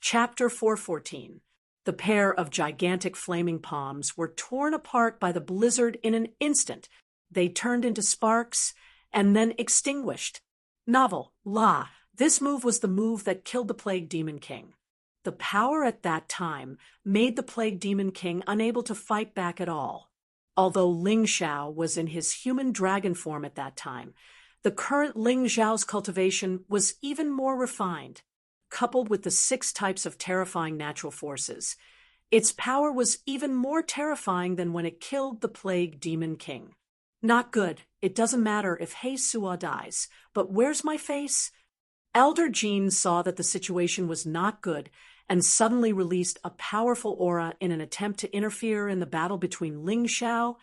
Chapter 414. The pair of gigantic flaming palms were torn apart by the blizzard in an instant. They turned into sparks and then extinguished. Novel, La. This move was the move that killed the Plague Demon King. The power at that time made the Plague Demon King unable to fight back at all. Although Ling Xiao was in his human dragon form at that time, the current Ling Xiao's cultivation was even more refined. Coupled with the 6 types of terrifying natural forces, its power was even more terrifying than when it killed the Plague Demon King. Not good. It doesn't matter if He Suo dies, but where's my face? Elder Jean saw that the situation was not good and suddenly released a powerful aura in an attempt to interfere in the battle between Ling Xiao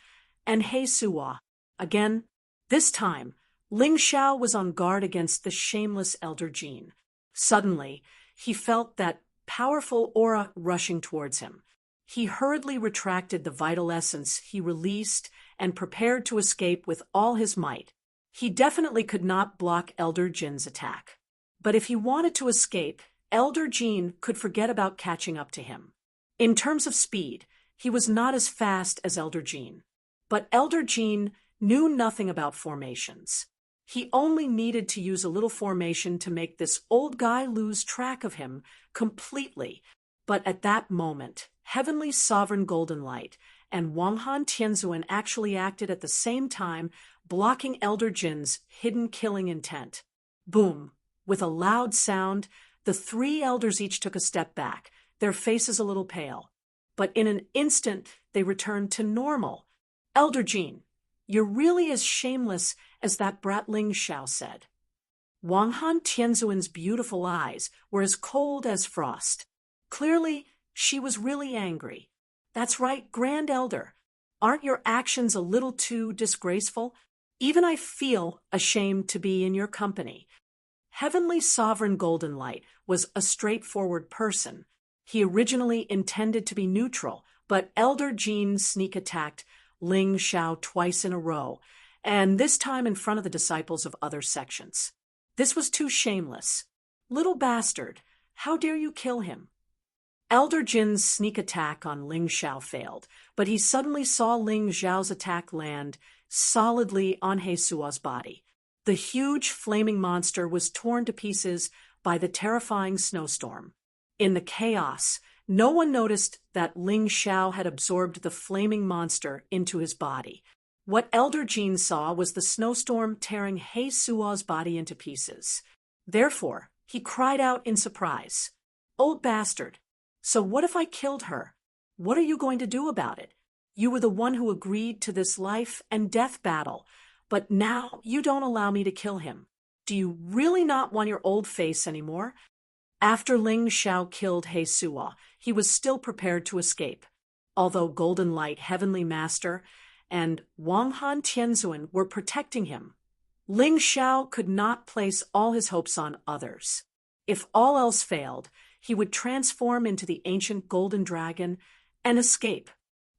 and He Suo. Again, this time, Ling Xiao was on guard against the shameless Elder Jean. Suddenly, he felt that powerful aura rushing towards him. He hurriedly retracted the vital essence he released and prepared to escape with all his might. He definitely could not block Elder Jin's attack. But if he wanted to escape, Elder Jean could forget about catching up to him. In terms of speed, he was not as fast as Elder Jean. But Elder Jean knew nothing about formations. He only needed to use a little formation to make this old guy lose track of him completely. But at that moment, Heavenly Sovereign Golden Light and Wanghan Tianzuan actually acted at the same time, blocking Elder Jin's hidden killing intent. Boom! With a loud sound, the 3 elders each took a step back, their faces a little pale. But in an instant, they returned to normal. Elder Jean, you're really as shameless as that brat Ling Xiao said. Wanghan Tianzuan's beautiful eyes were as cold as frost. Clearly, she was really angry. That's right, Grand Elder. Aren't your actions a little too disgraceful? Even I feel ashamed to be in your company. Heavenly Sovereign Golden Light was a straightforward person. He originally intended to be neutral, but Elder Jean sneak attacked Ling Xiao twice in a row, and this time in front of the disciples of other sections. This was too shameless. Little bastard, how dare you kill him? Elder Jin's sneak attack on Ling Xiao failed, but he suddenly saw Ling Xiao's attack land solidly on He Suo's body. The huge flaming monster was torn to pieces by the terrifying snowstorm. In the chaos, no one noticed that Ling Xiao had absorbed the flaming monster into his body. What Elder Jean saw was the snowstorm tearing He Suo's body into pieces. Therefore, he cried out in surprise, "Old bastard! So what if I killed her? What are you going to do about it? You were the one who agreed to this life and death battle, but now you don't allow me to kill him. Do you really not want your old face anymore?" After Ling Xiao killed He Suo, he was still prepared to escape. Although Golden Light Heavenly Master and Wanghan Tianzuan were protecting him, Ling Xiao could not place all his hopes on others. If all else failed, he would transform into the ancient golden dragon and escape.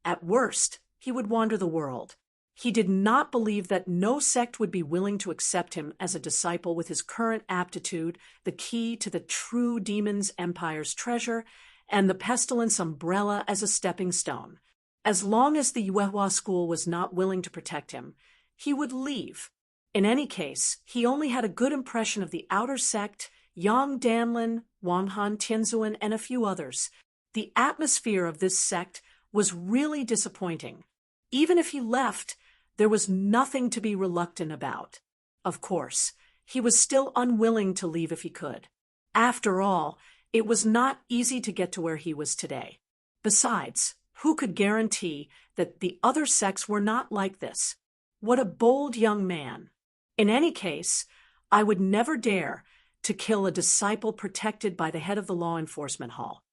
At worst, he would wander the world. He did not believe that no sect would be willing to accept him as a disciple with his current aptitude, the key to the true demon's empire's treasure, and the pestilence umbrella as a stepping stone. As long as the Yuehua school was not willing to protect him, he would leave. In any case, he only had a good impression of the outer sect, Yang Danlin, Wanghan Tianzuan, and a few others. The atmosphere of this sect was really disappointing. Even if he left, there was nothing to be reluctant about. Of course, he was still unwilling to leave if he could. After all, it was not easy to get to where he was today. Besides, who could guarantee that the other sects were not like this? What a bold young man. In any case, I would never dare to kill a disciple protected by the head of the law enforcement hall.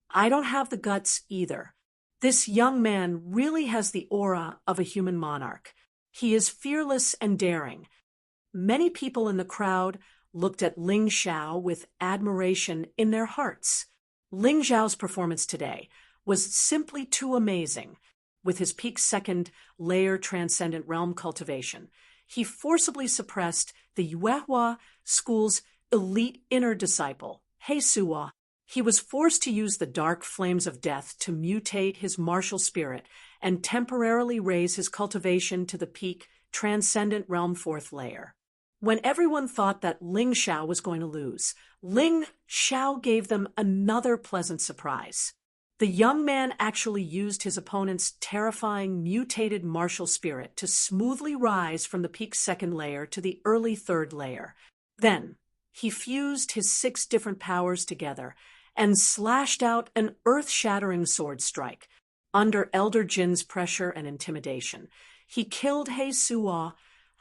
I don't have the guts either. This young man really has the aura of a human monarch. He is fearless and daring. Many people in the crowd looked at Ling Xiao with admiration in their hearts. Ling Xiao's performance today was simply too amazing. With his peak second layer transcendent realm cultivation, he forcibly suppressed the Yuehua school's elite inner disciple, He Suo. He was forced to use the dark flames of death to mutate his martial spirit and temporarily raise his cultivation to the peak transcendent realm fourth layer. When everyone thought that Ling Xiao was going to lose, Ling Xiao gave them another pleasant surprise. The young man actually used his opponent's terrifying mutated martial spirit to smoothly rise from the peak second layer to the early third layer. Then, he fused his 6 different powers together and slashed out an earth-shattering sword strike. Under Elder Jin's pressure and intimidation, he killed He Suo,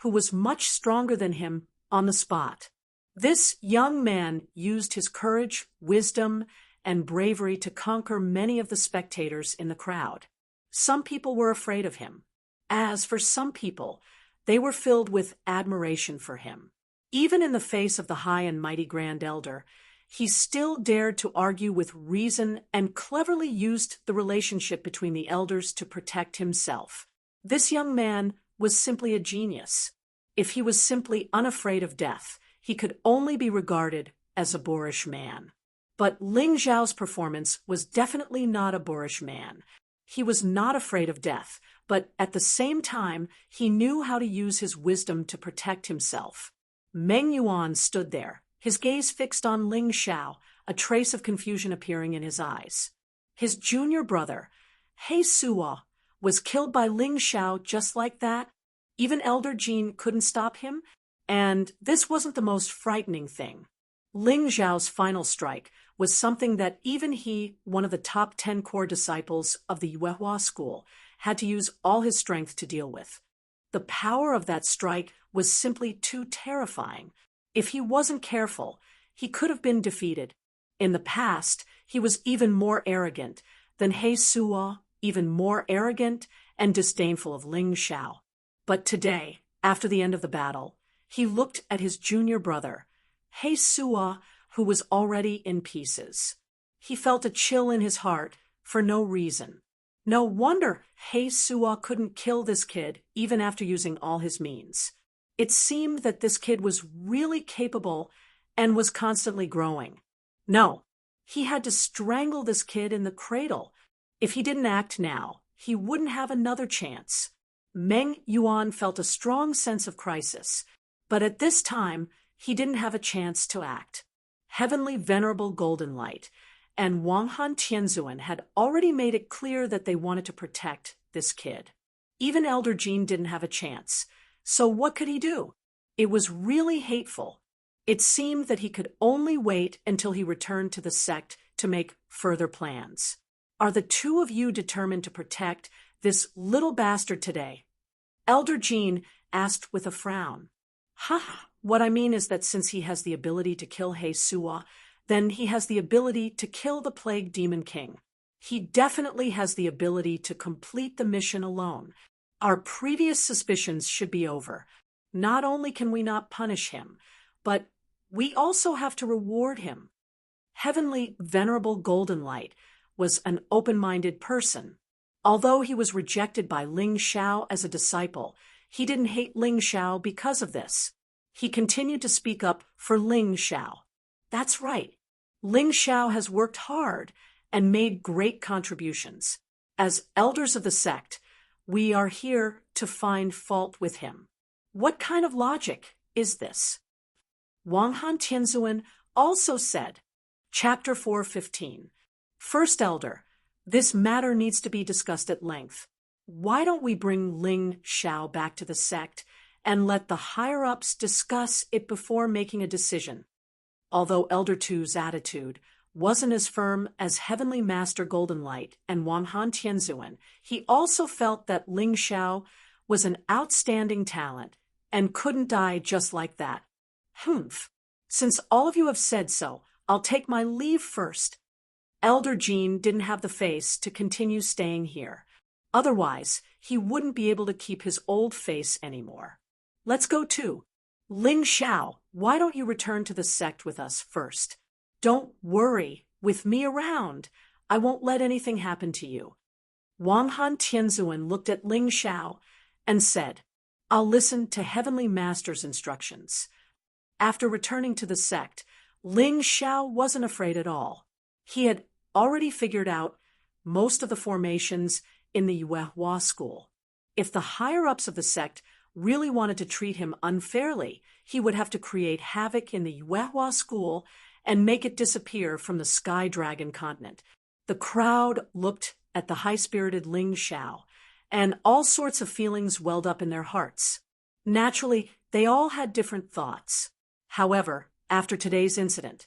who was much stronger than him, on the spot. This young man used his courage, wisdom, and bravery to conquer many of the spectators in the crowd. Some people were afraid of him. As for some people, they were filled with admiration for him. Even in the face of the high and mighty Grand Elder, he still dared to argue with reason and cleverly used the relationship between the elders to protect himself. This young man was simply a genius. If he was simply unafraid of death, he could only be regarded as a boorish man. But Ling Xiao's performance was definitely not a boorish man. He was not afraid of death, but at the same time, he knew how to use his wisdom to protect himself. Meng Yuan stood there, his gaze fixed on Ling Xiao, a trace of confusion appearing in his eyes. His junior brother, He Suo, was killed by Ling Xiao just like that. Even Elder Jin couldn't stop him, and this wasn't the most frightening thing. Ling Xiao's final strike was something that even he, one of the top 10 core disciples of the Yuehua school, had to use all his strength to deal with. The power of that strike was simply too terrifying. If he wasn't careful, he could have been defeated. In the past, he was even more arrogant than He Suo, even more arrogant and disdainful of Ling Xiao. But today, after the end of the battle, he looked at his junior brother, He Suo, who was already in pieces. He felt a chill in his heart for no reason. No wonder He Suo couldn't kill this kid even after using all his means. It seemed that this kid was really capable and was constantly growing. No, he had to strangle this kid in the cradle. If he didn't act now, he wouldn't have another chance. Meng Yuan felt a strong sense of crisis, but at this time, he didn't have a chance to act. Heavenly Venerable Golden Light and Wang Han Tianzuan had already made it clear that they wanted to protect this kid. Even Elder Jin didn't have a chance, so what could he do? It was really hateful. It seemed that he could only wait until he returned to the sect to make further plans. Are the two of you determined to protect this little bastard today? Elder Jin asked with a frown. What I mean is that since he has the ability to kill He Suo, then he has the ability to kill the Plague Demon King. He definitely has the ability to complete the mission alone. Our previous suspicions should be over. Not only can we not punish him, but we also have to reward him. Heavenly Venerable Golden Light was an open-minded person. Although he was rejected by Ling Xiao as a disciple, he didn't hate Ling Xiao because of this. He continued to speak up for Ling Xiao. That's right. Ling Xiao has worked hard and made great contributions. As elders of the sect, we are here to find fault with him. What kind of logic is this? Wang Han Tianzuan also said, Chapter 4:15. First Elder, this matter needs to be discussed at length. Why don't we bring Ling Xiao back to the sect and let the higher-ups discuss it before making a decision? Although Elder Tu's attitude wasn't as firm as Heavenly Master Golden Light and Wang Han Tianzuan, he also felt that Ling Xiao was an outstanding talent and couldn't die just like that. Since all of you have said so, I'll take my leave first. Elder Jin didn't have the face to continue staying here. Otherwise, he wouldn't be able to keep his old face anymore. Let's go too. Ling Xiao, why don't you return to the sect with us first? Don't worry, with me around, I won't let anything happen to you. Wang Han Tianzuan looked at Ling Xiao and said, I'll listen to Heavenly Master's instructions. After returning to the sect, Ling Xiao wasn't afraid at all. He had already figured out most of the formations in the Yuehua school. If the higher-ups of the sect really wanted to treat him unfairly, he would have to create havoc in the Yuehua school and make it disappear from the Sky Dragon continent. The crowd looked at the high-spirited Ling Xiao, and all sorts of feelings welled up in their hearts. Naturally, they all had different thoughts. However, after today's incident,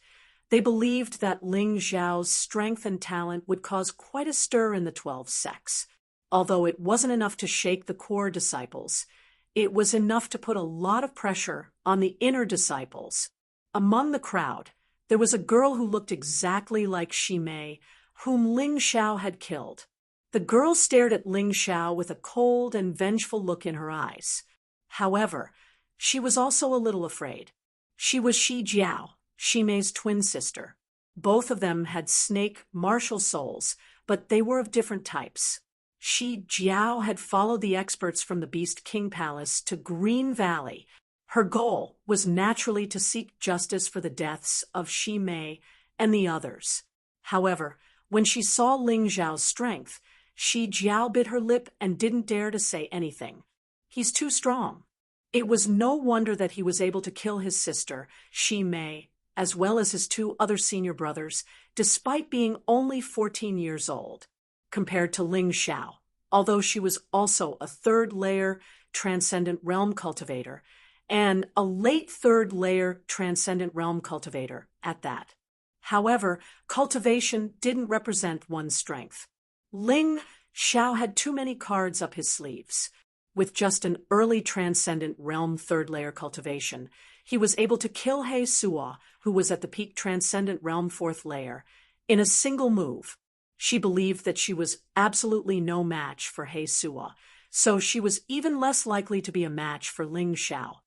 they believed that Ling Xiao's strength and talent would cause quite a stir in the 12 sects. Although it wasn't enough to shake the core disciples, it was enough to put a lot of pressure on the inner disciples. Among the crowd, there was a girl who looked exactly like Shimei, whom Ling Xiao had killed. The girl stared at Ling Xiao with a cold and vengeful look in her eyes. However, she was also a little afraid. She was Shi Jiao, Shimei's twin sister. Both of them had snake martial souls, but they were of different types. Shi Jiao had followed the experts from the Beast King Palace to Green Valley. Her goal was naturally to seek justice for the deaths of Shimei and the others. However, when she saw Ling Xiao's strength, Shi Jiao bit her lip and didn't dare to say anything. He's too strong. It was no wonder that he was able to kill his sister, Shimei, as well as his two other senior brothers, despite being only 14 years old. Compared to Ling Xiao, although she was also a third-layer Transcendent Realm cultivator, and a late third-layer Transcendent Realm cultivator at that. However, cultivation didn't represent one's strength. Ling Xiao had too many cards up his sleeves. With just an early Transcendent Realm third-layer cultivation, he was able to kill He Suo, who was at the peak Transcendent Realm fourth layer, in a single move. She believed that she was absolutely no match for He Suo, so she was even less likely to be a match for Ling Xiao.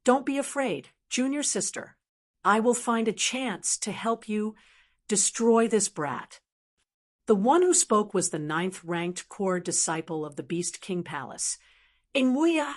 Don't be afraid, junior sister. I will find a chance to help you destroy this brat. The one who spoke was the 9th-ranked core disciple of the Beast King Palace. Ingwuya.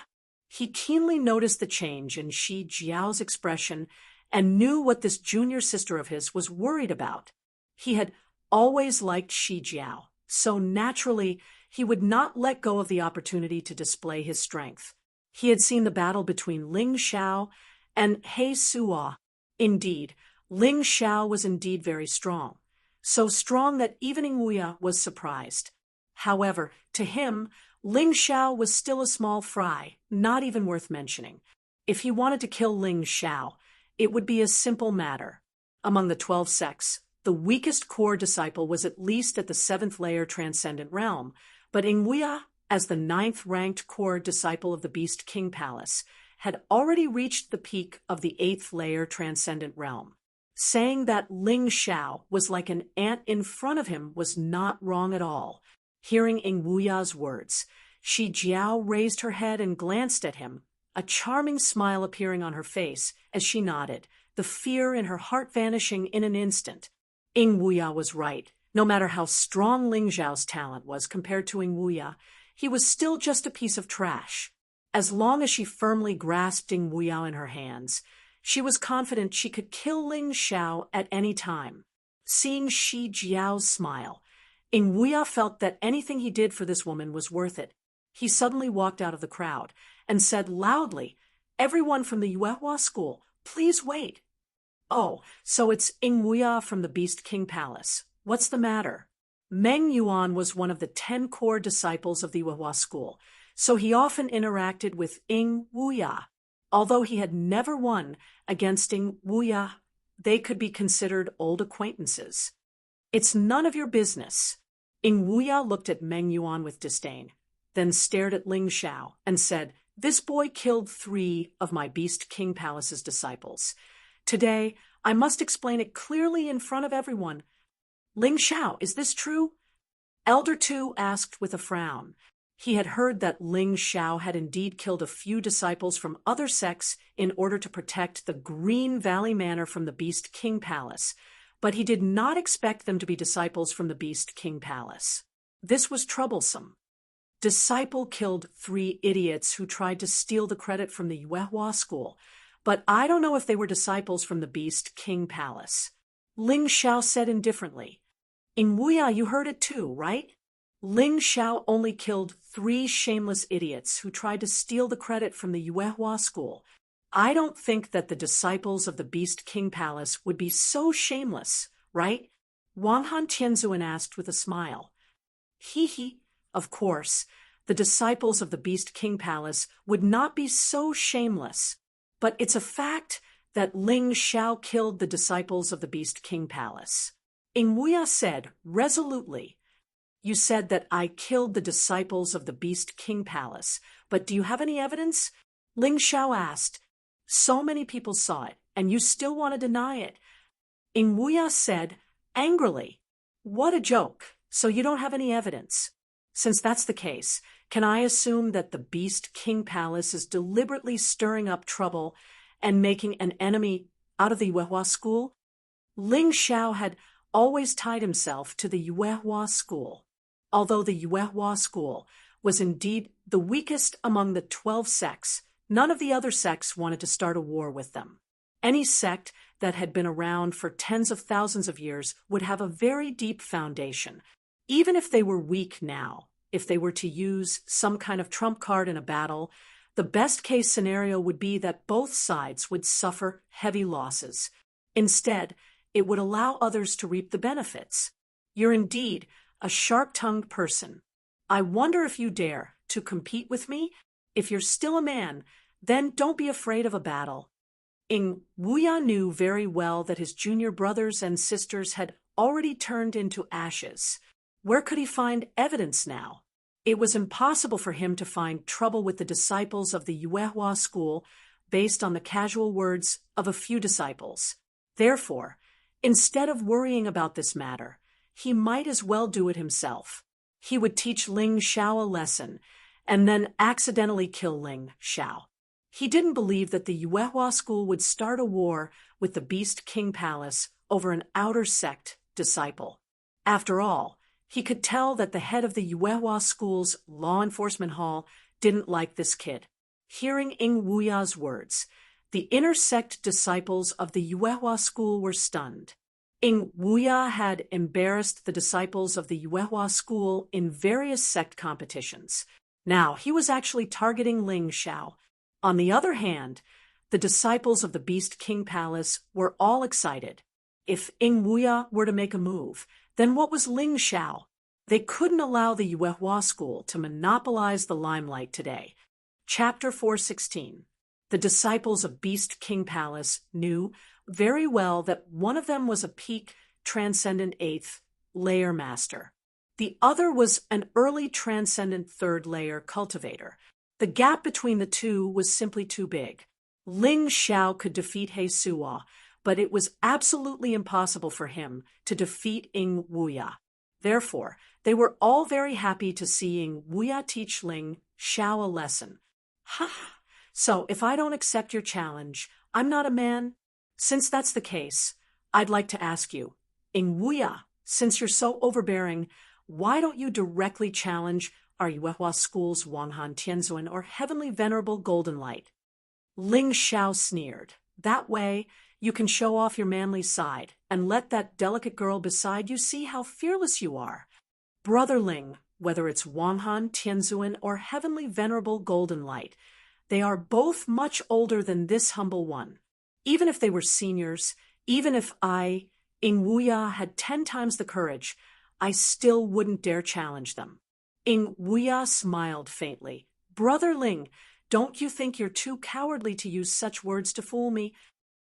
He keenly noticed the change in Shi Jiao's expression and knew what this junior sister of his was worried about. He had always liked Shi Jiao, so naturally he would not let go of the opportunity to display his strength. He had seen the battle between Ling Xiao and He Suo. Indeed, Ling Xiao was indeed very strong, so strong that even Ingwuya was surprised. However, to him, Ling Xiao was still a small fry, not even worth mentioning. If he wanted to kill Ling Xiao, it would be a simple matter. Among the 12 sects, the weakest core disciple was at least at the 7th layer Transcendent Realm, but Ingwuya, as the 9th-ranked core disciple of the Beast King Palace, had already reached the peak of the 8th layer Transcendent Realm. Saying that Ling Xiao was like an ant in front of him was not wrong at all. Hearing Ingwuya's words, Shi Jiao raised her head and glanced at him, a charming smile appearing on her face as she nodded, the fear in her heart vanishing in an instant. Ingwuya was right. No matter how strong Ling Xiao's talent was compared to Ingwuya, he was still just a piece of trash. As long as she firmly grasped Ingwuya in her hands, she was confident she could kill Ling Xiao at any time. Seeing Shi Jiao's smile, Ingwuya felt that anything he did for this woman was worth it. He suddenly walked out of the crowd and said loudly, "Everyone from the Yuehua school, please wait." "Oh, so it's Ingwuya from the Beast King Palace. What's the matter?" Meng Yuan was one of the 10 core disciples of the Yuehua school, so he often interacted with Ingwuya. Although he had never won against Ingwuya, they could be considered old acquaintances. "It's none of your business." Ingwuya looked at Meng Yuan with disdain, then stared at Ling Xiao and said, "This boy killed 3 of my Beast King Palace's disciples. Today, I must explain it clearly in front of everyone." "Ling Xiao, is this true?" Elder Tu asked with a frown. He had heard that Ling Xiao had indeed killed a few disciples from other sects in order to protect the Green Valley Manor from the Beast King Palace, but he did not expect them to be disciples from the Beast King Palace. This was troublesome. Disciple killed 3 idiots who tried to steal the credit from the Yuehua school, but I don't know if they were disciples from the Beast King Palace. Ling Xiao said indifferently. In Wuya, you heard it too, right? Ling Xiao only killed 3 shameless idiots who tried to steal the credit from the Yuehua school. I don't think that the disciples of the Beast King Palace would be so shameless, right? Wang Han Tianzuan asked with a smile. Hee hee, of course, the disciples of the Beast King Palace would not be so shameless. But it's a fact that Ling Xiao killed the disciples of the Beast King Palace. Ing Wuya said resolutely, "You said that I killed the disciples of the Beast King Palace, but do you have any evidence?" Ling Xiao asked. "So many people saw it, and you still want to deny it." Ing Wuya said angrily, "What a joke! So you don't have any evidence. Since that's the case, can I assume that the Beast King Palace is deliberately stirring up trouble and making an enemy out of the Yuehua school?" Ling Xiao had always tied himself to the Yuehua school. Although the Yuehua school was indeed the weakest among the 12 sects, none of the other sects wanted to start a war with them. Any sect that had been around for tens of thousands of years would have a very deep foundation. Even if they were weak now, if they were to use some kind of trump card in a battle, the best-case scenario would be that both sides would suffer heavy losses. Instead, it would allow others to reap the benefits. You're indeed a sharp-tongued person. I wonder if you dare to compete with me? If you're still a man, then don't be afraid of a battle. Ing Wuya knew very well that his junior brothers and sisters had already turned into ashes. Where could he find evidence now? It was impossible for him to find trouble with the disciples of the Yuehua school based on the casual words of a few disciples. Therefore, instead of worrying about this matter, he might as well do it himself. He would teach Ling Xiao a lesson, and then accidentally kill Ling Xiao. He didn't believe that the Yuehua school would start a war with the Beast King Palace over an outer sect disciple. After all, he could tell that the head of the Yuehua school's law enforcement hall didn't like this kid. Hearing Ing Wuya's words, the inner sect disciples of the Yuehua school were stunned. Ing Wuya had embarrassed the disciples of the Yuehua school in various sect competitions. Now he was actually targeting Ling Xiao. On the other hand, the disciples of the Beast King Palace were all excited. If Ing Wuya were to make a move, then what was Ling Xiao? They couldn't allow the Yuehua school to monopolize the limelight today. Chapter 416. The disciples of Beast King Palace knew very well that one of them was a peak Transcendent 8th layer master. The other was an early Transcendent 3rd layer cultivator. The gap between the two was simply too big. Ling Xiao could defeat He Suwa, but it was absolutely impossible for him to defeat Ing Wuya. Therefore, they were all very happy to see Ing Wuya teach Ling Xiao a lesson. Ha! So, if I don't accept your challenge, I'm not a man? Since that's the case, I'd like to ask you, Ing Wuya, since you're so overbearing, why don't you directly challenge our Yuehua school's Wang Han Tianzuan or Heavenly Venerable Golden Light? Ling Xiao sneered. That way, you can show off your manly side and let that delicate girl beside you see how fearless you are. Brother Ling, whether it's Wang Han Tianzuan or Heavenly Venerable Golden Light, they are both much older than this humble one. Even if they were seniors, even if I, Ing Wuya, had 10 times the courage, I still wouldn't dare challenge them. Ing Wuya smiled faintly. Brother Ling, don't you think you're too cowardly to use such words to fool me?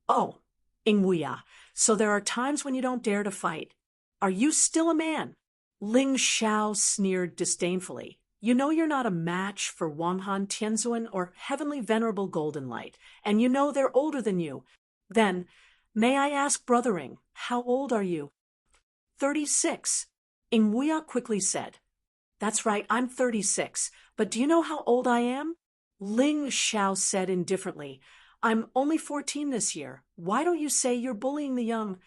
Oh, Ing Wuya, so there are times when you don't dare to fight. Are you still a man? Ling Xiao sneered disdainfully. You know you're not a match for Wang Han Tianzuan or Heavenly Venerable Golden Light, and you know they're older than you. Then, may I ask, Brother Ing, how old are you? 36. Ing Wuya quickly said. That's right, I'm 36, but do you know how old I am? Ling Xiao said indifferently. I'm only 14 this year. Why don't you say you're bullying the young?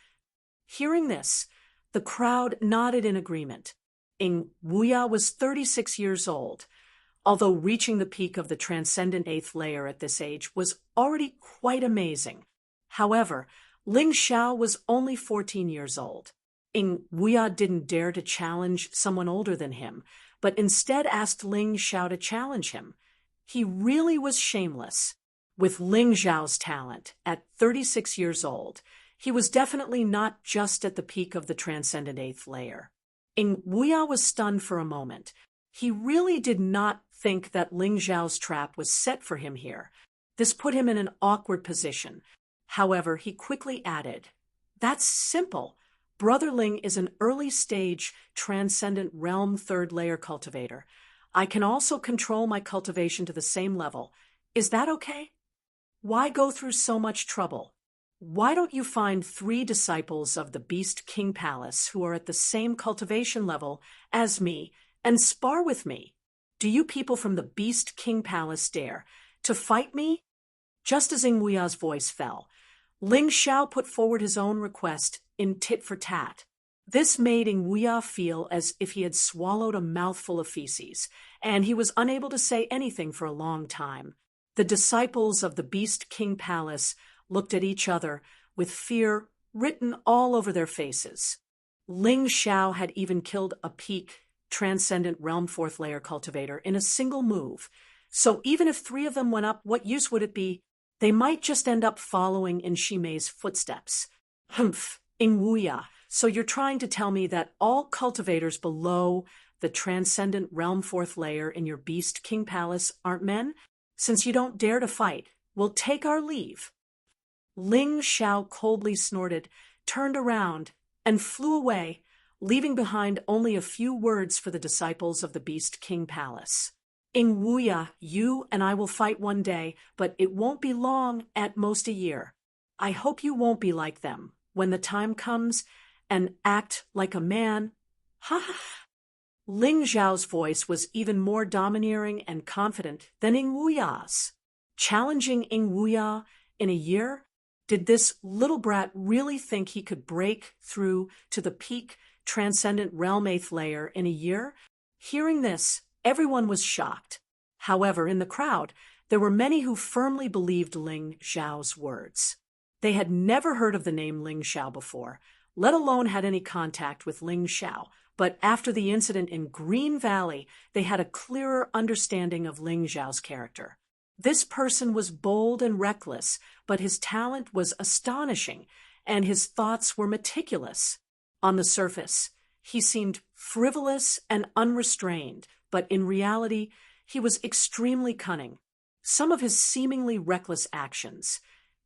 Hearing this, the crowd nodded in agreement. Ing Wuya was 36 years old. Although reaching the peak of the Transcendent 8th layer at this age was already quite amazing. However, Ling Xiao was only 14 years old. Ing Wuya didn't dare to challenge someone older than him, but instead asked Ling Xiao to challenge him. He really was shameless. With Ling Xiao's talent, at 36 years old, he was definitely not just at the peak of the transcendent eighth layer. Ing Wuya was stunned for a moment. He really did not think that Ling Xiao's trap was set for him here. This put him in an awkward position. However, he quickly added, "That's simple. Brother Ling is an early-stage transcendent realm third-layer cultivator. I can also control my cultivation to the same level. Is that okay? Why go through so much trouble? Why don't you find 3 disciples of the Beast King Palace who are at the same cultivation level as me and spar with me? Do you people from the Beast King Palace dare to fight me?" Just as Ing Wuya's voice fell, Ling Xiao put forward his own request in tit for tat. This made Ing Wuya feel as if he had swallowed a mouthful of feces, and he was unable to say anything for a long time. The disciples of the Beast King Palace looked at each other with fear written all over their faces. Ling Xiao had even killed a peak transcendent realm fourth layer cultivator in a single move. So even if 3 of them went up, what use would it be? They might just end up following in Shimei's footsteps. Humph, Ing Wuya, so you're trying to tell me that all cultivators below the transcendent realm fourth layer in your Beast King Palace aren't men? Since you don't dare to fight, we'll take our leave. Ling Xiao coldly snorted, turned around, and flew away, leaving behind only a few words for the disciples of the Beast King Palace. "Ing Wuya, you and I will fight one day, but it won't be long, at most a year. I hope you won't be like them when the time comes and act like a man." Ha ha! Ling Xiao's voice was even more domineering and confident than Ing Wuya's. Challenging Ing Wuya in a year? Did this little brat really think he could break through to the peak transcendent realm eighth layer in a year? Hearing this, everyone was shocked. However, in the crowd, there were many who firmly believed Ling Xiao's words. They had never heard of the name Ling Xiao before, let alone had any contact with Ling Xiao, but after the incident in Green Valley, they had a clearer understanding of Ling Xiao's character. This person was bold and reckless, but his talent was astonishing, and his thoughts were meticulous. On the surface, he seemed frivolous and unrestrained, but in reality, he was extremely cunning. Some of his seemingly reckless actions,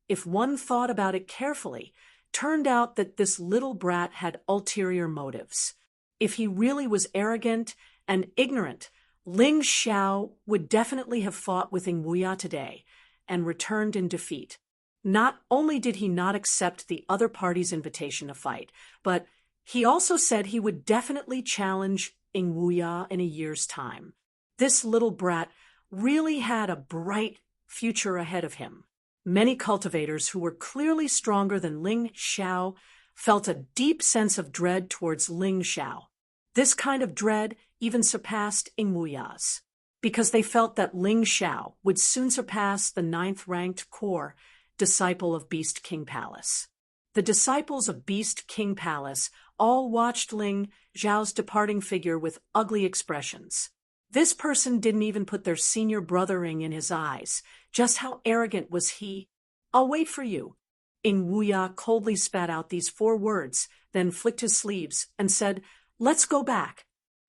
if one thought about it carefully, turned out that this little brat had ulterior motives. If he really was arrogant and ignorant, Ling Xiao would definitely have fought with Ing Wuya today and returned in defeat. Not only did he not accept the other party's invitation to fight, but he also said he would definitely challenge Ing Wuya in a year's time. This little brat really had a bright future ahead of him. Many cultivators who were clearly stronger than Ling Xiao felt a deep sense of dread towards Ling Xiao. This kind of dread even surpassed Ing Wuya's, because they felt that Ling Xiao would soon surpass the 9th-ranked core disciple of Beast King Palace. The disciples of Beast King Palace all watched Ling Xiao's departing figure with ugly expressions. This person didn't even put their senior brothering in his eyes. Just how arrogant was he? "I'll wait for you." Ing Wuya coldly spat out these 4 words, then flicked his sleeves and said, "Let's go back."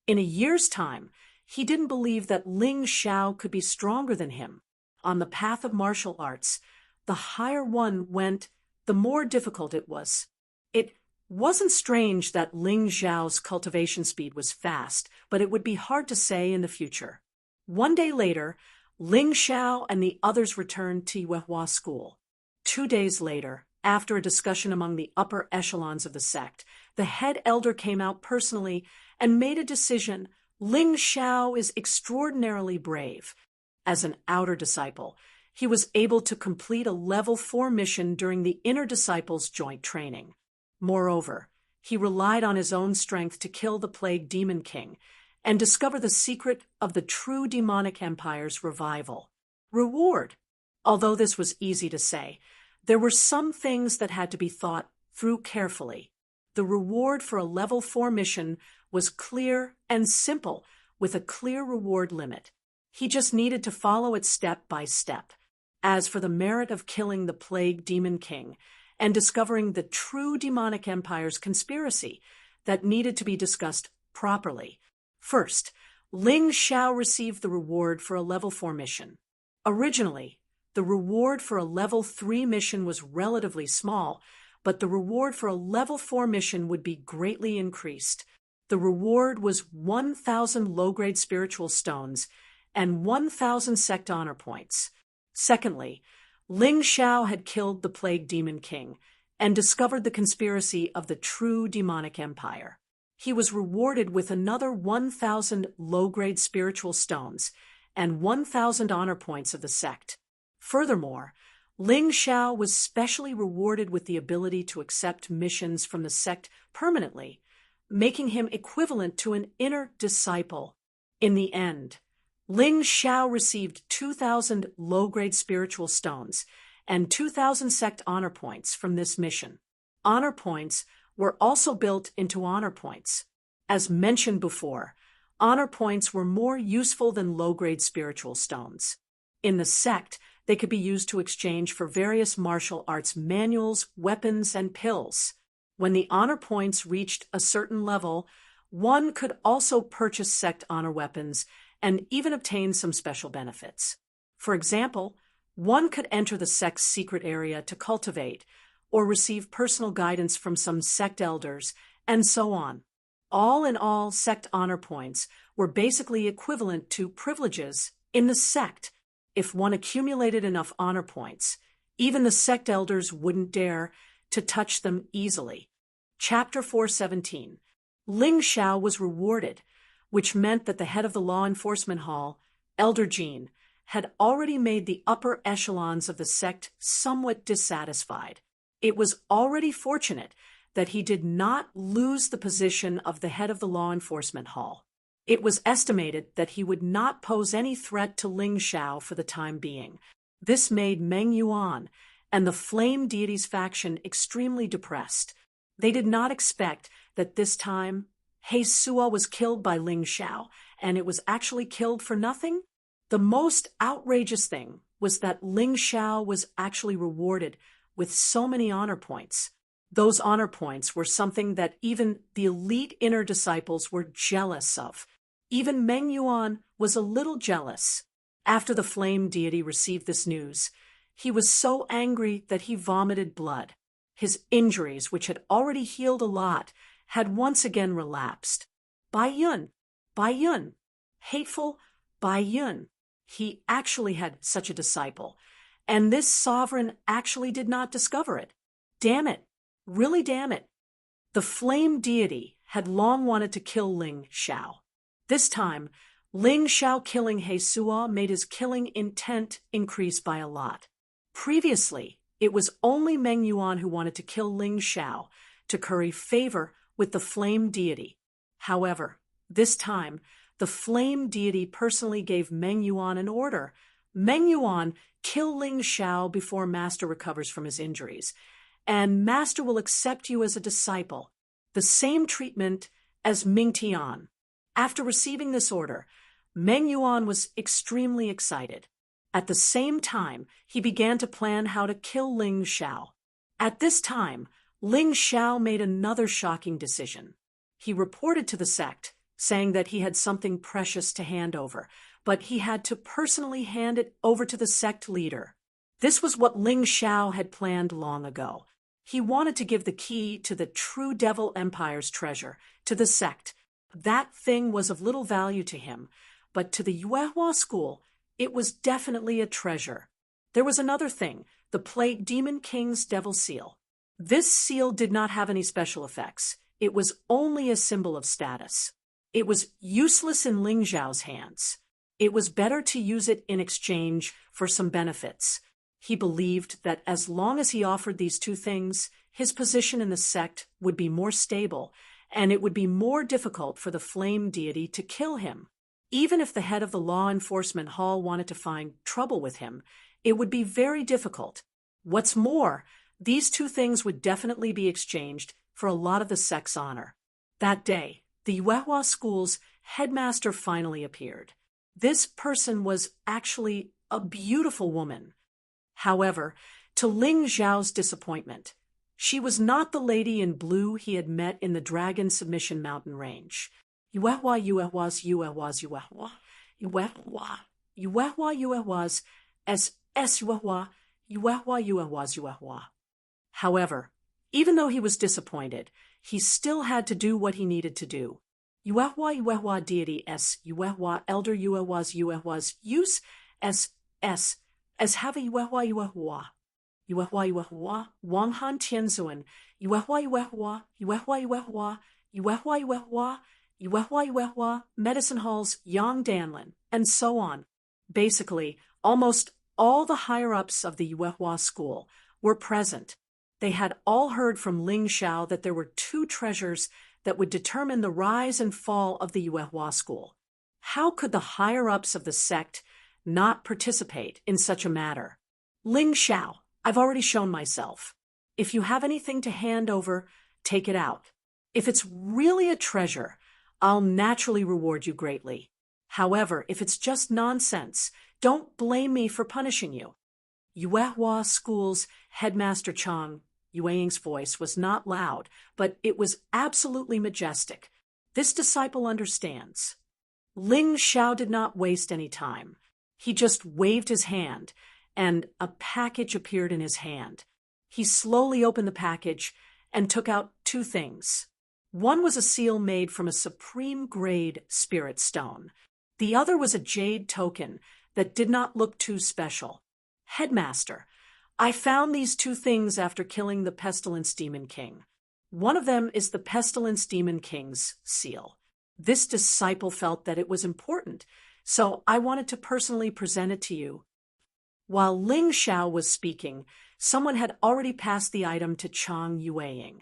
In a year's time, he didn't believe that Ling Xiao could be stronger than him. On the path of martial arts, the higher one went, the more difficult it was. It wasn't strange that Ling Xiao's cultivation speed was fast, but it would be hard to say in the future. One day later, Ling Xiao and the others returned to Yuehua School. 2 days later, after a discussion among the upper echelons of the sect, the head elder came out personally and made a decision. Ling Xiao is extraordinarily brave. As an outer disciple, he was able to complete a level 4 mission during the inner disciples' joint training. Moreover, he relied on his own strength to kill the plague demon king and discover the secret of the true demonic empire's revival. Reward. Although this was easy to say, there were some things that had to be thought through carefully. The reward for a level 4 mission was clear and simple, with a clear reward limit. He just needed to follow it step by step. As for the merit of killing the Plague Demon King and discovering the true demonic empire's conspiracy that needed to be discussed properly. First, Ling Xiao received the reward for a level 4 mission. Originally, the reward for a level 3 mission was relatively small, but the reward for a level 4 mission would be greatly increased. The reward was 1,000 low-grade spiritual stones and 1,000 sect honor points. Secondly, Ling Xiao had killed the Plague Demon King and discovered the conspiracy of the true demonic empire. He was rewarded with another 1,000 low-grade spiritual stones and 1,000 honor points of the sect. Furthermore, Ling Xiao was specially rewarded with the ability to accept missions from the sect permanently, making him equivalent to an inner disciple. In the end, Ling Xiao received 2,000 low-grade spiritual stones and 2,000 sect honor points from this mission. Honor points were also built into honor points. As mentioned before, honor points were more useful than low-grade spiritual stones. In the sect, they could be used to exchange for various martial arts manuals, weapons, and pills. When the honor points reached a certain level, one could also purchase sect honor weapons and even obtain some special benefits. For example, one could enter the sect's secret area to cultivate, or receive personal guidance from some sect elders, and so on. All in all, sect honor points were basically equivalent to privileges in the sect. If one accumulated enough honor points, even the sect elders wouldn't dare to touch them easily. Chapter 417. Ling Xiao was rewarded, which meant that the head of the law enforcement hall, Elder Jean, had already made the upper echelons of the sect somewhat dissatisfied. It was already fortunate that he did not lose the position of the head of the law enforcement hall. It was estimated that he would not pose any threat to Ling Xiao for the time being. This made Meng Yuan and the Flame Deities faction extremely depressed. They did not expect that this time He Suo was killed by Ling Xiao, and it was actually killed for nothing. The most outrageous thing was that Ling Xiao was actually rewarded with so many honor points. Those honor points were something that even the elite inner disciples were jealous of. Even Meng Yuan was a little jealous. After the flame deity received this news, he was so angry that he vomited blood. His injuries, which had already healed a lot, had once again relapsed. Bai Yun, hateful Bai Yun. He actually had such a disciple, and this sovereign actually did not discover it. Damn it. Really damn it. The flame deity had long wanted to kill Ling Xiao. This time, Ling Xiao killing He Suo made his killing intent increase by a lot. Previously, it was only Meng Yuan who wanted to kill Ling Xiao to curry favor with the flame deity. However, this time, the flame deity personally gave Meng Yuan an order. Meng Yuan, kill Ling Xiao before Master recovers from his injuries, and Master will accept you as a disciple, the same treatment as Ming Tian. After receiving this order, Meng Yuan was extremely excited. At the same time, he began to plan how to kill Ling Xiao. At this time, Ling Xiao made another shocking decision. He reported to the sect, saying that he had something precious to hand over, but he had to personally hand it over to the sect leader. This was what Ling Xiao had planned long ago. He wanted to give the key to the true Devil Empire's treasure to the sect. That thing was of little value to him, but to the Yuehua school, it was definitely a treasure. There was another thing, the Plague Demon King's Devil Seal. This seal did not have any special effects. It was only a symbol of status. It was useless in Ling Xiao's hands. It was better to use it in exchange for some benefits. He believed that as long as he offered these two things, his position in the sect would be more stable, and it would be more difficult for the flame deity to kill him. Even if the head of the law enforcement hall wanted to find trouble with him, it would be very difficult. What's more, these two things would definitely be exchanged for a lot of the sect's honor. That day, the Yuehua school's headmaster finally appeared. This person was actually a beautiful woman. However, to Ling Zhao's disappointment, she was not the lady in blue he had met in the Dragon Submission Mountain Range. Yuehua, Yuehuas, Yuehuas, Yuehua, Yuehua, Yuehua, Yuehuas, S Yuehua, Yuehua, Yuehuas, Yuehua. However, even though he was disappointed, he still had to do what he needed to do. Yuehua, Yuehua, deity S Yuehua, elder Yuehuas, Yuehuas, use S as have a Yuehua, Yuehua. Yuehua, Yuehua, Wang Han Tianzuan, Yuehua, Yuehua, Yuehua, Yuehua, Yuehua, Yuehua, Yuehua, Yuehua, Medicine Halls, Yang Danlin, and so on. Basically, almost all the higher-ups of the Yuehua school were present. They had all heard from Ling Zhao that there were two treasures that would determine the rise and fall of the Yuehua school. How could the higher-ups of the sect not participate in such a matter? Ling Zhao, I've already shown myself. If you have anything to hand over, take it out. If it's really a treasure, I'll naturally reward you greatly. However, if it's just nonsense, don't blame me for punishing you. Yuehua School's headmaster Chang Yueying's voice was not loud, but it was absolutely majestic. This disciple understands. Ling Zhao did not waste any time. He just waved his hand, and a package appeared in his hand. He slowly opened the package and took out two things. One was a seal made from a supreme-grade spirit stone. The other was a jade token that did not look too special. Headmaster, I found these two things after killing the Pestilence Demon King. One of them is the Pestilence Demon King's seal. This disciple felt that it was important, so I wanted to personally present it to you. While Ling Zhao was speaking, someone had already passed the item to Chang Yueying.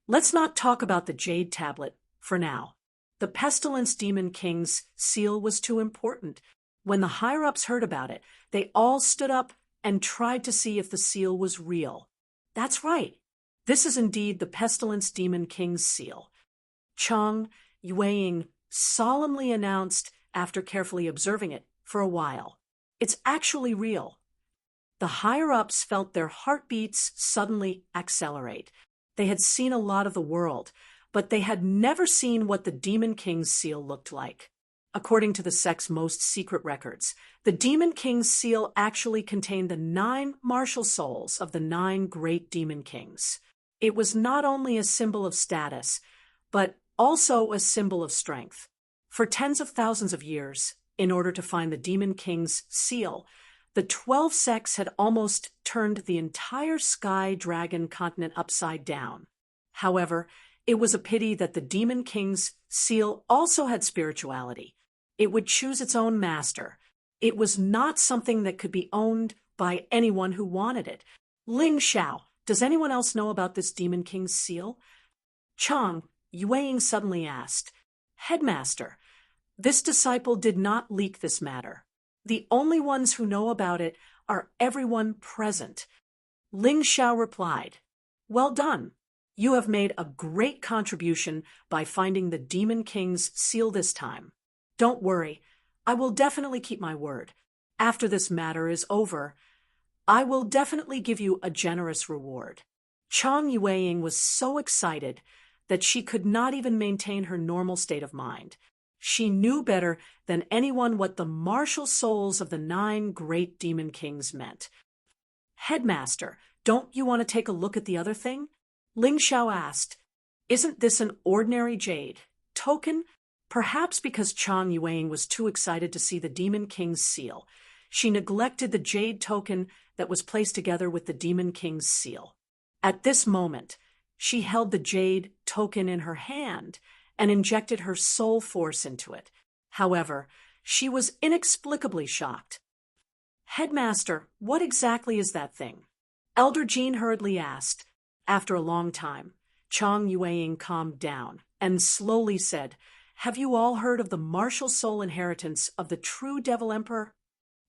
Let's not talk about the jade tablet for now. The Pestilence Demon King's seal was too important. When the higher-ups heard about it, they all stood up and tried to see if the seal was real. That's right. This is indeed the Pestilence Demon King's seal. Chang Yueying solemnly announced after carefully observing it for a while. It's actually real. The higher-ups felt their heartbeats suddenly accelerate. They had seen a lot of the world, but they had never seen what the Demon King's seal looked like. According to the sect's most secret records, the Demon King's seal actually contained the 9 martial souls of the 9 great Demon Kings. It was not only a symbol of status, but also a symbol of strength. For tens of thousands of years, in order to find the Demon King's seal, the 12 sects had almost turned the entire Sky Dragon continent upside down. However, it was a pity that the Demon King's seal also had spirituality. It would choose its own master. It was not something that could be owned by anyone who wanted it. Ling Zhao, does anyone else know about this Demon King's seal? Chang Yueying suddenly asked. Headmaster, this disciple did not leak this matter. The only ones who know about it are everyone present. Ling Zhao replied, Well done. You have made a great contribution by finding the Demon King's seal this time. Don't worry, I will definitely keep my word. After this matter is over, I will definitely give you a generous reward. Chang Yueying was so excited that she could not even maintain her normal state of mind. She knew better than anyone what the martial souls of the 9 great Demon Kings meant. Headmaster, don't you want to take a look at the other thing? Ling Zhao asked. Isn't this an ordinary jade token? Perhaps because Chang Yueying was too excited to see the Demon King's seal, she neglected the jade token that was placed together with the Demon King's seal. At this moment, she held the jade token in her hand and injected her soul force into it. However, she was inexplicably shocked. Headmaster, what exactly is that thing? Elder Jean hurriedly asked. After a long time, Chang Yueying calmed down and slowly said, Have you all heard of the martial soul inheritance of the true Devil Emperor?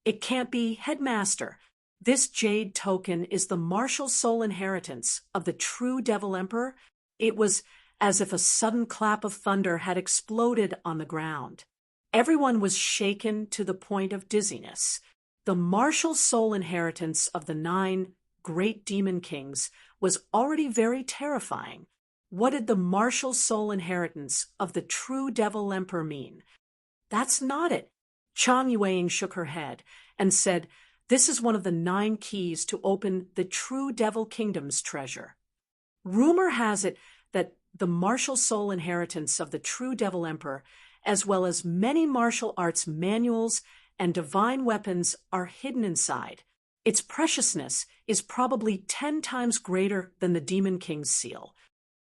It can't be, Headmaster. This jade token is the martial soul inheritance of the true Devil Emperor. It was as if a sudden clap of thunder had exploded on the ground. Everyone was shaken to the point of dizziness. The martial soul inheritance of the 9 great demon kings was already very terrifying. What did the martial soul inheritance of the true devil emperor mean? That's not it. Chang Yueying shook her head and said, "This is one of the 9 keys to open the true devil kingdom's treasure." Rumor has it that the martial soul inheritance of the true devil emperor, as well as many martial arts manuals and divine weapons, are hidden inside. Its preciousness is probably 10 times greater than the Demon King's seal.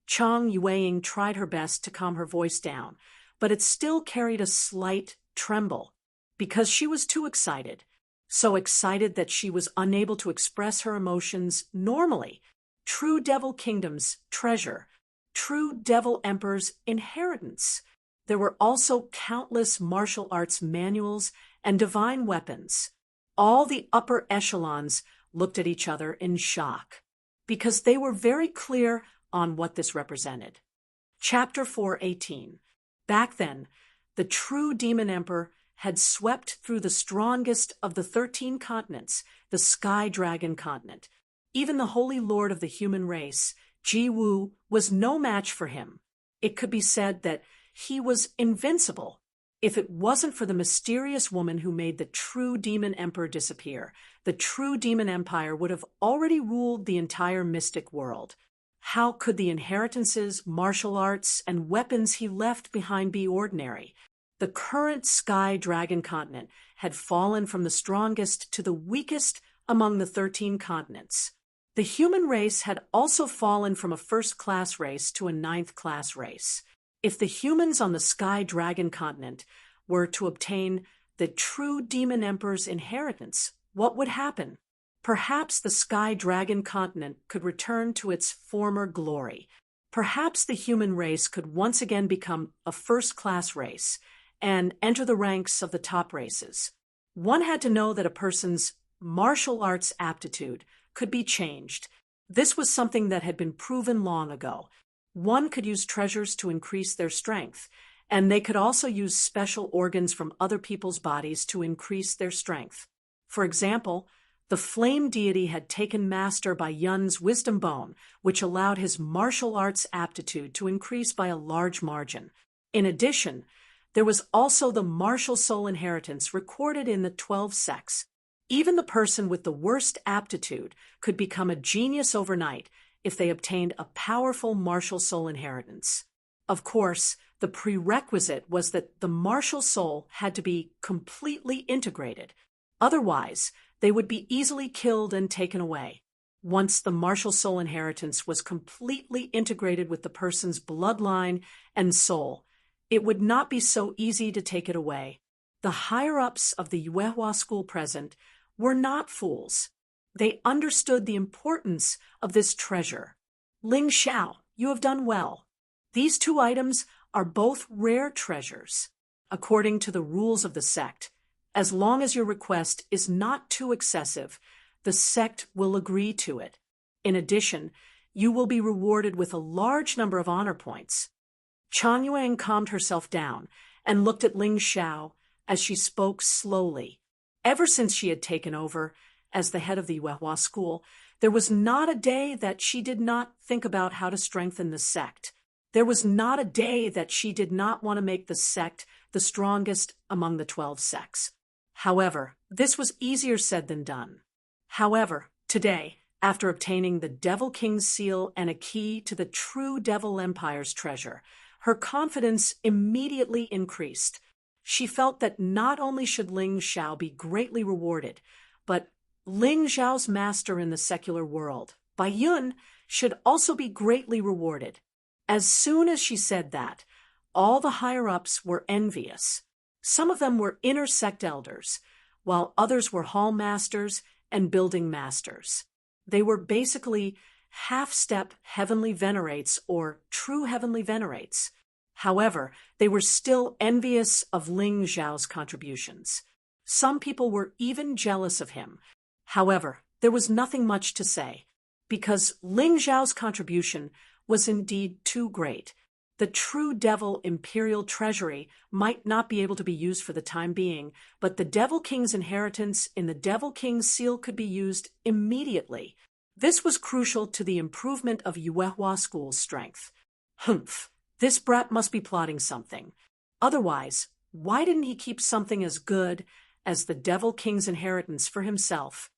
Chang Yueying tried her best to calm her voice down, but it still carried a slight tremble, because she was too excited. So excited that she was unable to express her emotions normally. True Devil Kingdom's treasure. True Devil Emperor's inheritance. There were also countless martial arts manuals and divine weapons. All the upper echelons looked at each other in shock, because they were very clear on what this represented. Chapter 4:18. Back then, the true Demon Emperor had swept through the strongest of the 13 continents, the Sky Dragon continent. Even the Holy Lord of the human race, Ji Wu, was no match for him. It could be said that he was invincible. If it wasn't for the mysterious woman who made the true Demon Emperor disappear, the true Demon Empire would have already ruled the entire mystic world. How could the inheritances, martial arts, and weapons he left behind be ordinary? The current Sky Dragon continent had fallen from the strongest to the weakest among the 13 continents. The human race had also fallen from a first-class race to a 9th-class race. If the humans on the Sky Dragon continent were to obtain the true Demon Emperor's inheritance, what would happen? Perhaps the Sky Dragon continent could return to its former glory. Perhaps the human race could once again become a first-class race and enter the ranks of the top races. One had to know that a person's martial arts aptitude could be changed. This was something that had been proven long ago. One could use treasures to increase their strength, and they could also use special organs from other people's bodies to increase their strength. For example, the flame deity had taken master by Yun's wisdom bone, which allowed his martial arts aptitude to increase by a large margin. In addition, there was also the martial soul inheritance recorded in the 12 sects. Even the person with the worst aptitude could become a genius overnight if they obtained a powerful martial soul inheritance. Of course, the prerequisite was that the martial soul had to be completely integrated. Otherwise, they would be easily killed and taken away. Once the martial soul inheritance was completely integrated with the person's bloodline and soul, it would not be so easy to take it away. The higher-ups of the Yuehua school present were not fools. They understood the importance of this treasure. Ling Xiao, you have done well. These 2 items are both rare treasures. According to the rules of the sect, as long as your request is not too excessive, the sect will agree to it. In addition, you will be rewarded with a large number of honor points. Chang Yueying calmed herself down and looked at Ling Xiao as she spoke slowly. Ever since she had taken over as the head of the Yuehua school, there was not a day that she did not think about how to strengthen the sect. There was not a day that she did not want to make the sect the strongest among the 12 sects. However, this was easier said than done. However, today, after obtaining the Devil King's seal and a key to the true Devil Empire's treasure, her confidence immediately increased. She felt that not only should Ling Xiao be greatly rewarded, but Ling Xiao's master in the secular world, Bai Yun, should also be greatly rewarded. As soon as she said that, all the higher-ups were envious. Some of them were inner sect elders, while others were hall masters and building masters. They were basically half-step heavenly venerates or true heavenly venerates. However, they were still envious of Ling Xiao's contributions. Some people were even jealous of him. However, there was nothing much to say, because Ling Xiao's contribution was indeed too great. The true devil imperial treasury might not be able to be used for the time being, but the Devil King's inheritance in the Devil King's seal could be used immediately. This was crucial to the improvement of Yuehua School's strength. Humph, this brat must be plotting something. Otherwise, why didn't he keep something as good as the Devil King's inheritance for himself?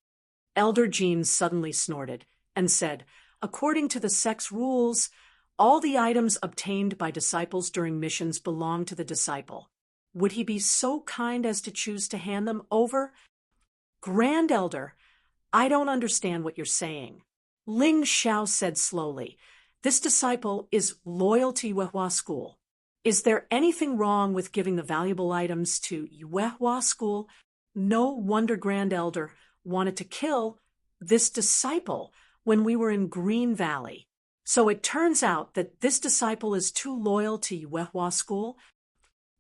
Elder Jean suddenly snorted and said, "According to the sect's rules, all the items obtained by disciples during missions belong to the disciple. Would he be so kind as to choose to hand them over?" "Grand Elder, I don't understand what you're saying." Ling Xiao said slowly, "This disciple is loyal to Yuehua School. Is there anything wrong with giving the valuable items to Yuehua School? No wonder Grand Elder wanted to kill this disciple when we were in Green Valley. So it turns out that this disciple is too loyal to Yuehua School?"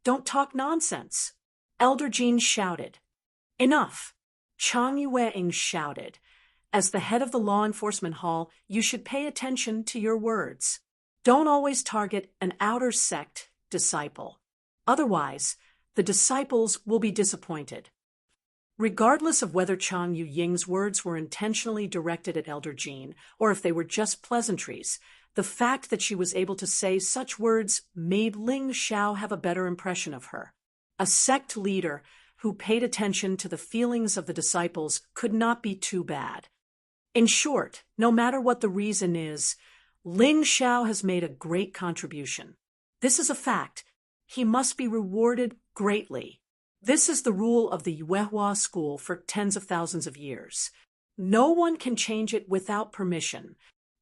"Don't talk nonsense," Elder Jean shouted. "Enough," Chang Yueing shouted. "As the head of the law enforcement hall, you should pay attention to your words. Don't always target an outer sect disciple. Otherwise, the disciples will be disappointed." Regardless of whether Chang Yuying's words were intentionally directed at Elder Jean or if they were just pleasantries, the fact that she was able to say such words made Ling Xiao have a better impression of her. A sect leader who paid attention to the feelings of the disciples could not be too bad. In short, no matter what the reason is, Ling Xiao has made a great contribution. This is a fact. He must be rewarded greatly. This is the rule of the Yuehua School for tens of thousands of years. No one can change it without permission.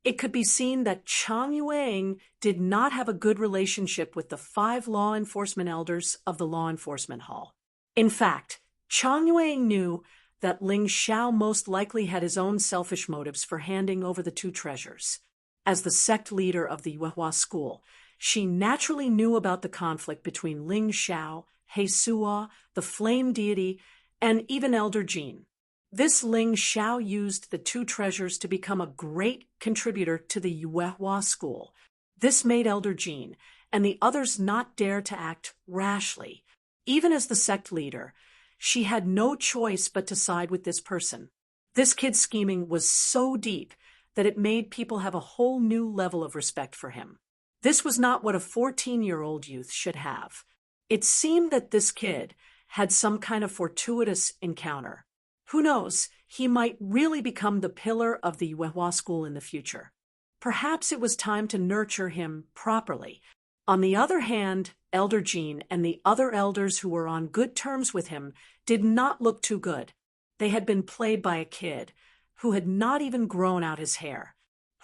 It could be seen that Chang Yueing did not have a good relationship with the 5 law enforcement elders of the law enforcement hall. In fact, Chang Yueing knew that Ling Xiao most likely had his own selfish motives for handing over the 2 treasures. As the sect leader of the Yuehua School, she naturally knew about the conflict between Ling Xiao, Heisua, the flame deity, and even Elder Jean. This Ling Xiao used the 2 treasures to become a great contributor to the Yuehua School. This made Elder Jean and the others not dare to act rashly. Even as the sect leader, she had no choice but to side with this person. This kid's scheming was so deep that it made people have a whole new level of respect for him. This was not what a 14-year-old youth should have. It seemed that this kid had some kind of fortuitous encounter. Who knows, he might really become the pillar of the Yuehua School in the future. Perhaps it was time to nurture him properly. On the other hand, Elder Jean and the other elders who were on good terms with him did not look too good. They had been played by a kid who had not even grown out his hair.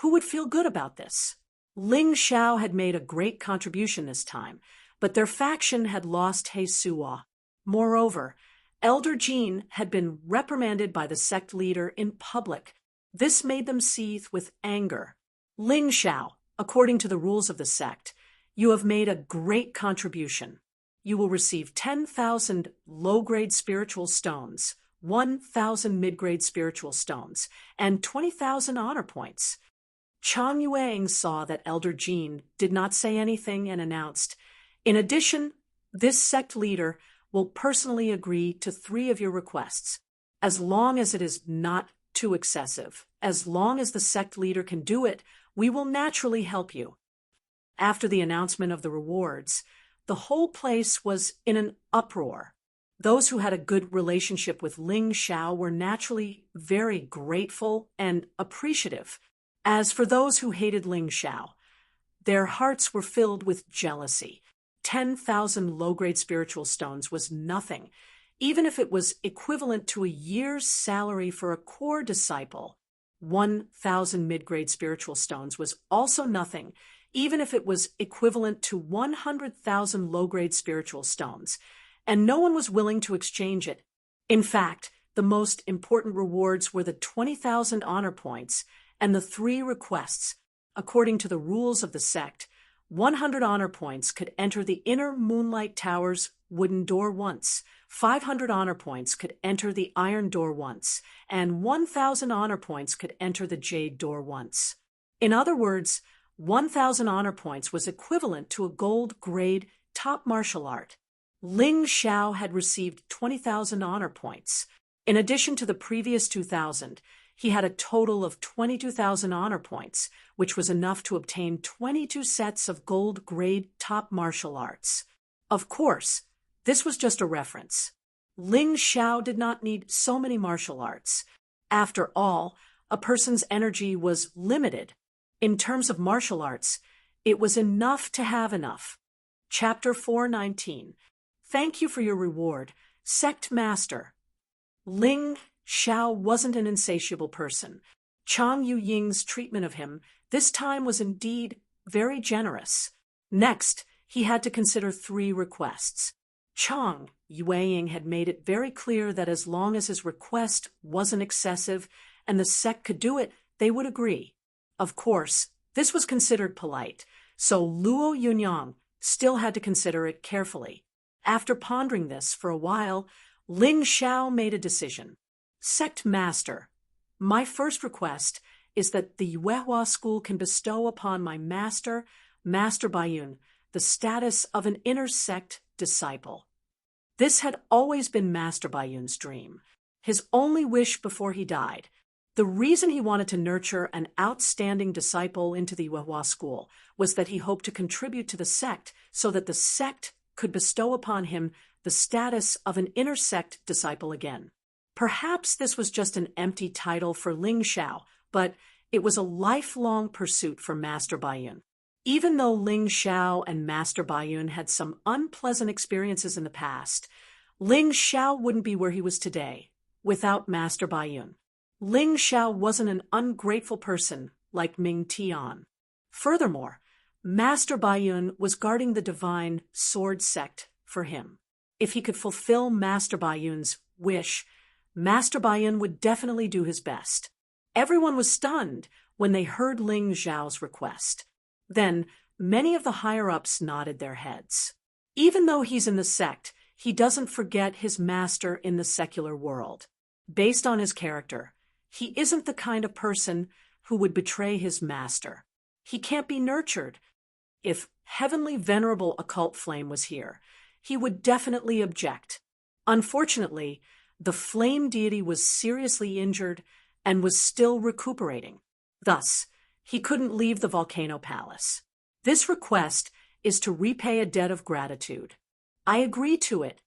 Who would feel good about this? Ling Xiao had made a great contribution this time, but their faction had lost Heisua. Moreover, Elder Jean had been reprimanded by the sect leader in public. This made them seethe with anger. "Ling Xiao, according to the rules of the sect, you have made a great contribution. You will receive 10,000 low-grade spiritual stones, 1,000 mid-grade spiritual stones, and 20,000 honor points." Chang Yueing saw that Elder Jean did not say anything and announced, "In addition, this sect leader will personally agree to 3 of your requests, as long as it is not too excessive. As long as the sect leader can do it, we will naturally help you." After the announcement of the rewards, the whole place was in an uproar. Those who had a good relationship with Ling Xiao were naturally very grateful and appreciative. As for those who hated Ling Xiao, their hearts were filled with jealousy. 10,000 low-grade spiritual stones was nothing, even if it was equivalent to a year's salary for a core disciple. 1,000 mid-grade spiritual stones was also nothing, even if it was equivalent to 100,000 low-grade spiritual stones, and no one was willing to exchange it. In fact, the most important rewards were the 20,000 honor points and the 3 requests. According to the rules of the sect, 100 honor points could enter the inner Moonlight Tower's wooden door once, 500 honor points could enter the iron door once, and 1,000 honor points could enter the jade door once. In other words, 1,000 honor points was equivalent to a gold grade top martial art. Ling Xiao had received 20,000 honor points. In addition to the previous 2,000, he had a total of 22,000 honor points, which was enough to obtain 22 sets of gold grade top martial arts. Of course, this was just a reference. Ling Xiao did not need so many martial arts. After all, a person's energy was limited. In terms of martial arts, it was enough to have enough. Chapter 419. Thank you for your reward, Sect Master. Ling Xiao wasn't an insatiable person. Chang Yuying's treatment of him this time was indeed very generous. Next, he had to consider 3 requests. Chang Yuying had made it very clear that as long as his request wasn't excessive and the sect could do it, they would agree. Of course, this was considered polite, so Luo Yunyang still had to consider it carefully. After pondering this for a while, Ling Xiao made a decision. Sect Master, my first request is that the Yuehua school can bestow upon my master, Master Baiyun, the status of an inner sect disciple. This had always been Master Baiyun's dream, his only wish before he died. The reason he wanted to nurture an outstanding disciple into the Yuehua school was that he hoped to contribute to the sect so that the sect could bestow upon him the status of an inner sect disciple again. Perhaps this was just an empty title for Ling Xiao, but it was a lifelong pursuit for Master Baiyun. Even though Ling Xiao and Master Baiyun had some unpleasant experiences in the past, Ling Xiao wouldn't be where he was today without Master Baiyun. Ling Xiao wasn't an ungrateful person like Ming Tian. Furthermore, Master Baiyun was guarding the divine sword sect for him. If he could fulfill Master Baiyun's wish, Master Baiyun would definitely do his best. Everyone was stunned when they heard Ling Xiao's request. Then, many of the higher-ups nodded their heads. Even though he's in the sect, he doesn't forget his master in the secular world. Based on his character, he isn't the kind of person who would betray his master. He can't be nurtured. If Heavenly Venerable Occult Flame was here, he would definitely object. Unfortunately, the flame deity was seriously injured and was still recuperating. Thus, he couldn't leave the volcano palace. This request is to repay a debt of gratitude. I agree to it.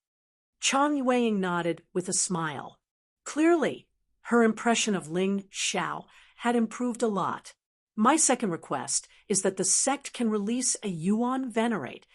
Chang Yueying nodded with a smile. Clearly, her impression of Ling Xiao had improved a lot. My second request is that the sect can release a Yuan Venerate.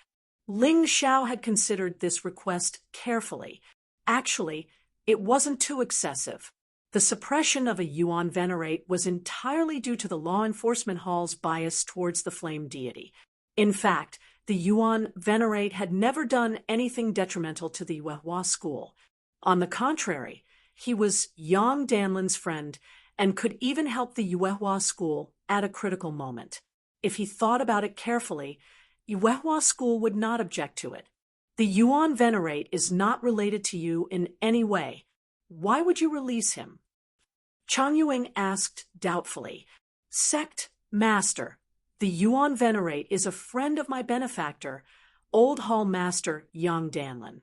Ling Xiao had considered this request carefully. Actually, it wasn't too excessive. The suppression of a Yuan Venerate was entirely due to the law enforcement hall's bias towards the flame deity. In fact, the Yuan Venerate had never done anything detrimental to the Yuehua school. On the contrary, he was Yang Danlin's friend and could even help the Yuehua school at a critical moment. If he thought about it carefully, Yuehua school would not object to it. The Yuan Venerate is not related to you in any way. Why would you release him? Chang Yueying asked doubtfully. Sect Master, the Yuan Venerate is a friend of my benefactor, Old Hall Master Yang Danlin.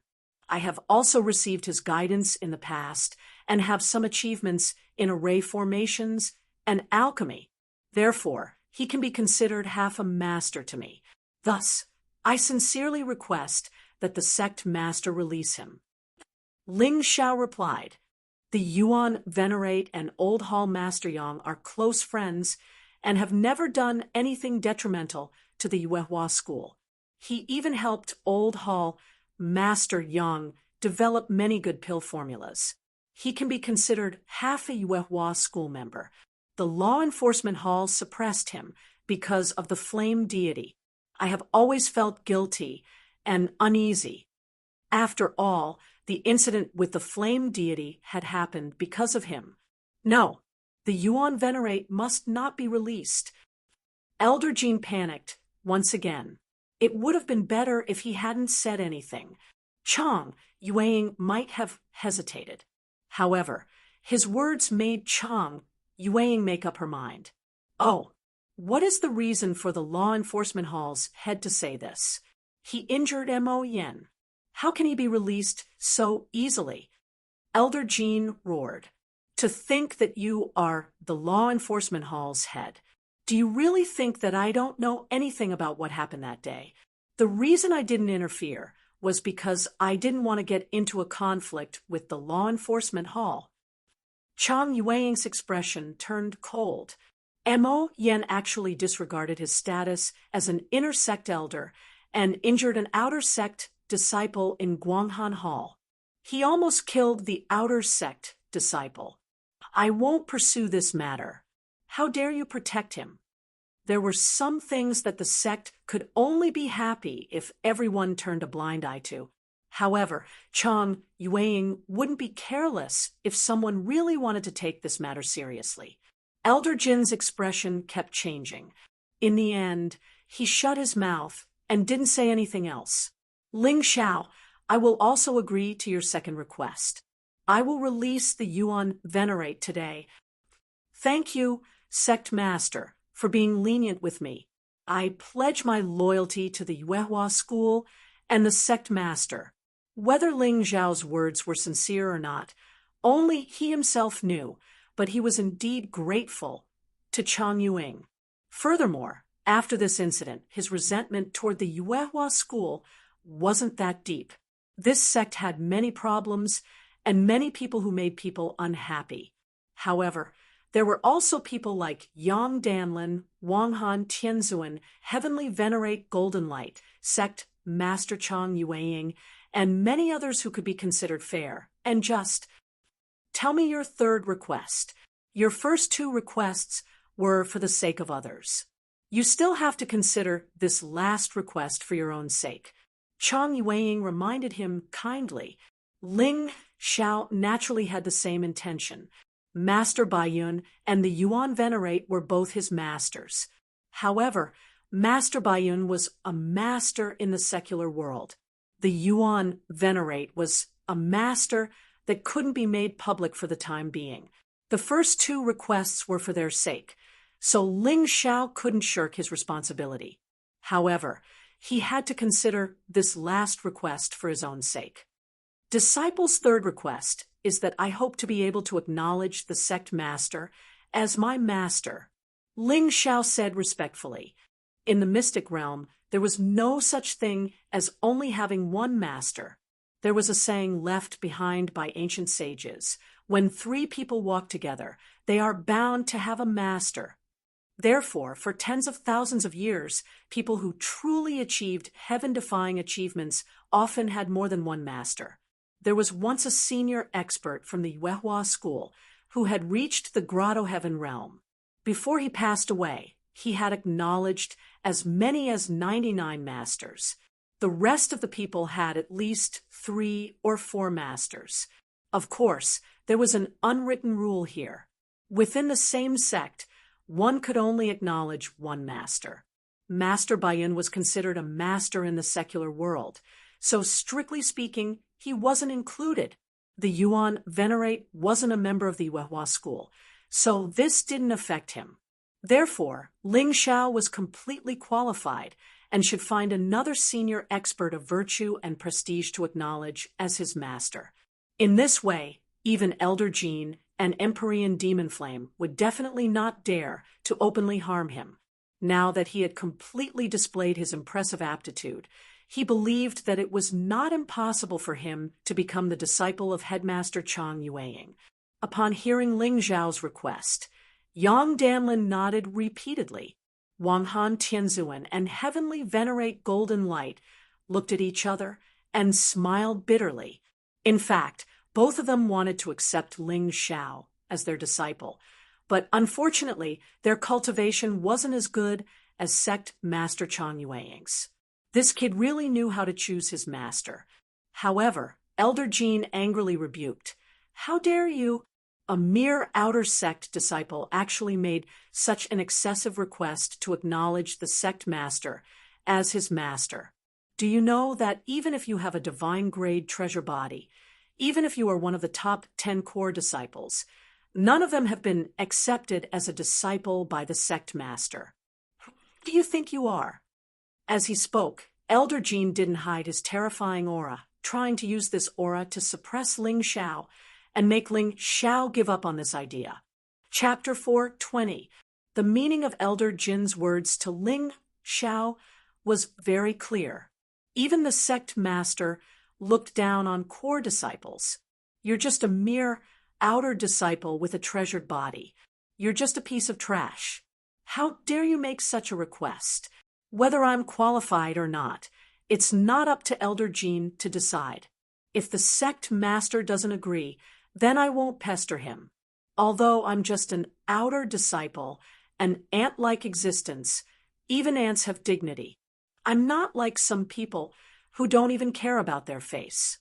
I have also received his guidance in the past and have some achievements in array formations and alchemy. Therefore, he can be considered half a master to me. Thus, I sincerely request that the sect master release him. Ling Xiao replied, the Yuan Venerate and Old Hall Master Yang are close friends and have never done anything detrimental to the Yuehua school. He even helped Old Hall Master Yang develop many good pill formulas. He can be considered half a Yuehua school member. The law enforcement hall suppressed him because of the flame deity. I have always felt guilty and uneasy. After all, the incident with the flame deity had happened because of him. No, the Yuan Venerate must not be released. Elder Jean panicked once again. It would have been better if he hadn't said anything. Chang Yueying might have hesitated. However, his words made Chang Yueying make up her mind. Oh, What is the reason for the law enforcement hall's head to say this? He injured Mo Yen. How can he be released so easily? Elder Jean roared. To think that you are the law enforcement hall's head. Do you really think that I don't know anything about what happened that day? The reason I didn't interfere was because I didn't want to get into a conflict with the law enforcement hall. Chang Yueying's expression turned cold. Mo Yen actually disregarded his status as an inner sect elder and injured an outer sect disciple in Guanghan Hall. He almost killed the outer sect disciple. I won't pursue this matter. How dare you protect him? There were some things that the sect could only be happy if everyone turned a blind eye to. However, Chang Yueying wouldn't be careless if someone really wanted to take this matter seriously. Elder Jin's expression kept changing. In the end, he shut his mouth and didn't say anything else. Ling Xiao, I will also agree to your second request. I will release the Yuan Venerate today. Thank you, Sect Master, for being lenient with me. I pledge my loyalty to the Yuehua School and the Sect Master. Whether Ling Xiao's words were sincere or not, only he himself knew, but he was indeed grateful to Chang Yueying. Furthermore, after this incident, his resentment toward the Yuehua School wasn't that deep. This sect had many problems and many people who made people unhappy. However, there were also people like Yang Danlin, Wang Han Tianzuan, Heavenly Venerate Golden Light, Sect Master Chang Yueying, and many others who could be considered fair and just. Tell me your third request. Your first two requests were for the sake of others. You still have to consider this last request for your own sake. Chang Yueying reminded him kindly. Ling Xiao naturally had the same intention. Master Baiyun and the Yuan Venerate were both his masters. However, Master Baiyun was a master in the secular world. The Yuan Venerate was a master that couldn't be made public for the time being. The first two requests were for their sake, so Ling Xiao couldn't shirk his responsibility. However, he had to consider this last request for his own sake. Disciple's third request is that I hope to be able to acknowledge the sect master as my master. Ling Xiao said respectfully. In the mystic realm, there was no such thing as only having one master. There was a saying left behind by ancient sages. When three people walk together, they are bound to have a master. Therefore, for tens of thousands of years, people who truly achieved heaven-defying achievements often had more than one master. There was once a senior expert from the Yuehua School who had reached the Grotto Heaven realm. Before he passed away, he had acknowledged as many as 99 masters. The rest of the people had at least 3 or 4 masters. Of course, there was an unwritten rule here. Within the same sect, one could only acknowledge one master. Master Baiyun was considered a master in the secular world, so strictly speaking, he wasn't included. The Yuan Venerate wasn't a member of the Yuehua School, so this didn't affect him. Therefore, Ling Xiao was completely qualified and should find another senior expert of virtue and prestige to acknowledge as his master. In this way, even Elder Jean and Empyrean Demon Flame would definitely not dare to openly harm him. Now that he had completely displayed his impressive aptitude, he believed that it was not impossible for him to become the disciple of Headmaster Chang Yueying. Upon hearing Ling Xiao's request, Yang Danlin nodded repeatedly. Wang Han Tianzuan and Heavenly Venerate Golden Light looked at each other and smiled bitterly. In fact, both of them wanted to accept Ling Xiao as their disciple, but unfortunately, their cultivation wasn't as good as Sect Master Chang Yueying's. This kid really knew how to choose his master. However, Elder Jean angrily rebuked. How dare you? A mere outer sect disciple actually made such an excessive request to acknowledge the sect master as his master. Do you know that even if you have a divine-grade treasure body, even if you are one of the top 10 core disciples, none of them have been accepted as a disciple by the sect master. Do you think you are? As he spoke, Elder Jean didn't hide his terrifying aura, trying to use this aura to suppress Ling Xiao and make Ling Xiao give up on this idea. Chapter 4:20. The meaning of Elder Jin's words to Ling Xiao was very clear. Even the sect master looked down on core disciples. You're just a mere outer disciple with a treasured body. You're just a piece of trash. How dare you make such a request? Whether I'm qualified or not, it's not up to Elder Jean to decide. If the sect master doesn't agree, then I won't pester him. Although I'm just an outer disciple, an ant-like existence, even ants have dignity. I'm not like some people who don't even care about their face.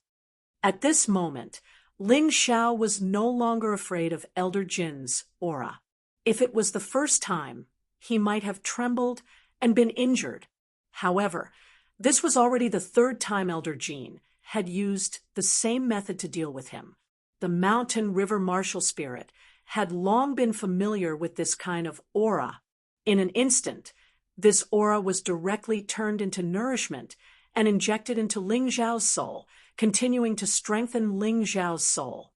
At this moment, Ling Xiao was no longer afraid of Elder Jin's aura. If it was the first time, he might have trembled and been injured. However, this was already the third time Elder Jean had used the same method to deal with him. The mountain river martial spirit had long been familiar with this kind of aura. In an instant, this aura was directly turned into nourishment and injected into Ling Xiao's soul, continuing to strengthen Ling Xiao's soul.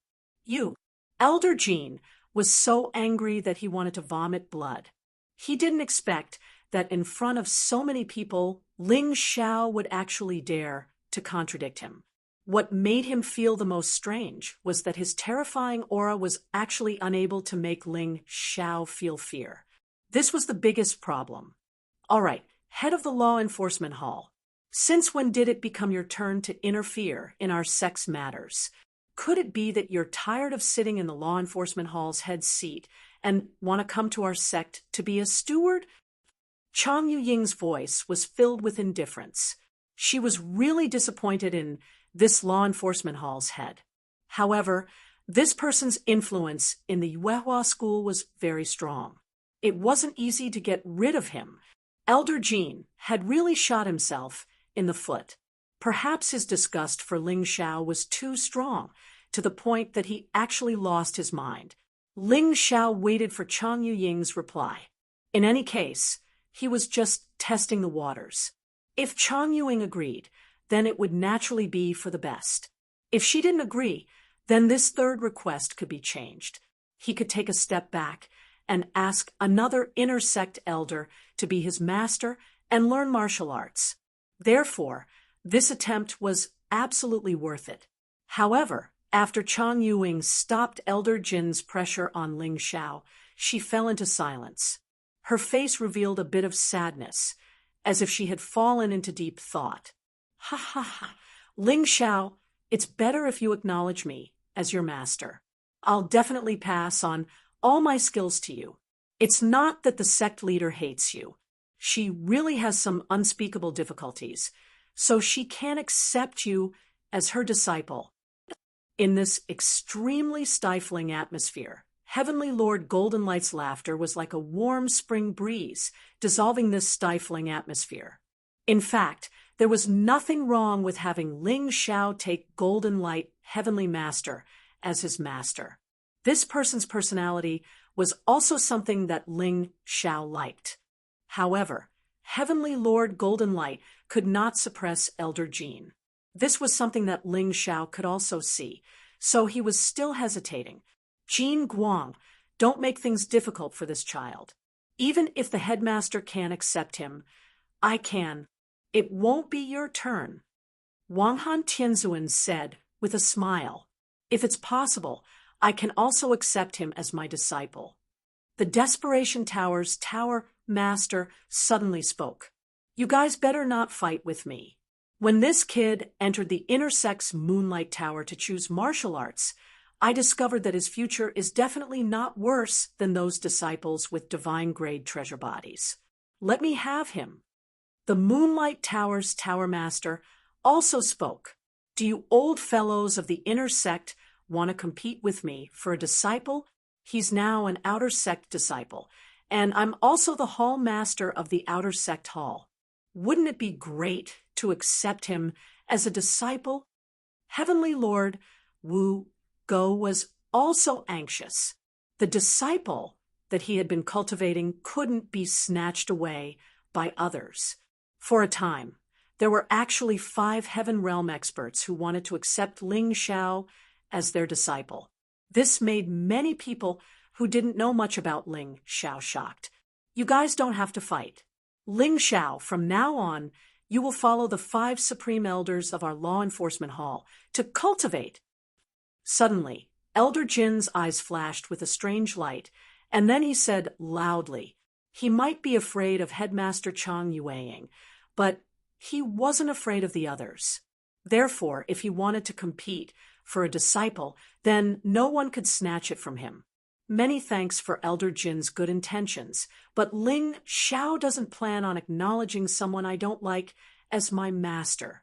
Elder Jean was so angry that he wanted to vomit blood. He didn't expect that in front of so many people, Ling Xiao would actually dare to contradict him. What made him feel the most strange was that his terrifying aura was actually unable to make Ling Xiao feel fear. This was the biggest problem. All right, head of the law enforcement hall. Since when did it become your turn to interfere in our sex matters? Could it be that you're tired of sitting in the law enforcement hall's head seat and want to come to our sect to be a steward? Chang Yuying's voice was filled with indifference. She was really disappointed in this law enforcement hall's head. However, this person's influence in the Yuehua school was very strong. It wasn't easy to get rid of him. Elder Jean had really shot himself in the foot. Perhaps his disgust for Ling Xiao was too strong, to the point that he actually lost his mind. Ling Xiao waited for Chang Yuying's reply. In any case, he was just testing the waters. If Chang Yuying agreed, then it would naturally be for the best. If she didn't agree, then this third request could be changed. He could take a step back and ask another inner sect elder to be his master and learn martial arts. Therefore, this attempt was absolutely worth it. However, after Chang Yuying stopped Elder Jin's pressure on Ling Xiao, she fell into silence. Her face revealed a bit of sadness, as if she had fallen into deep thought. Ha ha ha. Ling Xiao, it's better if you acknowledge me as your master. I'll definitely pass on all my skills to you. It's not that the sect leader hates you. She really has some unspeakable difficulties, so she can't accept you as her disciple. In this extremely stifling atmosphere, Heavenly Lord Golden Light's laughter was like a warm spring breeze, dissolving this stifling atmosphere. In fact, there was nothing wrong with having Ling Xiao take Golden Light Heavenly Master as his master. This person's personality was also something that Ling Xiao liked. However, Heavenly Lord Golden Light could not suppress Elder Jean. This was something that Ling Xiao could also see, so he was still hesitating. Jean Guang, don't make things difficult for this child. Even if the headmaster can't accept him, I can. It won't be your turn. Wang Han Tianzuan said with a smile. If it's possible, I can also accept him as my disciple. The Desperation Tower's tower master suddenly spoke. You guys better not fight with me. When this kid entered the Intersex Moonlight Tower to choose martial arts, I discovered that his future is definitely not worse than those disciples with divine-grade treasure bodies. Let me have him. The Moonlight Tower's tower master also spoke. Do you old fellows of the inner sect want to compete with me for a disciple? He's now an outer sect disciple, and I'm also the hall master of the outer sect hall. Wouldn't it be great to accept him as a disciple? Heavenly Lord Wu Go was also anxious. The disciple that he had been cultivating couldn't be snatched away by others. For a time, there were actually 5 Heaven Realm experts who wanted to accept Ling Xiao as their disciple. This made many people who didn't know much about Ling Xiao shocked. You guys don't have to fight. Ling Xiao, from now on, you will follow the 5 supreme elders of our law enforcement hall to cultivate. Suddenly, Elder Jin's eyes flashed with a strange light, and then he said loudly, he might be afraid of Headmaster Chang Yueying, but he wasn't afraid of the others. Therefore, if he wanted to compete for a disciple, then no one could snatch it from him. Many thanks for Elder Jin's good intentions, but Ling Xiao doesn't plan on acknowledging someone I don't like as my master.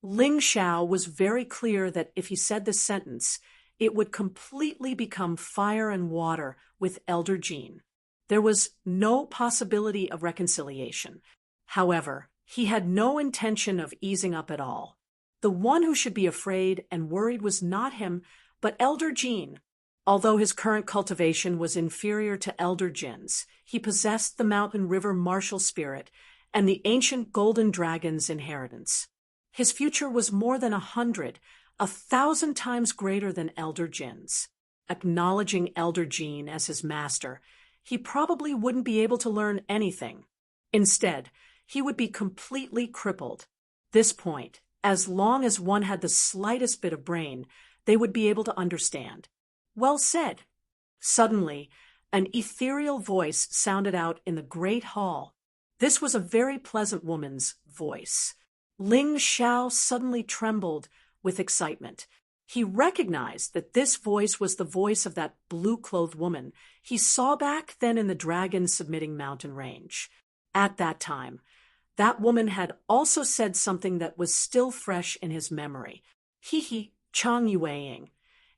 Ling Xiao was very clear that if he said this sentence, it would completely become fire and water with Elder Jin. There was no possibility of reconciliation. However, he had no intention of easing up at all. The one who should be afraid and worried was not him, but Elder Jin. Although his current cultivation was inferior to Elder Jin's, he possessed the Mountain River martial spirit and the ancient Golden Dragon's inheritance. His future was more than 100, 1,000 times greater than Elder Jin's. Acknowledging Elder Jin as his master, he probably wouldn't be able to learn anything. Instead, he would be completely crippled. This point, as long as one had the slightest bit of brain, they would be able to understand. Well said. Suddenly, an ethereal voice sounded out in the great hall. This was a very pleasant woman's voice. Ling Xiao suddenly trembled with excitement. He recognized that this voice was the voice of that blue-clothed woman he saw back then in the dragon-submitting mountain range. At that time, that woman had also said something that was still fresh in his memory. He, Chang Yueying.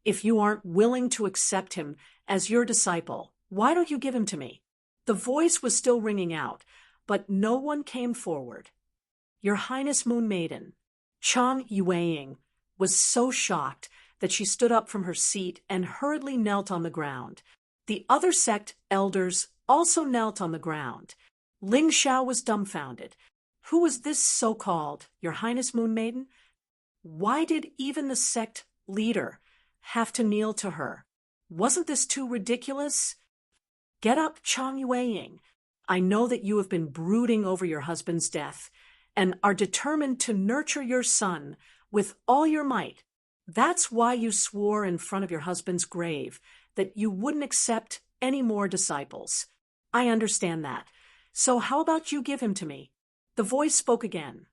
If you aren't willing to accept him as your disciple, why don't you give him to me? The voice was still ringing out, but no one came forward. Your Highness Moon Maiden. Chang Yueying was so shocked that she stood up from her seat and hurriedly knelt on the ground. The other sect elders also knelt on the ground. Ling Xiao was dumbfounded. Who was this so-called, Your Highness Moon Maiden? Why did even the sect leader have to kneel to her? Wasn't this too ridiculous? Get up, Chang Yueying. I know that you have been brooding over your husband's death and are determined to nurture your son with all your might. That's why you swore in front of your husband's grave that you wouldn't accept any more disciples. I understand that. So how about you give him to me? The voice spoke again.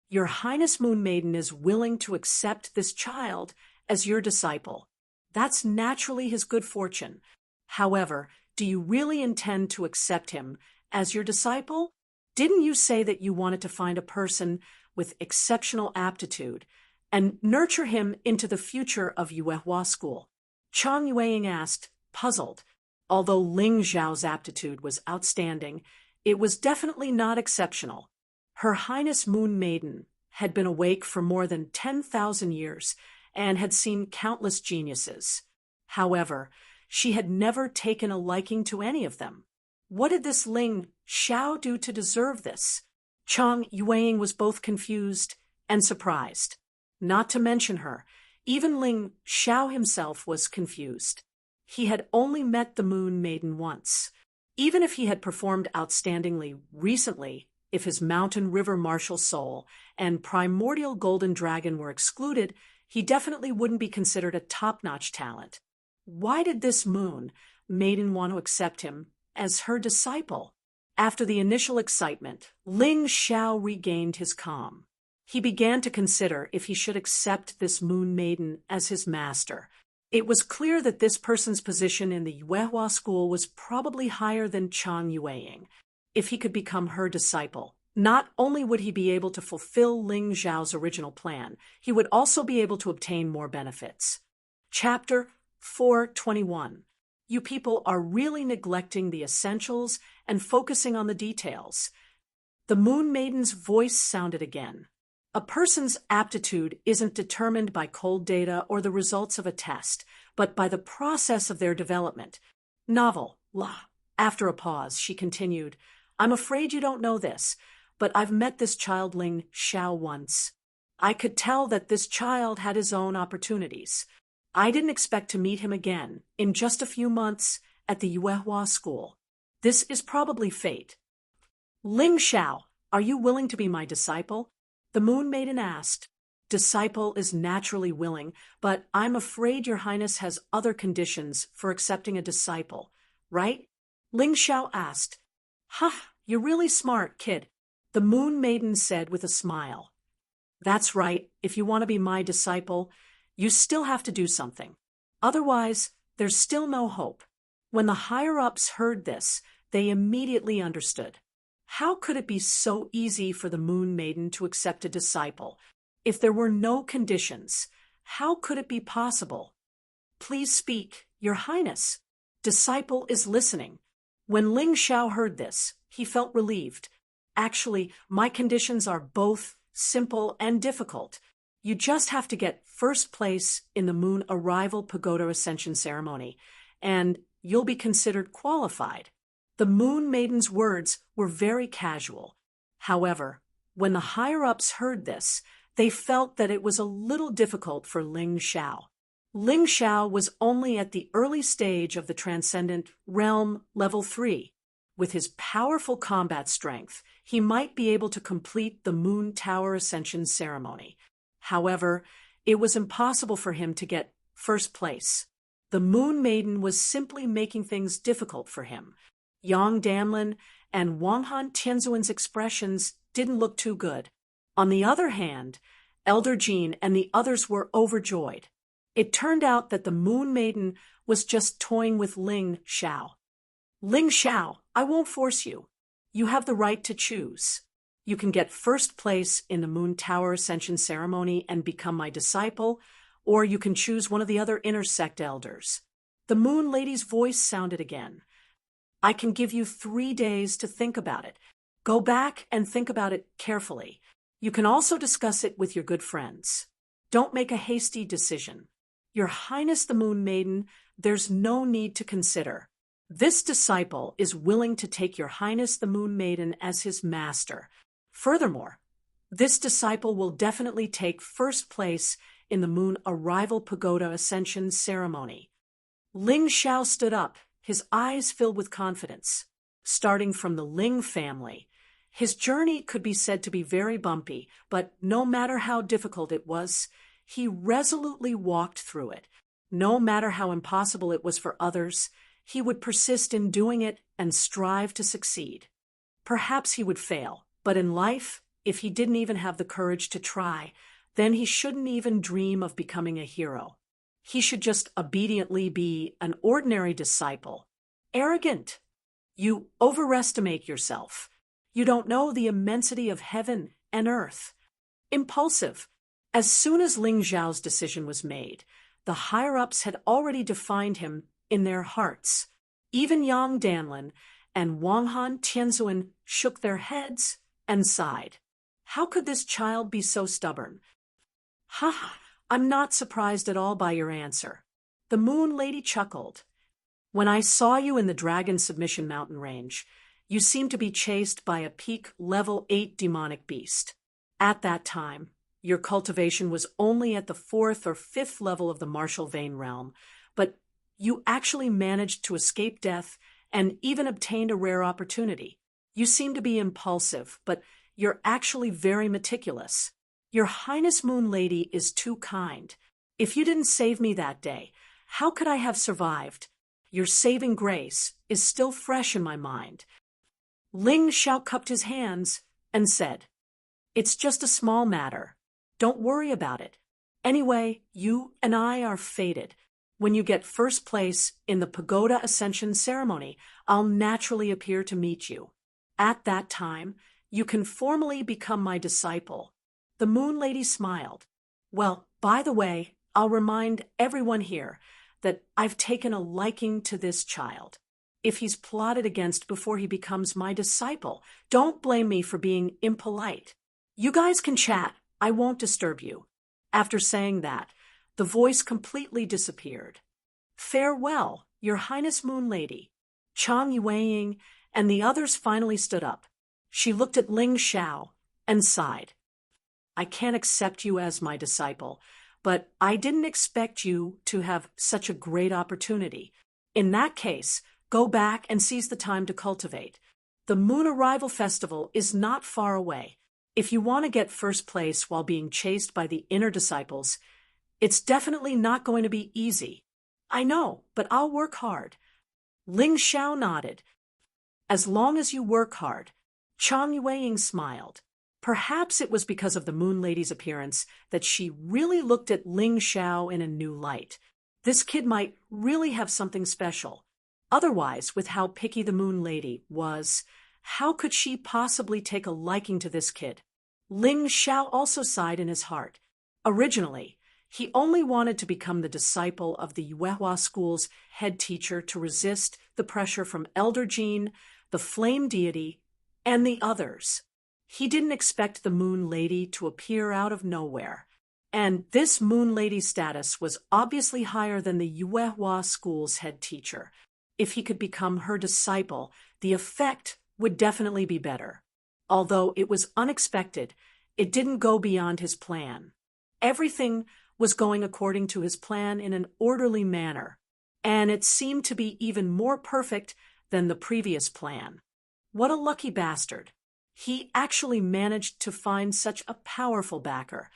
Your Highness Moon Maiden is willing to accept this child as your disciple. That's naturally his good fortune. However, do you really intend to accept him as your disciple? Didn't you say that you wanted to find a person with exceptional aptitude and nurture him into the future of Yuehua School? Chang Yueying asked, puzzled. Although Ling Xiao's aptitude was outstanding, it was definitely not exceptional. Her Highness Moon Maiden had been awake for more than 10,000 years and had seen countless geniuses. However, she had never taken a liking to any of them. What did this Ling Xiao do to deserve this? Chang Yueying was both confused and surprised. Not to mention her, even Ling Xiao himself was confused. He had only met the Moon Maiden once. Even if he had performed outstandingly recently, if his Mountain River martial soul and primordial golden dragon were excluded, he definitely wouldn't be considered a top-notch talent. Why did this Moon Maiden want to accept him as her disciple? After the initial excitement, Ling Xiao regained his calm. He began to consider if he should accept this Moon Maiden as his master. It was clear that this person's position in the Yuehua School was probably higher than Chang Yueying. If he could become her disciple, not only would he be able to fulfill Ling Xiao's original plan, he would also be able to obtain more benefits. Chapter 421. You people are really neglecting the essentials and focusing on the details. The Moon Maiden's voice sounded again. A person's aptitude isn't determined by cold data or the results of a test, but by the process of their development. Novel, la. After a pause, she continued, I'm afraid you don't know this, but I've met this child Ling Xiao once. I could tell that this child had his own opportunities. I didn't expect to meet him again in just a few months at the Yuehua school. This is probably fate. Ling Xiao, are you willing to be my disciple? The Moon Maiden asked. Disciple is naturally willing, but I'm afraid your highness has other conditions for accepting a disciple, right? Ling Xiao asked. You're really smart, kid, the Moon Maiden said with a smile. That's right, if you want to be my disciple, you still have to do something. Otherwise, there's still no hope. When the higher-ups heard this, they immediately understood. How could it be so easy for the Moon Maiden to accept a disciple? If there were no conditions, how could it be possible? Please speak, your highness. Disciple is listening. When Ling Xiao heard this, he felt relieved. Actually, my conditions are both simple and difficult. You just have to get first place in the Moon Arrival Pagoda Ascension Ceremony, and you'll be considered qualified. The Moon Maiden's words were very casual. However, when the higher-ups heard this, they felt that it was a little difficult for Ling Xiao. Ling Xiao was only at the early stage of the Transcendent Realm Level 3. With his powerful combat strength, he might be able to complete the Moon Tower Ascension Ceremony. However, it was impossible for him to get first place. The Moon Maiden was simply making things difficult for him. Yang Danlin and Wang Han Tianzuan's expressions didn't look too good. On the other hand, Elder Jean and the others were overjoyed. It turned out that the Moon Maiden was just toying with Ling Xiao. Ling Xiao, I won't force you. You have the right to choose. You can get first place in the Moon Tower Ascension Ceremony and become my disciple, or you can choose one of the other inner sect elders. The Moon Lady's voice sounded again. I can give you 3 days to think about it. Go back and think about it carefully. You can also discuss it with your good friends. Don't make a hasty decision. Your Highness the Moon Maiden, there's no need to consider. This disciple is willing to take your Highness the Moon Maiden as his master. Furthermore, this disciple will definitely take first place in the Moon Arrival Pagoda Ascension Ceremony. Ling Xiao stood up, his eyes filled with confidence. Starting from the Ling family, his journey could be said to be very bumpy, but no matter how difficult it was, he resolutely walked through it. No matter how impossible it was for others, he would persist in doing it and strive to succeed. Perhaps he would fail, but in life, if he didn't even have the courage to try, then he shouldn't even dream of becoming a hero. He should just obediently be an ordinary disciple. Arrogant. You overestimate yourself. You don't know the immensity of heaven and earth. Impulsive. As soon as Ling Xiao's decision was made, the higher-ups had already defined him in their hearts. Even Yang Danlin and Wang Han Tianzuan shook their heads and sighed. How could this child be so stubborn? I'm not surprised at all by your answer. The Moon Lady chuckled. When I saw you in the Dragon Submission Mountain Range, you seemed to be chased by a peak level 8 demonic beast. At that time, your cultivation was only at the 4th or 5th level of the Martial Vein realm, but you actually managed to escape death and even obtained a rare opportunity. You seem to be impulsive, but you're actually very meticulous. Your Highness Moon Lady is too kind. If you didn't save me that day, how could I have survived? Your saving grace is still fresh in my mind. Ling Xiao cupped his hands and said, It's just a small matter. Don't worry about it. Anyway, you and I are fated. When you get first place in the Pagoda Ascension Ceremony, I'll naturally appear to meet you. At that time, you can formally become my disciple. The Moon Lady smiled. Well, by the way, I'll remind everyone here that I've taken a liking to this child. If he's plotted against before he becomes my disciple, don't blame me for being impolite. You guys can chat. I won't disturb you. After saying that, the voice completely disappeared. Farewell, Your Highness Moon Lady. Chang Yueying and the others finally stood up. She looked at Ling Xiao and sighed. I can't accept you as my disciple, but I didn't expect you to have such a great opportunity. In that case, go back and seize the time to cultivate. The Moon Arrival Festival is not far away. If you want to get first place while being chased by the inner disciples, it's definitely not going to be easy. I know, but I'll work hard. Ling Xiao nodded. As long as you work hard. Chang Yueying smiled. Perhaps it was because of the Moon Lady's appearance that she really looked at Ling Xiao in a new light. This kid might really have something special. Otherwise, with how picky the Moon Lady was, how could she possibly take a liking to this kid? Ling Xiao also sighed in his heart. Originally, he only wanted to become the disciple of the Yuehua school's head teacher to resist the pressure from Elder Jean, the Flame Deity, and the others. He didn't expect the Moon Lady to appear out of nowhere. And this Moon Lady status was obviously higher than the Yuehua school's head teacher. If he could become her disciple, the effect would definitely be better. Although it was unexpected, it didn't go beyond his plan. Everything was going according to his plan in an orderly manner, and it seemed to be even more perfect than the previous plan. What a lucky bastard. He actually managed to find such a powerful backer.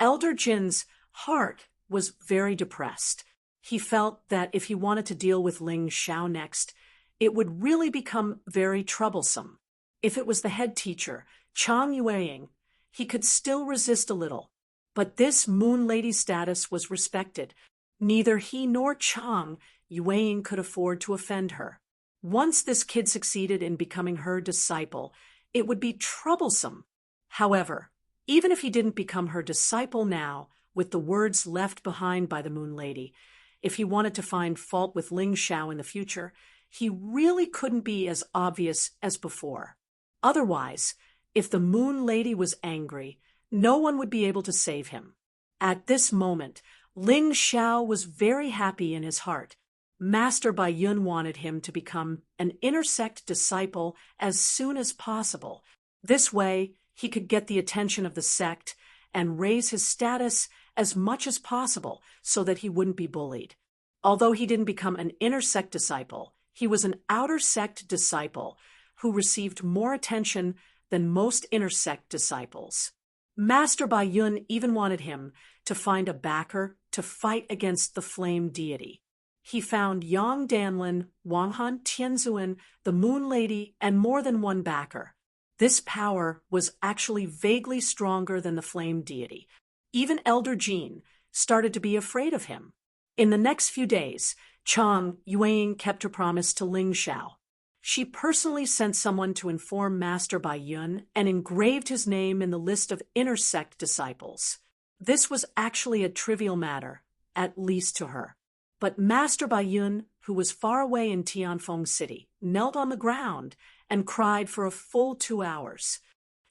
Elder Jin's heart was very depressed. He felt that if he wanted to deal with Ling Xiao next, it would really become very troublesome. If it was the head teacher, Chang Yueying, he could still resist a little. But this Moon Lady status was respected. Neither he nor Chang Yueying could afford to offend her. Once this kid succeeded in becoming her disciple, it would be troublesome. However, even if he didn't become her disciple now, with the words left behind by the Moon Lady, if he wanted to find fault with Ling Xiao in the future, he really couldn't be as obvious as before. Otherwise, if the Moon Lady was angry, no one would be able to save him. At this moment, Ling Xiao was very happy in his heart. Master Bai Yun wanted him to become an inner sect disciple as soon as possible. This way, he could get the attention of the sect and raise his status as much as possible so that he wouldn't be bullied. Although he didn't become an inner sect disciple, he was an outer sect disciple who received more attention than most inner sect disciples. Master Bai Yun even wanted him to find a backer to fight against the Flame Deity. He found Yang Danlin, Wanghan Tianzuan, the Moon Lady, and more than one backer. This power was actually vaguely stronger than the Flame Deity. Even Elder Jean started to be afraid of him. In the next few days, Chang Yueying kept her promise to Ling Xiao. She personally sent someone to inform Master Bai Yun and engraved his name in the list of inner sect disciples. This was actually a trivial matter, at least to her. But Master Bai Yun, who was far away in Tianfeng City, knelt on the ground and cried for a full 2 hours.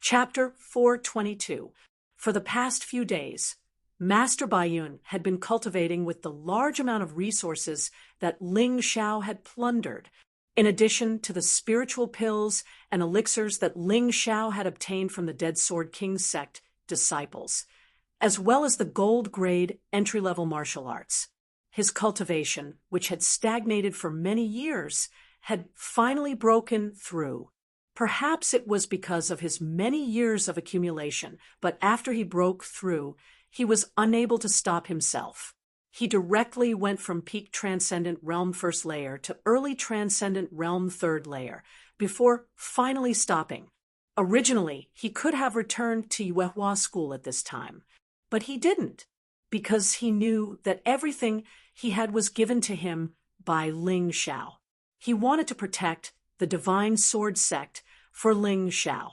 Chapter 422. For the past few days, Master Bai Yun had been cultivating with the large amount of resources that Ling Xiao had plundered, in addition to the spiritual pills and elixirs that Ling Xiao had obtained from the Dead Sword King sect disciples, as well as the gold-grade entry-level martial arts. His cultivation, which had stagnated for many years, had finally broken through. Perhaps it was because of his many years of accumulation, but after he broke through, he was unable to stop himself. He directly went from peak Transcendent Realm First Layer to early Transcendent Realm Third Layer, before finally stopping. Originally, he could have returned to Yuehua School at this time, but he didn't, because he knew that everything he had was given to him by Ling Xiao. He wanted to protect the Divine Sword Sect for Ling Xiao.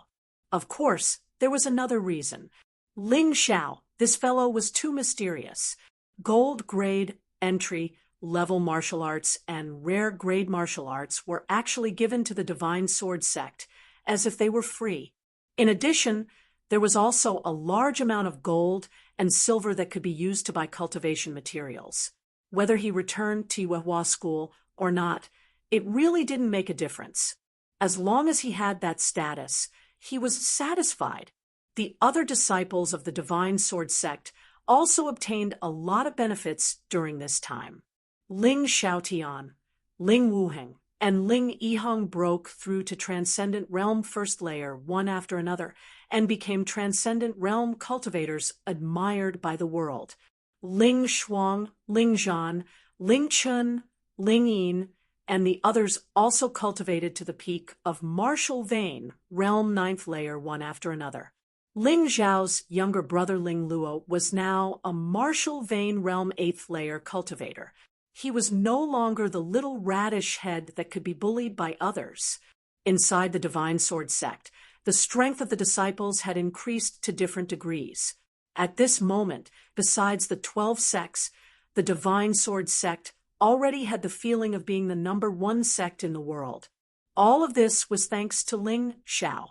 Of course, there was another reason. Ling Xiao, this fellow, was too mysterious. Gold grade entry level martial arts and rare grade martial arts were actually given to the Divine Sword Sect as if they were free. In addition, there was also a large amount of gold and silver that could be used to buy cultivation materials. Whether he returned to Yuehua School or not, it really didn't make a difference. As long as he had that status, he was satisfied. The other disciples of the Divine Sword sect also obtained a lot of benefits during this time. Ling Xiaotian, Ling Wuheng, and Ling Yiheng broke through to Transcendent Realm First Layer one after another and became Transcendent Realm cultivators admired by the world. Ling Shuang, Ling Zhan, Ling Chun, Ling Yin, and the others also cultivated to the peak of Martial Vein, Realm 9th Layer one after another. Ling Zhao's younger brother Ling Luo was now a Martial Vein Realm 8th Layer cultivator. He was no longer the little radish head that could be bullied by others. Inside the Divine Sword sect, the strength of the disciples had increased to different degrees. At this moment, besides the 12 sects, the Divine Sword sect already had the feeling of being the #1 sect in the world. All of this was thanks to Ling Xiao.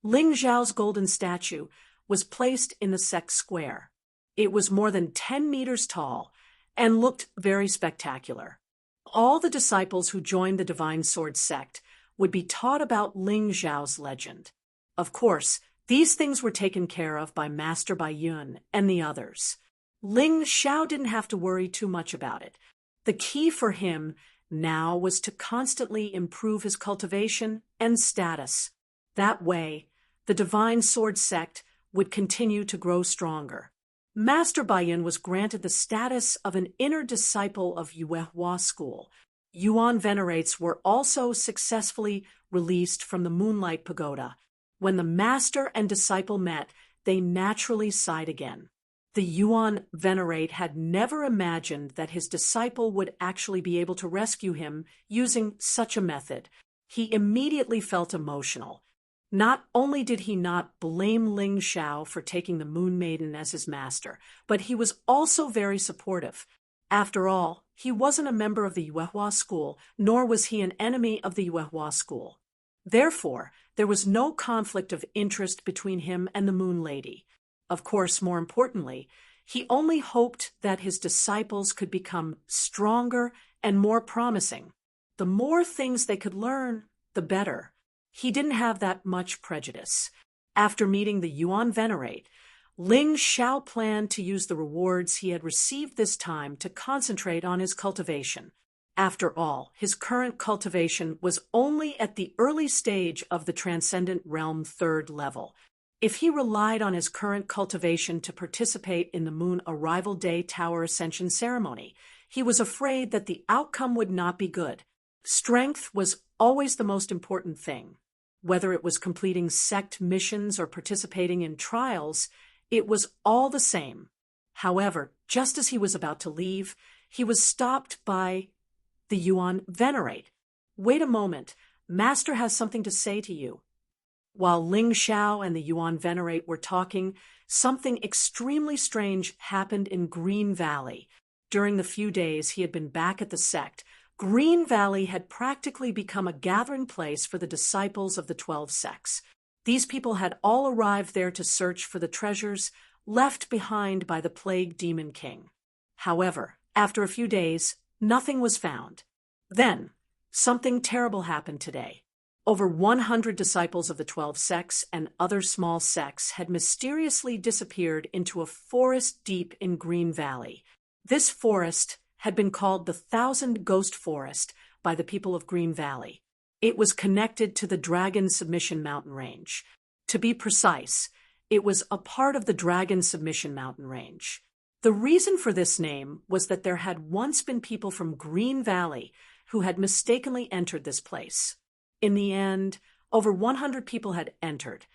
Ling Xiao's golden statue was placed in the sect square. It was more than 10 meters tall and looked very spectacular. All the disciples who joined the Divine Sword sect would be taught about Ling Xiao's legend. Of course, these things were taken care of by Master Bai Yun and the others. Ling Xiao didn't have to worry too much about it. The key for him now was to constantly improve his cultivation and status. That way, the Divine Sword sect would continue to grow stronger. Master Bai Yun was granted the status of an inner disciple of Yuehua school. Yuan venerates were also successfully released from the Moonlight Pagoda. When the master and disciple met, they naturally sighed again. The Yuan venerate had never imagined that his disciple would actually be able to rescue him using such a method. He immediately felt emotional. Not only did he not blame Ling Xiao for taking the Moon Maiden as his master, but he was also very supportive. After all, he wasn't a member of the Yuehua school, nor was he an enemy of the Yuehua school. Therefore, there was no conflict of interest between him and the Moon Lady. Of course, more importantly, he only hoped that his disciples could become stronger and more promising. The more things they could learn, the better. He didn't have that much prejudice. After meeting the Yuan venerate, Ling Xiao planned to use the rewards he had received this time to concentrate on his cultivation. After all, his current cultivation was only at the early stage of the Transcendent Realm 3rd level. If he relied on his current cultivation to participate in the Moon Arrival Day Tower Ascension ceremony, he was afraid that the outcome would not be good. Strength was always the most important thing. Whether it was completing sect missions or participating in trials, it was all the same. However, just as he was about to leave, he was stopped by the Yuan venerate. "Wait a moment. Master has something to say to you." While Ling Xiao and the Yuan venerate were talking, something extremely strange happened in Green Valley. During the few days he had been back at the sect, Green Valley had practically become a gathering place for the disciples of the 12 sects. These people had all arrived there to search for the treasures left behind by the Plague Demon King. However, after a few days, nothing was found. Then, something terrible happened today. Over 100 disciples of the 12 sects and other small sects had mysteriously disappeared into a forest deep in Green Valley. This forest had been called the 1,000 Ghost Forest by the people of Green Valley. It was connected to the Dragon Submission Mountain Range. To be precise, it was a part of the Dragon Submission Mountain Range. The reason for this name was that there had once been people from Green Valley who had mistakenly entered this place. In the end, over 100 people had entered,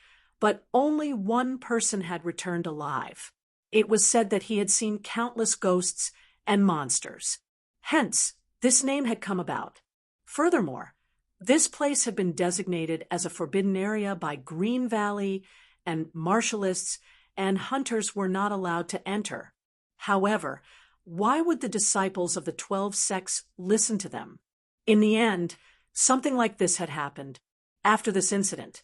but only one person had returned alive. It was said that he had seen countless ghosts and monsters. Hence, this name had come about. Furthermore, this place had been designated as a forbidden area by Green Valley, and martialists and hunters were not allowed to enter. However, why would the disciples of the 12 sects listen to them? In the end, something like this had happened. After this incident,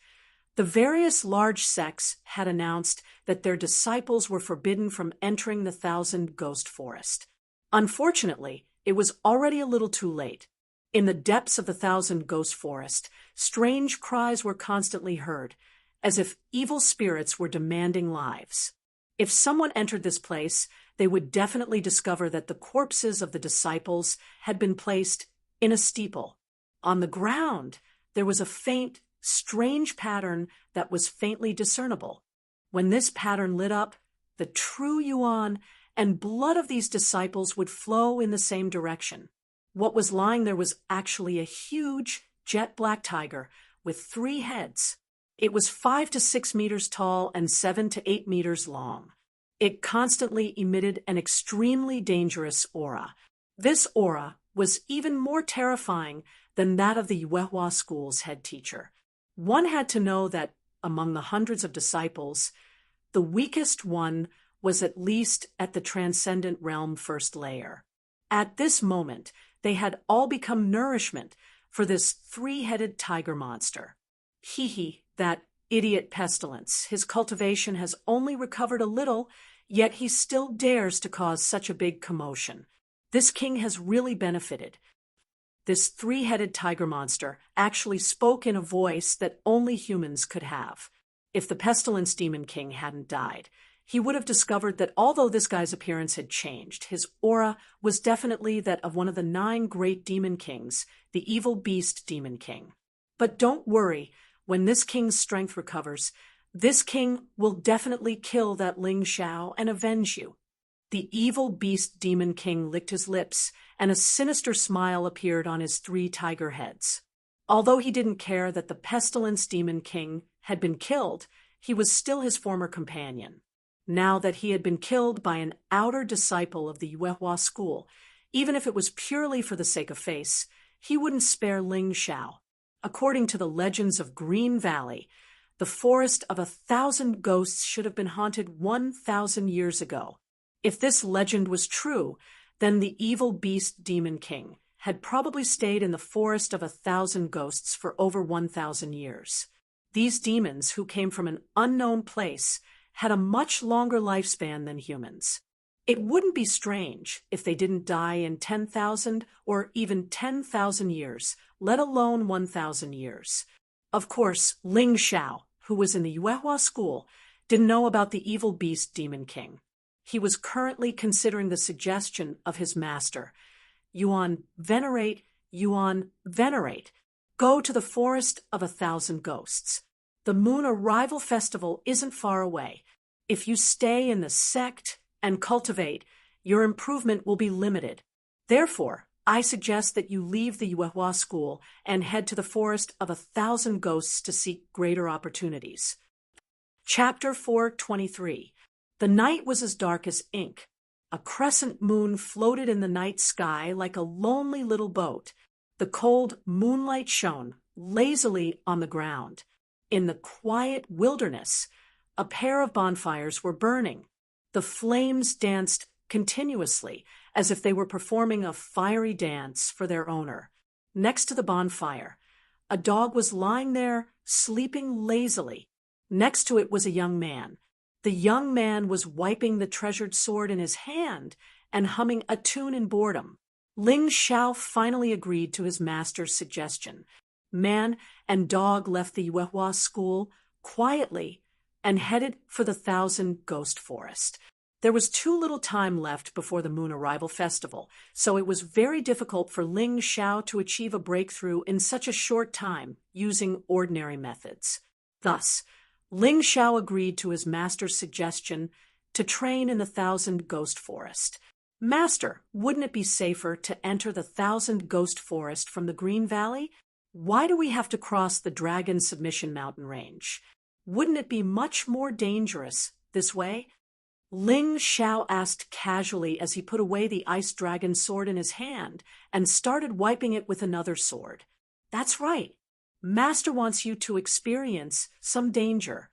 the various large sects had announced that their disciples were forbidden from entering the 1,000 Ghost Forest. Unfortunately, it was already a little too late. In the depths of the Thousand Ghost Forest, strange cries were constantly heard, as if evil spirits were demanding lives. If someone entered this place, they would definitely discover that the corpses of the disciples had been placed in a steeple. On the ground, there was a faint, strange pattern that was faintly discernible. When this pattern lit up, the true yuan and blood of these disciples would flow in the same direction. What was lying there was actually a huge, jet-black tiger with 3 heads. It was 5 to 6 meters tall and 7 to 8 meters long. It constantly emitted an extremely dangerous aura. This aura was even more terrifying than that of the Yuehua school's head teacher. One had to know that among the hundreds of disciples, the weakest one was at least at the transcendent realm first layer. At this moment, they had all become nourishment for this 3-headed tiger monster. Hee, that idiot pestilence. His cultivation has only recovered a little, yet he still dares to cause such a big commotion. This king has really benefited. This 3-headed tiger monster actually spoke in a voice that only humans could have. If the pestilence demon king hadn't died, he would have discovered that although this guy's appearance had changed, his aura was definitely that of one of the 9 great demon kings, the evil beast demon king. But don't worry, when this king's strength recovers, this king will definitely kill that Ling Xiao and avenge you. The evil beast demon king licked his lips, and a sinister smile appeared on his 3 tiger heads. Although he didn't care that the pestilence demon king had been killed, he was still his former companion. Now that he had been killed by an outer disciple of the Yuehua school, even if it was purely for the sake of face, he wouldn't spare Ling Xiao. According to the legends of Green Valley, the forest of 1,000 ghosts should have been haunted 1,000 years ago. If this legend was true, then the evil beast demon king had probably stayed in the forest of 1,000 ghosts for over 1,000 years. These demons, who came from an unknown place, had a much longer lifespan than humans. It wouldn't be strange if they didn't die in 10,000 or even 10,000 years, let alone 1,000 years. Of course, Ling Xiao, who was in the Yuehua school, didn't know about the evil beast demon king. He was currently considering the suggestion of his master. Yuan, venerate. Go to the forest of 1,000 ghosts. The Moon Arrival Festival isn't far away. If you stay in the sect and cultivate, your improvement will be limited. Therefore, I suggest that you leave the Yuehua school and head to the forest of 1,000 ghosts to seek greater opportunities. Chapter 423. The night was as dark as ink. A crescent moon floated in the night sky like a lonely little boat. The cold moonlight shone lazily on the ground. In the quiet wilderness, a pair of bonfires were burning. The flames danced continuously, as if they were performing a fiery dance for their owner. Next to the bonfire, a dog was lying there, sleeping lazily. Next to it was a young man. The young man was wiping the treasured sword in his hand and humming a tune in boredom. Ling Xiao finally agreed to his master's suggestion. Man and dog left the Yuehua school quietly and headed for the 1,000 Ghost Forest. There was too little time left before the Moon Arrival Festival, so it was very difficult for Ling Xiao to achieve a breakthrough in such a short time using ordinary methods. Thus, Ling Xiao agreed to his master's suggestion to train in the 1,000 Ghost Forest. Master, wouldn't it be safer to enter the 1,000 Ghost Forest from the Green Valley? Why do we have to cross the Dragon Submission Mountain Range? Wouldn't it be much more dangerous this way? Ling Xiao asked casually as he put away the ice dragon sword in his hand and started wiping it with another sword. That's right. Master wants you to experience some danger.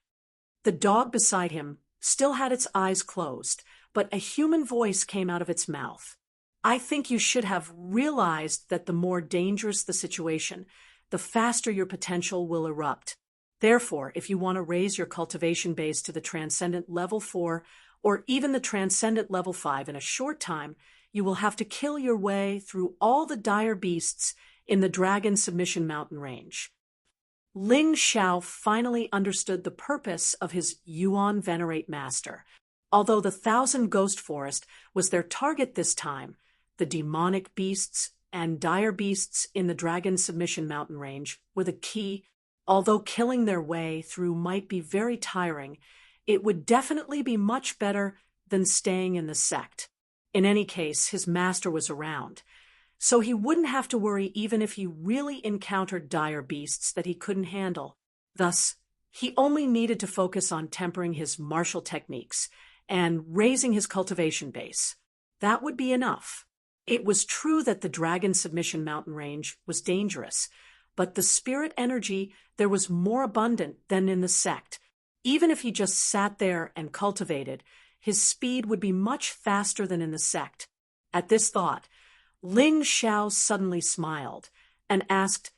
The dog beside him still had its eyes closed, but a human voice came out of its mouth. I think you should have realized that the more dangerous the situation, the faster your potential will erupt. Therefore, if you want to raise your cultivation base to the Transcendent Level 4 or even the Transcendent Level 5 in a short time, you will have to kill your way through all the dire beasts in the Dragon Submission Mountain Range. Ling Xiao finally understood the purpose of his Yuan Venerate master. Although the Thousand Ghost Forest was their target this time, the demonic beasts and dire beasts in the Dragon Submission Mountain Range were the key. Although killing their way through might be very tiring, it would definitely be much better than staying in the sect. In any case, his master was around, so he wouldn't have to worry even if he really encountered dire beasts that he couldn't handle. Thus, he only needed to focus on tempering his martial techniques and raising his cultivation base. That would be enough. It was true that the Dragon Submission Mountain Range was dangerous, but the spirit energy there was more abundant than in the sect. Even if he just sat there and cultivated, his speed would be much faster than in the sect. At this thought, Ling Xiao suddenly smiled and asked,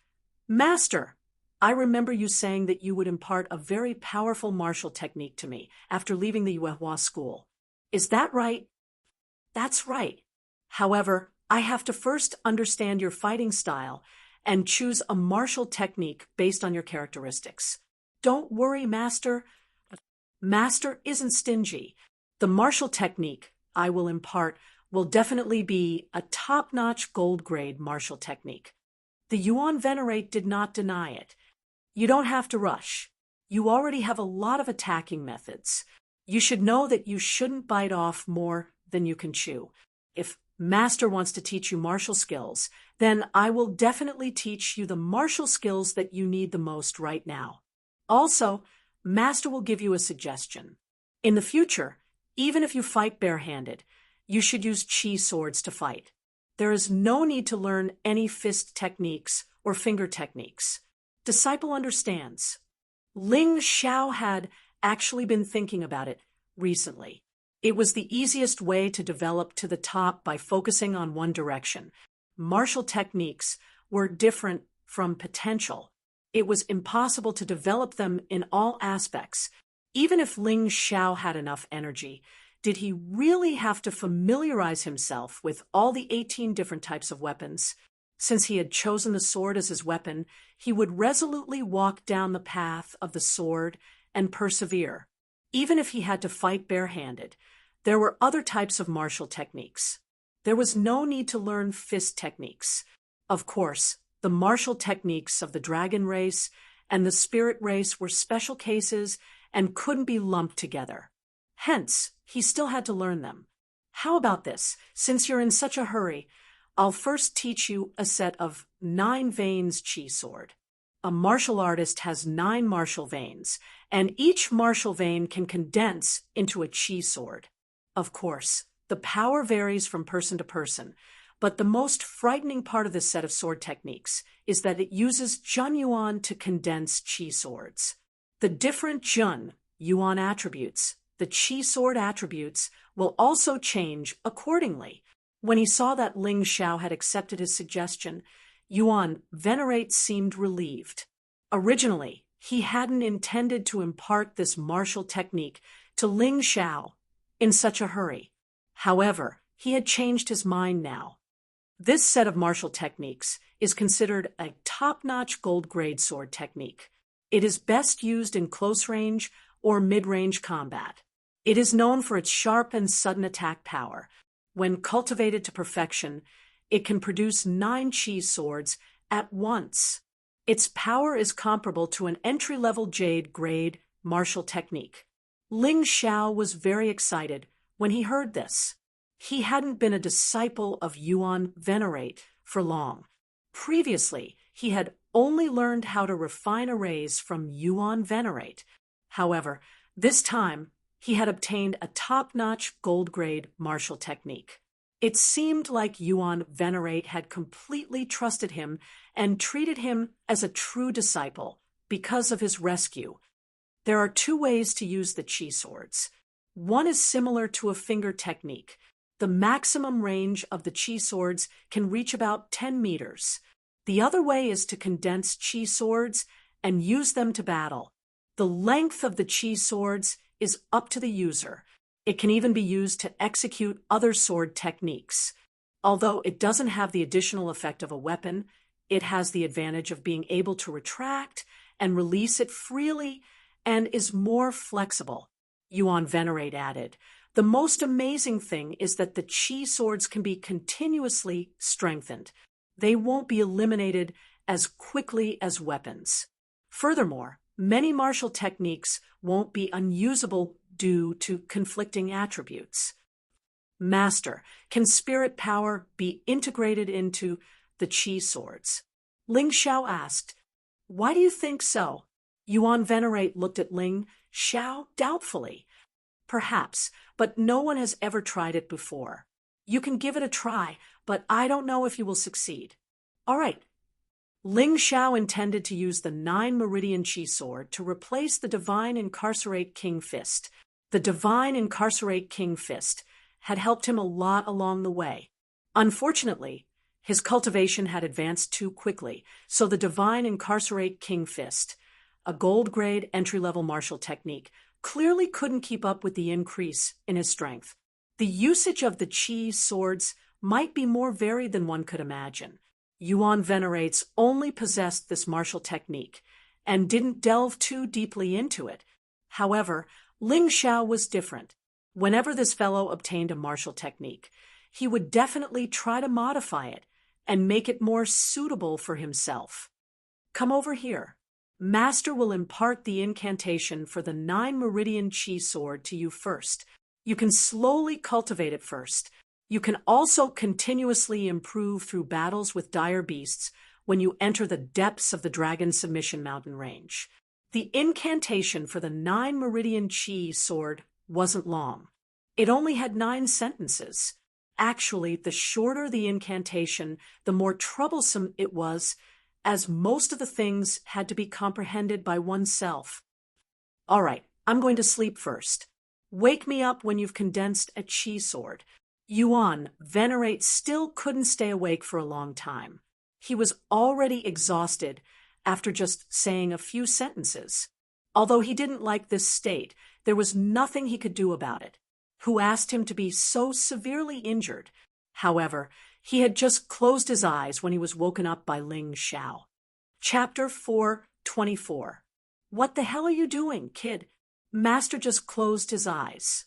"Master, I remember you saying that you would impart a very powerful martial technique to me after leaving the Yuehua school. Is that right?" "That's right. However, I have to first understand your fighting style and choose a martial technique based on your characteristics. Don't worry, Master. Master isn't stingy. The martial technique I will impart will definitely be a top-notch gold-grade martial technique." The Yuan Venerate did not deny it. "You don't have to rush. You already have a lot of attacking methods. You should know that you shouldn't bite off more than you can chew. If Master wants to teach you martial skills, then I will definitely teach you the martial skills that you need the most right now. Also, Master will give you a suggestion. In the future, even if you fight barehanded, you should use chi swords to fight. There is no need to learn any fist techniques or finger techniques. Disciple understands." Ling Xiao had actually been thinking about it recently. It was the easiest way to develop to the top by focusing on one direction. Martial techniques were different from potential. It was impossible to develop them in all aspects. Even if Ling Xiao had enough energy, did he really have to familiarize himself with all the 18 different types of weapons? Since he had chosen the sword as his weapon, he would resolutely walk down the path of the sword and persevere. Even if he had to fight barehanded, there were other types of martial techniques. There was no need to learn fist techniques. Of course, the martial techniques of the dragon race and the spirit race were special cases and couldn't be lumped together. Hence, he still had to learn them. How about this? Since you're in such a hurry, I'll first teach you a set of 9 veins chi sword. A martial artist has 9 martial veins, and each martial vein can condense into a chi sword. Of course, the power varies from person to person, but the most frightening part of this set of sword techniques is that it uses Jun Yuan to condense chi swords. The different Jun Yuan attributes, the chi sword attributes, will also change accordingly. When he saw that Ling Xiao had accepted his suggestion, Yuan Venerate seemed relieved. Originally, he hadn't intended to impart this martial technique to Ling Xiao in such a hurry. However, he had changed his mind now. This set of martial techniques is considered a top-notch gold-grade sword technique. It is best used in close range or mid-range combat. It is known for its sharp and sudden attack power. When cultivated to perfection, it can produce 9 chi swords at once. Its power is comparable to an entry-level jade grade martial technique. Ling Xiao was very excited when he heard this. He hadn't been a disciple of Yuan Venerate for long. Previously, he had only learned how to refine arrays from Yuan Venerate. However, this time, he had obtained a top-notch gold-grade martial technique. It seemed like Yuan Venerate had completely trusted him and treated him as a true disciple because of his rescue. There are 2 ways to use the chi swords. One is similar to a finger technique. The maximum range of the chi swords can reach about 10 meters. The other way is to condense chi swords and use them to battle. The length of the chi swords is up to the user. It can even be used to execute other sword techniques. Although it doesn't have the additional effect of a weapon, It has the advantage of being able to retract and release it freely and is more flexible. Yuan Venerate added, the most amazing thing is that the chi swords can be continuously strengthened. They won't be eliminated as quickly as weapons. Furthermore, many martial techniques won't be unusable due to conflicting attributes. Master, can spirit power be integrated into the chi swords? Ling Xiao asked, why do you think so? Yuan Venerate looked at Ling Xiao doubtfully. Perhaps, but no one has ever tried it before. You can give it a try, but I don't know if you will succeed. All right. Ling Xiao intended to use the 9 Meridian Chi Sword to replace the Divine Incarcerate King Fist. The Divine Incarcerate King Fist had helped him a lot along the way. Unfortunately, his cultivation had advanced too quickly, so the Divine Incarcerate King Fist, a gold-grade entry-level martial technique, clearly couldn't keep up with the increase in his strength. The usage of the chi swords might be more varied than one could imagine. Yuan Venerates only possessed this martial technique and didn't delve too deeply into it. However, Ling Xiao was different. Whenever this fellow obtained a martial technique, he would definitely try to modify it and make it more suitable for himself. Come over here. Master will impart the incantation for the 9 Meridian Chi Sword to you first. You can slowly cultivate it first. You can also continuously improve through battles with dire beasts when you enter the depths of the Dragon Submission Mountain Range. The incantation for the 9 Meridian Chi Sword wasn't long. It only had 9 sentences. Actually, the shorter the incantation, the more troublesome it was, as most of the things had to be comprehended by oneself. All right, I'm going to sleep first. Wake me up when you've condensed a chi sword. Yuan Venerate still couldn't stay awake for a long time. He was already exhausted after just saying a few sentences. Although he didn't like this state, there was nothing he could do about it. Who asked him to be so severely injured? However, he had just closed his eyes when he was woken up by Ling Xiao. Chapter 424. What the hell are you doing, kid? Master just closed his eyes.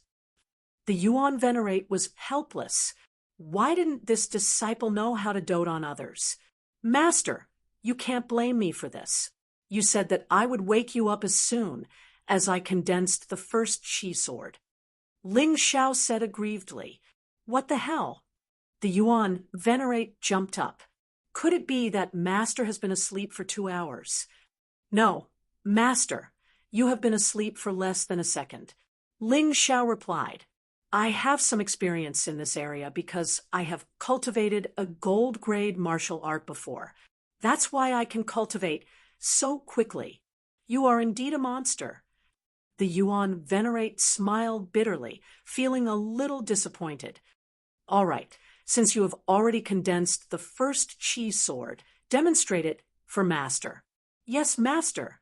The Yuan Venerate was helpless. Why didn't this disciple know how to dote on others? Master, you can't blame me for this. You said that I would wake you up as soon as I condensed the first chi sword. Ling Xiao said aggrievedly, what the hell? The Yuan Venerate jumped up. Could it be that Master has been asleep for 2 hours? No, Master, you have been asleep for less than a second. Ling Xiao replied, I have some experience in this area because I have cultivated a gold-grade martial art before. That's why I can cultivate so quickly. You are indeed a monster. The Yuan Venerate smiled bitterly, feeling a little disappointed. All right, since you have already condensed the first chi sword, demonstrate it for Master. Yes, Master.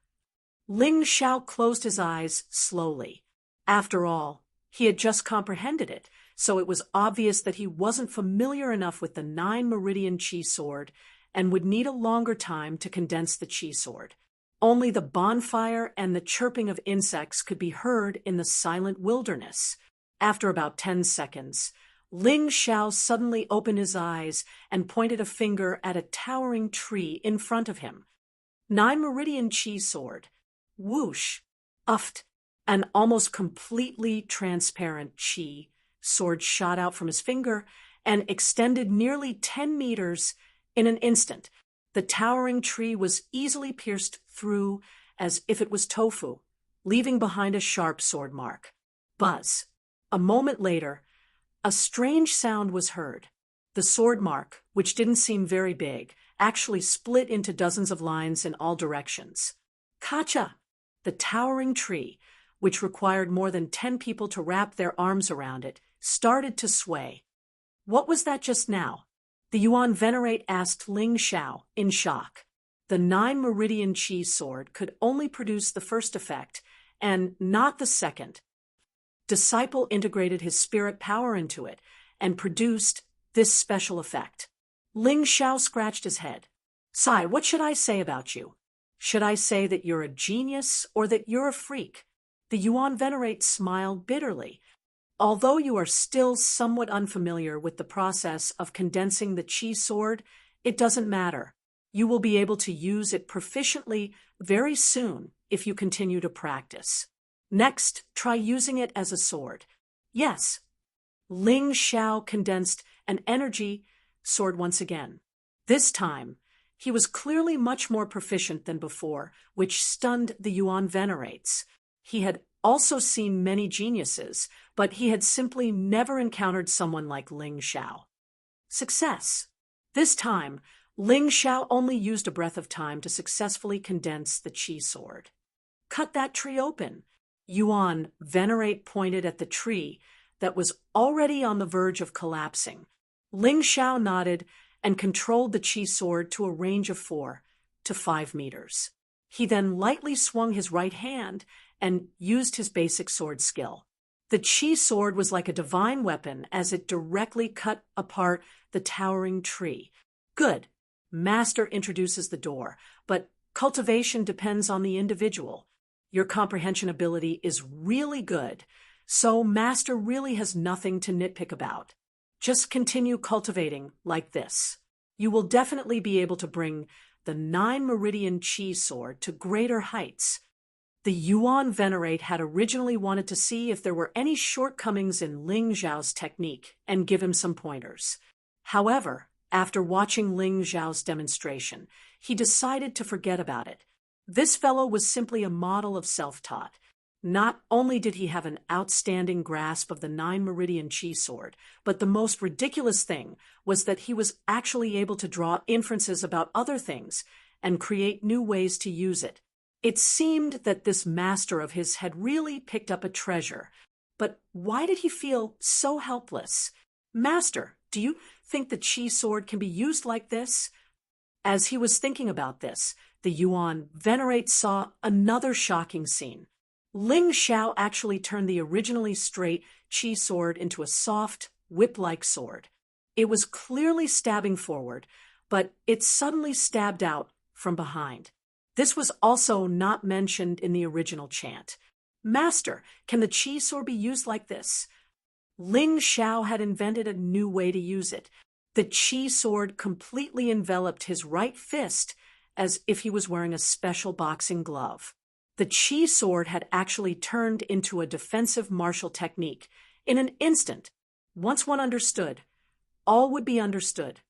Ling Xiao closed his eyes slowly. After all, he had just comprehended it, so it was obvious that he wasn't familiar enough with the 9 Meridian Chi Sword and would need a longer time to condense the Chi Sword. Only the bonfire and the chirping of insects could be heard in the silent wilderness. After about 10 seconds, Ling Xiao suddenly opened his eyes and pointed a finger at a towering tree in front of him. 9 Meridian Chi Sword. Whoosh! Uffed! An almost completely transparent chi sword shot out from his finger and extended nearly 10 meters in an instant. The towering tree was easily pierced through as if it was tofu, leaving behind a sharp sword mark. Buzz. A moment later, a strange sound was heard. The sword mark, which didn't seem very big, actually split into dozens of lines in all directions. Kacha! The towering tree, which required more than 10 people to wrap their arms around it, started to sway. What was that just now? The Yuan Venerate asked Ling Xiao in shock. The 9 Meridian Chi Sword could only produce the first effect, and not the second. Disciple integrated his spirit power into it, and produced this special effect. Ling Xiao scratched his head. Sai, what should I say about you? Should I say that you're a genius or that you're a freak? The Yuan Venerate smiled bitterly. Although you are still somewhat unfamiliar with the process of condensing the Qi sword, it doesn't matter. You will be able to use it proficiently very soon if you continue to practice. Next, try using it as a sword. Yes, Ling Xiao condensed an energy sword once again. This time, he was clearly much more proficient than before, which stunned the Yuan Venerates. He had also seen many geniuses, but he had simply never encountered someone like Ling Xiao. Success. This time, Ling Xiao only used a breath of time to successfully condense the Qi sword. Cut that tree open. Yuan Venerate pointed at the tree that was already on the verge of collapsing. Ling Xiao nodded and controlled the Qi sword to a range of 4 to 5 meters. He then lightly swung his right hand and used his basic sword skill. The Qi sword was like a divine weapon as it directly cut apart the towering tree. Good. Master introduces the door, but cultivation depends on the individual. Your comprehension ability is really good, so Master really has nothing to nitpick about. Just continue cultivating like this. You will definitely be able to bring the 9 Meridian Qi sword to greater heights. The Yuan Venerate had originally wanted to see if there were any shortcomings in Ling Xiao's technique and give him some pointers. However, after watching Ling Xiao's demonstration, he decided to forget about it. This fellow was simply a model of self-taught. Not only did he have an outstanding grasp of the 9 Meridian Qi sword, but the most ridiculous thing was that he was actually able to draw inferences about other things and create new ways to use it. It seemed that this master of his had really picked up a treasure. But why did he feel so helpless? Master, do you think the Qi sword can be used like this? As he was thinking about this, the Yuan Venerate saw another shocking scene. Ling Xiao actually turned the originally straight Qi sword into a soft, whip-like sword. It was clearly stabbing forward, but it suddenly stabbed out from behind. This was also not mentioned in the original chant. Master, can the Qi sword be used like this? Ling Xiao had invented a new way to use it. The Qi sword completely enveloped his right fist as if he was wearing a special boxing glove. The Qi sword had actually turned into a defensive martial technique. In an instant, once one understood, all would be understood.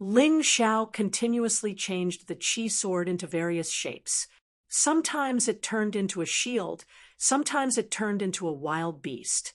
Ling Xiao continuously changed the Qi sword into various shapes. Sometimes it turned into a shield, sometimes it turned into a wild beast,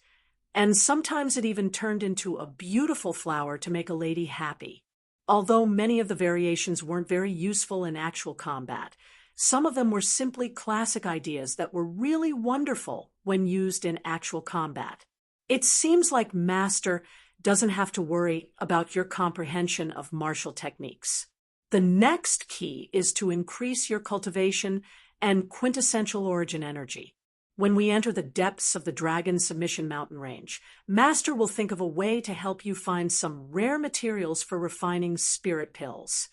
and sometimes it even turned into a beautiful flower to make a lady happy. Although many of the variations weren't very useful in actual combat, some of them were simply classic ideas that were really wonderful when used in actual combat. It seems like Master doesn't have to worry about your comprehension of martial techniques. The next key is to increase your cultivation and quintessential origin energy. When we enter the depths of the Dragon Submission Mountain Range, Master will think of a way to help you find some rare materials for refining spirit pills.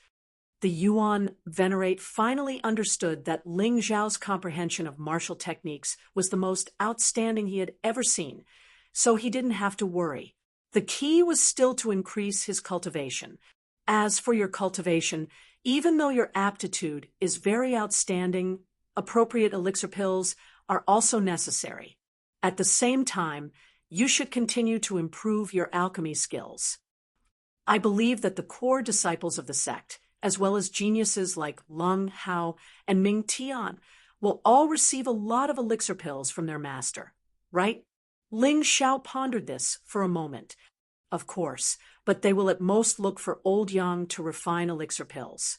The Yuan Venerate finally understood that Ling Xiao's comprehension of martial techniques was the most outstanding he had ever seen, so he didn't have to worry. The key was still to increase his cultivation. As for your cultivation, even though your aptitude is very outstanding, appropriate elixir pills are also necessary. At the same time, you should continue to improve your alchemy skills. I believe that the core disciples of the sect, as well as geniuses like Lung Hao and Ming Tian, will all receive a lot of elixir pills from their master, right? Ling Xiao pondered this for a moment. Of course, but they will at most look for Old Yang to refine elixir pills.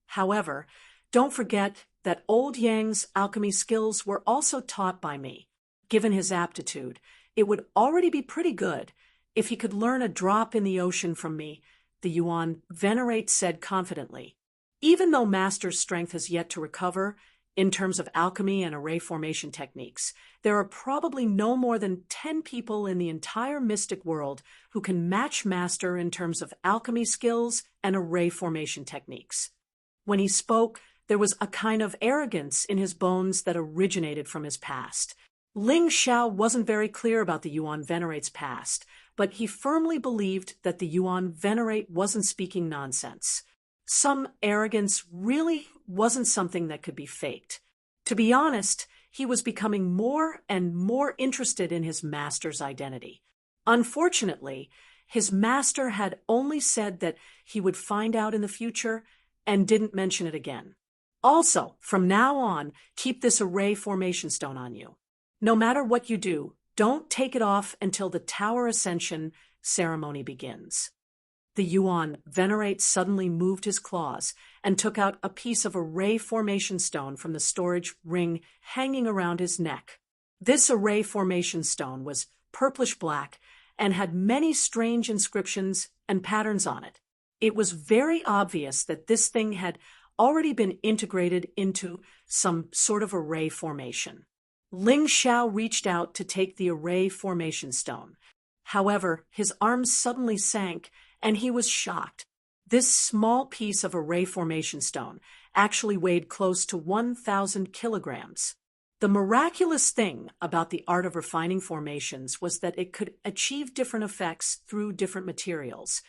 However, don't forget that Old Yang's alchemy skills were also taught by me. Given his aptitude, it would already be pretty good if he could learn a drop in the ocean from me, the Yuan Venerate said confidently. Even though Master's strength has yet to recover, in terms of alchemy and array formation techniques, there are probably no more than 10 people in the entire mystic world who can match Master in terms of alchemy skills and array formation techniques. When he spoke, there was a kind of arrogance in his bones that originated from his past. Ling Xiao wasn't very clear about the Yuan Venerate's past, but he firmly believed that the Yuan Venerate wasn't speaking nonsense. Some arrogance really wasn't something that could be faked. To be honest, he was becoming more and more interested in his master's identity. Unfortunately, his master had only said that he would find out in the future and didn't mention it again. Also, from now on, keep this array formation stone on you. No matter what you do, don't take it off until the Tower Ascension ceremony begins. The Yuan Venerate suddenly moved his claws and took out a piece of array formation stone from the storage ring hanging around his neck. This array formation stone was purplish-black and had many strange inscriptions and patterns on it. It was very obvious that this thing had already been integrated into some sort of array formation. Ling Xiao reached out to take the array formation stone. However, his arms suddenly sank, and he was shocked. This small piece of array formation stone actually weighed close to 1,000 kilograms. The miraculous thing about the art of refining formations was that it could achieve different effects through different materials.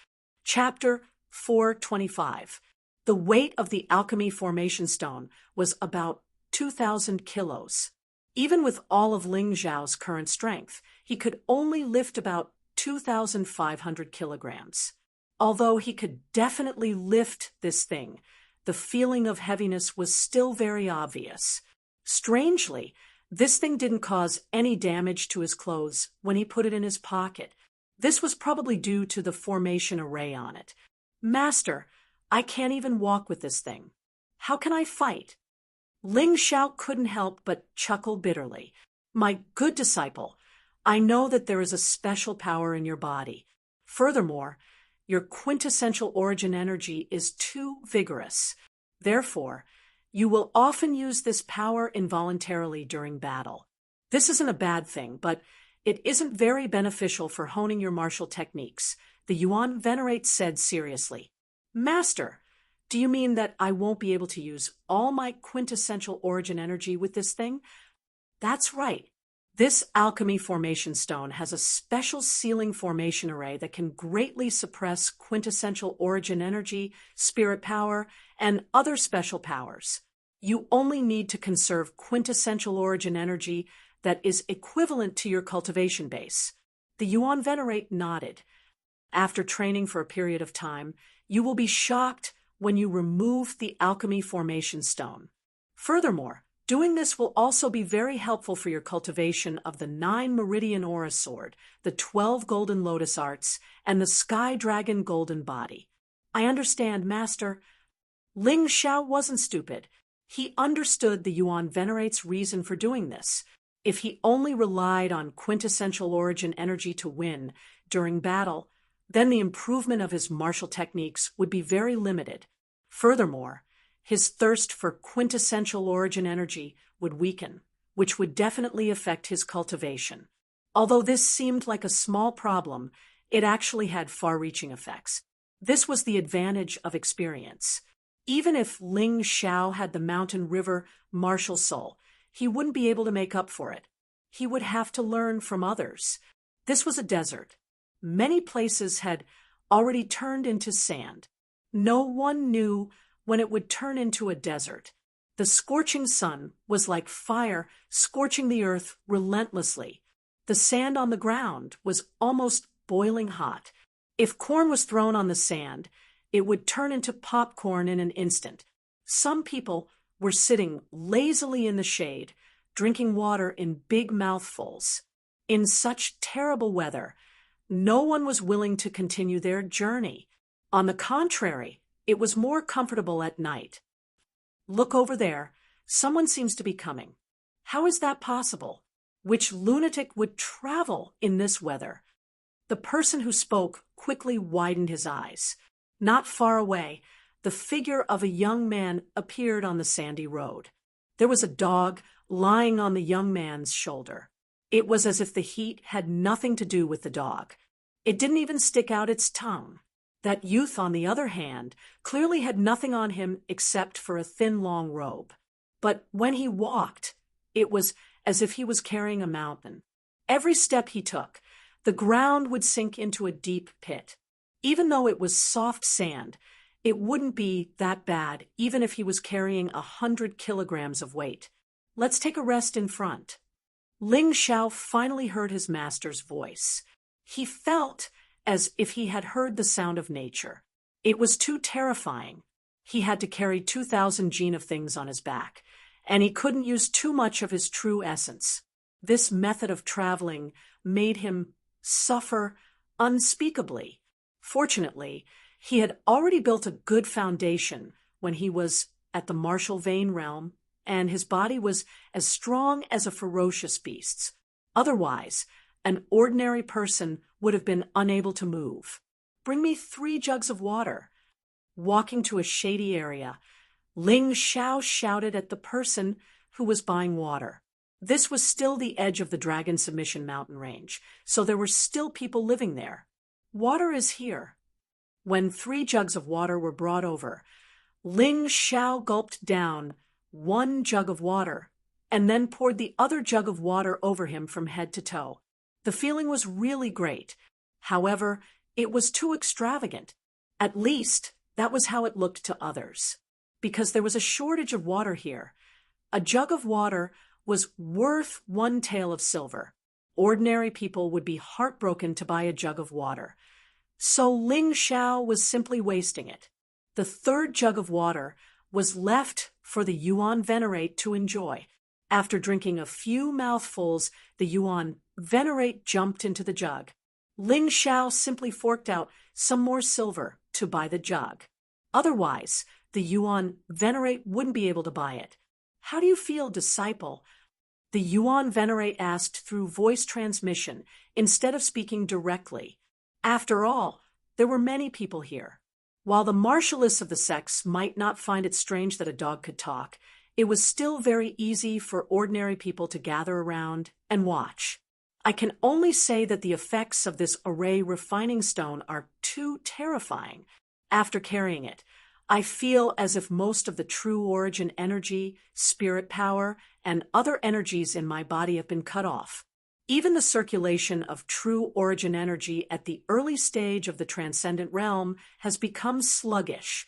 Chapter 425. The weight of the alchemy formation stone was about 2,000 kilos. Even with all of Ling Xiao's current strength, he could only lift about 2,500 kilograms. Although he could definitely lift this thing, the feeling of heaviness was still very obvious. Strangely, this thing didn't cause any damage to his clothes when he put it in his pocket. This was probably due to the formation array on it. Master, I can't even walk with this thing. How can I fight? Ling Xiao couldn't help but chuckle bitterly. My good disciple, I know that there is a special power in your body. Furthermore, your quintessential origin energy is too vigorous. Therefore, you will often use this power involuntarily during battle. This isn't a bad thing, but it isn't very beneficial for honing your martial techniques, the Yuan Venerate said seriously. Master, do you mean that I won't be able to use all my quintessential origin energy with this thing? That's right. This alchemy formation stone has a special sealing formation array that can greatly suppress quintessential origin energy, spirit power, and other special powers. You only need to conserve quintessential origin energy that is equivalent to your cultivation base. The Yuan Venerate nodded. After training for a period of time, you will be shocked when you remove the alchemy formation stone. Furthermore, doing this will also be very helpful for your cultivation of the 9 Meridian Aura Sword, the 12 Golden Lotus Arts, and the Sky Dragon Golden Body. I understand, Master. Ling Xiao wasn't stupid. He understood the Yuan Venerate's reason for doing this. If he only relied on quintessential origin energy to win during battle, then the improvement of his martial techniques would be very limited. Furthermore, his thirst for quintessential origin energy would weaken, which would definitely affect his cultivation. Although this seemed like a small problem, it actually had far-reaching effects. This was the advantage of experience. Even if Ling Xiao had the mountain river martial soul, he wouldn't be able to make up for it. He would have to learn from others. This was a desert. Many places had already turned into sand. No one knew when it would turn into a desert. The scorching sun was like fire scorching the earth relentlessly. The sand on the ground was almost boiling hot. If corn was thrown on the sand, it would turn into popcorn in an instant. Some people were sitting lazily in the shade, drinking water in big mouthfuls. In such terrible weather, no one was willing to continue their journey. On the contrary, it was more comfortable at night. Look over there. Someone seems to be coming. How is that possible? Which lunatic would travel in this weather? The person who spoke quickly widened his eyes. Not far away, the figure of a young man appeared on the sandy road. There was a dog lying on the young man's shoulder. It was as if the heat had nothing to do with the dog. It didn't even stick out its tongue. That youth, on the other hand, clearly had nothing on him except for a thin, long robe. But when he walked, it was as if he was carrying a mountain. Every step he took, the ground would sink into a deep pit. Even though it was soft sand, it wouldn't be that bad even if he was carrying 100 kilograms of weight. Let's take a rest in front. Ling Xiao finally heard his master's voice. He felt as if he had heard the sound of nature. It was too terrifying. He had to carry 2,000 gene of things on his back, and he couldn't use too much of his true essence. This method of traveling made him suffer unspeakably. Fortunately, he had already built a good foundation when he was at the martial vein realm, and his body was as strong as a ferocious beast's. Otherwise, an ordinary person would have been unable to move. Bring me 3 jugs of water. Walking to a shady area, Ling Xiao shouted at the person who was buying water. This was still the edge of the Dragon Submission mountain range, so there were still people living there. Water is here. When 3 jugs of water were brought over, Ling Xiao gulped down 1 jug of water and then poured the other jug of water over him from head to toe. The feeling was really great. However, it was too extravagant. At least, that was how it looked to others. Because there was a shortage of water here. A jug of water was worth 1 tael of silver. Ordinary people would be heartbroken to buy a jug of water. So Ling Xiao was simply wasting it. The 3rd jug of water was left for the Yuan Venerate to enjoy. After drinking a few mouthfuls, the Yuan Venerate jumped into the jug. Ling Xiao simply forked out some more silver to buy the jug. Otherwise, the Yuan Venerate wouldn't be able to buy it. How do you feel, disciple? The Yuan Venerate asked through voice transmission instead of speaking directly. After all, there were many people here. While the martialists of the sects might not find it strange that a dog could talk, it was still very easy for ordinary people to gather around and watch. I can only say that the effects of this array refining stone are too terrifying. After carrying it, I feel as if most of the true origin energy, spirit power, and other energies in my body have been cut off. Even the circulation of true origin energy at the early stage of the transcendent realm has become sluggish.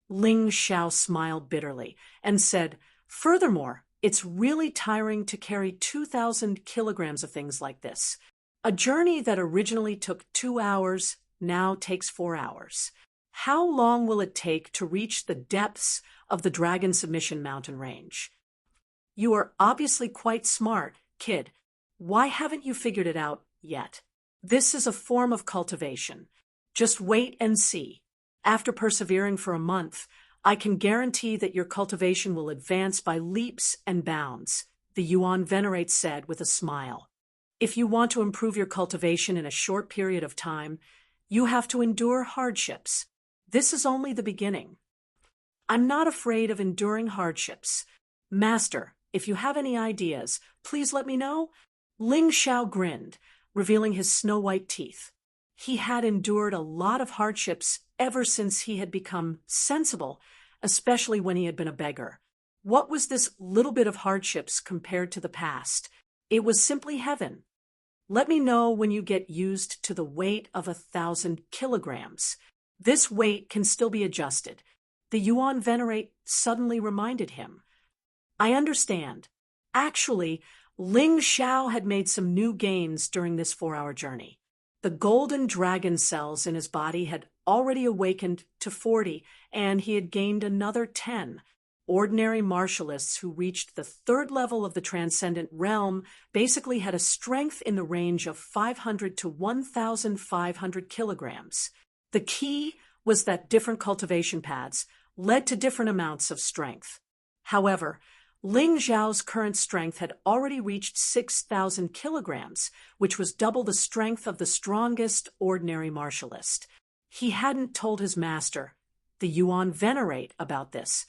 Ling Xiao smiled bitterly and said, "Furthermore, it's really tiring to carry 2,000 kilograms of things like this. A journey that originally took 2 hours now takes 4 hours. How long will it take to reach the depths of the Dragon Submission mountain range? You are obviously quite smart, kid. Why haven't you figured it out yet? This is a form of cultivation. Just wait and see. After persevering for a month, I can guarantee that your cultivation will advance by leaps and bounds," the Yuan Venerate said with a smile. "If you want to improve your cultivation in a short period of time, you have to endure hardships. This is only the beginning." "I'm not afraid of enduring hardships. Master, if you have any ideas, please let me know." Ling Xiao grinned, revealing his snow-white teeth. He had endured a lot of hardships ever since he had become sensible, especially when he had been a beggar. What was this little bit of hardships compared to the past? It was simply heaven. "Let me know when you get used to the weight of 1,000 kilograms. This weight can still be adjusted," the Yuan Venerate suddenly reminded him. "I understand. Actually, Ling Xiao had made some new gains during this 4-hour journey. The golden dragon cells in his body had already awakened to 40, and he had gained another 10. Ordinary martialists who reached the 3rd level of the transcendent realm basically had a strength in the range of 500 to 1,500 kilograms. The key was that different cultivation paths led to different amounts of strength. However, Ling Xiao's current strength had already reached 6,000 kilograms, which was double the strength of the strongest ordinary martialist. He hadn't told his master, the Yuan Venerate, about this,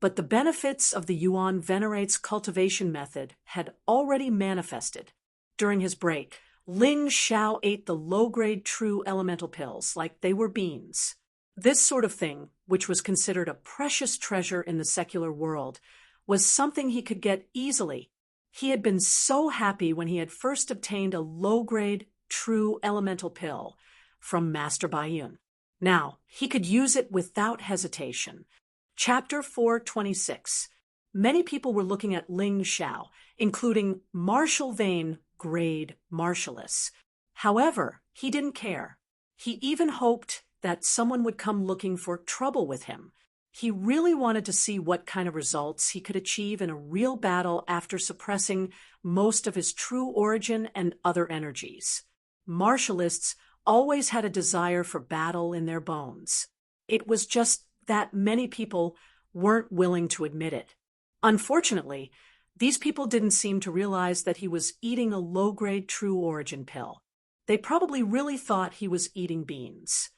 but the benefits of the Yuan Venerate's cultivation method had already manifested. During his break, Ling Xiao ate the low-grade true elemental pills like they were beans. This sort of thing, which was considered a precious treasure in the secular world, was something he could get easily. He had been so happy when he had first obtained a low-grade true elemental pill from Master Baiyun. Now, he could use it without hesitation. Chapter 426. Many people were looking at Ling Xiao, including Marshal Vane grade marshalists. However, he didn't care. He even hoped that someone would come looking for trouble with him. He really wanted to see what kind of results he could achieve in a real battle after suppressing most of his true origin and other energies. Marshalists always had a desire for battle in their bones. It was just that many people weren't willing to admit it. Unfortunately, these people didn't seem to realize that he was eating a low-grade true origin pill. They probably really thought he was eating beans.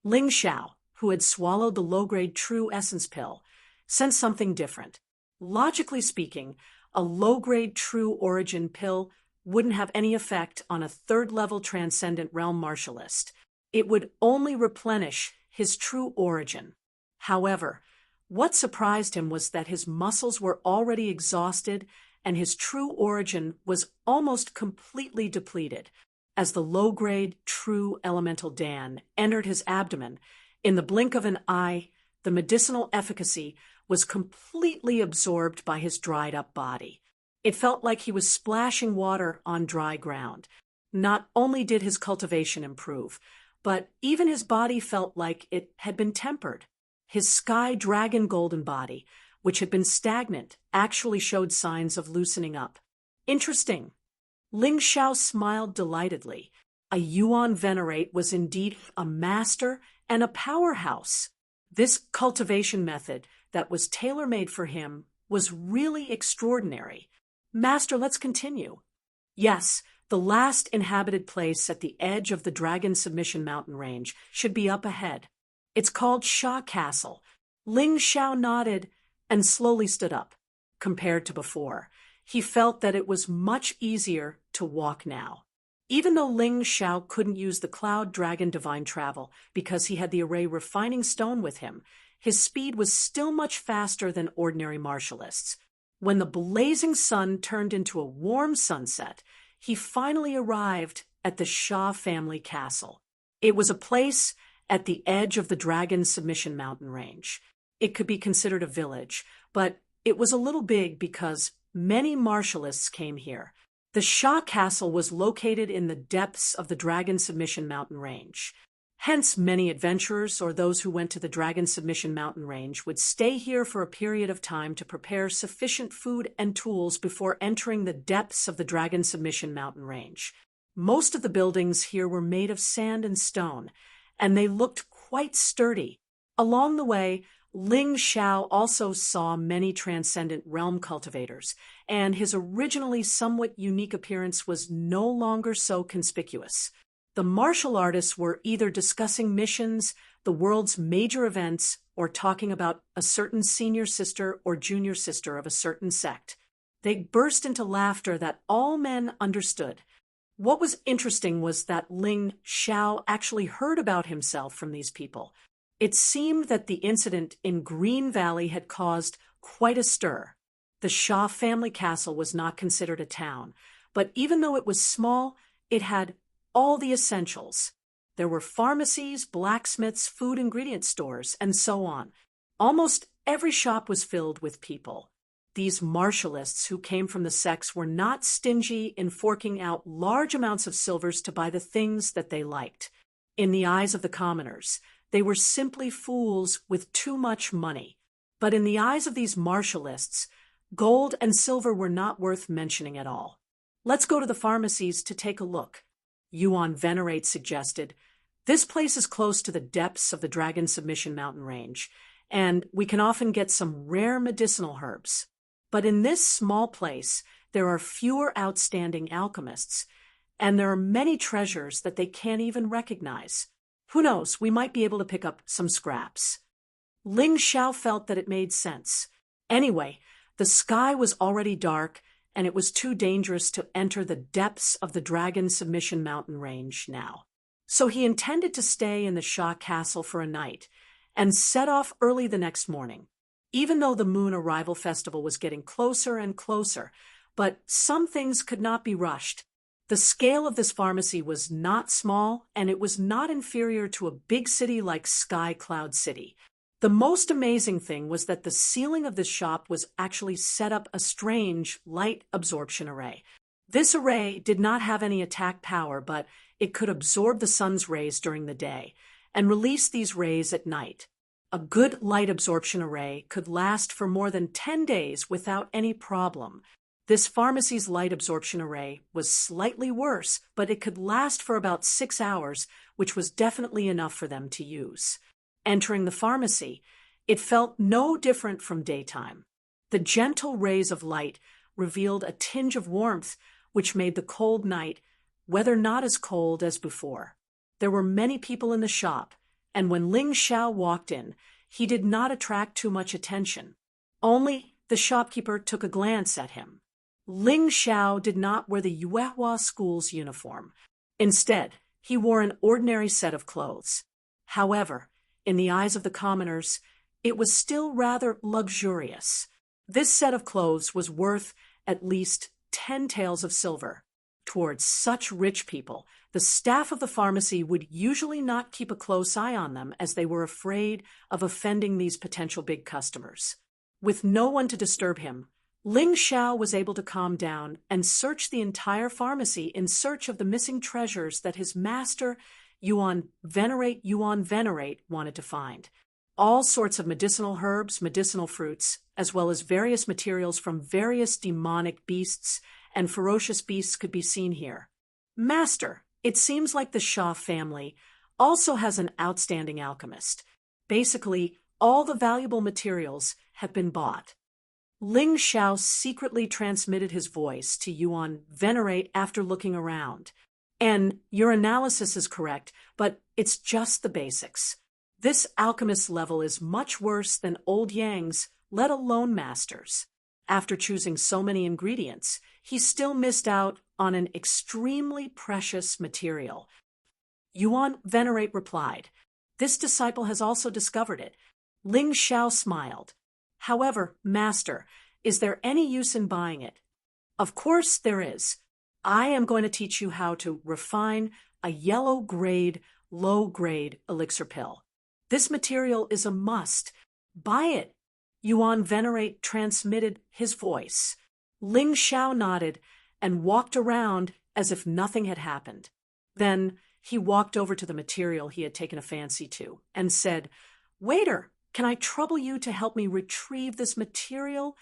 Ling Xiao, who had swallowed the low-grade true essence pill, sensed something different. Logically speaking, a low-grade true origin pill wouldn't have any effect on a third-level transcendent realm martialist. It would only replenish his true origin. However, what surprised him was that his muscles were already exhausted and his true origin was almost completely depleted. As the low-grade true elemental Dan entered his abdomen, in the blink of an eye, the medicinal efficacy was completely absorbed by his dried-up body. It felt like he was splashing water on dry ground. Not only did his cultivation improve, but even his body felt like it had been tempered. His sky dragon golden body, which had been stagnant, actually showed signs of loosening up. Interesting. Ling Xiao smiled delightedly. A Yuan Venerate was indeed a master and a powerhouse. This cultivation method that was tailor-made for him was really extraordinary. Master, let's continue. Yes, the last inhabited place at the edge of the Dragon Submission Mountain Range should be up ahead. It's called Sha Castle. Ling Xiao nodded and slowly stood up. Compared to before, he felt that it was much easier to walk now. Even though Ling Xiao couldn't use the Cloud Dragon Divine Travel because he had the Array Refining Stone with him, his speed was still much faster than ordinary martialists. When the blazing sun turned into a warm sunset, he finally arrived at the Sha family castle. It was a place at the edge of the Dragon Submission Mountain Range. It could be considered a village, but it was a little big because many martialists came here. The Sha Castle was located in the depths of the Dragon Submission Mountain Range. Hence, many adventurers or those who went to the Dragon Submission Mountain Range would stay here for a period of time to prepare sufficient food and tools before entering the depths of the Dragon Submission Mountain Range. Most of the buildings here were made of sand and stone, and they looked quite sturdy. Along the way, Ling Xiao also saw many transcendent realm cultivators, and his originally somewhat unique appearance was no longer so conspicuous. The martial artists were either discussing missions, the world's major events, or talking about a certain senior sister or junior sister of a certain sect. They burst into laughter that all men understood. What was interesting was that Ling Xiao actually heard about himself from these people. It seemed that the incident in Green Valley had caused quite a stir. The Sha family castle was not considered a town, but even though it was small, it had all the essentials. There were pharmacies, blacksmiths, food ingredient stores, and so on. Almost every shop was filled with people. These martialists who came from the sects were not stingy in forking out large amounts of silvers to buy the things that they liked. In the eyes of the commoners, they were simply fools with too much money. But in the eyes of these martialists, gold and silver were not worth mentioning at all. Let's go to the pharmacies to take a look. Yuan Venerate suggested. This place is close to the depths of the Dragon Submission Mountain Range, and we can often get some rare medicinal herbs. But in this small place, there are fewer outstanding alchemists, and there are many treasures that they can't even recognize. Who knows, we might be able to pick up some scraps. Ling Xiao felt that it made sense. Anyway, the sky was already dark, and it was too dangerous to enter the depths of the Dragon Submission Mountain Range now. So he intended to stay in the Shah Castle for a night and set off early the next morning, even though the Moon Arrival Festival was getting closer and closer. But some things could not be rushed. The scale of this pharmacy was not small, and it was not inferior to a big city like Sky Cloud City. The most amazing thing was that the ceiling of this shop was actually set up a strange light absorption array. This array did not have any attack power, but it could absorb the sun's rays during the day and release these rays at night. A good light absorption array could last for more than 10 days without any problem. This pharmacy's light absorption array was slightly worse, but it could last for about 6 hours, which was definitely enough for them to use. Entering the pharmacy, it felt no different from daytime. The gentle rays of light revealed a tinge of warmth, which made the cold night weather not as cold as before. There were many people in the shop, and when Ling Xiao walked in, he did not attract too much attention. Only the shopkeeper took a glance at him. Ling Xiao did not wear the Yuehua school's uniform. Instead, he wore an ordinary set of clothes. However, in the eyes of the commoners, it was still rather luxurious. This set of clothes was worth at least 10 taels of silver. Towards such rich people, the staff of the pharmacy would usually not keep a close eye on them as they were afraid of offending these potential big customers. With no one to disturb him, Ling Xiao was able to calm down and search the entire pharmacy in search of the missing treasures that his master, Yuan Venerate, wanted to find. All sorts of medicinal herbs, medicinal fruits, as well as various materials from various demonic beasts and ferocious beasts could be seen here. Master, it seems like the Shah family also has an outstanding alchemist. Basically, all the valuable materials have been bought. Ling Xiao secretly transmitted his voice to Yuan Venerate after looking around. And your analysis is correct, but it's just the basics. This alchemist level is much worse than old Yang's, let alone Master's. After choosing so many ingredients, he still missed out on an extremely precious material. Yuan Venerate replied, "This disciple has also discovered it." Ling Xiao smiled. "However, Master, is there any use in buying it?" "Of course there is. I am going to teach you how to refine a yellow-grade, low-grade elixir pill. This material is a must. Buy it." Yuan Venerate transmitted his voice. Ling Xiao nodded and walked around as if nothing had happened. Then he walked over to the material he had taken a fancy to and said, "Waiter, can I trouble you to help me retrieve this material?"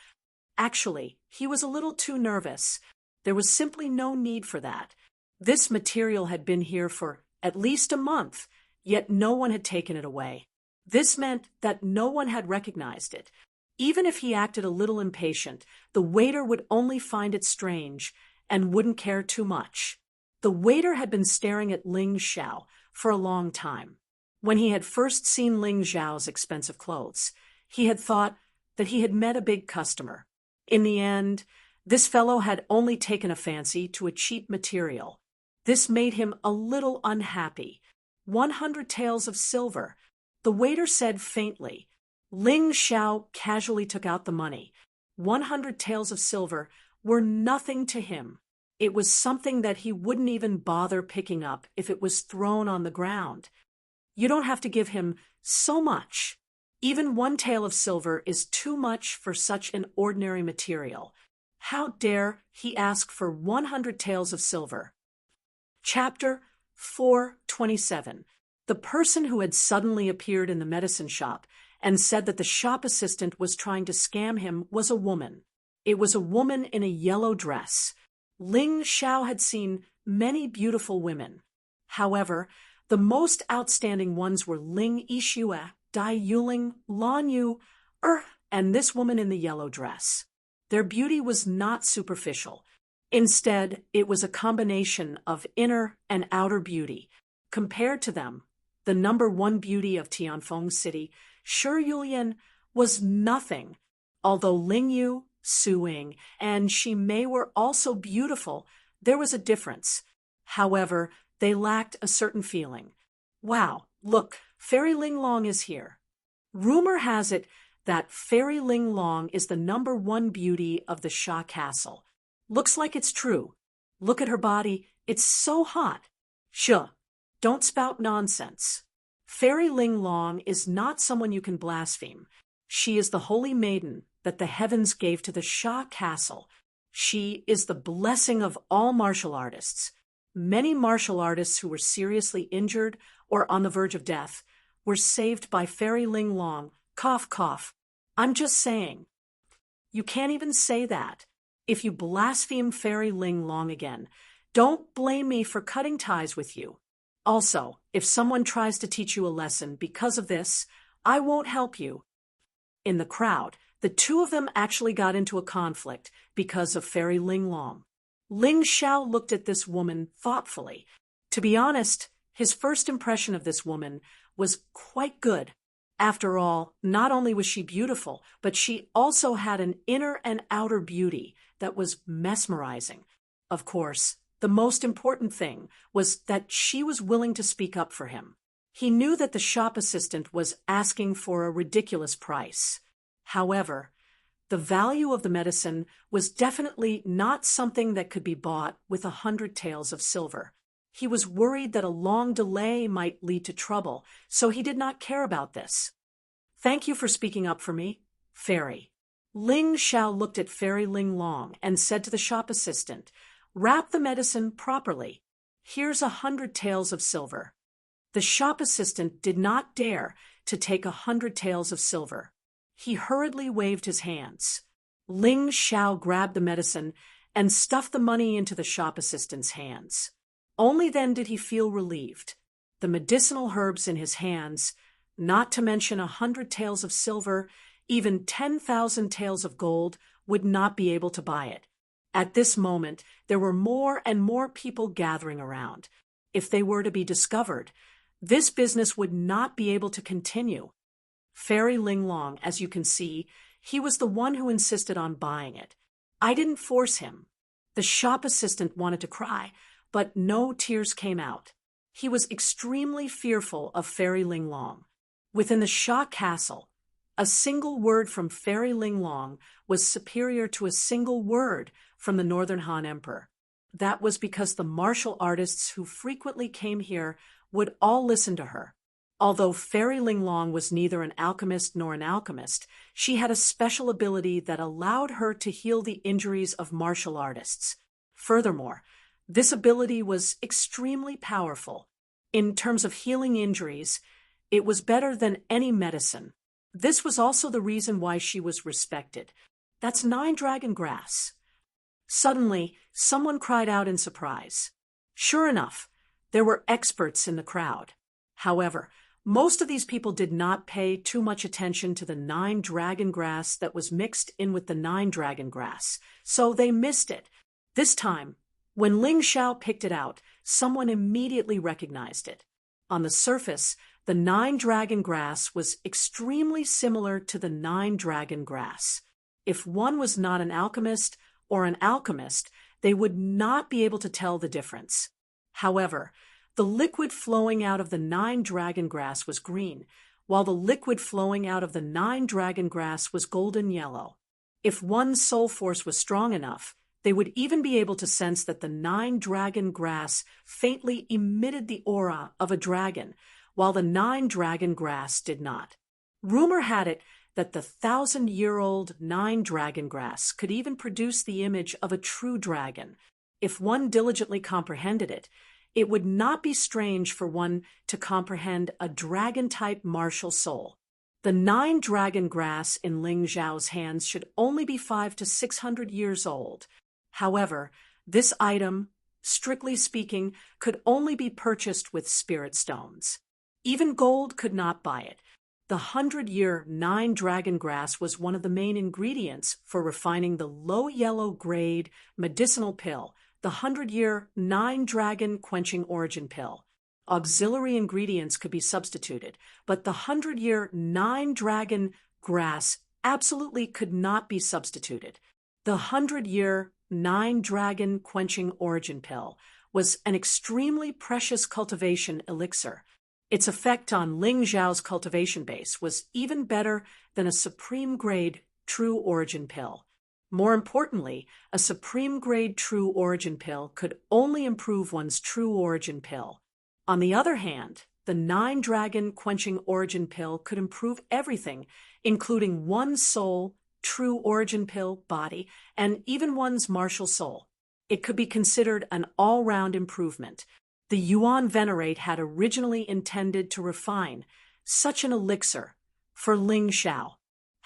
Actually, he was a little too nervous. There was simply no need for that. This material had been here for at least a month, yet no one had taken it away. This meant that no one had recognized it. Even if he acted a little impatient, the waiter would only find it strange and wouldn't care too much. The waiter had been staring at Ling Xiao for a long time. When he had first seen Ling Xiao's expensive clothes, he had thought that he had met a big customer. In the end, this fellow had only taken a fancy to a cheap material. This made him a little unhappy. 100 taels of silver, the waiter said faintly. Ling Xiao casually took out the money. 100 taels of silver were nothing to him. It was something that he wouldn't even bother picking up if it was thrown on the ground. You don't have to give him so much. Even 1 tael of silver is too much for such an ordinary material. How dare he ask for 100 taels of silver? Chapter 427. The person who had suddenly appeared in the medicine shop and said that the shop assistant was trying to scam him was a woman. It was a woman in a yellow dress. Ling Xiao had seen many beautiful women. However, the most outstanding ones were Ling Yixue, Dai Yuling, Lan Yu, and this woman in the yellow dress. Their beauty was not superficial. Instead, it was a combination of inner and outer beauty. Compared to them, the number 1 beauty of Tianfeng City, Shi Yulian, was nothing. Although Ling Yu, suing, and she may were also beautiful, there was a difference. However, they lacked a certain feeling. Wow, look, Fairy Ling Long is here. Rumor has it that Fairy Ling Long is the #1 beauty of the Sha Castle. Looks like it's true. Look at her body, it's so hot. Shuh, don't spout nonsense. Fairy Ling Long is not someone you can blaspheme. She is the holy maiden that the heavens gave to the Sha Castle. She is the blessing of all martial artists. Many martial artists who were seriously injured or on the verge of death were saved by Fairy Ling Long. Cough, cough. I'm just saying. You can't even say that. If you blaspheme Fairy Ling Long again, don't blame me for cutting ties with you. Also, if someone tries to teach you a lesson because of this, I won't help you. In the crowd, the two of them actually got into a conflict because of Fairy Ling Long. Ling Xiao looked at this woman thoughtfully. To be honest, his first impression of this woman was quite good. After all, not only was she beautiful, but she also had an inner and outer beauty that was mesmerizing. Of course, the most important thing was that she was willing to speak up for him. He knew that the shop assistant was asking for a ridiculous price. However, the value of the medicine was definitely not something that could be bought with 100 taels of silver. He was worried that a long delay might lead to trouble, so he did not care about this. Thank you for speaking up for me, Fairy. Ling Xiao looked at Fairy Ling Long and said to the shop assistant, "Wrap the medicine properly. Here's 100 taels of silver." The shop assistant did not dare to take 100 taels of silver. He hurriedly waved his hands. Ling Xiao grabbed the medicine and stuffed the money into the shop assistant's hands. Only then did he feel relieved. The medicinal herbs in his hands, not to mention 100 taels of silver, even 10,000 taels of gold, would not be able to buy it. At this moment, there were more and more people gathering around. If they were to be discovered, this business would not be able to continue. Fairy Ling Long, as you can see, he was the one who insisted on buying it. I didn't force him. The shop assistant wanted to cry, but no tears came out. He was extremely fearful of Fairy Ling Long. Within the Sha Castle, a single word from Fairy Ling Long was superior to a single word from the Northern Han Emperor. That was because the martial artists who frequently came here would all listen to her. Although Fairy Ling Long was neither an alchemist nor an alchemist, she had a special ability that allowed her to heal the injuries of martial artists. Furthermore, this ability was extremely powerful. In terms of healing injuries, it was better than any medicine. This was also the reason why she was respected. That's 9 dragon grass. Suddenly, someone cried out in surprise. Sure enough, there were experts in the crowd. However, most of these people did not pay too much attention to the 9 dragon grass that was mixed in with the 9 dragon grass, so they missed it. This time, when Ling Xiao picked it out, someone immediately recognized it. On the surface, the 9 dragon grass was extremely similar to the 9 dragon grass. If one was not an alchemist or an alchemist, they would not be able to tell the difference. However, the liquid flowing out of the 9 dragon grass was green, while the liquid flowing out of the 9 dragon grass was golden yellow. If one's soul force was strong enough, they would even be able to sense that the 9 dragon grass faintly emitted the aura of a dragon, while the 9 dragon grass did not. Rumor had it that the 1,000-year-old 9 dragon grass could even produce the image of a true dragon. If one diligently comprehended it, it would not be strange for one to comprehend a dragon-type martial soul. The 9 dragon grass in Ling Xiao's hands should only be 500 to 600 years old. However, this item, strictly speaking, could only be purchased with spirit stones. Even gold could not buy it. The 100-year 9 dragon grass was one of the main ingredients for refining the low yellow grade medicinal pill, the 100-year 9 dragon quenching origin pill. Auxiliary ingredients could be substituted, but the 100-year 9 dragon grass absolutely could not be substituted. The 100-year 9-dragon quenching origin pill was an extremely precious cultivation elixir. Its effect on Ling Zhao's cultivation base was even better than a supreme-grade true origin pill. More importantly, a supreme-grade true origin pill could only improve one's true origin pill. On the other hand, the 9-dragon quenching origin pill could improve everything, including one's soul, true origin pill, body, and even one's martial soul. It could be considered an all-round improvement. The Yuan Venerate had originally intended to refine such an elixir for Ling Zhao.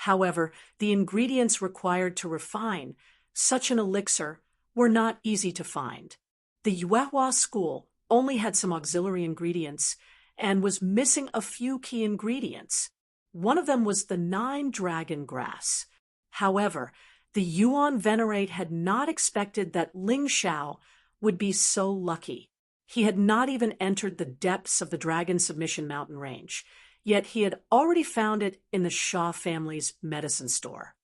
However, the ingredients required to refine such an elixir were not easy to find. The Yuehua school only had some auxiliary ingredients and was missing a few key ingredients. One of them was the 9-dragon grass. However, the Yuan Venerate had not expected that Ling Zhao would be so lucky. He had not even entered the depths of the Dragon Submission Mountain Range, yet he had already found it in the Xia family's medicine store.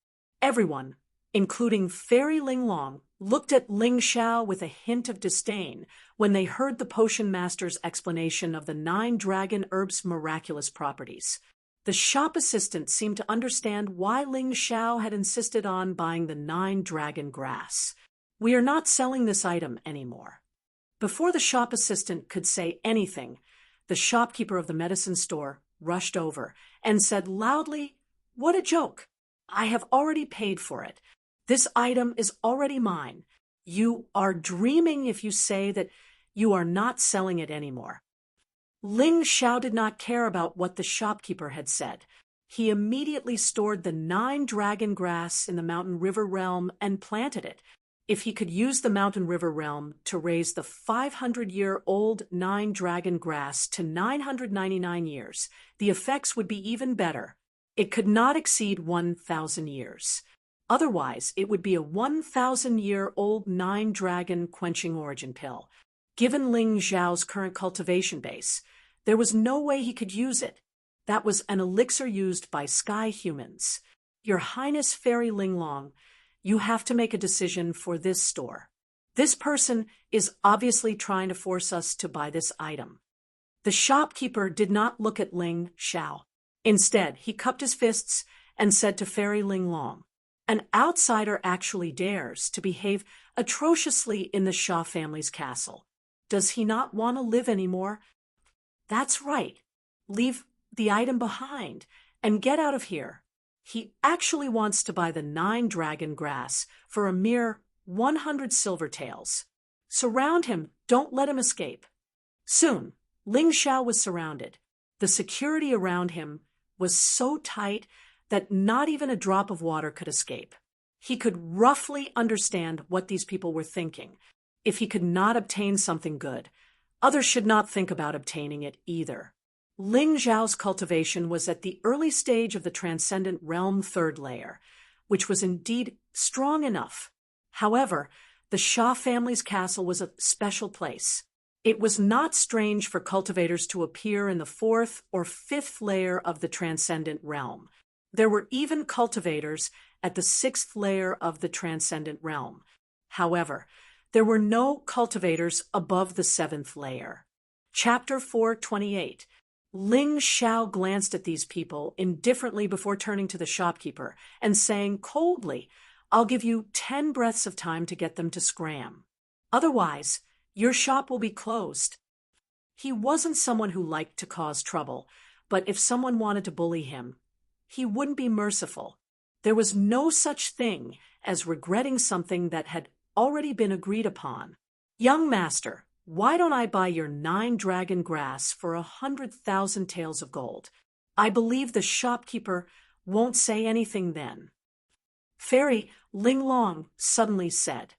Everyone, including Fairy Linglong, looked at Ling Zhao with a hint of disdain when they heard the potion master's explanation of the 9-dragon herb's miraculous properties. The shop assistant seemed to understand why Ling Zhao had insisted on buying the 9-dragon grass. "We are not selling this item anymore." Before the shop assistant could say anything, the shopkeeper of the medicine store rushed over and said loudly, "What a joke! I have already paid for it. This item is already mine. You are dreaming if you say that you are not selling it anymore." Ling Zhao did not care about what the shopkeeper had said. He immediately stored the 9-dragon grass in the Mountain River realm and planted it. If he could use the Mountain River realm to raise the 500-year-old 9-dragon grass to 999 years, the effects would be even better. It could not exceed 1,000 years. Otherwise, it would be a 1,000-year-old 9-dragon quenching origin pill. Given Ling Zhao's current cultivation base, there was no way he could use it. That was an elixir used by sky humans. Your Highness Fairy Linglong, you have to make a decision for this store. This person is obviously trying to force us to buy this item. The shopkeeper did not look at Ling Zhao. Instead, he cupped his fists and said to Fairy Linglong, "An outsider actually dares to behave atrociously in the Xia family's castle. Does he not want to live anymore? That's right. Leave the item behind and get out of here. He actually wants to buy the 9-dragon grass for a mere 100 silver taels. Surround him. Don't let him escape." Soon, Ling Zhao was surrounded. The security around him was so tight that not even a drop of water could escape. He could roughly understand what these people were thinking. If he could not obtain something good, others should not think about obtaining it either. Ling Zhao's cultivation was at the early stage of the Transcendent Realm 3rd layer, which was indeed strong enough. However, the Xia family's castle was a special place. It was not strange for cultivators to appear in the 4th or 5th layer of the Transcendent Realm. There were even cultivators at the 6th layer of the Transcendent Realm. However, there were no cultivators above the 7th layer. Chapter 428. Ling Zhao glanced at these people indifferently before turning to the shopkeeper and saying coldly, "I'll give you 10 breaths of time to get them to scram. Otherwise, your shop will be closed." He wasn't someone who liked to cause trouble, but if someone wanted to bully him, he wouldn't be merciful. There was no such thing as regretting something that had already been agreed upon. "Young master, why don't I buy your 9-dragon grass for 100,000 taels of gold? I believe the shopkeeper won't say anything then." Fairy Linglong suddenly said,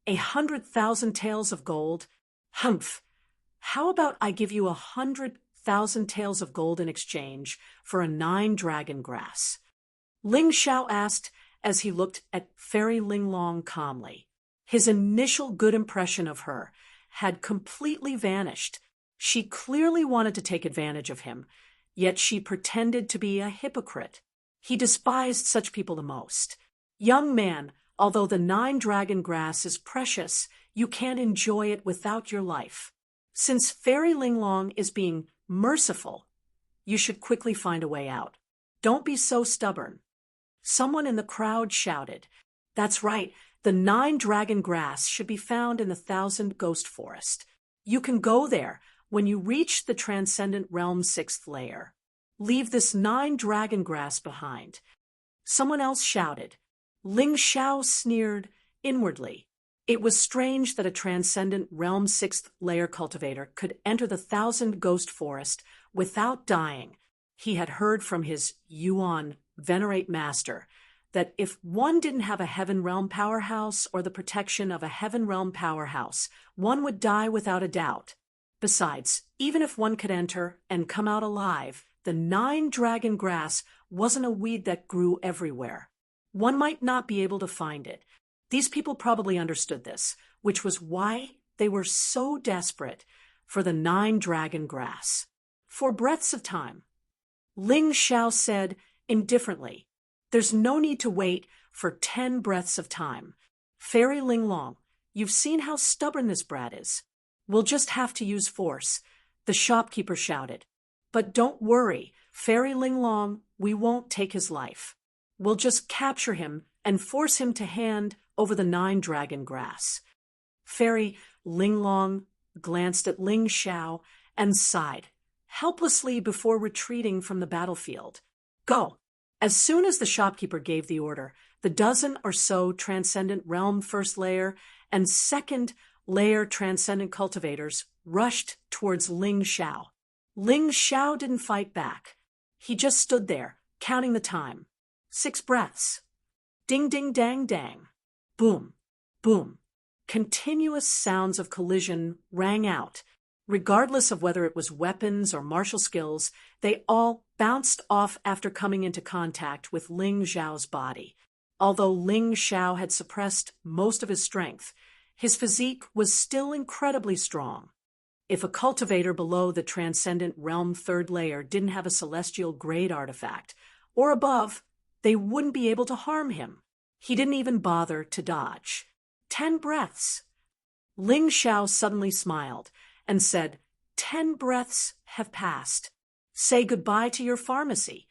100,000 taels of gold? Humph! How about I give you 100,000 taels of gold in exchange for a 9-dragon grass? Ling Zhao asked as he looked at Fairy Linglong calmly. His initial good impression of her had completely vanished. She clearly wanted to take advantage of him, yet she pretended to be a hypocrite. He despised such people the most. "Young man, Although the 9-dragon grass is precious, you can't enjoy it without your life. Since Fairy Linglong is being merciful, you should quickly find a way out. Don't be so stubborn. Someone in the crowd shouted, "That's right, the 9-dragon grass should be found in the 1,000 Ghost Forest. You can go there when you reach the Transcendent Realm's 6th layer. Leave this 9-dragon grass behind." Someone else shouted. Ling Xiao sneered inwardly. It was strange that a Transcendent Realm 6th layer cultivator could enter the 1,000 Ghost Forest without dying. He had heard from his Yuan Venerate Master that if one didn't have a Heaven Realm powerhouse or the protection of a Heaven Realm powerhouse, one would die without a doubt. Besides, even if one could enter and come out alive, the 9-dragon grass wasn't a weed that grew everywhere. One might not be able to find it. These people probably understood this, which was why they were so desperate for the 9-dragon grass. For breaths of time, Ling Xiao said indifferently, "There's no need to wait for 10 breaths of time. Fairy Linglong, you've seen how stubborn this brat is. We'll just have to use force," the shopkeeper shouted. "But don't worry, Fairy Linglong, we won't take his life. We'll just capture him and force him to hand over the 9-dragon grass." Fairy Linglong glanced at Ling Xiao and sighed helplessly before retreating from the battlefield. "Go!" As soon as the shopkeeper gave the order, the dozen or so Transcendent Realm 1st layer and 2nd layer Transcendent cultivators rushed towards Ling Xiao. Ling Xiao didn't fight back. He just stood there, counting the time. 6 breaths. Ding, ding, dang, dang. Boom, boom. Continuous sounds of collision rang out. Regardless of whether it was weapons or martial skills, they all bounced off after coming into contact with Ling Xiao's body. Although Ling Xiao had suppressed most of his strength, his physique was still incredibly strong. If a cultivator below the Transcendent Realm 3rd layer didn't have a celestial grade artifact, or above, they wouldn't be able to harm him. He didn't even bother to dodge. 10 breaths. Ling Xiao suddenly smiled and said, 10 breaths have passed. Say goodbye to your pharmacy.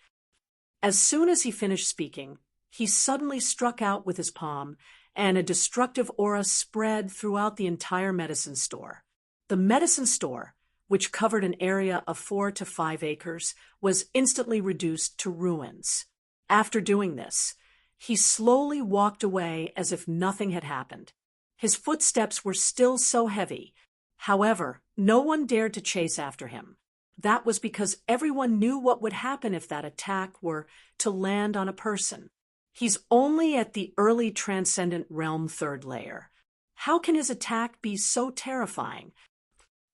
As soon as he finished speaking, he suddenly struck out with his palm, and a destructive aura spread throughout the entire medicine store. The medicine store, which covered an area of 4 to 5 acres, was instantly reduced to ruins. After doing this, he slowly walked away as if nothing had happened. His footsteps were still so heavy. However, no one dared to chase after him. That was because everyone knew what would happen if that attack were to land on a person. He's only at the early Transcendent Realm 3rd layer. How can his attack be so terrifying?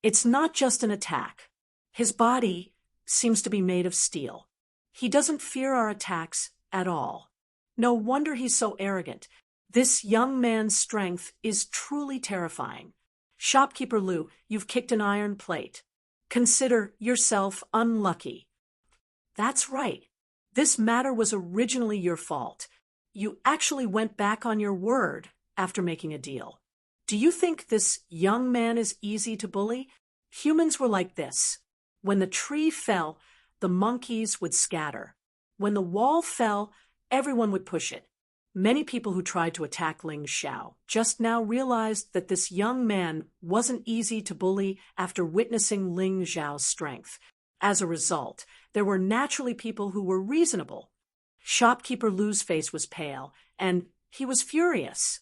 It's not just an attack. His body seems to be made of steel. He doesn't fear our attacks at all. No wonder he's so arrogant. This young man's strength is truly terrifying. Shopkeeper Lu, you've kicked an iron plate. Consider yourself unlucky. That's right. This matter was originally your fault. You actually went back on your word after making a deal. Do you think this young man is easy to bully? Humans were like this. When the tree fell, the monkeys would scatter. When the wall fell, everyone would push it. Many people who tried to attack Ling Xiao just now realized that this young man wasn't easy to bully after witnessing Ling Xiao's strength. As a result, there were naturally people who were reasonable. Shopkeeper Lu's face was pale, and he was furious.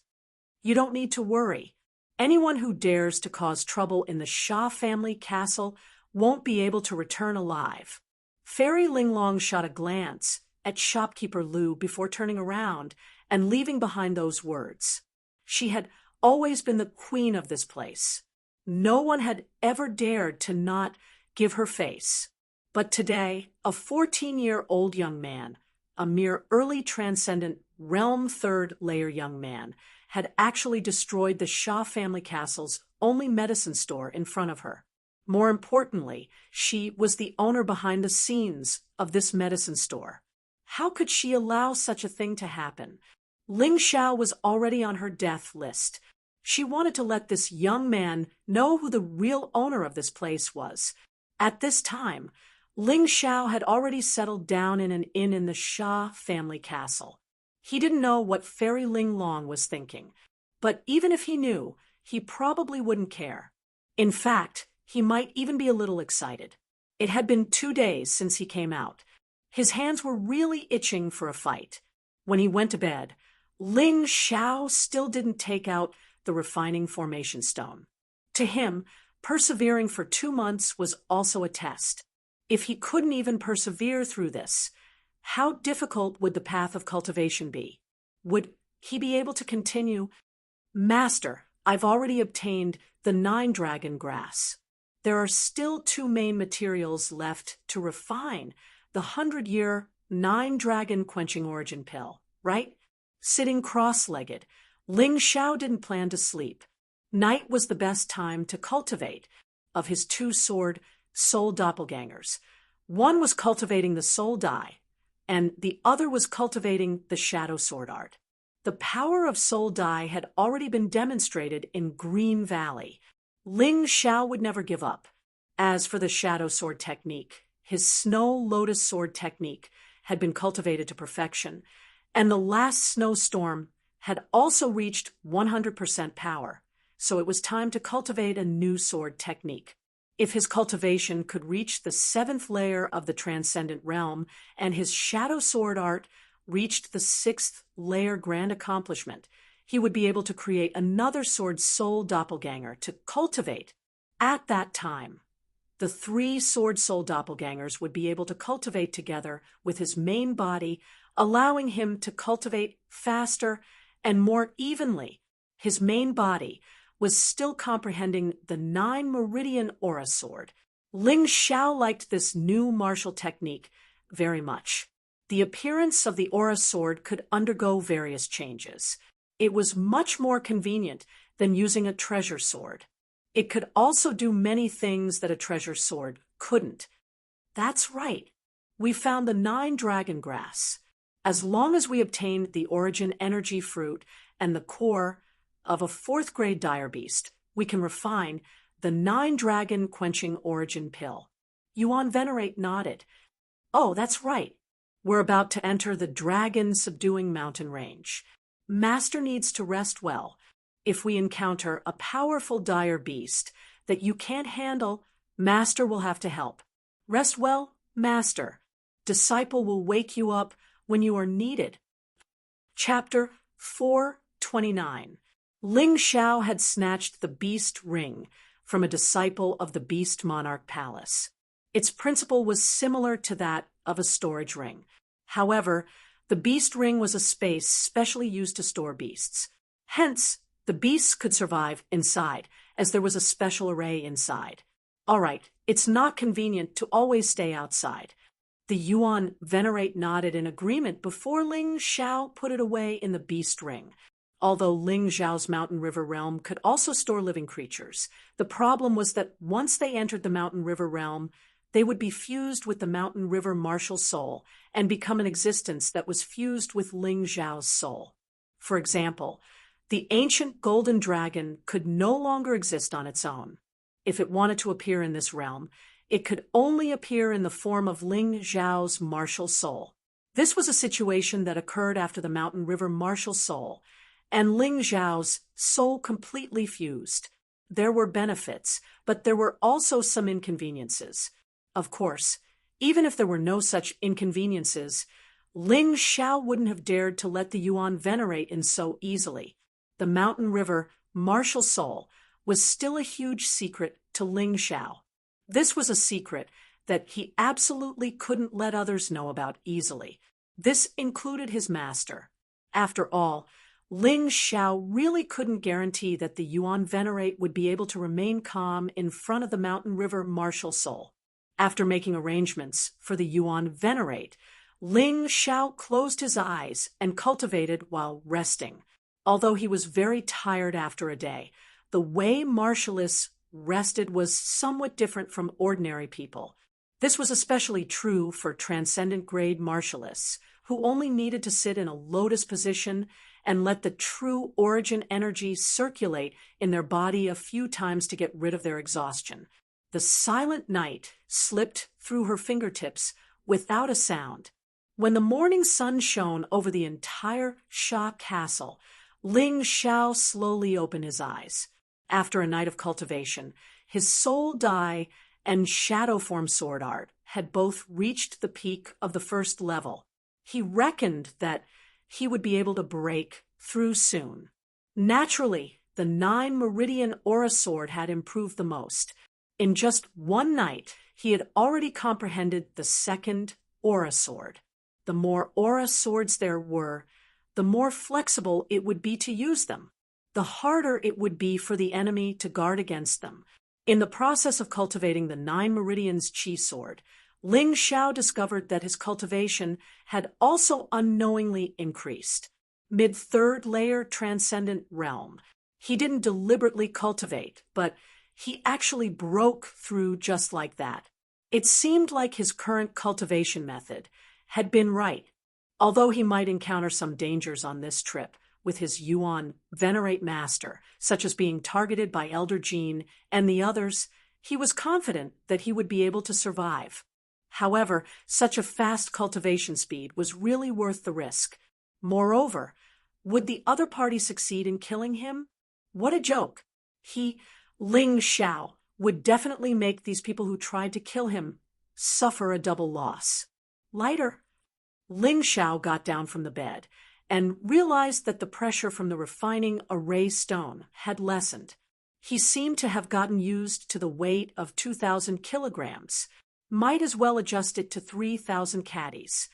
You don't need to worry. Anyone who dares to cause trouble in the Sha family castle won't be able to return alive. Fairy Linglong shot a glance at Shopkeeper Lu before turning around and leaving behind those words. She had always been the queen of this place. No one had ever dared to not give her face. But today, a 14-year-old young man, a mere early Transcendent Realm 3rd layer young man, had actually destroyed the Sha family castle's only medicine store in front of her. More importantly, she was the owner behind the scenes of this medicine store. How could she allow such a thing to happen? Ling Xiao was already on her death list. She wanted to let this young man know who the real owner of this place was. At this time, Ling Xiao had already settled down in an inn in the Xia family castle. He didn't know what Fairy Ling Long was thinking, but even if he knew, he probably wouldn't care. In fact, he might even be a little excited. It had been 2 days since he came out. His hands were really itching for a fight. When he went to bed, Ling Xiao still didn't take out the refining formation stone. To him, persevering for 2 months was also a test. If he couldn't even persevere through this, how difficult would the path of cultivation be? Would he be able to continue? Master, I've already obtained the 9-dragon grass. There are still 2 main materials left to refine the 100-year 9-dragon quenching origin pill, right? Sitting cross-legged, Ling Xiao didn't plan to sleep. Night was the best time to cultivate of his 2-sword soul doppelgangers. One was cultivating the soul dye, and the other was cultivating the shadow sword art. The power of soul dye had already been demonstrated in Green Valley. Ling Xiao would never give up. As for the shadow sword technique, his snow lotus sword technique had been cultivated to perfection, and the last snowstorm had also reached 100% power, so it was time to cultivate a new sword technique. If his cultivation could reach the 7th layer of the transcendent realm and his shadow sword art reached the 6th layer grand accomplishment, he would be able to create another sword soul doppelganger to cultivate. At that time, the 3 sword soul doppelgangers would be able to cultivate together with his main body, allowing him to cultivate faster and more evenly. His main body was still comprehending the 9 meridian aura sword. Ling Xiao liked this new martial technique very much. The appearance of the aura sword could undergo various changes. It was much more convenient than using a treasure sword. It could also do many things that a treasure sword couldn't. That's right. We found the 9-dragon grass. As long as we obtained the origin energy fruit and the core of a 4th grade dire beast, we can refine the 9-dragon quenching origin pill. Yuan Venerate nodded. Oh, that's right. We're about to enter the dragon-subduing mountain range. Master needs to rest well. If we encounter a powerful dire beast that you can't handle, Master will have to help. Rest well, Master. Disciple will wake you up when you are needed. Chapter 429. Ling Xiao had snatched the beast ring from a disciple of the Beast Monarch Palace. Its principle was similar to that of a storage ring. However, the beast ring was a space specially used to store beasts. Hence, the beasts could survive inside, as there was a special array inside. All right, it's not convenient to always stay outside. The Yuan Venerate nodded in agreement before Ling Xiao put it away in the beast ring. Although Ling Xiao's Mountain River realm could also store living creatures, the problem was that once they entered the Mountain River realm, they would be fused with the Mountain River martial soul and become an existence that was fused with Ling Xiao's soul. For example, the ancient golden dragon could no longer exist on its own. If it wanted to appear in this realm, it could only appear in the form of Ling Xiao's martial soul. This was a situation that occurred after the Mountain River martial soul and Ling Xiao's soul completely fused. There were benefits, but there were also some inconveniences. Of course, even if there were no such inconveniences, Ling Xiao wouldn't have dared to let the Yuan Venerate in so easily. The Mountain River martial soul was still a huge secret to Ling Xiao. This was a secret that he absolutely couldn't let others know about easily. This included his master. After all, Ling Xiao really couldn't guarantee that the Yuan Venerate would be able to remain calm in front of the Mountain River martial soul. After making arrangements for the Yuan Venerate, Ling Xiao closed his eyes and cultivated while resting. Although he was very tired after a day, the way martialists rested was somewhat different from ordinary people. This was especially true for transcendent-grade martialists, who only needed to sit in a lotus position and let the true origin energy circulate in their body a few times to get rid of their exhaustion. The silent night slipped through her fingertips without a sound. When the morning sun shone over the entire Sha castle, Ling Xiao slowly opened his eyes. After a night of cultivation, his soul dye and shadow form sword art had both reached the peak of the first level. He reckoned that he would be able to break through soon. Naturally, the 9 Meridian Aura sword had improved the most. In just one night, he had already comprehended the second Aura sword. The more Aura swords there were, the more flexible it would be to use them. The harder it would be for the enemy to guard against them. In the process of cultivating the 9 Meridians Chi sword, Ling Xiao discovered that his cultivation had also unknowingly increased. Mid-third layer transcendent realm. He didn't deliberately cultivate, but he actually broke through just like that. It seemed like his current cultivation method had been right. Although he might encounter some dangers on this trip with his Yuan Venerate Master, such as being targeted by Elder Jean and the others, he was confident that he would be able to survive. However, such a fast cultivation speed was really worth the risk. Moreover, would the other party succeed in killing him? What a joke! Ling Xiao, would definitely make these people who tried to kill him suffer a double loss. Later, Ling Xiao got down from the bed and realized that the pressure from the refining array stone had lessened. He seemed to have gotten used to the weight of 2,000 kilograms. Might as well adjust it to 3,000 caddies.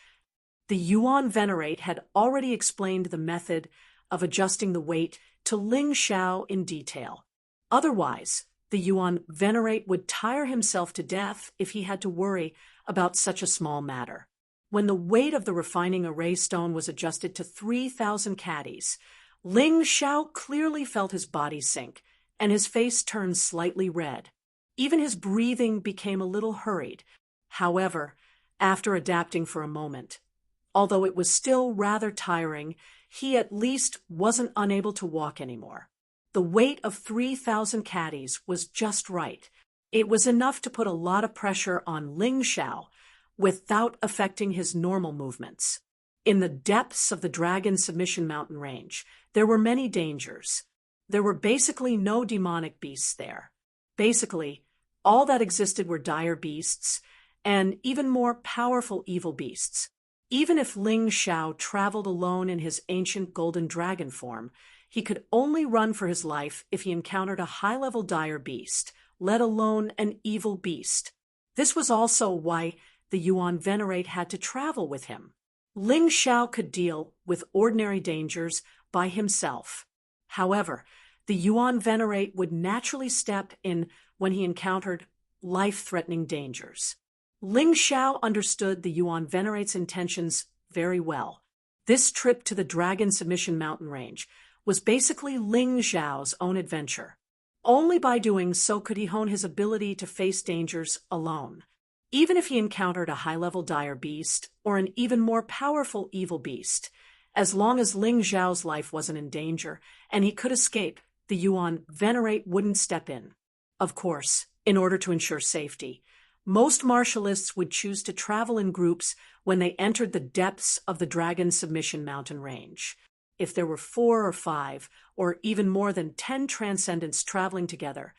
The Yuan Venerate had already explained the method of adjusting the weight to Ling Xiao in detail. Otherwise, the Yuan Venerate would tire himself to death if he had to worry about such a small matter. When the weight of the refining array stone was adjusted to 3,000 caddies, Ling Xiao clearly felt his body sink, and his face turned slightly red. Even his breathing became a little hurried. However, after adapting for a moment, although it was still rather tiring, he at least wasn't unable to walk anymore. The weight of 3,000 caddies was just right. It was enough to put a lot of pressure on Ling Xiao without affecting his normal movements. In the depths of the Dragon Submission Mountain Range, there were many dangers. There were basically no demonic beasts there. Basically, all that existed were dire beasts, and even more powerful evil beasts. Even if Ling Xiao traveled alone in his ancient golden dragon form, he could only run for his life if he encountered a high-level dire beast, let alone an evil beast. This was also why the Yuan Venerate had to travel with him. Ling Xiao could deal with ordinary dangers by himself. However, the Yuan Venerate would naturally step in when he encountered life-threatening dangers. Ling Xiao understood the Yuan Venerate's intentions very well. This trip to the Dragon Submission Mountain Range was basically Ling Xiao's own adventure. Only by doing so could he hone his ability to face dangers alone. Even if he encountered a high-level dire beast or an even more powerful evil beast, as long as Ling Xiao's life wasn't in danger and he could escape, the Yuan Venerate wouldn't step in. Of course, in order to ensure safety, most martialists would choose to travel in groups when they entered the depths of the Dragon Submission Mountain Range. If there were 4 or 5, or even more than 10 transcendents traveling together,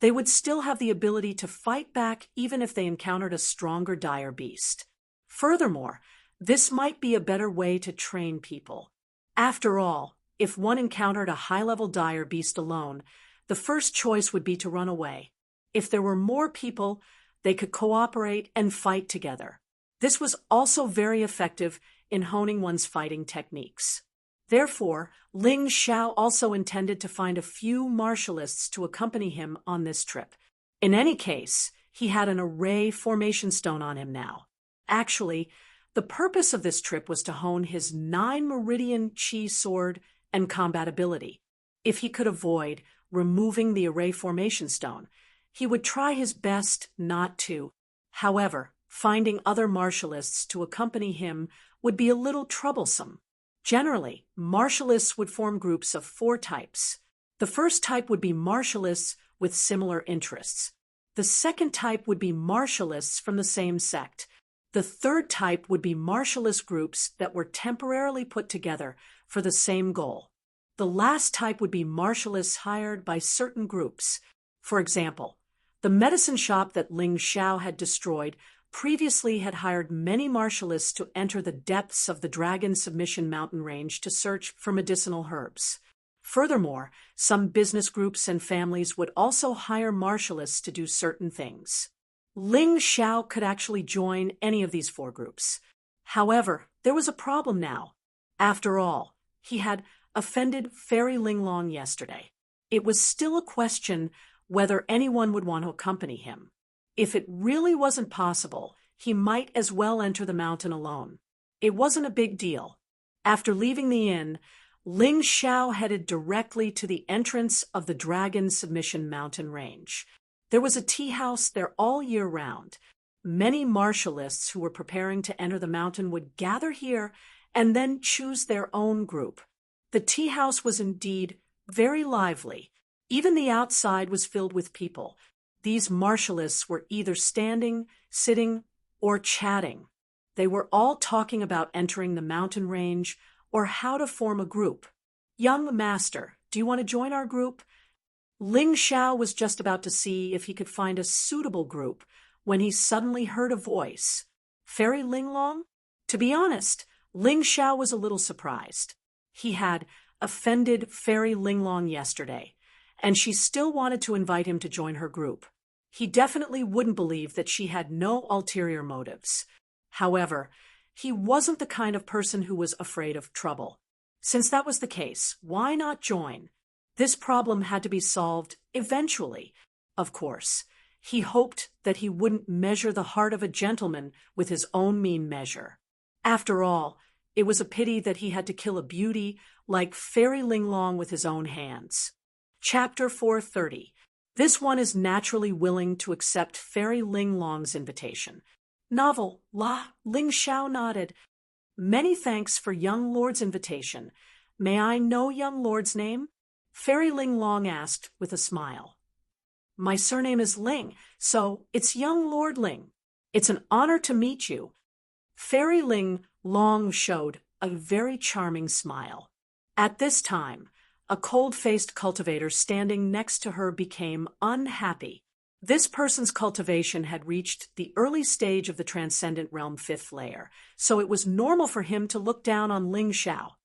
they would still have the ability to fight back even if they encountered a stronger dire beast. Furthermore, this might be a better way to train people. After all, if one encountered a high-level dire beast alone, the first choice would be to run away. If there were more people, they could cooperate and fight together. This was also very effective in honing one's fighting techniques. Therefore, Ling Xiao also intended to find a few martialists to accompany him on this trip. In any case, he had an array formation stone on him now. Actually, the purpose of this trip was to hone his 9 Meridian Chi sword and combat ability. If he could avoid removing the array formation stone, he would try his best not to. However, finding other martialists to accompany him would be a little troublesome. Generally, martialists would form groups of 4 types. The first type would be martialists with similar interests. The second type would be martialists from the same sect. The third type would be martialist groups that were temporarily put together for the same goal. The last type would be martialists hired by certain groups. For example, the medicine shop that Ling Xiao had destroyed previously had hired many martialists to enter the depths of the Dragon Submission Mountain Range to search for medicinal herbs. Furthermore, some business groups and families would also hire martialists to do certain things. Ling Xiao could actually join any of these 4 groups. However, there was a problem now. After all, he had offended Fairy Linglong yesterday. It was still a question whether anyone would want to accompany him. If it really wasn't possible, he might as well enter the mountain alone. It wasn't a big deal. After leaving the inn, Ling Xiao headed directly to the entrance of the Dragon Submission Mountain Range. There was a tea house there all year round. Many martialists who were preparing to enter the mountain would gather here and then choose their own group. The tea house was indeed very lively. Even the outside was filled with people. These martialists were either standing, sitting, or chatting. They were all talking about entering the mountain range or how to form a group. "Young master, do you want to join our group?" Ling Xiao was just about to see if he could find a suitable group when he suddenly heard a voice. Fairy Linglong? To be honest, Ling Xiao was a little surprised. He had offended Fairy Linglong yesterday, and she still wanted to invite him to join her group. He definitely wouldn't believe that she had no ulterior motives. However, he wasn't the kind of person who was afraid of trouble. Since that was the case, why not join? This problem had to be solved eventually. Of course, he hoped that he wouldn't measure the heart of a gentleman with his own mean measure. After all, it was a pity that he had to kill a beauty like Fairy Linglong with his own hands. Chapter 430. This one is naturally willing to accept Fairy Linglong's invitation. Novel, Ling Xiao nodded. "Many thanks for young lord's invitation. May I know young lord's name?" Fairy Linglong asked with a smile. "My surname is Ling, so it's young Lord Ling. It's an honor to meet you." Fairy Linglong showed a very charming smile. At this time, a cold-faced cultivator standing next to her became unhappy. This person's cultivation had reached the early stage of the Transcendent Realm 5th layer, so it was normal for him to look down on Ling Xiao.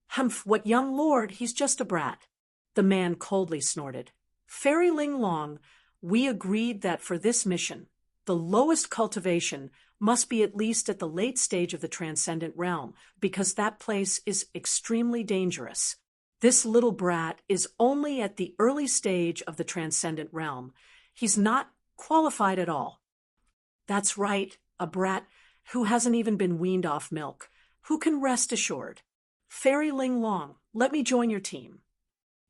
"Humph, what young lord, he's just a brat." The man coldly snorted. "Fairy Linglong, we agreed that for this mission, the lowest cultivation must be at least at the late stage of the Transcendent Realm, because that place is extremely dangerous. This little brat is only at the early stage of the Transcendent Realm. He's not qualified at all." "That's right, a brat who hasn't even been weaned off milk. Who can rest assured? Fairy Linglong, let me join your team."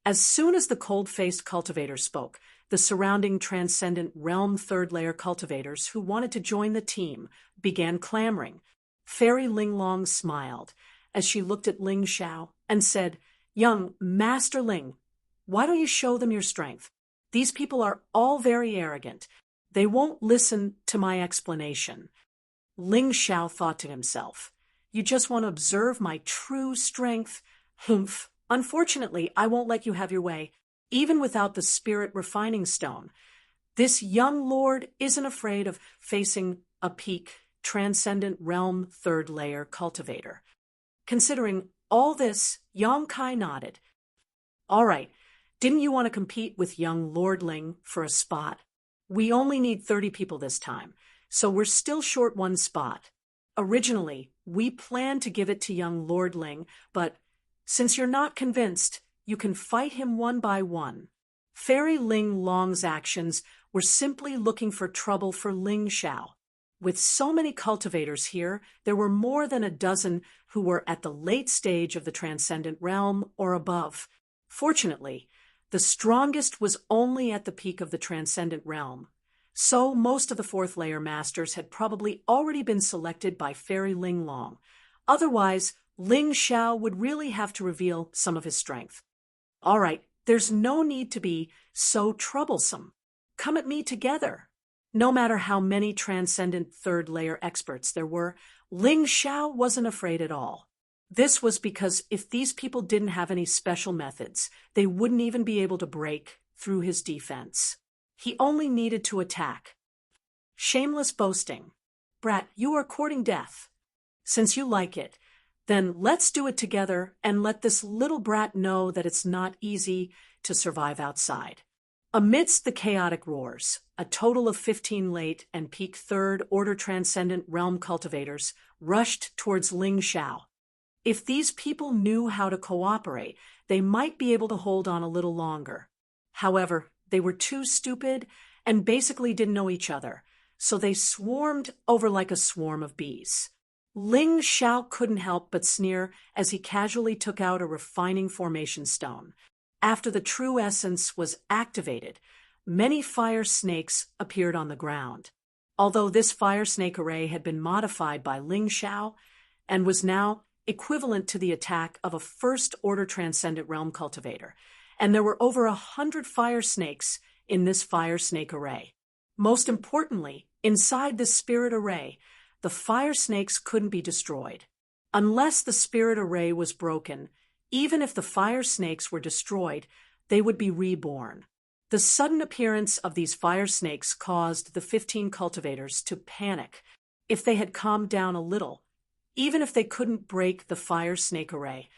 As soon as the cold-faced cultivator spoke, the surrounding Transcendent Realm 3rd layer cultivators who wanted to join the team began clamoring. Fairy Linglong smiled as she looked at Ling Xiao and said, "Young Master Ling, why don't you show them your strength? These people are all very arrogant. They won't listen to my explanation." Ling Xiao thought to himself, "You just want to observe my true strength? Humph. Unfortunately, I won't let you have your way, even without the spirit refining stone. This young lord isn't afraid of facing a peak Transcendent Realm 3rd layer cultivator." Considering all this, Yang Kai nodded. "All right. Didn't you want to compete with young Lord Ling for a spot? We only need 30 people this time, so we're still short one spot. Originally, we planned to give it to young Lord Ling, but since you're not convinced, you can fight him one by one." Fairy Linglong's actions were simply looking for trouble for Ling Xiao. With so many cultivators here, there were more than a dozen who were at the late stage of the Transcendent Realm or above. Fortunately, the strongest was only at the peak of the Transcendent Realm, So most of the fourth layer masters had probably already been selected by Fairy Ling Long. Otherwise, Ling Xiao would really have to reveal some of his strength. All right, there's no need to be so troublesome. Come at me together. No matter how many transcendent third layer experts there were, Ling Xiao wasn't afraid at all. This was because if these people didn't have any special methods, they wouldn't even be able to break through his defense. He only needed to attack. Shameless boasting. Brat, you are courting death. Since you like it, then let's do it together and let this little brat know that it's not easy to survive outside. Amidst the chaotic roars, a total of 15 late and peak third order transcendent realm cultivators rushed towards Ling Xiao. If these people knew how to cooperate, they might be able to hold on a little longer. However, they were too stupid and basically didn't know each other, so they swarmed over like a swarm of bees. Ling Xiao couldn't help but sneer as he casually took out a refining formation stone. After the true essence was activated, many fire snakes appeared on the ground. Although this fire snake array had been modified by Ling Xiao and was now equivalent to the attack of a first-order transcendent realm cultivator, and there were over 100 fire snakes in this fire snake array. Most importantly, inside this spirit array, the fire snakes couldn't be destroyed. Unless the spirit array was broken, even if the fire snakes were destroyed, they would be reborn. The sudden appearance of these fire snakes caused the 15 cultivators to panic. If they had calmed down a little, even if they couldn't break the fire snake array,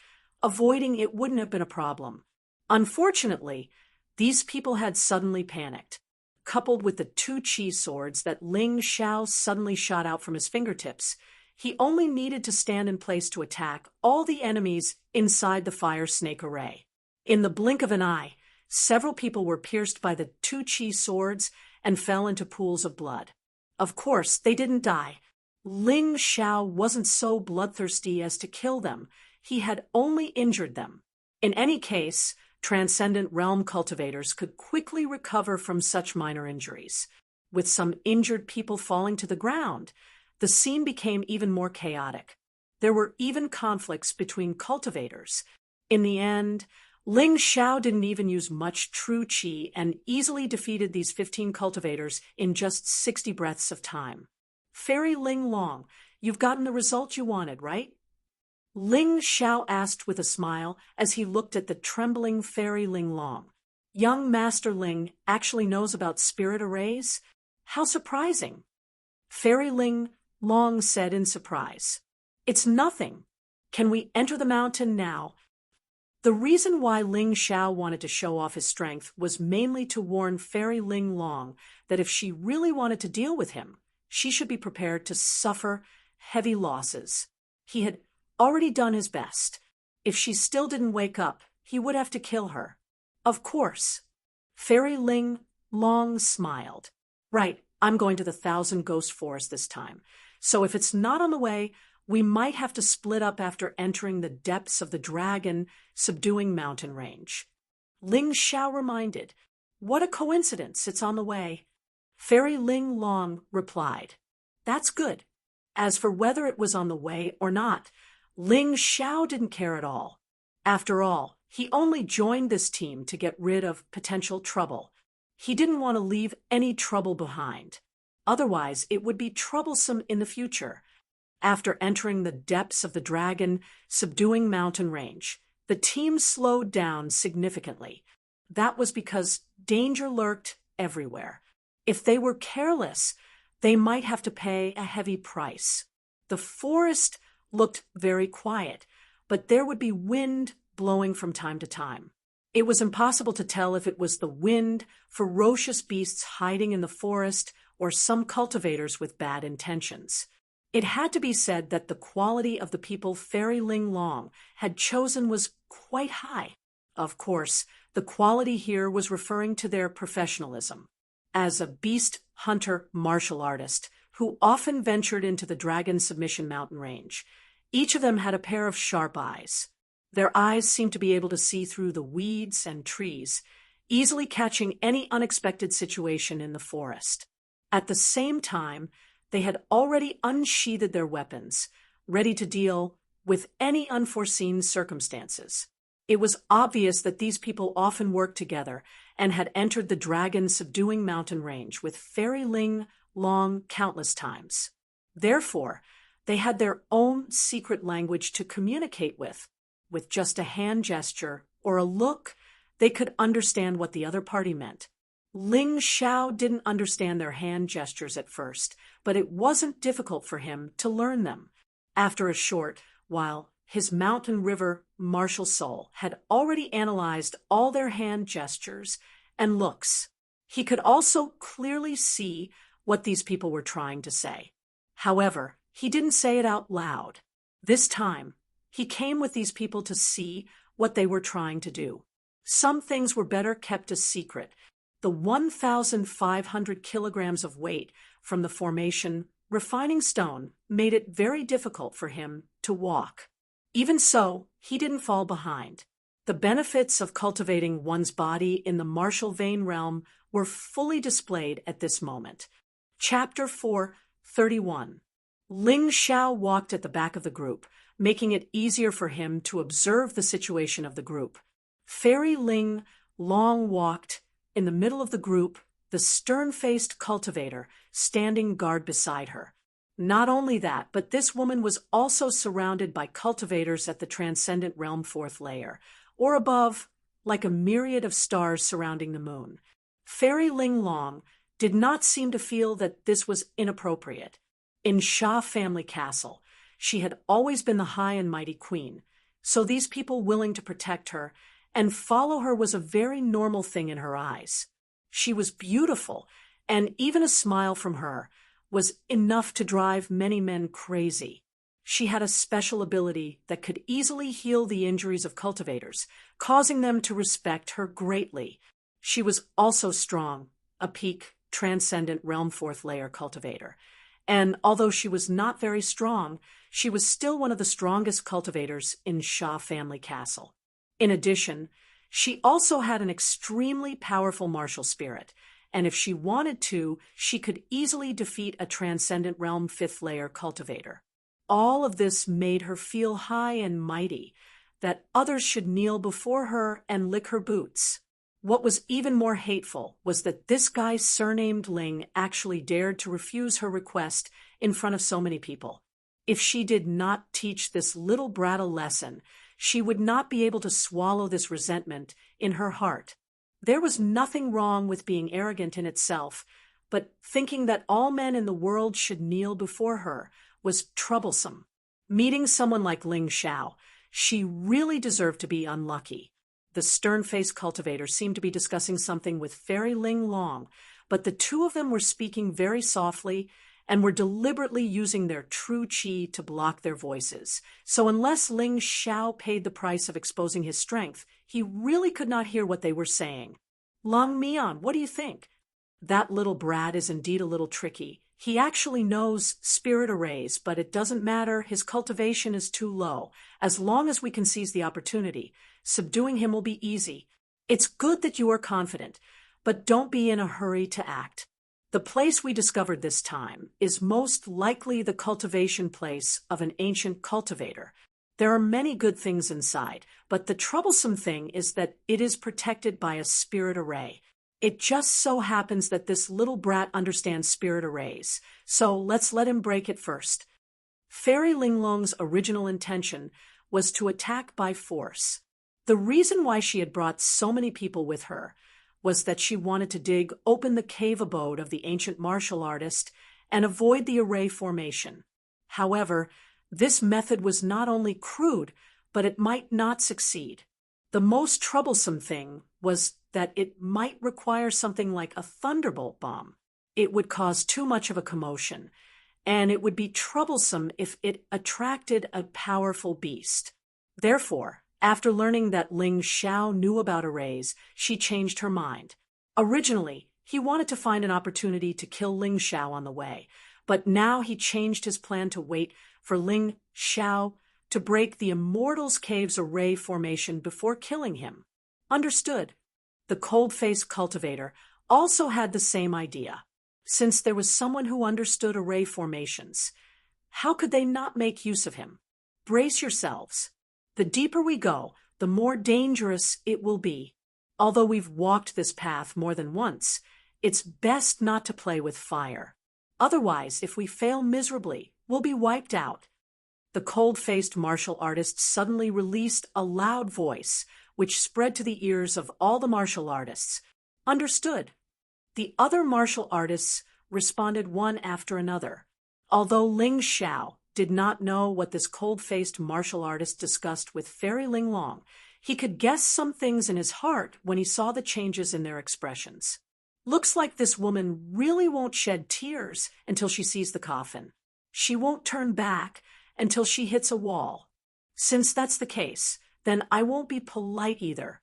avoiding it wouldn't have been a problem. Unfortunately, these people had suddenly panicked. Coupled with the 2 chi swords that Ling Xiao suddenly shot out from his fingertips, he only needed to stand in place to attack all the enemies inside the fire snake array. In the blink of an eye, several people were pierced by the 2 chi swords and fell into pools of blood. Of course, they didn't die. Ling Xiao wasn't so bloodthirsty as to kill them. He had only injured them. In any case, transcendent realm cultivators could quickly recover from such minor injuries. With some injured people falling to the ground, the scene became even more chaotic. There were even conflicts between cultivators. In the end, Ling Xiao didn't even use much true qi and easily defeated these 15 cultivators in just 60 breaths of time. Fairy Ling Long, you've gotten the result you wanted, right? Ling Xiao asked with a smile as he looked at the trembling Fairy Ling Long. Young Master Ling actually knows about spirit arrays? How surprising! Fairy Ling Long said in surprise. It's nothing. Can we enter the mountain now? The reason why Ling Xiao wanted to show off his strength was mainly to warn Fairy Ling Long that if she really wanted to deal with him, she should be prepared to suffer heavy losses. He had already done his best. If she still didn't wake up, he would have to kill her. Of course. Fairy Ling Long smiled. Right, I'm going to the Thousand Ghost Forest this time. So if it's not on the way, we might have to split up after entering the depths of the dragon subduing mountain range. Ling Xiao reminded, what a coincidence, it's on the way. Fairy Ling Long replied, that's good. As for whether it was on the way or not, Ling Xiao didn't care at all. After all, he only joined this team to get rid of potential trouble. He didn't want to leave any trouble behind. Otherwise, it would be troublesome in the future. After entering the depths of the dragon subduing mountain range, the team slowed down significantly. That was because danger lurked everywhere. If they were careless, they might have to pay a heavy price. The forest looked very quiet, but there would be wind blowing from time to time. It was impossible to tell if it was the wind, ferocious beasts hiding in the forest, or some cultivators with bad intentions. It had to be said that the quality of the people Fairy Ling Long had chosen was quite high. Of course, the quality here was referring to their professionalism. As a beast hunter martial artist who often ventured into the Dragon Submission Mountain Range, each of them had a pair of sharp eyes. Their eyes seemed to be able to see through the weeds and trees, easily catching any unexpected situation in the forest. At the same time, they had already unsheathed their weapons, ready to deal with any unforeseen circumstances. It was obvious that these people often worked together and had entered the dragon-subduing mountain range with Fairy Ling Long countless times. Therefore, they had their own secret language to communicate with. With just a hand gesture or a look, they could understand what the other party meant. Ling Xiao didn't understand their hand gestures at first, but it wasn't difficult for him to learn them. After a short while, his mountain river martial soul had already analyzed all their hand gestures and looks. He could also clearly see what these people were trying to say. However, he didn't say it out loud. This time, he came with these people to see what they were trying to do. Some things were better kept a secret. The 1,500 kilograms of weight from the formation refining stone made it very difficult for him to walk. Even so, he didn't fall behind. The benefits of cultivating one's body in the martial vein realm were fully displayed at this moment. Chapter 4:31. Ling Xiao walked at the back of the group, making it easier for him to observe the situation of the group. Fairy Ling Long walked in the middle of the group, the stern-faced cultivator standing guard beside her. Not only that, but this woman was also surrounded by cultivators at the transcendent realm fourth layer, or above, like a myriad of stars surrounding the moon. Fairy Ling Long did not seem to feel that this was inappropriate. In Sha family castle, she had always been the high and mighty queen, so these people willing to protect her and follow her was a very normal thing in her eyes. She was beautiful, and even a smile from her was enough to drive many men crazy. She had a special ability that could easily heal the injuries of cultivators, causing them to respect her greatly. She was also strong, a peak, transcendent realm fourth layer cultivator. And although she was not very strong, she was still one of the strongest cultivators in Sha family castle. In addition, she also had an extremely powerful martial spirit, and if she wanted to, she could easily defeat a transcendent realm fifth layer cultivator. All of this made her feel high and mighty, that others should kneel before her and lick her boots. What was even more hateful was that this guy surnamed Ling actually dared to refuse her request in front of so many people. If she did not teach this little brat a lesson, she would not be able to swallow this resentment in her heart. There was nothing wrong with being arrogant in itself, but thinking that all men in the world should kneel before her was troublesome. Meeting someone like Ling Xiao, she really deserved to be unlucky. The stern-faced cultivator seemed to be discussing something with Fairy Ling Long, but the two of them were speaking very softly and were deliberately using their true qi to block their voices. So unless Ling Xiao paid the price of exposing his strength, he really could not hear what they were saying. Long Mian, what do you think? That little brat is indeed a little tricky. He actually knows spirit arrays, but it doesn't matter. His cultivation is too low. As long as we can seize the opportunity, subduing him will be easy. It's good that you are confident, but don't be in a hurry to act. The place we discovered this time is most likely the cultivation place of an ancient cultivator. There are many good things inside, but the troublesome thing is that it is protected by a spirit array. It just so happens that this little brat understands spirit arrays, so let's let him break it first. Fairy Ling Long's original intention was to attack by force. The reason why she had brought so many people with her was that she wanted to dig open the cave abode of the ancient martial artist and avoid the array formation. However, this method was not only crude, but it might not succeed. The most troublesome thing was that it might require something like a thunderbolt bomb. It would cause too much of a commotion, and it would be troublesome if it attracted a powerful beast. Therefore, after learning that Ling Xiao knew about arrays, she changed her mind. Originally, he wanted to find an opportunity to kill Ling Xiao on the way, but now he changed his plan to wait for Ling Xiao to break the Immortals Cave's array formation before killing him. Understood. The cold-faced cultivator also had the same idea. Since there was someone who understood array formations, how could they not make use of him? Brace yourselves. The deeper we go, the more dangerous it will be. Although we've walked this path more than once, it's best not to play with fire. Otherwise, if we fail miserably, we'll be wiped out. The cold-faced martial artist suddenly released a loud voice, which spread to the ears of all the martial artists. Understood. The other martial artists responded one after another. Although Ling Xiao did not know what this cold-faced martial artist discussed with Fairy Ling Long, he could guess some things in his heart when he saw the changes in their expressions. Looks like this woman really won't shed tears until she sees the coffin. She won't turn back until she hits a wall. Since that's the case, then I won't be polite either.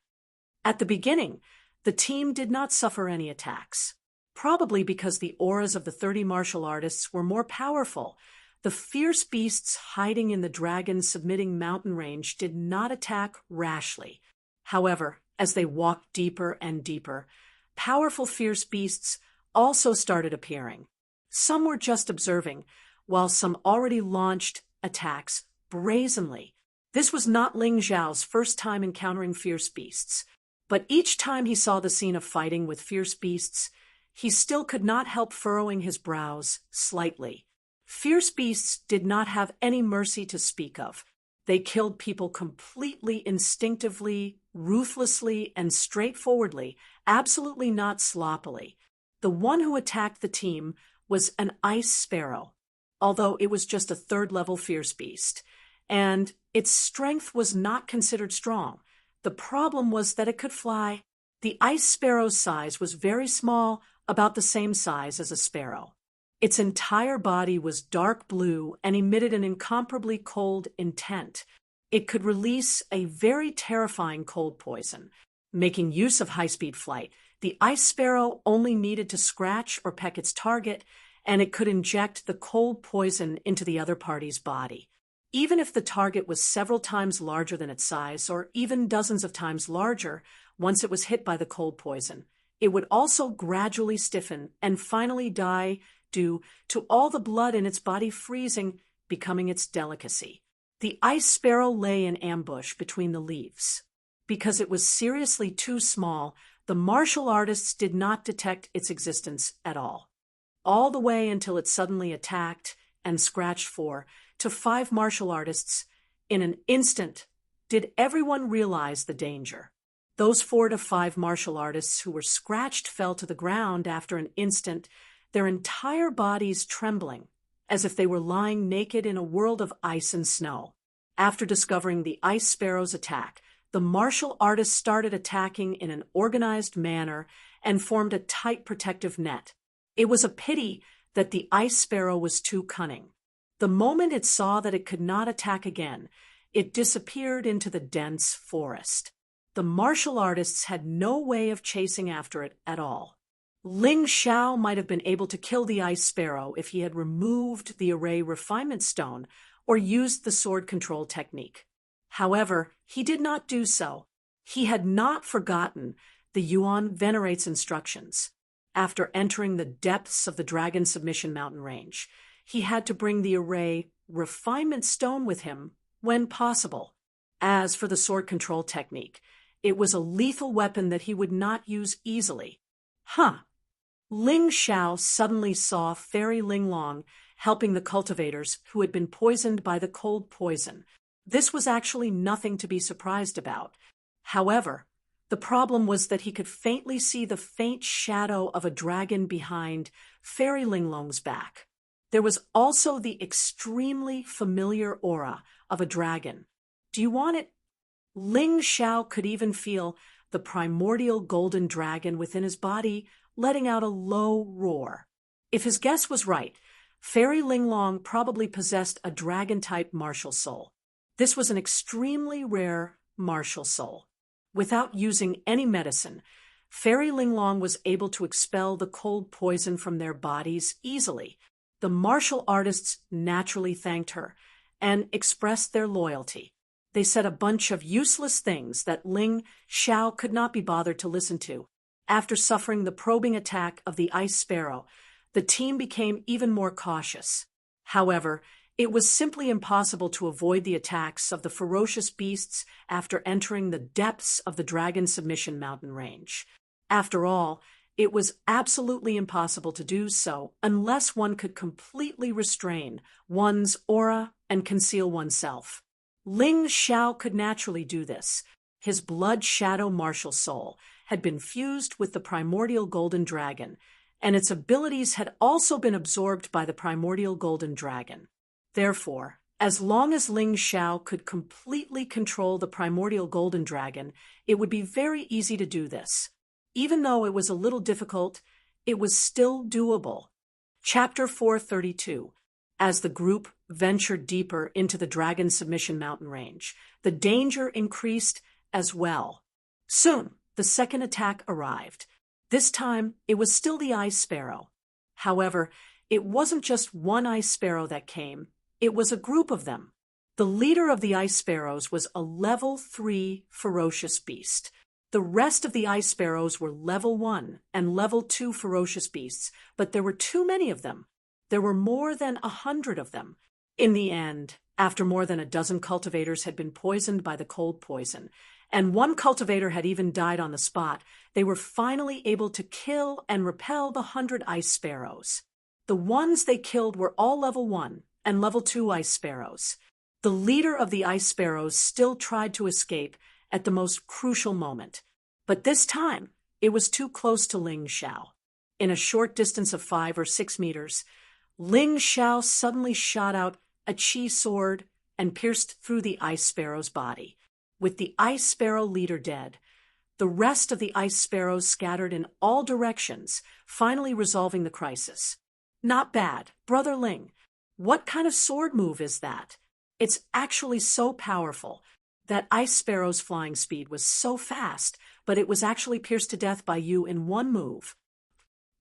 At the beginning, the team did not suffer any attacks. Probably because the auras of the 30 martial artists were more powerful, the fierce beasts hiding in the dragon-submitting mountain range did not attack rashly. However, as they walked deeper and deeper, powerful fierce beasts also started appearing. Some were just observing, while some already launched attacks brazenly. This was not Ling Xiao's first time encountering fierce beasts, but each time he saw the scene of fighting with fierce beasts, he still could not help furrowing his brows slightly. Fierce beasts did not have any mercy to speak of. They killed people completely instinctively, ruthlessly, and straightforwardly, absolutely not sloppily. The one who attacked the team was an ice sparrow, although it was just a third-level fierce beast, and its strength was not considered strong. The problem was that it could fly. The ice sparrow's size was very small, about the same size as a sparrow. Its entire body was dark blue and emitted an incomparably cold intent. It could release a very terrifying cold poison. Making use of high-speed flight, the ice sparrow only needed to scratch or peck its target, and it could inject the cold poison into the other party's body. Even if the target was several times larger than its size, or even dozens of times larger, once it was hit by the cold poison, it would also gradually stiffen and finally die due to all the blood in its body freezing, becoming its delicacy. The ice sparrow lay in ambush between the leaves. Because it was seriously too small, the martial artists did not detect its existence at all the way until it suddenly attacked and scratched 4 to 5 martial artists. In an instant, did everyone realize the danger. Those 4 to 5 martial artists who were scratched fell to the ground after an instant, their entire bodies trembling, as if they were lying naked in a world of ice and snow. After discovering the ice sparrow's attack, the martial artists started attacking in an organized manner and formed a tight protective net. It was a pity that the ice sparrow was too cunning. The moment it saw that it could not attack again, it disappeared into the dense forest. The martial artists had no way of chasing after it at all. Ling Xiao might have been able to kill the ice sparrow if he had removed the array refinement stone or used the sword control technique. However, he did not do so. He had not forgotten the Yuan Venerate's instructions. After entering the depths of the Dragon Submission Mountain Range, he had to bring the array refinement stone with him when possible. As for the sword control technique, it was a lethal weapon that he would not use easily. Ling Xiao suddenly saw Fairy Ling Long helping the cultivators who had been poisoned by the cold poison. This was actually nothing to be surprised about. However, the problem was that he could faintly see the faint shadow of a dragon behind Fairy Ling Long's back. There was also the extremely familiar aura of a dragon. Do you want it? Ling Xiao could even feel the primordial golden dragon within his body letting out a low roar. If his guess was right, Fairy Ling Long probably possessed a dragon-type martial soul. This was an extremely rare martial soul. Without using any medicine, Fairy Ling Long was able to expel the cold poison from their bodies easily. The martial artists naturally thanked her and expressed their loyalty. They said a bunch of useless things that Ling Xiao could not be bothered to listen to. After suffering the probing attack of the ice sparrow, The team became even more cautious. However, it was simply impossible to avoid the attacks of the ferocious beasts after entering the depths of the Dragon Submission Mountain Range. After all, it was absolutely impossible to do so unless one could completely restrain one's aura and conceal oneself. Ling Xiao could naturally do this. His blood shadow martial soul had been fused with the primordial golden dragon, and its abilities had also been absorbed by the primordial golden dragon. Therefore, as long as Ling Xiao could completely control the primordial golden dragon, it would be very easy to do this. Even though it was a little difficult, it was still doable. Chapter 432. As the group ventured deeper into the Dragon Submission Mountain Range, the danger increased as well. Soon, the second attack arrived. This time, it was still the Ice Sparrow. However, it wasn't just one Ice Sparrow that came, it was a group of them. The leader of the Ice Sparrows was a level 3 ferocious beast. The rest of the Ice Sparrows were level 1 and level 2 ferocious beasts, but there were too many of them. There were more than 100 of them. In the end, after more than a dozen cultivators had been poisoned by the cold poison, and one cultivator had even died on the spot, they were finally able to kill and repel the 100 Ice Sparrows. The ones they killed were all level 1 and level 2 Ice Sparrows. The leader of the Ice Sparrows still tried to escape at the most crucial moment. But this time, it was too close to Ling Xiao. In a short distance of 5 or 6 meters, Ling Xiao suddenly shot out a chi sword and pierced through the Ice Sparrow's body. With the Ice Sparrow leader dead, the rest of the Ice Sparrows scattered in all directions, finally resolving the crisis. Not bad, Brother Ling. What kind of sword move is that? It's actually so powerful. That Ice Sparrow's flying speed was so fast, but it was actually pierced to death by you in one move.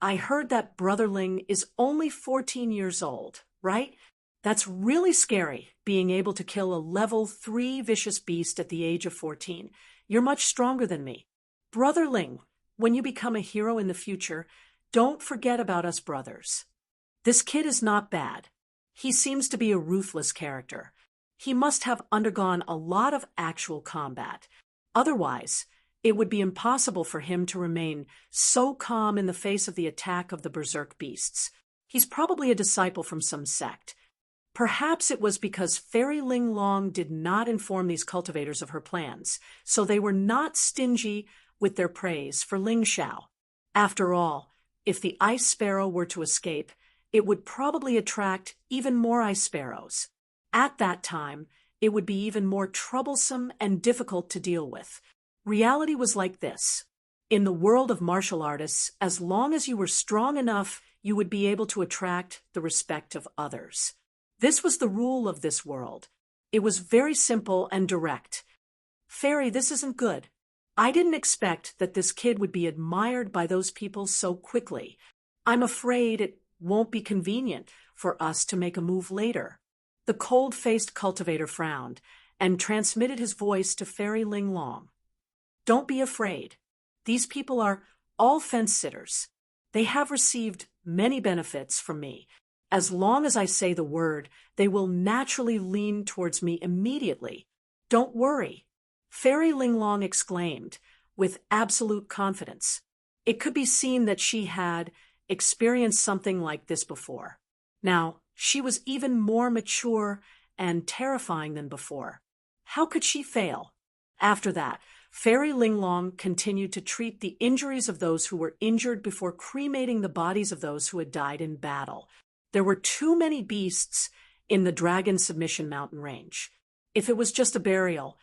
I heard that Brother Ling is only 14 years old, right? That's really scary, being able to kill a level 3 vicious beast at the age of 14. You're much stronger than me. Brother Ling, when you become a hero in the future, don't forget about us brothers. This kid is not bad. He seems to be a ruthless character. He must have undergone a lot of actual combat. Otherwise, it would be impossible for him to remain so calm in the face of the attack of the berserk beasts. He's probably a disciple from some sect. Perhaps it was because Fairy Ling Long did not inform these cultivators of her plans, so they were not stingy with their praise for Ling Xiao. After all, if the Ice Sparrow were to escape, it would probably attract even more Ice Sparrows. At that time, it would be even more troublesome and difficult to deal with. Reality was like this. In the world of martial artists, as long as you were strong enough, you would be able to attract the respect of others. This was the rule of this world. It was very simple and direct. Fairy, this isn't good. I didn't expect that this kid would be admired by those people so quickly. I'm afraid it won't be convenient for us to make a move later. The cold-faced cultivator frowned and transmitted his voice to Fairy Ling Long. Don't be afraid. These people are all fence-sitters. They have received many benefits from me. As long as I say the word, they will naturally lean towards me immediately. Don't worry. Fairy Ling Long exclaimed, with absolute confidence. It could be seen that she had experienced something like this before. Now, she was even more mature and terrifying than before. How could she fail? After that, Fairy Ling Long continued to treat the injuries of those who were injured before cremating the bodies of those who had died in battle. There were too many beasts in the Dragon Submission Mountain Range. If it was just a burial,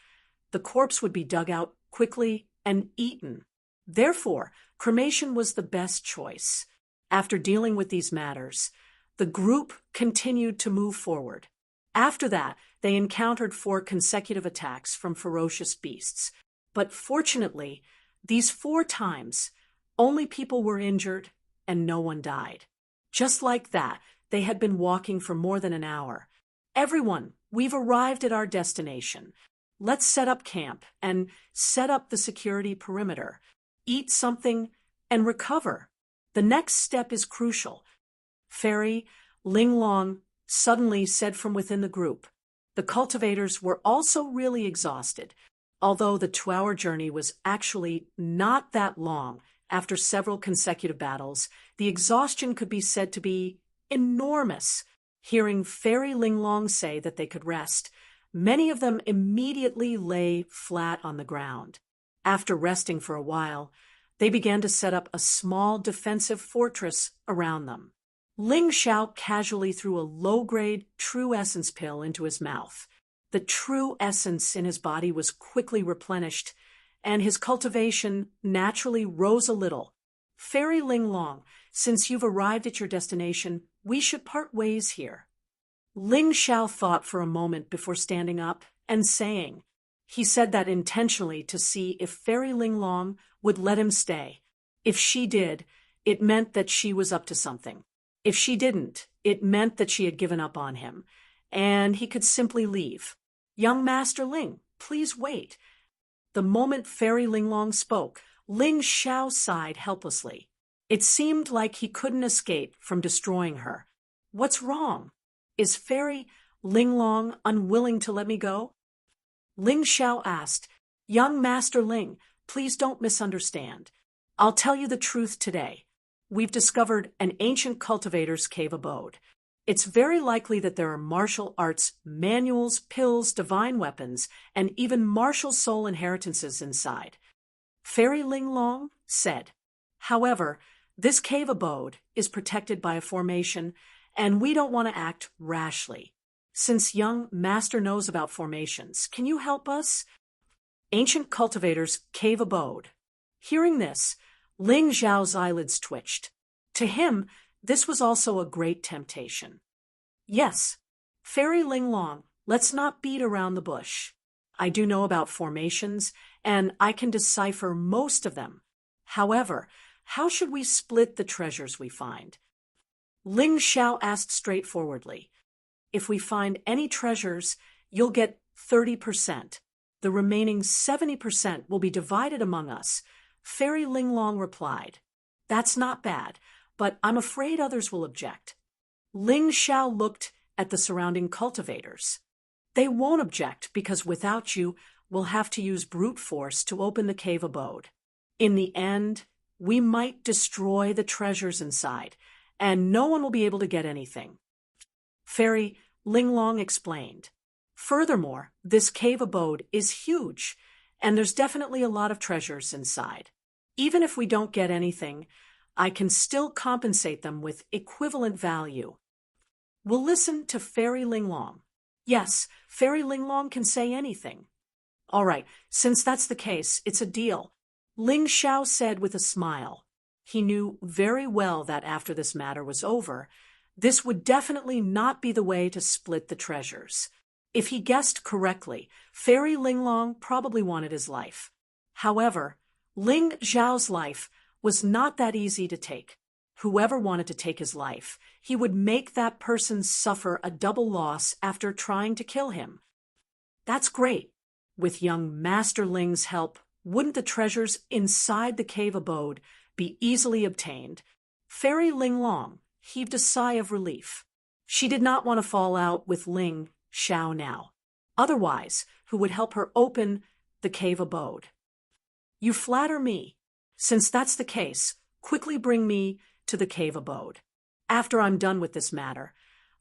the corpse would be dug out quickly and eaten. Therefore, cremation was the best choice. After dealing with these matters, the group continued to move forward. After that, they encountered 4 consecutive attacks from ferocious beasts. But fortunately, these 4 times, only people were injured and no one died. Just like that, they had been walking for more than an hour. Everyone, we've arrived at our destination. Let's set up camp and set up the security perimeter. Eat something and recover. The next step is crucial. Fairy Linglong suddenly said from within the group. The cultivators were also really exhausted, although the 2-hour journey was actually not that long. After several consecutive battles, the exhaustion could be said to be enormous. Hearing Fairy Linglong say that they could rest, many of them immediately lay flat on the ground. After resting for a while, they began to set up a small defensive fortress around them. Ling Xiao casually threw a low-grade True Essence pill into his mouth. The true essence in his body was quickly replenished, and his cultivation naturally rose a little. Fairy Linglong, since you've arrived at your destination, we should part ways here. Ling Xiao thought for a moment before standing up and saying. He said that intentionally to see if Fairy Linglong would let him stay. If she did, it meant that she was up to something. If she didn't, it meant that she had given up on him, and he could simply leave. Young Master Ling, please wait. The moment Fairy Linglong spoke, Ling Xiao sighed helplessly. It seemed like he couldn't escape from destroying her. What's wrong? Is Fairy Linglong unwilling to let me go? Ling Xiao asked. Young Master Ling, please don't misunderstand. I'll tell you the truth today. We've discovered an ancient cultivator's cave abode. It's very likely that there are martial arts manuals, pills, divine weapons, and even martial soul inheritances inside. Fairy Linglong said. However, this cave abode is protected by a formation, and we don't want to act rashly. Since young Master knows about formations, can you help us? Ancient cultivator's cave abode. Hearing this, Ling Xiao's eyelids twitched. To him, this was also a great temptation. Yes, Fairy Linglong, let's not beat around the bush. I do know about formations, and I can decipher most of them. However, how should we split the treasures we find? Ling Xiao asked straightforwardly. If we find any treasures, you'll get 30%. The remaining 70% will be divided among us. Fairy Linglong replied. That's not bad, but I'm afraid others will object. Ling Xiao looked at the surrounding cultivators. They won't object because without you, we'll have to use brute force to open the cave abode. In the end, we might destroy the treasures inside, and no one will be able to get anything. Fairy Linglong explained. Furthermore, this cave abode is huge, and there's definitely a lot of treasures inside. Even if we don't get anything, I can still compensate them with equivalent value. We'll listen to Fairy Linglong. Yes, Fairy Linglong can say anything. All right, since that's the case, it's a deal, Ling Xiao said with a smile. He knew very well that after this matter was over, this would definitely not be the way to split the treasures. If he guessed correctly, Fairy Linglong probably wanted his life. However, Ling Xiao's life was not that easy to take. Whoever wanted to take his life, he would make that person suffer a double loss after trying to kill him. That's great. With young Master Ling's help, wouldn't the treasures inside the cave abode be easily obtained? Fairy Linglong heaved a sigh of relief. She did not want to fall out with Ling Xiao now. Otherwise, who would help her open the cave abode? You flatter me. Since that's the case, quickly bring me to the cave abode. After I'm done with this matter,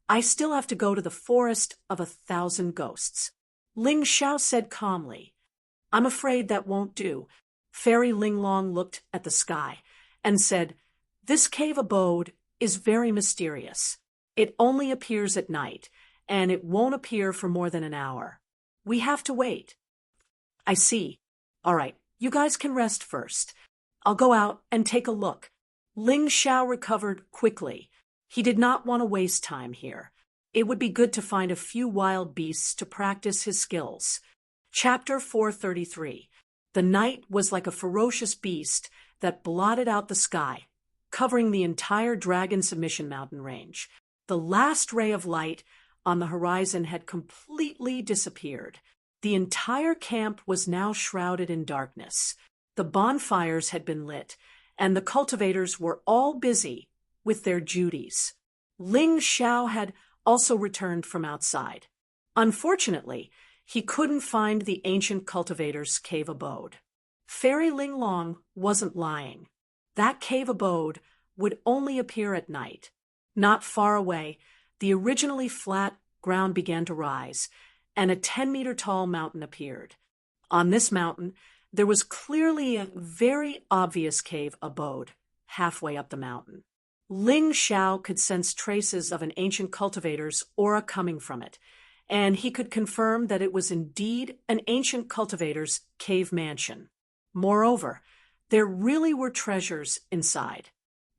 I still have to go to the forest of 1,000 ghosts. Ling Xiao said calmly. I'm afraid that won't do. Fairy Linglong looked at the sky and said, This cave abode is very mysterious. It only appears at night, and it won't appear for more than an hour. We have to wait. I see. All right, you guys can rest first. I'll go out and take a look. Ling Xiao recovered quickly. He did not want to waste time here. It would be good to find a few wild beasts to practice his skills. Chapter 433. The night was like a ferocious beast that blotted out the sky, covering the entire Dragon Submission Mountain range. The last ray of light on the horizon had completely disappeared. The entire camp was now shrouded in darkness. The bonfires had been lit, and the cultivators were all busy with their duties. Ling Xiao had also returned from outside. Unfortunately, he couldn't find the ancient cultivator's cave abode. Fairy Ling Long wasn't lying. That cave abode would only appear at night. Not far away, the originally flat ground began to rise, and a 10-meter-tall mountain appeared. On this mountain, there was clearly a very obvious cave abode, halfway up the mountain. Ling Xiao could sense traces of an ancient cultivator's aura coming from it, and he could confirm that it was indeed an ancient cultivator's cave mansion. Moreover, there really were treasures inside.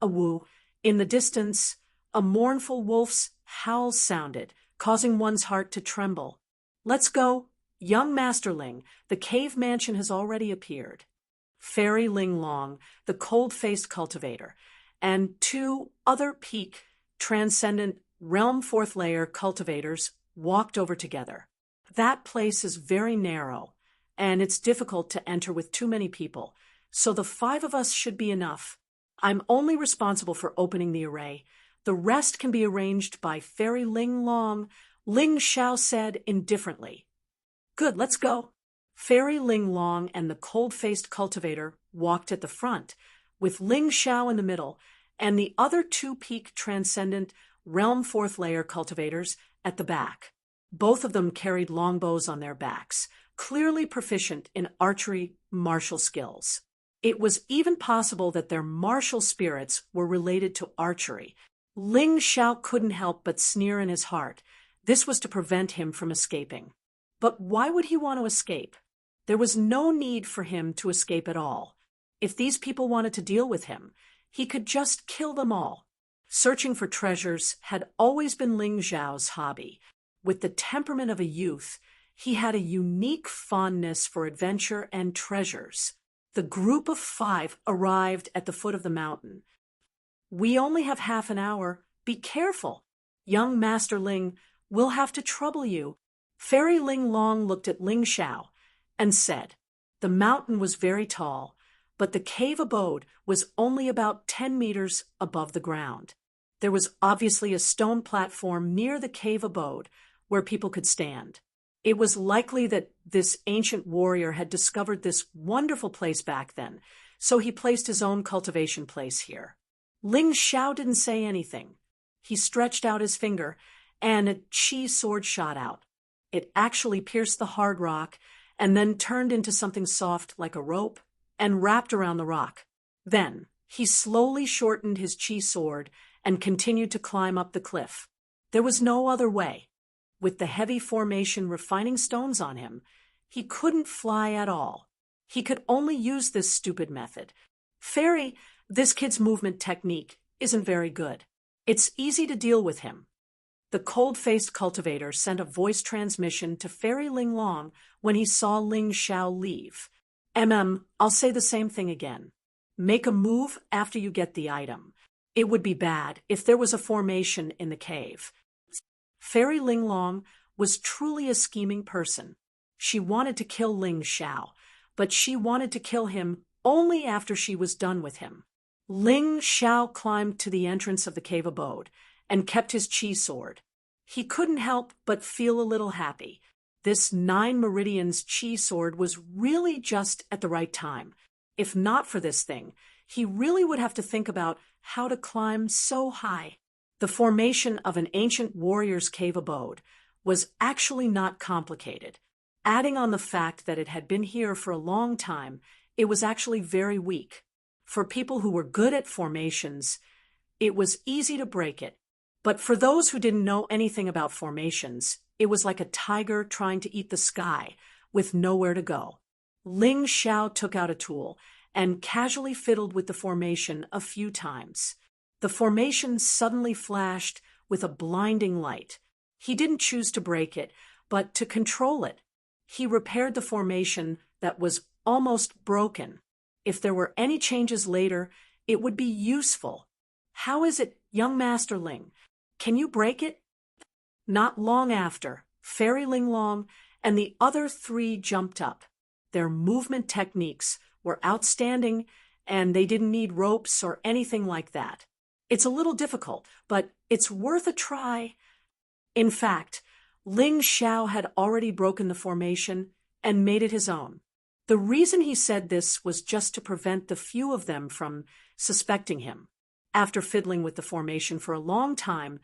Awoo, in the distance, a mournful wolf's howl sounded, causing one's heart to tremble. Let's go, young Masterling, the cave mansion has already appeared. Fairy Ling Long, the cold-faced cultivator, and two other peak, transcendent, realm fourth layer cultivators walked over together. That place is very narrow, and it's difficult to enter with too many people, so the 5 of us should be enough. I'm only responsible for opening the array. The rest can be arranged by Fairy Ling Long, Ling Xiao said indifferently. Good, let's go. Fairy Ling Long and the cold-faced cultivator walked at the front, with Ling Xiao in the middle, and the other 2 peak transcendent realm fourth layer cultivators at the back. Both of them carried longbows on their backs, clearly proficient in archery martial skills. It was even possible that their martial spirits were related to archery. Ling Xiao couldn't help but sneer in his heart. This was to prevent him from escaping. But why would he want to escape? There was no need for him to escape at all. If these people wanted to deal with him, he could just kill them all. Searching for treasures had always been Ling Xiao's hobby. With the temperament of a youth, he had a unique fondness for adventure and treasures. The group of 5 arrived at the foot of the mountain. We only have half an hour. Be careful. Young Master Ling, we'll have to trouble you. Fairy Ling Long looked at Ling Xiao and said, the mountain was very tall, but the cave abode was only about 10 meters above the ground. There was obviously a stone platform near the cave abode where people could stand. It was likely that this ancient warrior had discovered this wonderful place back then, so he placed his own cultivation place here. Ling Xiao didn't say anything. He stretched out his finger, and a chi sword shot out. It actually pierced the hard rock and then turned into something soft like a rope and wrapped around the rock. Then he slowly shortened his chi sword and continued to climb up the cliff. There was no other way. With the heavy formation refining stones on him, he couldn't fly at all. He could only use this stupid method. Fairy, this kid's movement technique isn't very good. It's easy to deal with him. The cold-faced cultivator sent a voice transmission to Fairy Ling Long when he saw Ling Xiao leave. I'll say the same thing again. Make a move after you get the item. It would be bad if there was a formation in the cave. Fairy Ling Long was truly a scheming person. She wanted to kill Ling Xiao, but she wanted to kill him only after she was done with him. Ling Xiao climbed to the entrance of the cave abode and kept his chi sword. He couldn't help but feel a little happy. This 9 meridians chi sword was really just at the right time. If not for this thing, he really would have to think about how to climb so high. The formation of an ancient warrior's cave abode was actually not complicated. Adding on the fact that it had been here for a long time, it was actually very weak. For people who were good at formations, it was easy to break it. But for those who didn't know anything about formations, it was like a tiger trying to eat the sky with nowhere to go. Ling Xiao took out a tool and casually fiddled with the formation a few times. The formation suddenly flashed with a blinding light. He didn't choose to break it, but to control it. He repaired the formation that was almost broken. If there were any changes later, it would be useful. How is it, young Master Ling? Can you break it? Not long after, Fairy Ling Long and the other 3 jumped up. Their movement techniques were outstanding, and they didn't need ropes or anything like that. It's a little difficult, but it's worth a try. In fact, Ling Xiao had already broken the formation and made it his own. The reason he said this was just to prevent the few of them from suspecting him. After fiddling with the formation for a long time,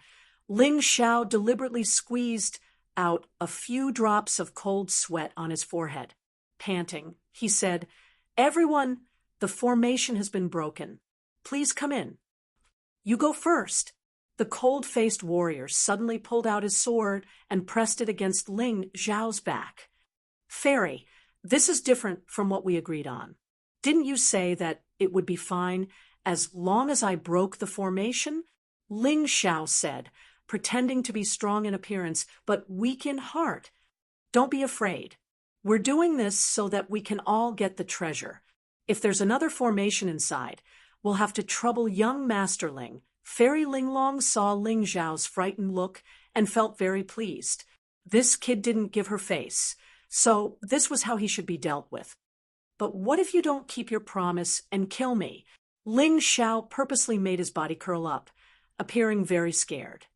Ling Xiao deliberately squeezed out a few drops of cold sweat on his forehead. Panting, he said, "Everyone, the formation has been broken. Please come in." "You go first." The cold-faced warrior suddenly pulled out his sword and pressed it against Ling Xiao's back. "Fairy, this is different from what we agreed on. Didn't you say that it would be fine as long as I broke the formation?" Ling Xiao said, pretending to be strong in appearance but weak in heart. "Don't be afraid. We're doing this so that we can all get the treasure. If there's another formation inside, we'll have to trouble young Master Ling." Fairy Linglong saw Ling Xiao's frightened look and felt very pleased. This kid didn't give her face, so this was how he should be dealt with. "But what if you don't keep your promise and kill me?" Ling Xiao purposely made his body curl up, appearing very scared.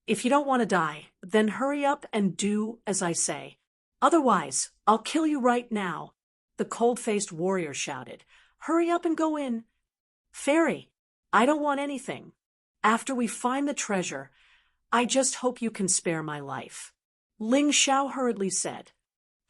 "If you don't want to die, then hurry up and do as I say. Otherwise, I'll kill you right now," the cold-faced warrior shouted. "Hurry up and go in." "Fairy, I don't want anything. After we find the treasure, I just hope you can spare my life," Ling Xiao hurriedly said.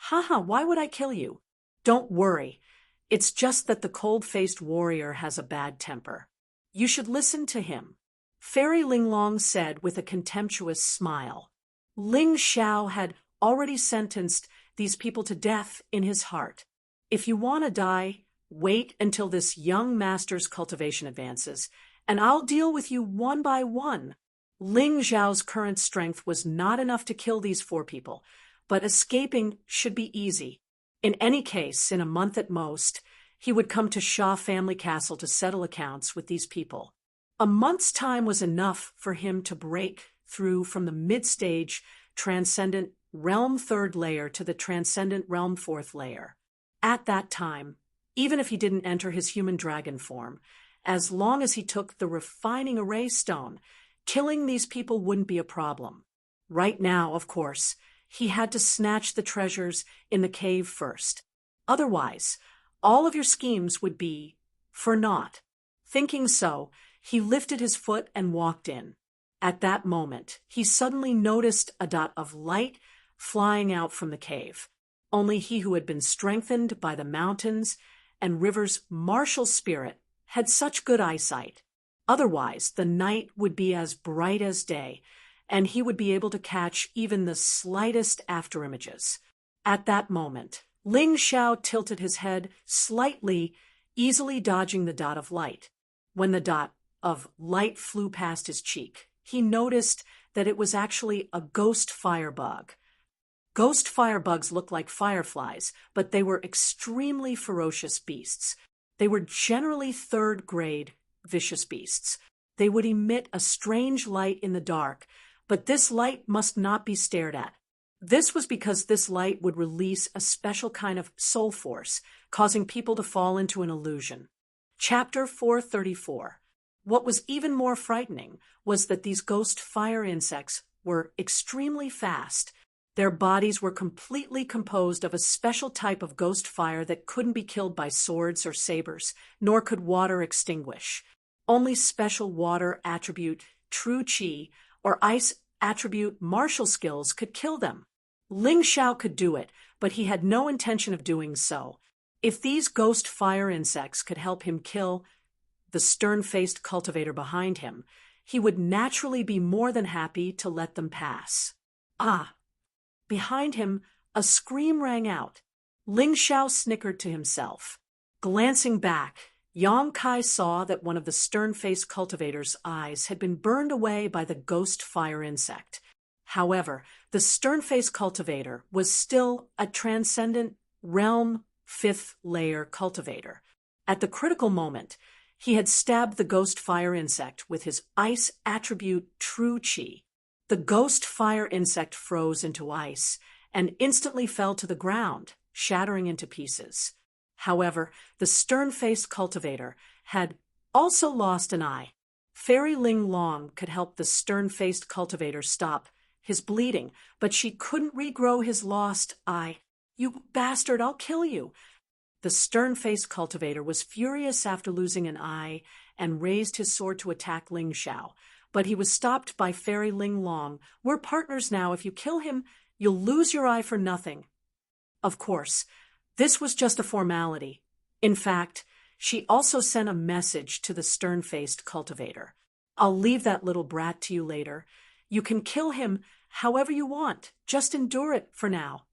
"Haha, why would I kill you? Don't worry. It's just that the cold-faced warrior has a bad temper. You should listen to him," Fairy Linglong said with a contemptuous smile. Ling Xiao had already sentenced these people to death in his heart. "If you want to die, wait until this young master's cultivation advances, and I'll deal with you one by one." Ling Xiao's current strength was not enough to kill these 4 people, but escaping should be easy. In any case, in a month at most, he would come to Sha family castle to settle accounts with these people. A month's time was enough for him to break through from the mid-stage transcendent realm 3rd layer to the transcendent realm 4th layer. At that time, even if he didn't enter his human dragon form, as long as he took the refining array stone, killing these people wouldn't be a problem. Right now, of course, he had to snatch the treasures in the cave first. Otherwise, all of your schemes would be for naught. Thinking so, he lifted his foot and walked in. At that moment, he suddenly noticed a dot of light flying out from the cave. Only he who had been strengthened by the mountains and rivers' martial spirit had such good eyesight. Otherwise, the night would be as bright as day, and he would be able to catch even the slightest afterimages. At that moment, Ling Xiao tilted his head slightly, easily dodging the dot of light. When the dot of light flew past his cheek, he noticed that it was actually a ghost firebug. Ghost firebugs look like fireflies, but they were extremely ferocious beasts. They were generally 3rd-grade vicious beasts. They would emit a strange light in the dark, but this light must not be stared at. This was because this light would release a special kind of soul force, causing people to fall into an illusion. Chapter 434. What was even more frightening was that these ghost fire insects were extremely fast. Their bodies were completely composed of a special type of ghost fire that couldn't be killed by swords or sabers, nor could water extinguish. Only special water attribute true qi or ice attribute martial skills could kill them. Ling Xiao could do it, but he had no intention of doing so. If these ghost fire insects could help him kill the stern-faced cultivator behind him, he would naturally be more than happy to let them pass. Ah! Behind him, a scream rang out. Ling Xiao snickered to himself. Glancing back, Yang Kai saw that one of the stern-faced cultivator's eyes had been burned away by the ghost fire insect. However, the stern-faced cultivator was still a transcendent realm 5th layer cultivator. At the critical moment, he had stabbed the ghost fire insect with his ice attribute true qi. The ghost fire insect froze into ice and instantly fell to the ground, shattering into pieces. However, the stern-faced cultivator had also lost an eye. Fairy Ling Long could help the stern-faced cultivator stop his bleeding, but she couldn't regrow his lost eye. "You bastard, I'll kill you." The stern-faced cultivator was furious after losing an eye and raised his sword to attack Ling Xiao, but he was stopped by Fairy Ling Long. "We're partners now. If you kill him, you'll lose your eye for nothing." Of course, this was just a formality. In fact, she also sent a message to the stern-faced cultivator. "I'll leave that little brat to you later. You can kill him however you want. Just endure it for now."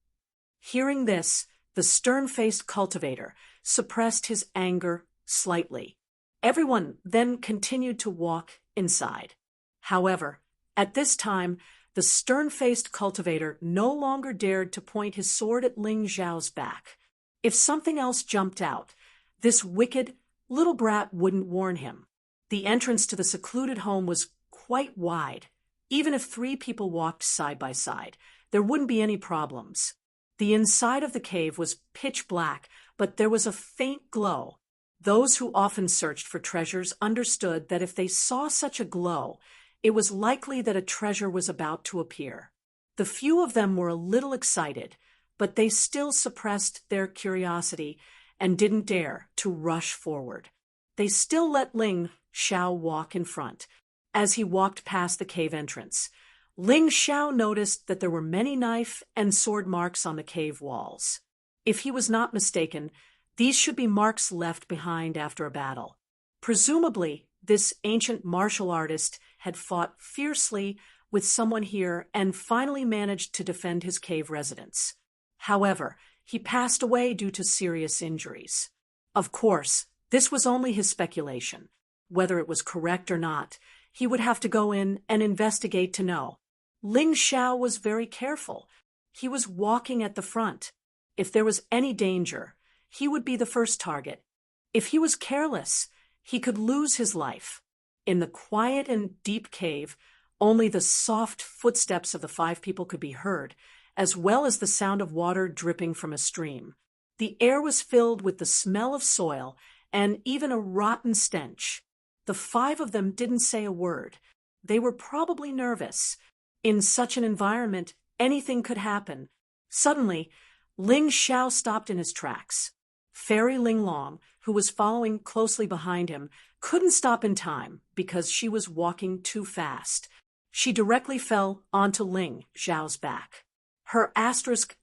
Hearing this, the stern-faced cultivator suppressed his anger slightly. Everyone then continued to walk inside. However, at this time, the stern-faced cultivator no longer dared to point his sword at Ling Xiao's back. If something else jumped out, this wicked little brat wouldn't warn him. The entrance to the secluded home was quite wide. Even if 3 people walked side by side, there wouldn't be any problems. The inside of the cave was pitch black, but there was a faint glow. Those who often searched for treasures understood that if they saw such a glow, it was likely that a treasure was about to appear. The few of them were a little excited, but they still suppressed their curiosity and didn't dare to rush forward. They still let Ling Xiao walk in front. As he walked past the cave entrance, Ling Xiao noticed that there were many knife and sword marks on the cave walls. If he was not mistaken, these should be marks left behind after a battle. Presumably, this ancient martial artist had fought fiercely with someone here and finally managed to defend his cave residence. However, he passed away due to serious injuries. Of course, this was only his speculation. Whether it was correct or not, he would have to go in and investigate to know. Ling Xiao was very careful. He was walking at the front. If there was any danger, he would be the first target. If he was careless, he could lose his life. In the quiet and deep cave, only the soft footsteps of the 5 people could be heard, as well as the sound of water dripping from a stream. The air was filled with the smell of soil and even a rotten stench. The 5 of them didn't say a word. They were probably nervous. In such an environment, anything could happen. Suddenly, Ling Xiao stopped in his tracks. Fairy Ling Long, who was following closely behind him, couldn't stop in time because she was walking too fast. She directly fell onto Ling Xiao's back. Her asterisk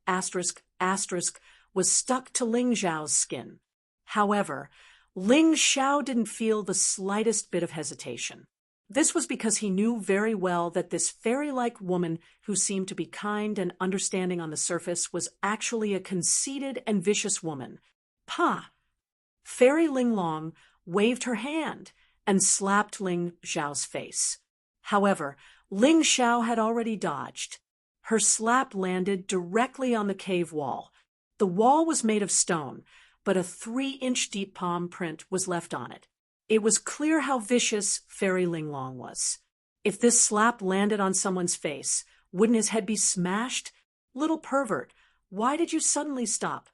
was stuck to Ling Xiao's skin. However, Ling Xiao didn't feel the slightest bit of hesitation. This was because he knew very well that this fairy-like woman who seemed to be kind and understanding on the surface was actually a conceited and vicious woman. "Pa!" Fairy Ling Long waved her hand and slapped Ling Xiao's face. However, Ling Xiao had already dodged. Her slap landed directly on the cave wall. The wall was made of stone, but a 3-inch deep palm print was left on it. It was clear how vicious Fairy Ling Long was. If this slap landed on someone's face, wouldn't his head be smashed? "Little pervert, why did you suddenly stop?"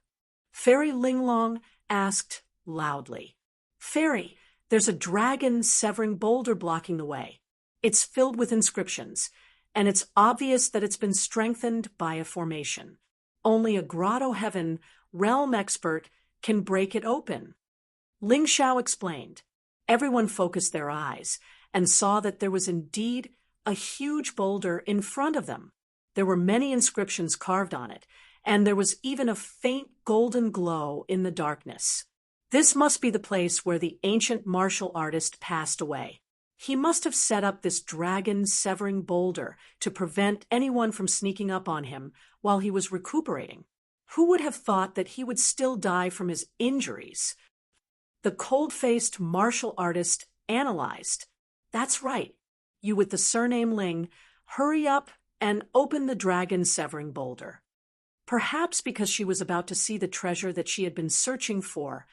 Fairy Ling Long asked loudly. "Fairy, there's a dragon-severing boulder blocking the way. It's filled with inscriptions, and it's obvious that it's been strengthened by a formation. Only a Grotto Heaven realm expert can break it open." Ling Xiao explained. Everyone focused their eyes and saw that there was indeed a huge boulder in front of them. There were many inscriptions carved on it, and there was even a faint golden glow in the darkness. This must be the place where the ancient martial artist passed away. He must have set up this dragon-severing boulder to prevent anyone from sneaking up on him while he was recuperating. Who would have thought that he would still die from his injuries? The cold-faced martial artist analyzed. "That's right. You with the surname Ling, hurry up and open the dragon-severing boulder." Perhaps because she was about to see the treasure that she had been searching for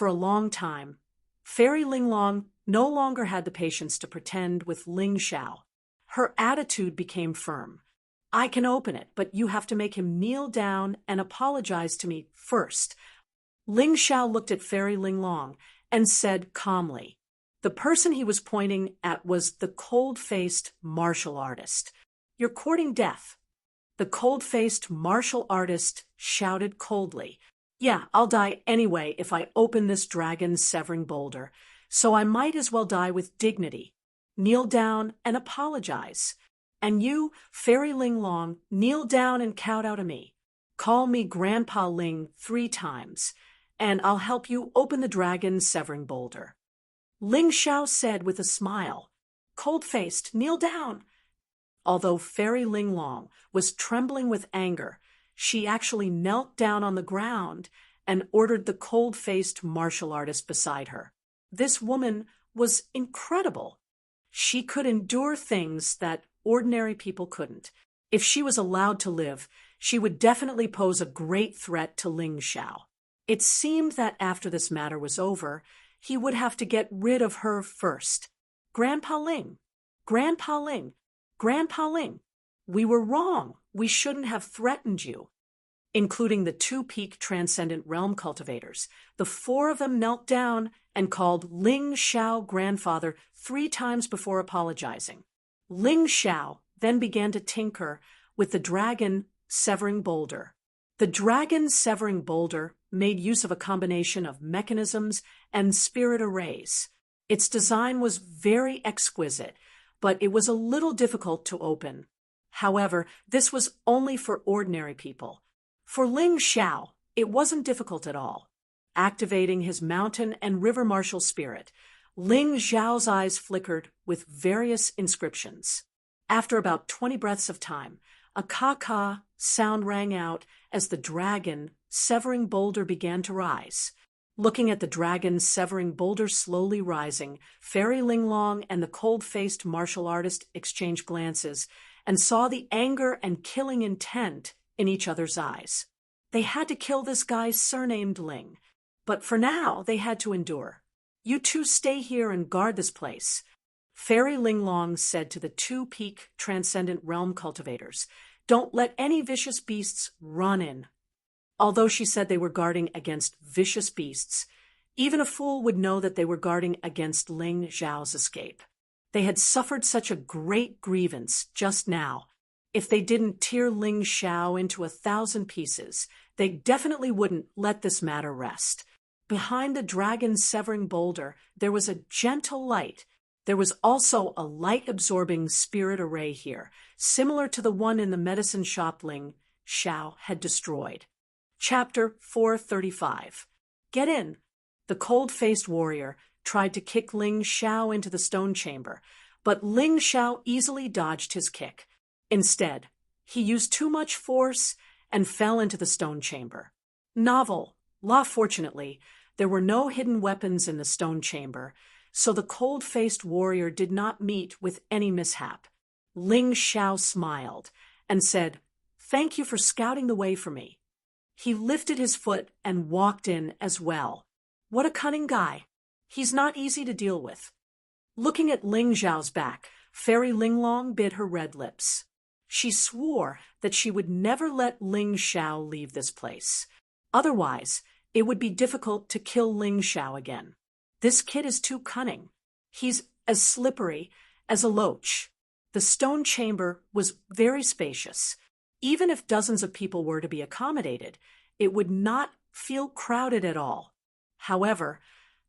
a long time, Fairy Ling Long no longer had the patience to pretend with Ling Xiao. Her attitude became firm. "I can open it, but you have to make him kneel down and apologize to me first." Ling Xiao looked at Fairy Ling Long and said calmly, The person he was pointing at was the cold-faced martial artist. "You're courting death." The cold-faced martial artist shouted coldly, "Yeah, I'll die anyway if I open this dragon-severing boulder, so I might as well die with dignity. Kneel down and apologize. And you, Fairy Ling Long, kneel down and kowtow to me. Call me Grandpa Ling 3 times, and I'll help you open the dragon-severing boulder." Ling Xiao said with a smile, "Cold-faced, kneel down." Although Fairy Ling Long was trembling with anger, she actually knelt down on the ground and ordered the cold-faced martial artist beside her. This woman was incredible. She could endure things that ordinary people couldn't. If she was allowed to live, she would definitely pose a great threat to Ling Xiao. It seemed that after this matter was over, he would have to get rid of her first. "Grandpa Ling, Grandpa Ling, Grandpa Ling, we were wrong. We shouldn't have threatened you." Including the 2 peak transcendent realm cultivators, the 4 of them knelt down and called Ling Xiao grandfather 3 times before apologizing. Ling Xiao then began to tinker with the dragon-severing boulder. The dragon-severing boulder made use of a combination of mechanisms and spirit arrays. Its design was very exquisite, but it was a little difficult to open. However, this was only for ordinary people. For Ling Xiao, it wasn't difficult at all. Activating his mountain and river martial spirit, Ling Xiao's eyes flickered with various inscriptions. After about 20 breaths of time, a ka-ka sound rang out as the dragon-severing boulder began to rise. Looking at the dragon-severing boulder slowly rising, Fairy Ling Long and the cold-faced martial artist exchanged glances and saw the anger and killing intent in each other's eyes. They had to kill this guy surnamed Ling, but for now they had to endure. "You 2 stay here and guard this place," Fairy Ling Long said to the 2 peak transcendent realm cultivators. "Don't let any vicious beasts run in." Although she said they were guarding against vicious beasts, even a fool would know that they were guarding against Ling Xiao's escape. They had suffered such a great grievance just now. If they didn't tear Ling Xiao into 1,000 pieces, they definitely wouldn't let this matter rest. Behind the dragon-severing boulder, there was a gentle light. There was also a light-absorbing spirit array here, similar to the one in the medicine shop Ling Xiao had destroyed. Chapter 435. Get in. The cold-faced warrior tried to kick Ling Xiao into the stone chamber, but Ling Xiao easily dodged his kick. Instead, he used too much force and fell into the stone chamber. Fortunately, there were no hidden weapons in the stone chamber, so the cold-faced warrior did not meet with any mishap. Ling Xiao smiled and said, "Thank you for scouting the way for me." He lifted his foot and walked in as well. What a cunning guy. He's not easy to deal with. Looking at Ling Xiao's back, Fairy Ling Long bit her red lips. She swore that she would never let Ling Xiao leave this place. Otherwise, it would be difficult to kill Ling Xiao again. This kid is too cunning. He's as slippery as a loach. The stone chamber was very spacious. Even if dozens of people were to be accommodated, it would not feel crowded at all. However,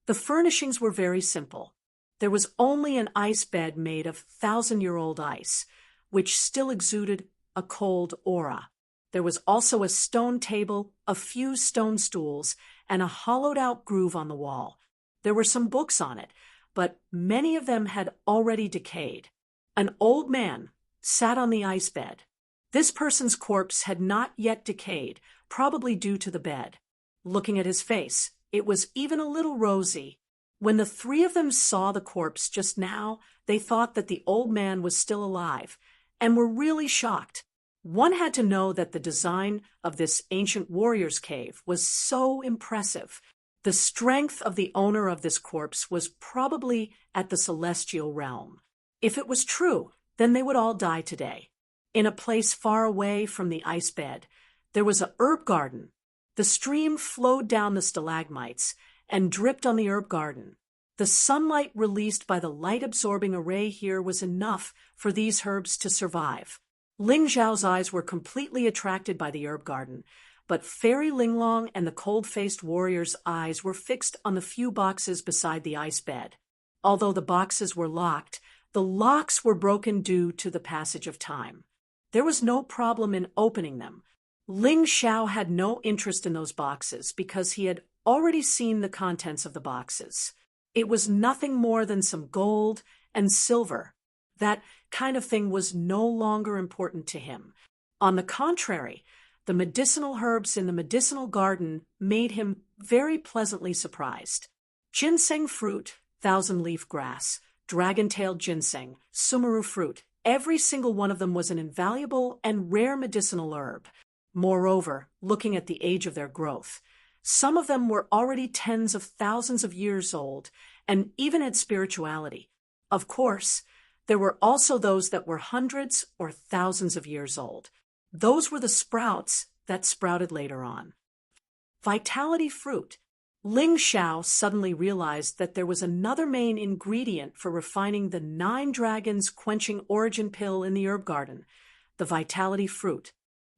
the furnishings were very simple. There was only an ice bed made of 1,000-year-old ice, which still exuded a cold aura. There was also a stone table, a few stone stools, and a hollowed-out groove on the wall. There were some books on it, but many of them had already decayed. An old man sat on the ice bed. This person's corpse had not yet decayed, probably due to the bed. Looking at his face, it was even a little rosy. When the 3 of them saw the corpse just now, they thought that the old man was still alive, and were really shocked. One had to know that the design of this ancient warrior's cave was so impressive. The strength of the owner of this corpse was probably at the celestial realm. If it was true, then they would all die today. In a place far away from the ice bed, there was a herb garden. The stream flowed down the stalagmites and dripped on the herb garden. The sunlight released by the light-absorbing array here was enough for these herbs to survive. Ling Xiao's eyes were completely attracted by the herb garden, but Fairy Linglong and the cold-faced warrior's eyes were fixed on the few boxes beside the ice bed. Although the boxes were locked, the locks were broken due to the passage of time. There was no problem in opening them. Ling Xiao had no interest in those boxes because he had already seen the contents of the boxes. It was nothing more than some gold and silver. That kind of thing was no longer important to him. On the contrary, the medicinal herbs in the medicinal garden made him very pleasantly surprised. Ginseng fruit, thousand-leaf grass, dragon-tailed ginseng, sumaru fruit, every single one of them was an invaluable and rare medicinal herb. Moreover, looking at the age of their growth, some of them were already tens of thousands of years old and even had spirituality. Of course, there were also those that were hundreds or thousands of years old. Those were the sprouts that sprouted later on. Vitality fruit. Ling Xiao suddenly realized that there was another main ingredient for refining the 9 dragons quenching origin pill in the herb garden, the vitality fruit.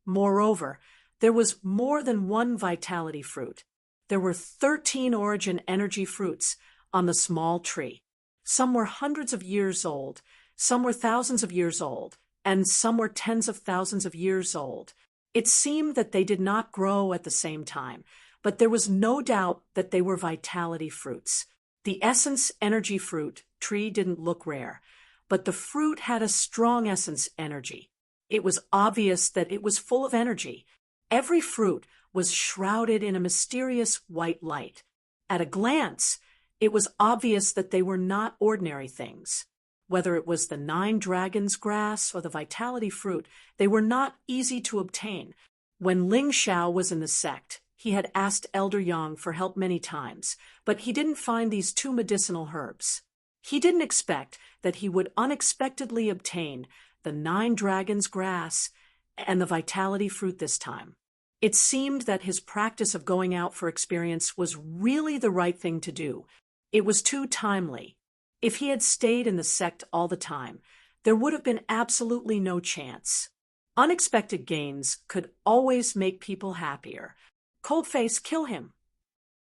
Moreover, there was more than one vitality fruit. There were 13 origin energy fruits on the small tree. Some were hundreds of years old, some were thousands of years old, and some were tens of thousands of years old. It seemed that they did not grow at the same time, but there was no doubt that they were vitality fruits. The essence energy fruit tree didn't look rare, but the fruit had a strong essence energy. It was obvious that it was full of energy. Every fruit was shrouded in a mysterious white light. At a glance, it was obvious that they were not ordinary things. Whether it was the 9 dragons grass or the vitality fruit, they were not easy to obtain. When Ling Xiao was in the sect, he had asked Elder Yang for help many times, but he didn't find these 2 medicinal herbs. He didn't expect that he would unexpectedly obtain the 9 dragons grass and the vitality fruit this time. It seemed that his practice of going out for experience was really the right thing to do. It was too timely. If he had stayed in the sect all the time, there would have been absolutely no chance. Unexpected gains could always make people happier. Coldface, kill him.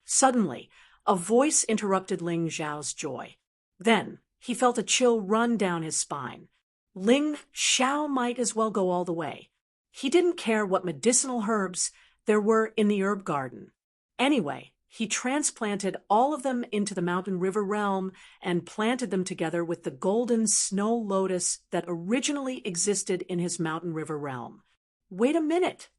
Suddenly, a voice interrupted Ling Xiao's joy. Then, he felt a chill run down his spine. Ling Xiao might as well go all the way. He didn't care what medicinal herbs there were in the herb garden. Anyway, he transplanted all of them into the Mountain River realm and planted them together with the golden snow lotus that originally existed in his Mountain River realm. Wait a minute!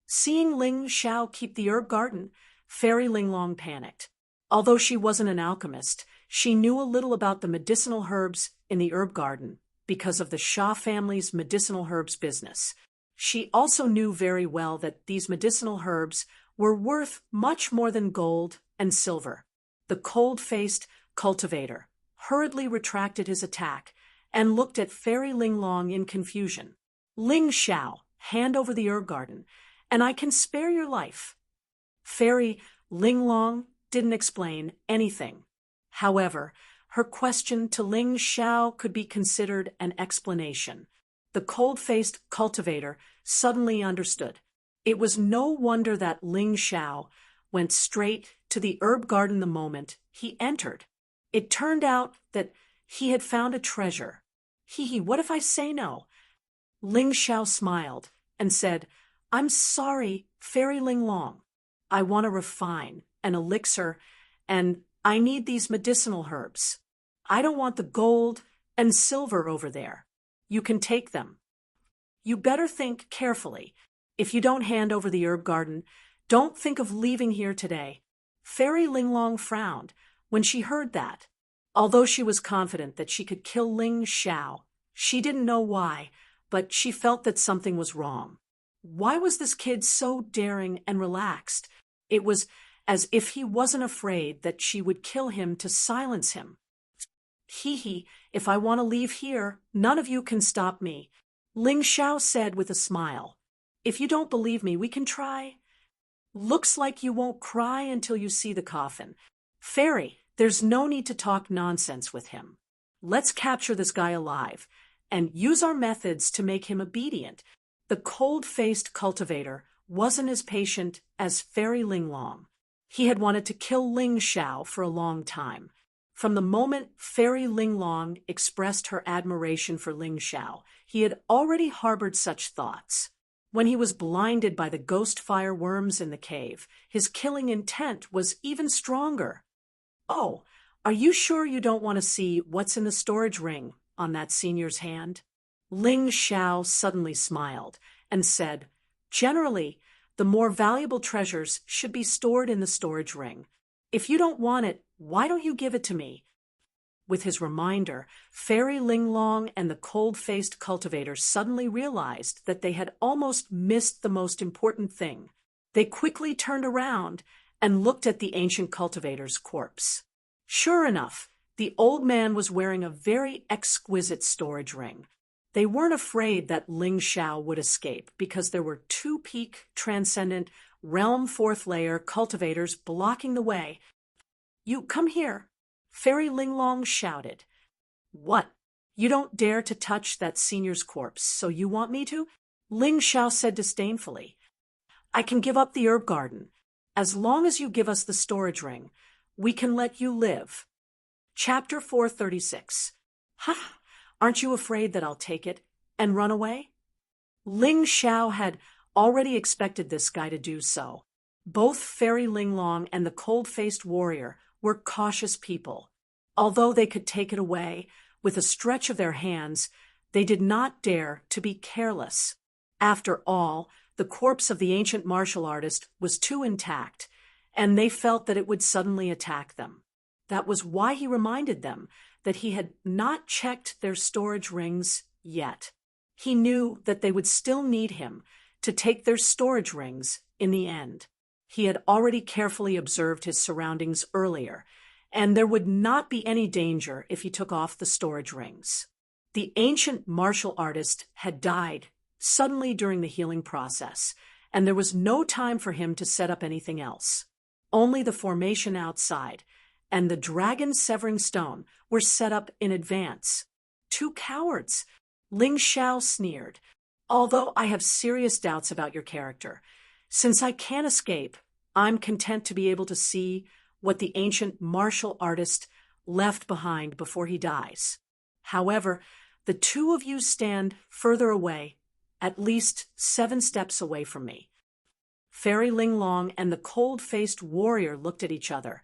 Seeing Ling Xiao keep the herb garden, Fairy Linglong panicked. Although she wasn't an alchemist, she knew a little about the medicinal herbs in the herb garden because of the Sha family's medicinal herbs business. She also knew very well that these medicinal herbs were worth much more than gold and silver. The cold-faced cultivator hurriedly retracted his attack and looked at Fairy Linglong in confusion. Ling Xiao, hand over the herb garden, and I can spare your life. Fairy Linglong didn't explain anything. However, her question to Ling Xiao could be considered an explanation. The cold-faced cultivator suddenly understood. It was no wonder that Ling Xiao went straight to the herb garden the moment he entered. It turned out that he had found a treasure. Hee, what if I say no? Ling Xiao smiled and said, I'm sorry, Fairy Linglong. I want to refine an elixir, and I need these medicinal herbs. I don't want the gold and silver over there. You can take them. You better think carefully. If you don't hand over the herb garden, don't think of leaving here today. Fairy Linglong frowned when she heard that. Although she was confident that she could kill Ling Xiao, she didn't know why, but she felt that something was wrong. Why was this kid so daring and relaxed? It was as if he wasn't afraid that she would kill him to silence him. If I want to leave here, none of you can stop me, Ling Xiao said with a smile. If you don't believe me, we can try. Looks like you won't cry until you see the coffin. Fairy, There's no need to talk nonsense with him. Let's capture this guy alive and use our methods to make him obedient. The cold-faced cultivator wasn't as patient as Fairy Ling Long. He had wanted to kill Ling Xiao for a long time. From the moment Fairy Ling Long expressed her admiration for Ling Xiao, he had already harbored such thoughts. When he was blinded by the ghost fire worms in the cave, his killing intent was even stronger. "Oh, are you sure you don't want to see what's in the storage ring on that senior's hand?" Ling Xiao suddenly smiled and said, "Generally, the more valuable treasures should be stored in the storage ring. If you don't want it, why don't you give it to me?" With his reminder, Fairy Ling Long and the cold-faced cultivator suddenly realized that they had almost missed the most important thing. They quickly turned around and looked at the ancient cultivator's corpse. Sure enough, the old man was wearing a very exquisite storage ring. They weren't afraid that Ling Xiao would escape because there were two peak, transcendent, realm fourth layer cultivators blocking the way. "You come here," Fairy Ling Long shouted. "What? You don't dare to touch that senior's corpse, so you want me to?" Ling Xiao said disdainfully. "I can give up the herb garden. As long as you give us the storage ring, we can let you live." Chapter 436. "Ha! Aren't you afraid that I'll take it and run away?" Ling Xiao had already expected this guy to do so. Both Fairy Ling Long and the cold-faced warrior were cautious people. Although they could take it away with a stretch of their hands, they did not dare to be careless. After all, the corpse of the ancient martial artist was too intact, and they felt that it would suddenly attack them. That was why he reminded them that he had not checked their storage rings yet. He knew that they would still need him to take their storage rings in the end. He had already carefully observed his surroundings earlier, and there would not be any danger if he took off the storage rings. The ancient martial artist had died suddenly during the healing process, and there was no time for him to set up anything else. Only the formation outside and the dragon severing stone were set up in advance. "Two cowards," Ling Xiao sneered. "Although I have serious doubts about your character, since I can't escape, I'm content to be able to see what the ancient martial artist left behind before he dies. However, the two of you stand further away, at least 7 steps away from me." Fairy Ling Long and the cold-faced warrior looked at each other,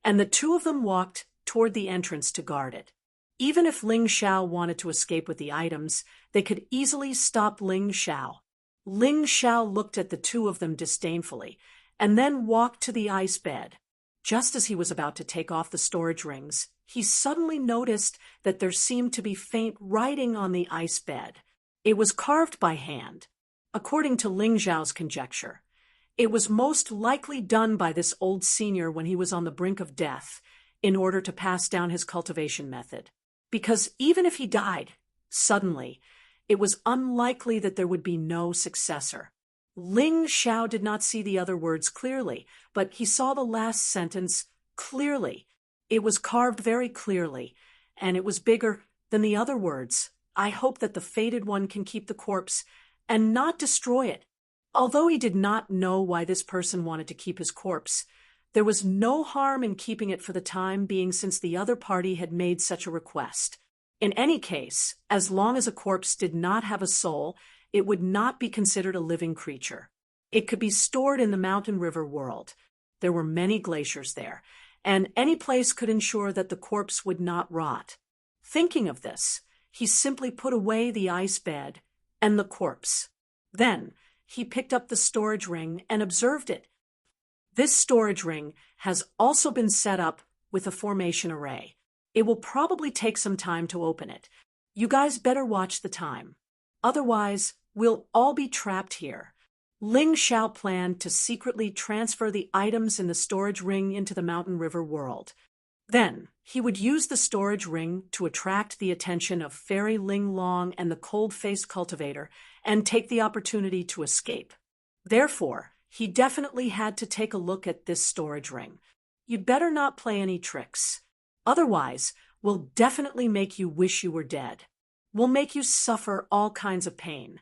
and the two of them walked toward the entrance to guard it. Even if Ling Xiao wanted to escape with the items, they could easily stop Ling Xiao. Ling Xiao looked at the two of them disdainfully, and then walked to the ice bed. Just as he was about to take off the storage rings, he suddenly noticed that there seemed to be faint writing on the ice bed. It was carved by hand. According to Ling Xiao's conjecture, it was most likely done by this old senior when he was on the brink of death in order to pass down his cultivation method. Because even if he died suddenly, it was unlikely that there would be no successor. Ling Xiao did not see the other words clearly, but he saw the last sentence clearly. It was carved very clearly, and it was bigger than the other words. "I hope that the fated one can keep the corpse and not destroy it." Although he did not know why this person wanted to keep his corpse, there was no harm in keeping it for the time being since the other party had made such a request. In any case, as long as a corpse did not have a soul, it would not be considered a living creature. It could be stored in the mountain river world. There were many glaciers there, and any place could ensure that the corpse would not rot. Thinking of this, he simply put away the ice bed and the corpse. Then he picked up the storage ring and observed it. This storage ring has also been set up with a formation array. It will probably take some time to open it. You guys better watch the time. Otherwise, we'll all be trapped here. Ling Xiao planned to secretly transfer the items in the storage ring into the mountain river world. Then, he would use the storage ring to attract the attention of Fairy Ling Long and the cold-faced cultivator and take the opportunity to escape. Therefore, he definitely had to take a look at this storage ring. you'd better not play any tricks. Otherwise, we'll definitely make you wish you were dead. We'll make you suffer all kinds of pain."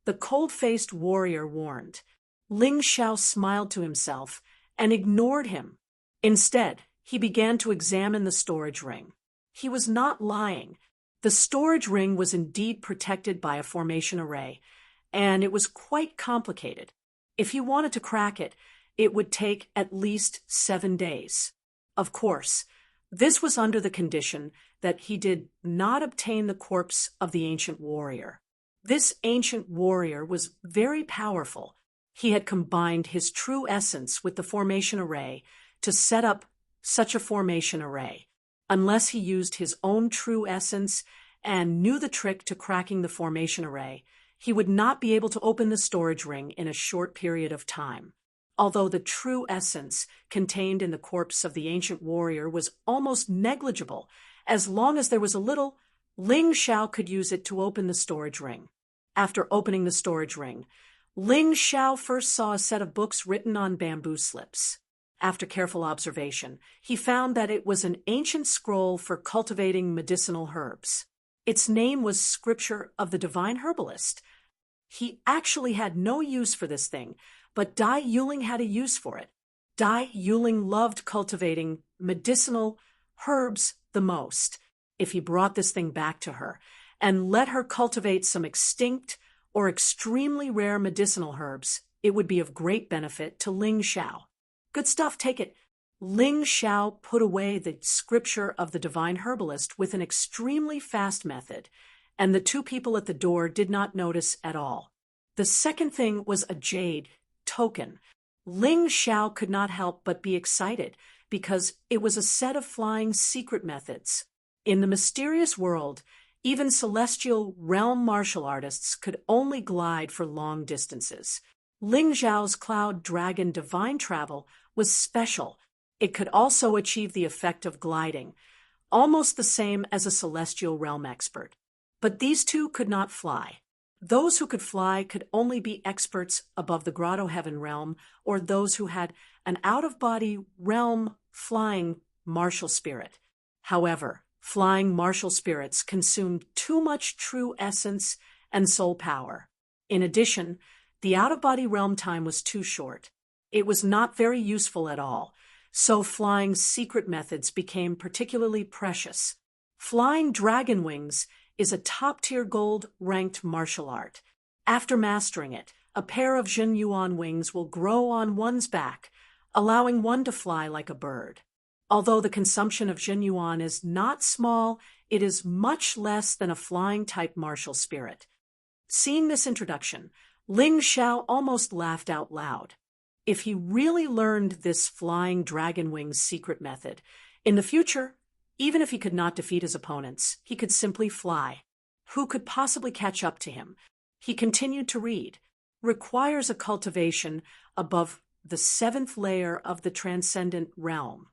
The cold-faced warrior warned. Ling Xiao smiled to himself and ignored him. Instead, he began to examine the storage ring. He was not lying. The storage ring was indeed protected by a formation array, and it was quite complicated. If he wanted to crack it, it would take at least 7 days. Of course, this was under the condition that he did not obtain the corpse of the ancient warrior. This ancient warrior was very powerful. He had combined his true essence with the formation array to set up such a formation array. Unless he used his own true essence and knew the trick to cracking the formation array, he would not be able to open the storage ring in a short period of time. Although the true essence contained in the corpse of the ancient warrior was almost negligible, as long as there was a little, Ling Xiao could use it to open the storage ring. After opening the storage ring, Ling Xiao first saw a set of books written on bamboo slips. After careful observation, he found that it was an ancient scroll for cultivating medicinal herbs. Its name was Scripture of the Divine Herbalist. He actually had no use for this thing, but Dai Yuling had a use for it. Dai Yuling loved cultivating medicinal herbs the most. If he brought this thing back to her and let her cultivate some extinct or extremely rare medicinal herbs, it would be of great benefit to Ling Xiao. "Good stuff, take it." Ling Xiao put away the Scripture of the Divine Herbalist with an extremely fast method, and the two people at the door did not notice at all. The second thing was a jade token. Ling Xiao could not help but be excited because it was a set of flying secret methods. In the mysterious world, even celestial realm martial artists could only glide for long distances. Ling Xiao's Cloud Dragon Divine Travel was special. It could also achieve the effect of gliding, almost the same as a celestial realm expert. But these two could not fly. Those who could fly could only be experts above the Grotto Heaven realm or those who had an out-of-body realm flying martial spirit. However, flying martial spirits consumed too much true essence and soul power. In addition, the out-of-body realm time was too short. It was not very useful at all, so flying secret methods became particularly precious. Flying dragon wings is a top-tier gold-ranked martial art. After mastering it, a pair of Jin Yuan wings will grow on one's back, allowing one to fly like a bird. Although the consumption of Jin Yuan is not small, it is much less than a flying-type martial spirit. Seeing this introduction, Ling Xiao almost laughed out loud. If he really learned this flying dragon wings secret method, in the future, even if he could not defeat his opponents, he could simply fly. Who could possibly catch up to him? He continued to read. Requires a cultivation above the 7th layer of the transcendent realm.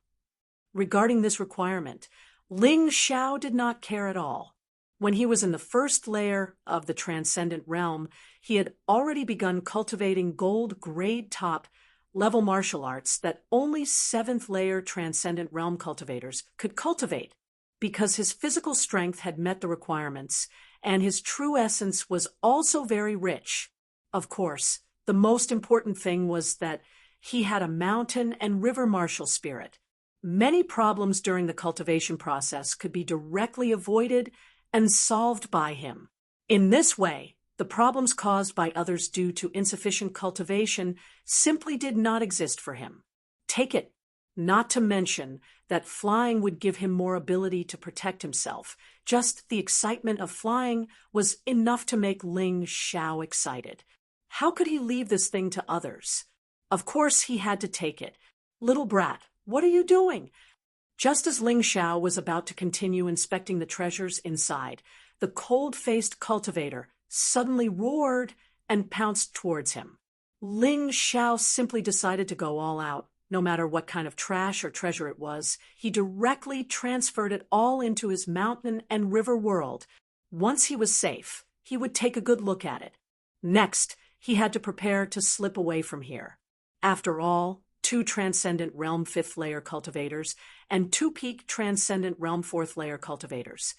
Regarding this requirement, Ling Xiao did not care at all. When he was in the 1st layer of the transcendent realm, he had already begun cultivating gold grade top level martial arts that only 7th layer transcendent realm cultivators could cultivate. Because his physical strength had met the requirements, and his true essence was also very rich. Of course, the most important thing was that he had a mountain and river martial spirit. Many problems during the cultivation process could be directly avoided and solved by him. In this way, the problems caused by others due to insufficient cultivation simply did not exist for him. Take it, not to mention that flying would give him more ability to protect himself. Just the excitement of flying was enough to make Ling Xiao excited. How could he leave this thing to others? Of course he had to take it. "Little brat, what are you doing?" Just as Ling Xiao was about to continue inspecting the treasures inside, the cold-faced cultivator suddenly roared and pounced towards him. Ling Xiao simply decided to go all out. No matter what kind of trash or treasure it was, he directly transferred it all into his mountain and river world. Once he was safe, he would take a good look at it. Next, he had to prepare to slip away from here. After all, 2 Transcendent Realm 5th Layer cultivators, and 2 Peak Transcendent Realm 4th Layer cultivators.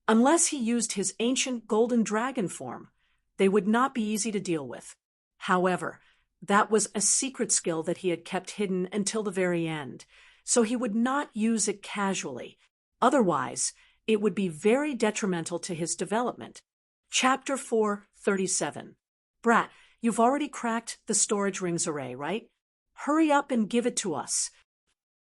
Unless he used his ancient golden dragon form, they would not be easy to deal with. However, that was a secret skill that he had kept hidden until the very end, so he would not use it casually. Otherwise, it would be very detrimental to his development. Chapter 4:37. Brat, you've already cracked the storage rings array, right? Hurry up and give it to us.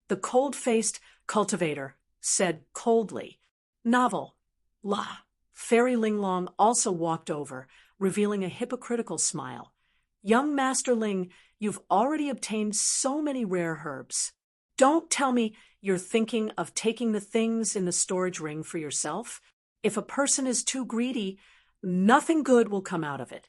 The cold-faced cultivator said coldly. Novel. La. Fairy Linglong also walked over, revealing a hypocritical smile. Young Master Ling, you've already obtained so many rare herbs. Don't tell me you're thinking of taking the things in the storage ring for yourself. If a person is too greedy, nothing good will come out of it.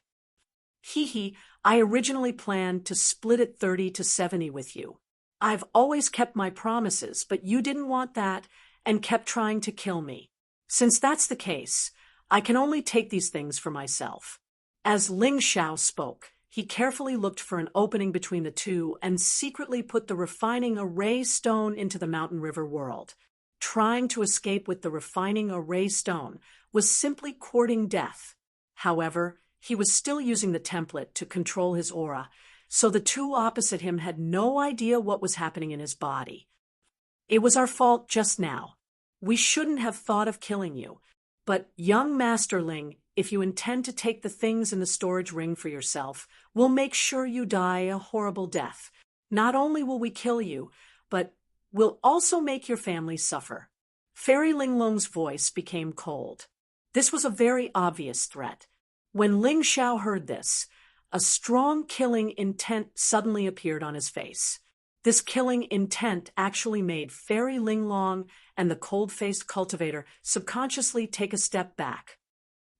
Hee, I originally planned to split it 30-70 with you. I've always kept my promises, but you didn't want that and kept trying to kill me. Since that's the case, I can only take these things for myself. As Ling Xiao spoke, he carefully looked for an opening between the two and secretly put the refining array stone into the Mountain River world. Trying to escape with the refining array stone was simply courting death. However, he was still using the template to control his aura, so the two opposite him had no idea what was happening in his body. It was our fault just now. We shouldn't have thought of killing you. But, young Master Ling, if you intend to take the things in the storage ring for yourself, we'll make sure you die a horrible death. Not only will we kill you, but we'll also make your family suffer. Fairy Linglong's voice became cold. This was a very obvious threat. When Ling Xiao heard this, a strong killing intent suddenly appeared on his face. This killing intent actually made Fairy Linglong and the cold-faced cultivator subconsciously take a step back.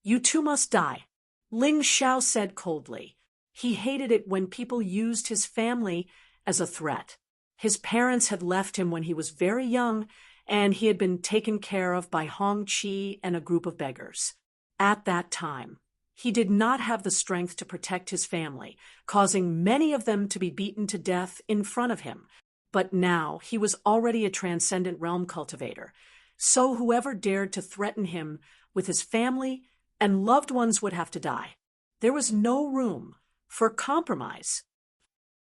You two must die, Ling Xiao said coldly. He hated it when people used his family as a threat. His parents had left him when he was very young, and he had been taken care of by Hong Qi and a group of beggars. At that time, he did not have the strength to protect his family, causing many of them to be beaten to death in front of him. But now he was already a transcendent realm cultivator, so whoever dared to threaten him with his family and loved ones would have to die. There was no room for compromise.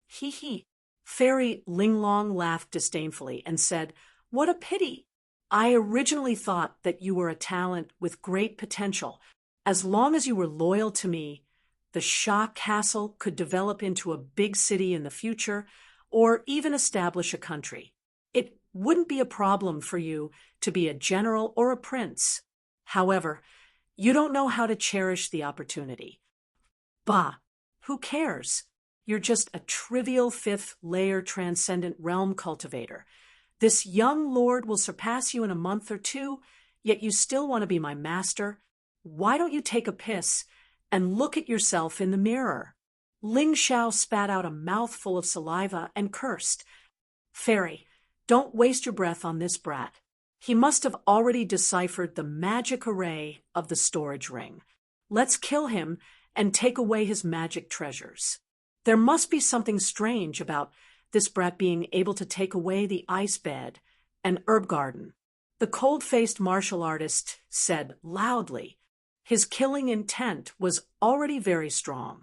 Hee. Fairy Linglong laughed disdainfully and said, What a pity! I originally thought that you were a talent with great potential. As long as you were loyal to me, the Sha Castle could develop into a big city in the future, or even establish a country. It wouldn't be a problem for you to be a general or a prince. However, you don't know how to cherish the opportunity. Bah, who cares? You're just a trivial 5th layer transcendent realm cultivator. This young lord will surpass you in a month or two, yet you still want to be my master. Why don't you take a piss and look at yourself in the mirror? Ling Xiao spat out a mouthful of saliva and cursed. Fairy, don't waste your breath on this brat. He must have already deciphered the magic array of the storage ring. Let's kill him and take away his magic treasures. There must be something strange about this brat being able to take away the ice bed and herb garden. The cold-faced martial artist said loudly. His killing intent was already very strong.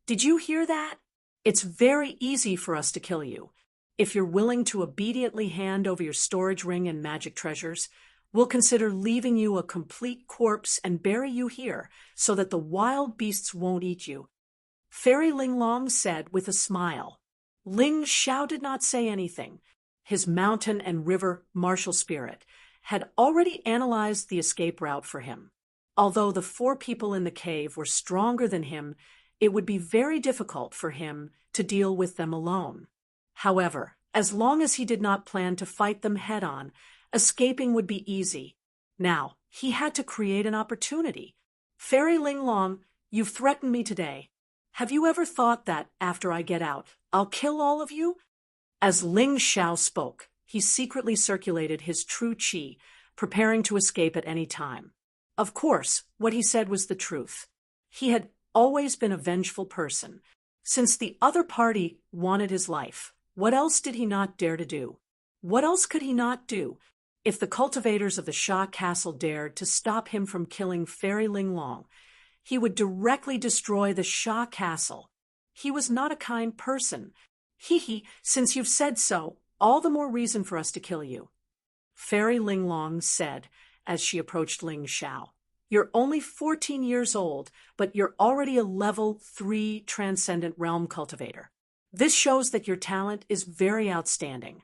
Did you hear that? It's very easy for us to kill you. If you're willing to obediently hand over your storage ring and magic treasures, we'll consider leaving you a complete corpse and bury you here so that the wild beasts won't eat you. Fairy Linglong said with a smile. Ling Xiao did not say anything. His mountain and river martial spirit had already analyzed the escape route for him. Although the 4 people in the cave were stronger than him, it would be very difficult for him to deal with them alone. However, as long as he did not plan to fight them head-on, escaping would be easy. Now, he had to create an opportunity. Fairy Linglong, you've threatened me today. Have you ever thought that, after I get out, I'll kill all of you? As Ling Xiao spoke, he secretly circulated his true qi, preparing to escape at any time. Of course, what he said was the truth. He had always been a vengeful person. Since the other party wanted his life, What else did he not dare to do? What else could he not do? If the cultivators of the Sha castle dared to stop him from killing Fairy Linglong, he would directly destroy the Sha castle. He was not a kind person. Since you've said so, all the more reason for us to kill you. Fairy Linglong said as she approached Ling Xiao. You're only 14 years old, but you're already a level 3 transcendent realm cultivator. This shows that your talent is very outstanding.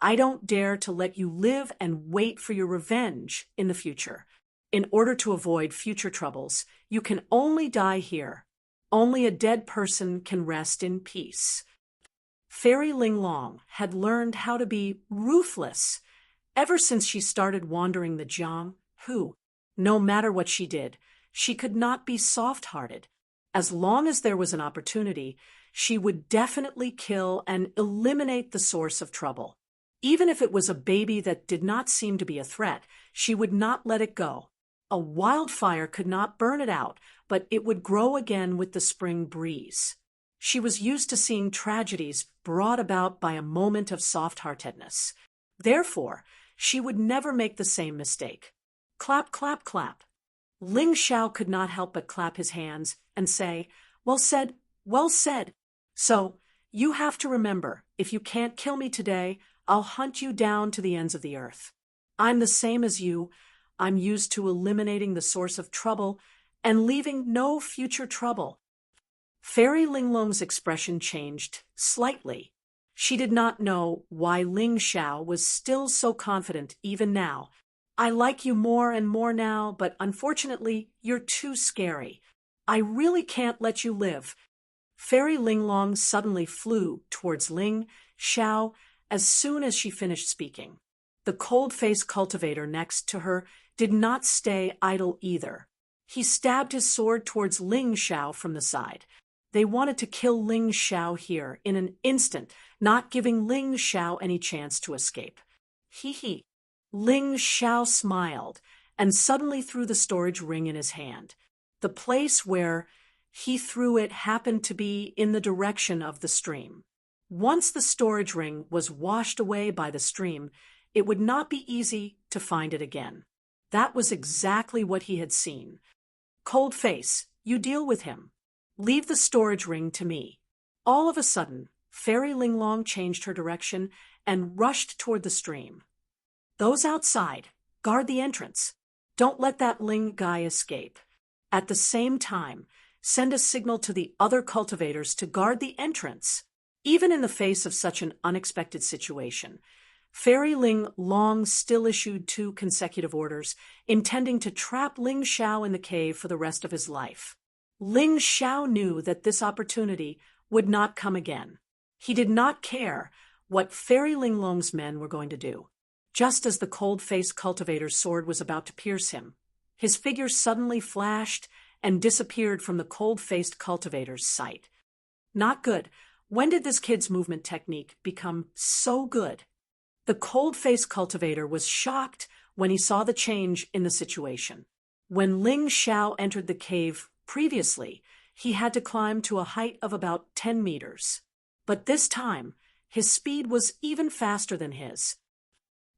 I don't dare to let you live and wait for your revenge in the future. In order to avoid future troubles, you can only die here. Only a dead person can rest in peace. Fairy Linglong had learned how to be ruthless ever since she started wandering the Jiang, who, no matter what she did, she could not be soft-hearted. As long as there was an opportunity, she would definitely kill and eliminate the source of trouble. Even if it was a baby that did not seem to be a threat, she would not let it go. A wildfire could not burn it out, but it would grow again with the spring breeze. She was used to seeing tragedies brought about by a moment of soft-heartedness. Therefore, she would never make the same mistake. Clap, clap, clap. Ling Xiao could not help but clap his hands and say, "Well said, well said." So, you have to remember, if you can't kill me today, I'll hunt you down to the ends of the earth. I'm the same as you. I'm used to eliminating the source of trouble and leaving no future trouble. Fairy Linglong's expression changed slightly. She did not know why Ling Xiao was still so confident even now. I like you more and more now, but unfortunately, you're too scary. I really can't let you live. Fairy Linglong suddenly flew towards Ling Xiao as soon as she finished speaking. The cold-faced cultivator next to her did not stay idle either. He stabbed his sword towards Ling Xiao from the side. They wanted to kill Ling Xiao here in an instant, not giving Ling Xiao any chance to escape. Hee. Ling Xiao smiled and suddenly threw the storage ring in his hand. The place where he threw it happened to be in the direction of the stream. Once the storage ring was washed away by the stream, it would not be easy to find it again. That was exactly what he had seen. Cold face, you deal with him. Leave the storage ring to me. All of a sudden, Fairy Linglong changed her direction and rushed toward the stream. Those outside, guard the entrance. Don't let that Ling guy escape. At the same time, send a signal to the other cultivators to guard the entrance. Even in the face of such an unexpected situation, Fairy Linglong still issued 2 consecutive orders, intending to trap Ling Xiao in the cave for the rest of his life. Ling Xiao knew that this opportunity would not come again. He did not care what Fairy Linglong's men were going to do. Just as the cold-faced cultivator's sword was about to pierce him, his figure suddenly flashed and disappeared from the cold-faced cultivator's sight. Not good. When did this kid's movement technique become so good? The cold-faced cultivator was shocked when he saw the change in the situation. When Ling Xiao entered the cave previously, he had to climb to a height of about 10 meters. But this time, his speed was even faster than his.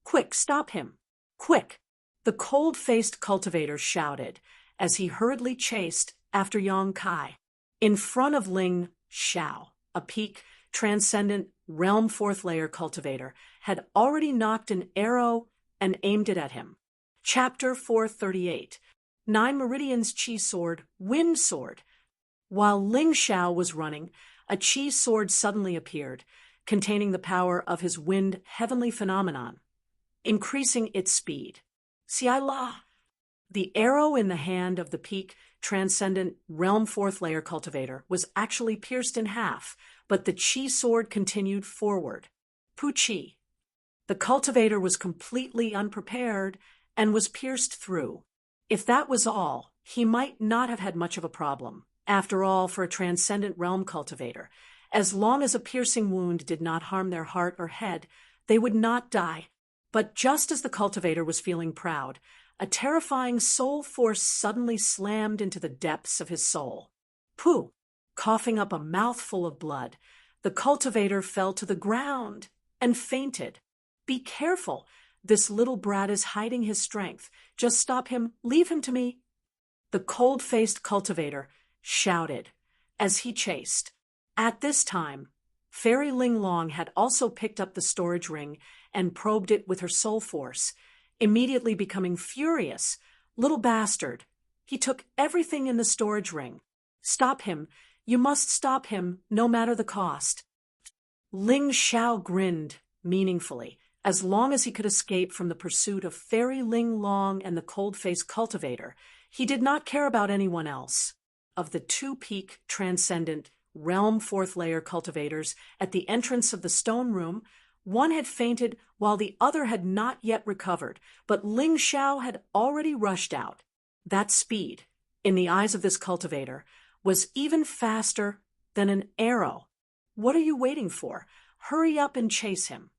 Quick, stop him! Quick! The cold-faced cultivator shouted as he hurriedly chased after Yang Kai. In front of Ling Xiao, a peak, transcendent, realm 4th layer cultivator had already knocked an arrow and aimed it at him. Chapter 438. 9 Meridians Chi Sword, Wind Sword. While Ling Xiao was running, a Chi sword suddenly appeared, containing the power of his wind heavenly phenomenon, increasing its speed. Xiai La! The arrow in the hand of the peak, transcendent, realm 4th layer cultivator was actually pierced in half, but the Chi sword continued forward. Pu Chi. The cultivator was completely unprepared and was pierced through. If that was all, he might not have had much of a problem. After all, for a transcendent realm cultivator, as long as a piercing wound did not harm their heart or head, they would not die. But just as the cultivator was feeling proud, a terrifying soul force suddenly slammed into the depths of his soul. Pooh! Coughing up a mouthful of blood, The cultivator fell to the ground and fainted. "Be careful. This little brat is hiding his strength. Just stop him. Leave him to me." The cold-faced cultivator shouted as he chased. At this time, Fairy Ling Long had also picked up the storage ring and probed it with her soul force, immediately becoming furious. "Little bastard. He took everything in the storage ring. Stop him. You must stop him, no matter the cost." Ling Xiao grinned meaningfully. As long as he could escape from the pursuit of Fairy Ling Long and the cold-faced cultivator, he did not care about anyone else. Of the two peak transcendent realm fourth layer cultivators at the entrance of the stone room, one had fainted while the other had not yet recovered, but Ling Xiao had already rushed out. That speed, in the eyes of this cultivator, was even faster than an arrow. "What are you waiting for? Hurry up and chase him."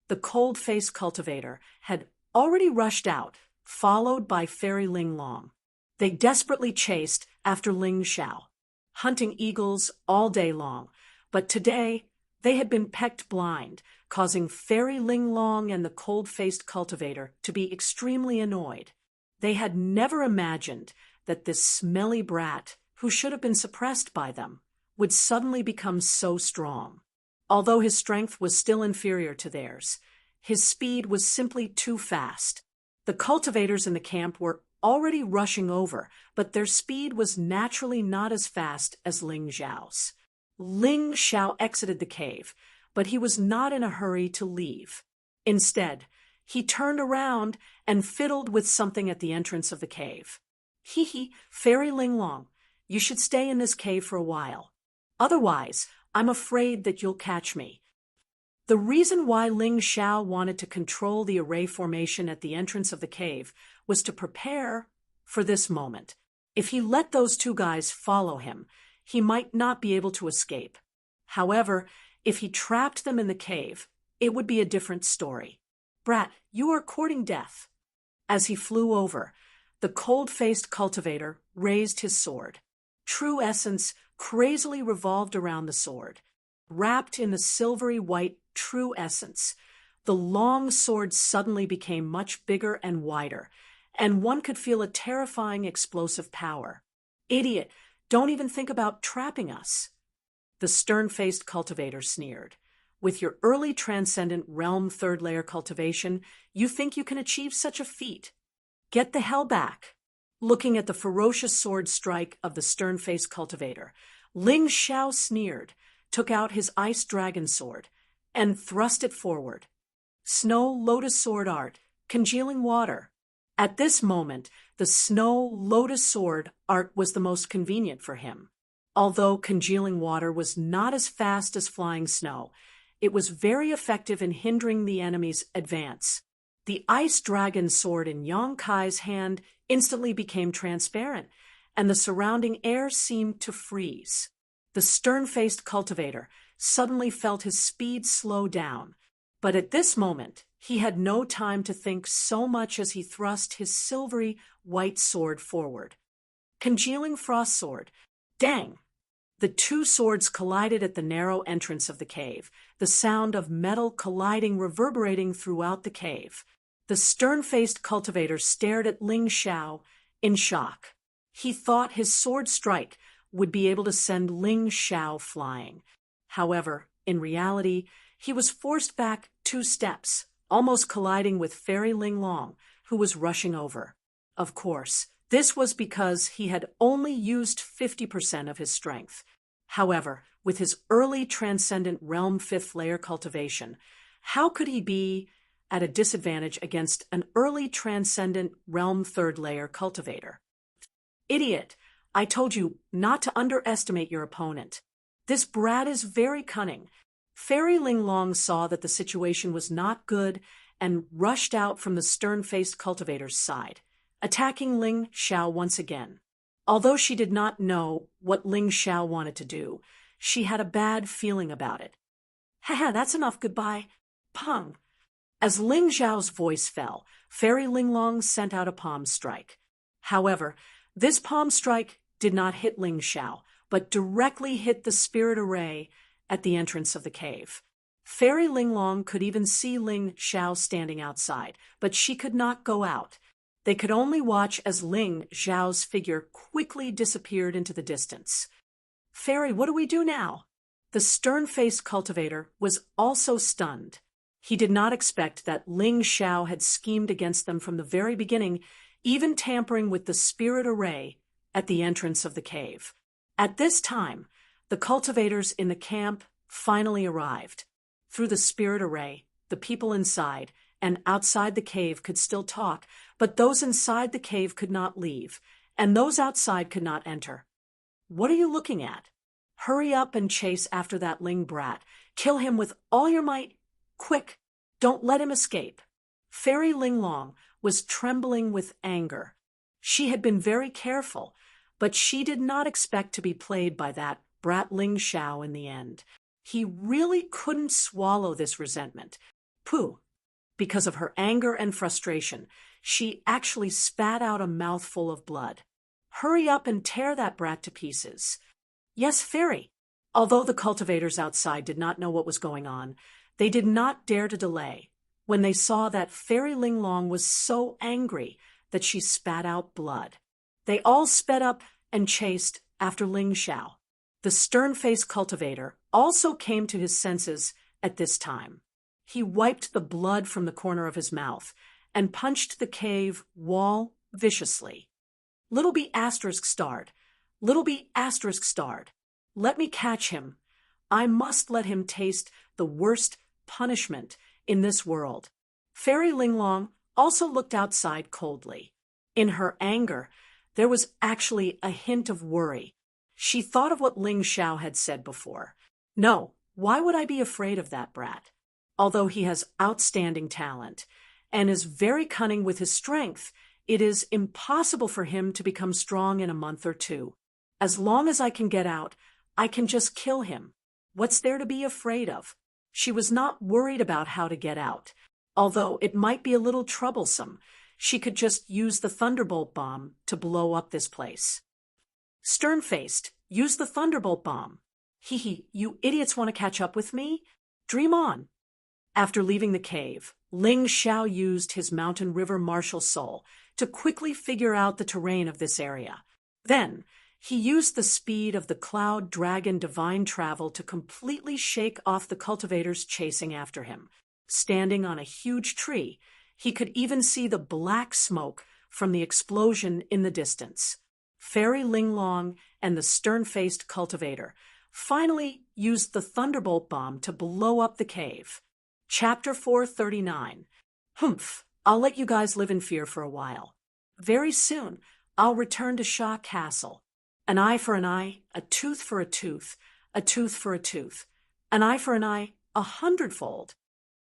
The cold-faced cultivator had already rushed out, followed by Fairy Ling Long. They desperately chased after Ling Xiao, hunting eagles all day long, but today they had been pecked blind, causing Fairy Ling Long and the cold-faced cultivator to be extremely annoyed. They had never imagined that this smelly brat, who should have been suppressed by them, would suddenly become so strong. Although his strength was still inferior to theirs, his speed was simply too fast. The cultivators in the camp were already rushing over, but their speed was naturally not as fast as Ling Xiao's. Ling Xiao exited the cave, but he was not in a hurry to leave. Instead, he turned around and fiddled with something at the entrance of the cave. "Hee, Fairy Ling Long, you should stay in this cave for a while. Otherwise, I'm afraid that you'll catch me." The reason why Ling Xiao wanted to control the array formation at the entrance of the cave was to prepare for this moment. If he let those two guys follow him, he might not be able to escape. However, if he trapped them in the cave, it would be a different story. "Brat, you are courting death." As he flew over, the cold-faced cultivator raised his sword. True essence crazily revolved around the sword. Wrapped in the silvery white true essence, the long sword suddenly became much bigger and wider, and one could feel a terrifying explosive power. "Idiot, don't even think about trapping us." The stern-faced cultivator sneered. "With your early transcendent realm third-layer cultivation, you think you can achieve such a feat? Get the hell back." Looking at the ferocious sword strike of the stern-faced cultivator, Ling Xiao sneered, took out his ice dragon sword, and thrust it forward. Snow lotus sword art, congealing water. At this moment, the snow lotus sword art was the most convenient for him. Although congealing water was not as fast as flying snow, it was very effective in hindering the enemy's advance. The ice dragon sword in Yang Kai's hand instantly became transparent, and the surrounding air seemed to freeze. The stern-faced cultivator suddenly felt his speed slow down, but at this moment he had no time to think so much as he thrust his silvery white sword forward. Congealing frost sword. Dang! The two swords collided at the narrow entrance of the cave, the sound of metal colliding reverberating throughout the cave. The stern-faced cultivator stared at Ling Xiao in shock. He thought his sword strike would be able to send Ling Xiao flying. However, in reality, he was forced back 2 steps, almost colliding with Fairy Ling Long, who was rushing over. Of course, this was because he had only used 50% of his strength. However, with his early transcendent realm 5th layer cultivation, how could he be at a disadvantage against an early transcendent realm 3rd layer cultivator? "Idiot, I told you not to underestimate your opponent. This brat is very cunning." Fairy Ling Long saw that the situation was not good and rushed out from the stern-faced cultivator's side, attacking Ling Xiao once again. Although she did not know what Ling Xiao wanted to do, she had a bad feeling about it. "Haha, that's enough, goodbye." Pung! As Ling Xiao's voice fell, Fairy Ling Long sent out a palm strike. However, this palm strike did not hit Ling Xiao, but directly hit the spirit array at the entrance of the cave. Fairy Linglong could even see Ling Xiao standing outside, but she could not go out. They could only watch as Ling Xiao's figure quickly disappeared into the distance. "Fairy, what do we do now?" The stern-faced cultivator was also stunned. He did not expect that Ling Xiao had schemed against them from the very beginning, even tampering with the spirit array at the entrance of the cave. At this time, the cultivators in the camp finally arrived. Through the spirit array, the people inside and outside the cave could still talk, but those inside the cave could not leave, and those outside could not enter. "What are you looking at? Hurry up and chase after that Ling brat. Kill him with all your might. Quick, don't let him escape." Fairy Linglong was trembling with anger. She had been very careful, but she did not expect to be played by that brat Ling Xiao in the end. He really couldn't swallow this resentment. Pooh! Because of her anger and frustration, she actually spat out a mouthful of blood. "Hurry up and tear that brat to pieces." "Yes, Fairy." Although the cultivators outside did not know what was going on, they did not dare to delay when they saw that Fairy Linglong was so angry that she spat out blood. They all sped up and chased after Ling Xiao. The stern-faced cultivator also came to his senses at this time. He wiped the blood from the corner of his mouth and punched the cave wall viciously. "Little B asterisk starred. Little B asterisk starred. Let me catch him. I must let him taste the worst punishment in this world." Fairy Linglong also looked outside coldly. In her anger, there was actually a hint of worry. She thought of what Ling Xiao had said before. "No, why would I be afraid of that brat? Although he has outstanding talent and is very cunning with his strength, it is impossible for him to become strong in a month or two. As long as I can get out, I can just kill him. What's there to be afraid of?" She was not worried about how to get out. Although it might be a little troublesome, she could just use the thunderbolt bomb to blow up this place. "Stern-faced, use the thunderbolt bomb." "Hee, you idiots want to catch up with me? Dream on." After leaving the cave, Ling Xiao used his mountain river martial soul to quickly figure out the terrain of this area. Then, he used the speed of the cloud dragon divine travel to completely shake off the cultivators chasing after him. Standing on a huge tree, he could even see the black smoke from the explosion in the distance. Fairy Linglong and the stern-faced cultivator finally used the thunderbolt bomb to blow up the cave. Chapter 439. Humph, I'll let you guys live in fear for a while. Very soon, I'll return to Sha Castle. An eye for an eye, a tooth for a tooth, a tooth for a tooth, an eye for an eye, 100-fold.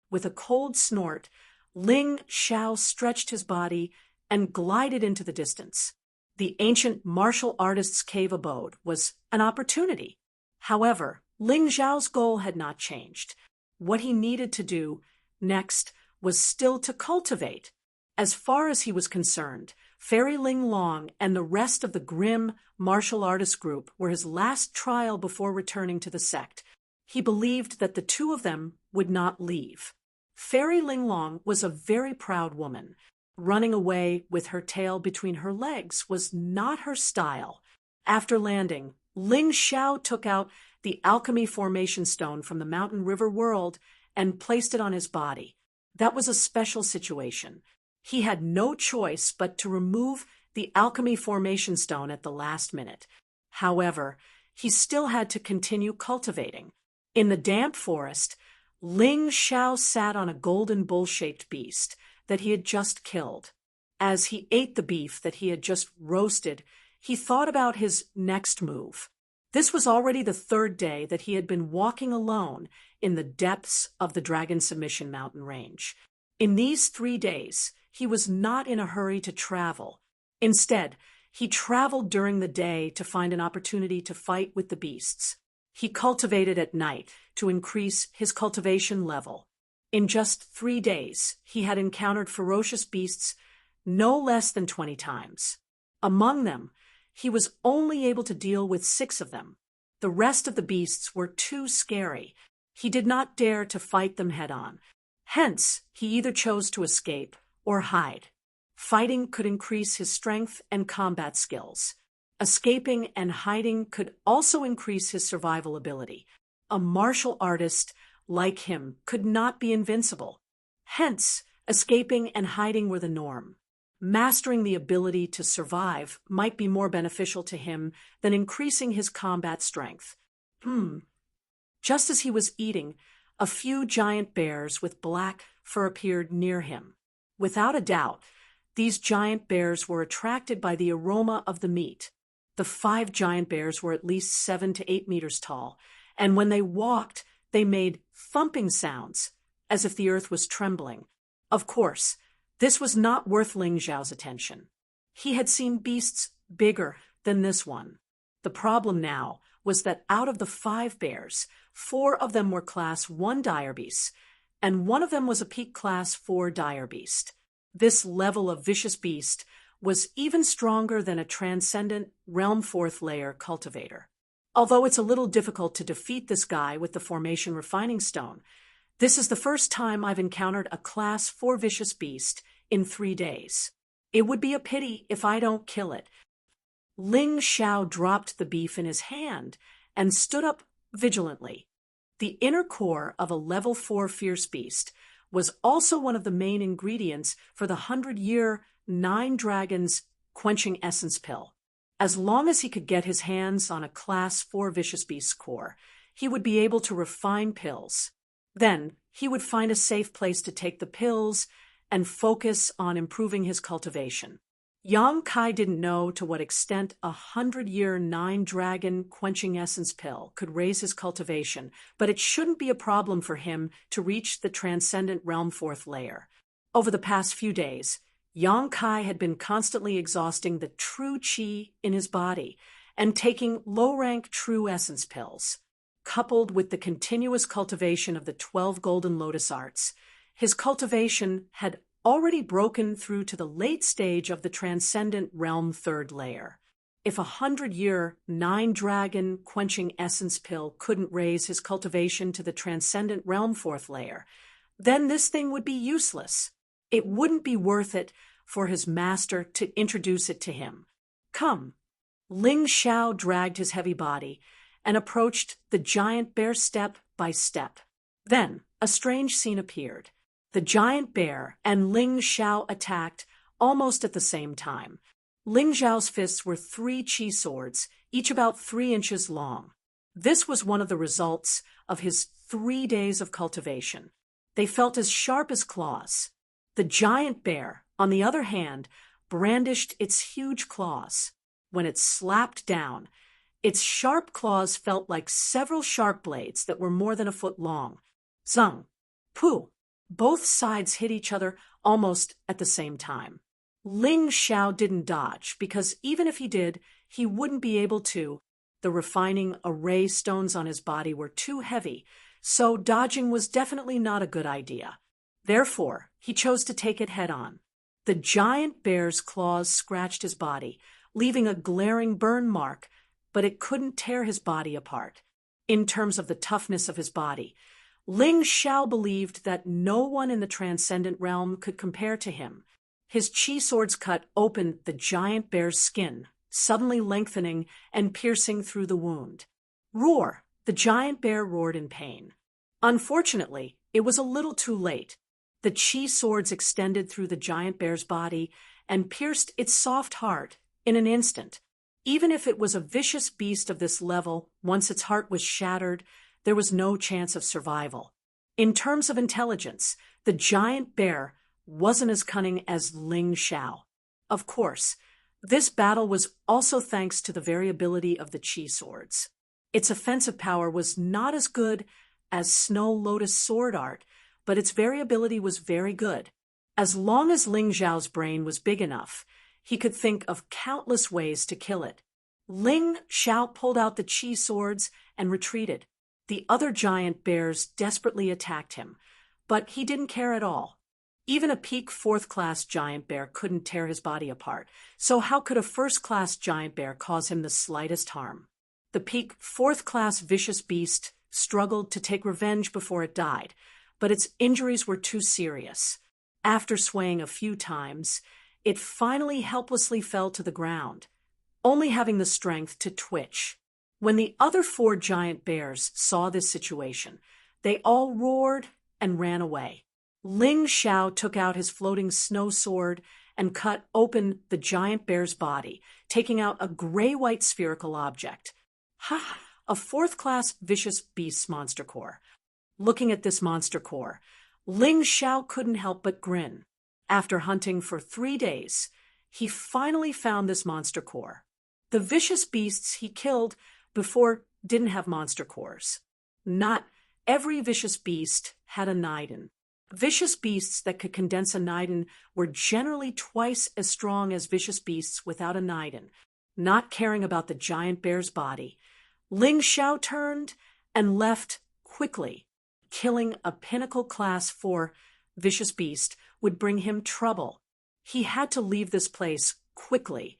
With a cold snort, Ling Xiao stretched his body and glided into the distance. The ancient martial artist's cave abode was an opportunity. However, Ling Xiao's goal had not changed. What he needed to do next was still to cultivate. As far as he was concerned, Fairy Linglong and the rest of the grim martial artist group were his last trial before returning to the sect. He believed that the two of them would not leave. Fairy Linglong was a very proud woman. Running away with her tail between her legs was not her style. After landing, Ling Xiao took out the alchemy formation stone from the mountain river world and placed it on his body. That was a special situation. He had no choice but to remove the alchemy formation stone at the last minute. However, he still had to continue cultivating. In the damp forest, Ling Xiao sat on a golden bull-shaped beast that he had just killed. As he ate the beef that he had just roasted, he thought about his next move. This was already the third day that he had been walking alone in the depths of the Dragon Submission mountain range. In these 3 days, he was not in a hurry to travel. Instead, he traveled during the day to find an opportunity to fight with the beasts. He cultivated at night to increase his cultivation level. In just 3 days, he had encountered ferocious beasts no less than 20 times. Among them, he was only able to deal with 6 of them. The rest of the beasts were too scary. He did not dare to fight them head-on. Hence, he either chose to escape or hide. Fighting could increase his strength and combat skills. Escaping and hiding could also increase his survival ability. A martial artist like him could not be invincible. Hence, escaping and hiding were the norm. Mastering the ability to survive might be more beneficial to him than increasing his combat strength. Just as he was eating, a few giant bears with black fur appeared near him. Without a doubt, these giant bears were attracted by the aroma of the meat. The 5 giant bears were at least 7 to 8 meters tall, and when they walked, they made thumping sounds, as if the earth was trembling. Of course, this was not worth Ling Xiao's attention. He had seen beasts bigger than this one. The problem now was that out of the 5 bears, 4 of them were Class 1 dire beasts, and 1 of them was a peak Class 4 dire beast. This level of vicious beast was even stronger than a transcendent Realm 4th layer cultivator. Although it's a little difficult to defeat this guy with the Formation Refining Stone, this is the first time I've encountered a Class 4 vicious beast in 3 days. It would be a pity if I don't kill it. Ling Xiao dropped the beef in his hand and stood up vigilantly. The inner core of a level 4 fierce beast was also one of the main ingredients for the 100-year 9 Dragons quenching essence pill. As long as he could get his hands on a Class 4 vicious beast core, he would be able to refine pills. Then he would find a safe place to take the pills and focus on improving his cultivation. Yang Kai didn't know to what extent a 100-year 9 Dragon quenching essence pill could raise his cultivation, but it shouldn't be a problem for him to reach the transcendent Realm 4th layer. Over the past few days, Yang Kai had been constantly exhausting the true qi in his body and taking low-rank true essence pills. Coupled with the continuous cultivation of the 12 golden lotus arts, his cultivation had already broken through to the late stage of the transcendent realm 3rd layer. If a 100-year 9 Dragon quenching essence pill couldn't raise his cultivation to the transcendent realm 4th layer, then this thing would be useless. It wouldn't be worth it for his master to introduce it to him. Come. Ling Xiao dragged his heavy body and approached the giant bear step by step. Then a strange scene appeared. The giant bear and Ling Xiao attacked almost at the same time. Ling Xiao's fists were 3 qi swords, each about 3 inches long. This was one of the results of his 3 days of cultivation. They felt as sharp as claws. The giant bear, on the other hand, brandished its huge claws. When it slapped down, its sharp claws felt like several sharp blades that were more than a foot long. Zung. Pooh. Both sides hit each other almost at the same time. Ling Xiao didn't dodge, because even if he did, he wouldn't be able to. The refining array stones on his body were too heavy, so dodging was definitely not a good idea. Therefore, he chose to take it head-on. The giant bear's claws scratched his body, leaving a glaring burn mark, but it couldn't tear his body apart. In terms of the toughness of his body, Ling Xiao believed that no one in the transcendent realm could compare to him. His qi sword's cut opened the giant bear's skin, suddenly lengthening and piercing through the wound. Roar! The giant bear roared in pain. Unfortunately, it was a little too late. The qi swords extended through the giant bear's body and pierced its soft heart in an instant. Even if it was a vicious beast of this level, once its heart was shattered, there was no chance of survival. In terms of intelligence, the giant bear wasn't as cunning as Ling Xiao. Of course, this battle was also thanks to the variability of the qi swords. Its offensive power was not as good as Snow Lotus sword art, but its variability was very good. As long as Ling Xiao's brain was big enough, he could think of countless ways to kill it. Ling Xiao pulled out the qi swords and retreated. The other giant bears desperately attacked him, but he didn't care at all. Even a peak 4th-class giant bear couldn't tear his body apart, so how could a 1st-class giant bear cause him the slightest harm? The peak fourth-class vicious beast struggled to take revenge before it died, but its injuries were too serious. After swaying a few times, it finally helplessly fell to the ground, only having the strength to twitch. When the other 4 giant bears saw this situation, they all roared and ran away. Ling Xiao took out his floating snow sword and cut open the giant bear's body, taking out a gray-white spherical object. Ha! A fourth-class vicious beast monster core. Looking at this monster core, Ling Xiao couldn't help but grin. After hunting for 3 days, he finally found this monster core. The vicious beasts he killed before didn't have monster cores. Not every vicious beast had a nidin. Vicious beasts that could condense a nidin were generally twice as strong as vicious beasts without a nidin. Not caring about the giant bear's body, Ling Xiao turned and left quickly. Killing a pinnacle class 4 vicious beast would bring him trouble. He had to leave this place quickly.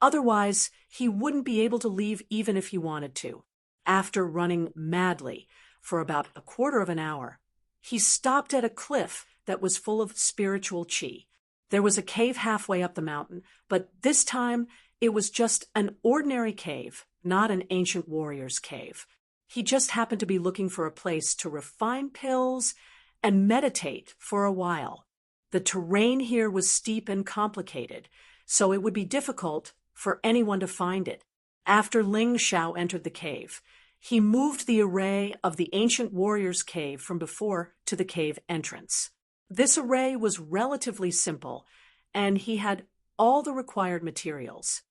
Otherwise, he wouldn't be able to leave even if he wanted to. After running madly for about a quarter of an hour, he stopped at a cliff that was full of spiritual qi. There was a cave halfway up the mountain, but this time it was just an ordinary cave, not an ancient warrior's cave. He just happened to be looking for a place to refine pills and meditate for a while. The terrain here was steep and complicated, so it would be difficult for anyone to find it. After Ling Xiao entered the cave, he moved the array of the ancient warrior's cave from before to the cave entrance. This array was relatively simple, and he had all the required materials.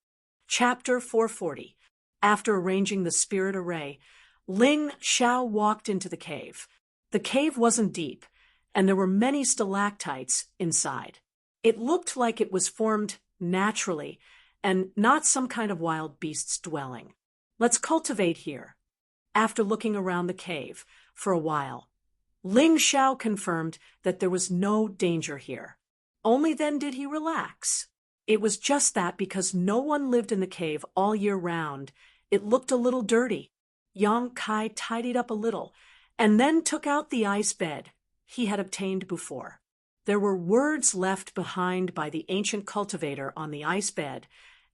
Chapter 440. After arranging the spirit array, Ling Xiao walked into the cave. The cave wasn't deep, and there were many stalactites inside. It looked like it was formed naturally and not some kind of wild beast's dwelling. Let's cultivate here. After looking around the cave for a while, Ling Xiao confirmed that there was no danger here. Only then did he relax. It was just that because no one lived in the cave all year round, it looked a little dirty. Yang Kai tidied up a little and then took out the ice bed he had obtained before. There were words left behind by the ancient cultivator on the ice bed,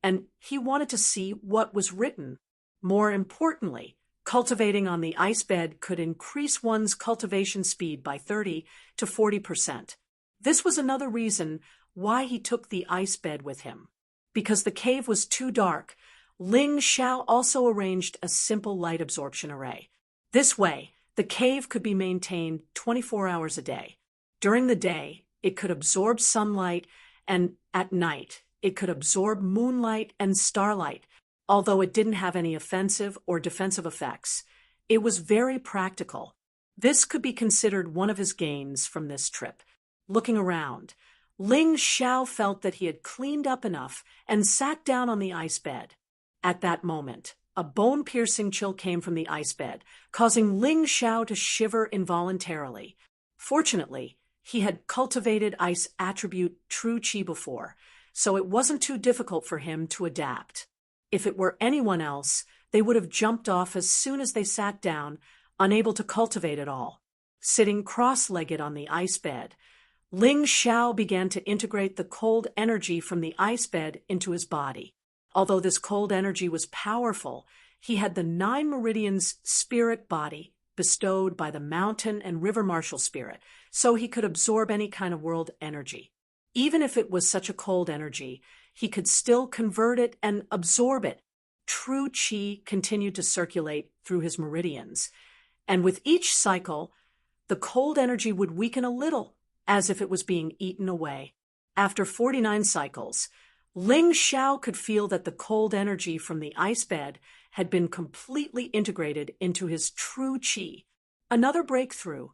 and he wanted to see what was written. More importantly, cultivating on the ice bed could increase one's cultivation speed by 30 to 40%. This was another reason why he took the ice bed with him. Because the cave was too dark, Ling Xiao also arranged a simple light absorption array. This way, the cave could be maintained 24 hours a day. During the day, it could absorb sunlight, and at night, it could absorb moonlight and starlight. Although it didn't have any offensive or defensive effects, it was very practical. This could be considered one of his gains from this trip. Looking around, Ling Xiao felt that he had cleaned up enough and sat down on the ice bed. At that moment, a bone-piercing chill came from the ice bed, causing Ling Xiao to shiver involuntarily. Fortunately, he had cultivated ice attribute True Qi before, so it wasn't too difficult for him to adapt. If it were anyone else, they would have jumped off as soon as they sat down, unable to cultivate at all. Sitting cross-legged on the ice bed, Ling Xiao began to integrate the cold energy from the ice bed into his body. Although this cold energy was powerful, he had the 9 meridians spirit body bestowed by the mountain and river martial spirit, so he could absorb any kind of world energy. Even if it was such a cold energy, he could still convert it and absorb it. True Qi continued to circulate through his meridians, and with each cycle, the cold energy would weaken a little, as if it was being eaten away. After 49 cycles, Ling Xiao could feel that the cold energy from the ice bed had been completely integrated into his True Qi. Another breakthrough.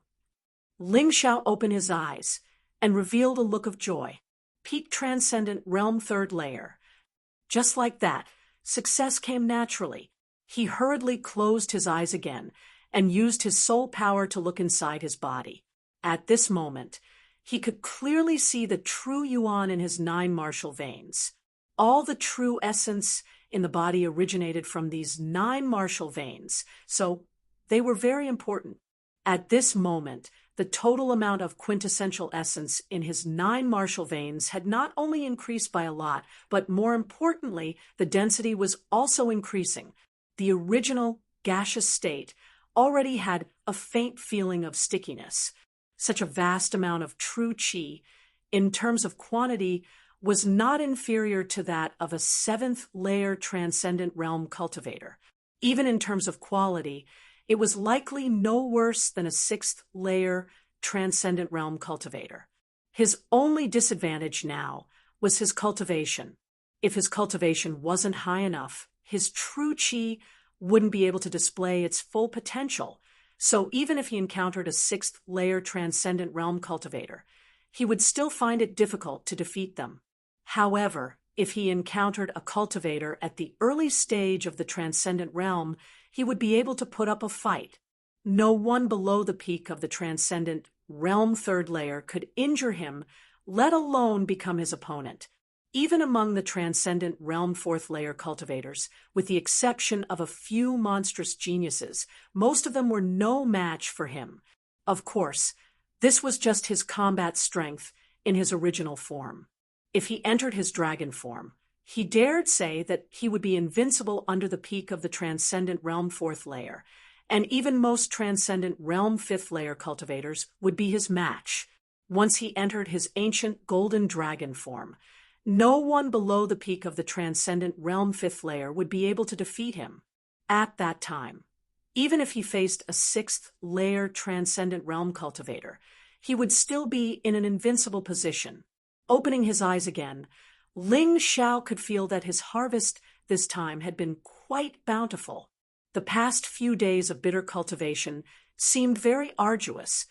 Ling Xiao opened his eyes and revealed a look of joy. Peak Transcendent Realm 3rd Layer. Just like that, success came naturally. He hurriedly closed his eyes again and used his soul power to look inside his body. At this moment, he could clearly see the true yuan in his 9 martial veins. All the true essence in the body originated from these 9 martial veins, so they were very important. At this moment, the total amount of quintessential essence in his 9 martial veins had not only increased by a lot, but more importantly, the density was also increasing. The original gaseous state already had a faint feeling of stickiness. Such a vast amount of true qi, in terms of quantity, was not inferior to that of a 7th-layer transcendent realm cultivator. Even in terms of quality, it was likely no worse than a 6th-layer transcendent realm cultivator. His only disadvantage now was his cultivation. If his cultivation wasn't high enough, his true qi wouldn't be able to display its full potential. So even if he encountered a 6th-layer transcendent realm cultivator, he would still find it difficult to defeat them. However, if he encountered a cultivator at the early stage of the transcendent realm, he would be able to put up a fight. No one below the peak of the transcendent realm 3rd layer could injure him, let alone become his opponent. Even among the transcendent realm 4th layer cultivators, with the exception of a few monstrous geniuses, most of them were no match for him. Of course, this was just his combat strength in his original form. If he entered his dragon form, he dared say that he would be invincible under the peak of the transcendent realm 4th layer, and even most transcendent realm 5th layer cultivators would be his match. Once he entered his ancient golden dragon form, no one below the peak of the transcendent realm 5th layer would be able to defeat him. At that time, even if he faced a 6th-layer transcendent realm cultivator, he would still be in an invincible position. Opening his eyes again, Ling Xiao could feel that his harvest this time had been quite bountiful. The past few days of bitter cultivation seemed very arduous,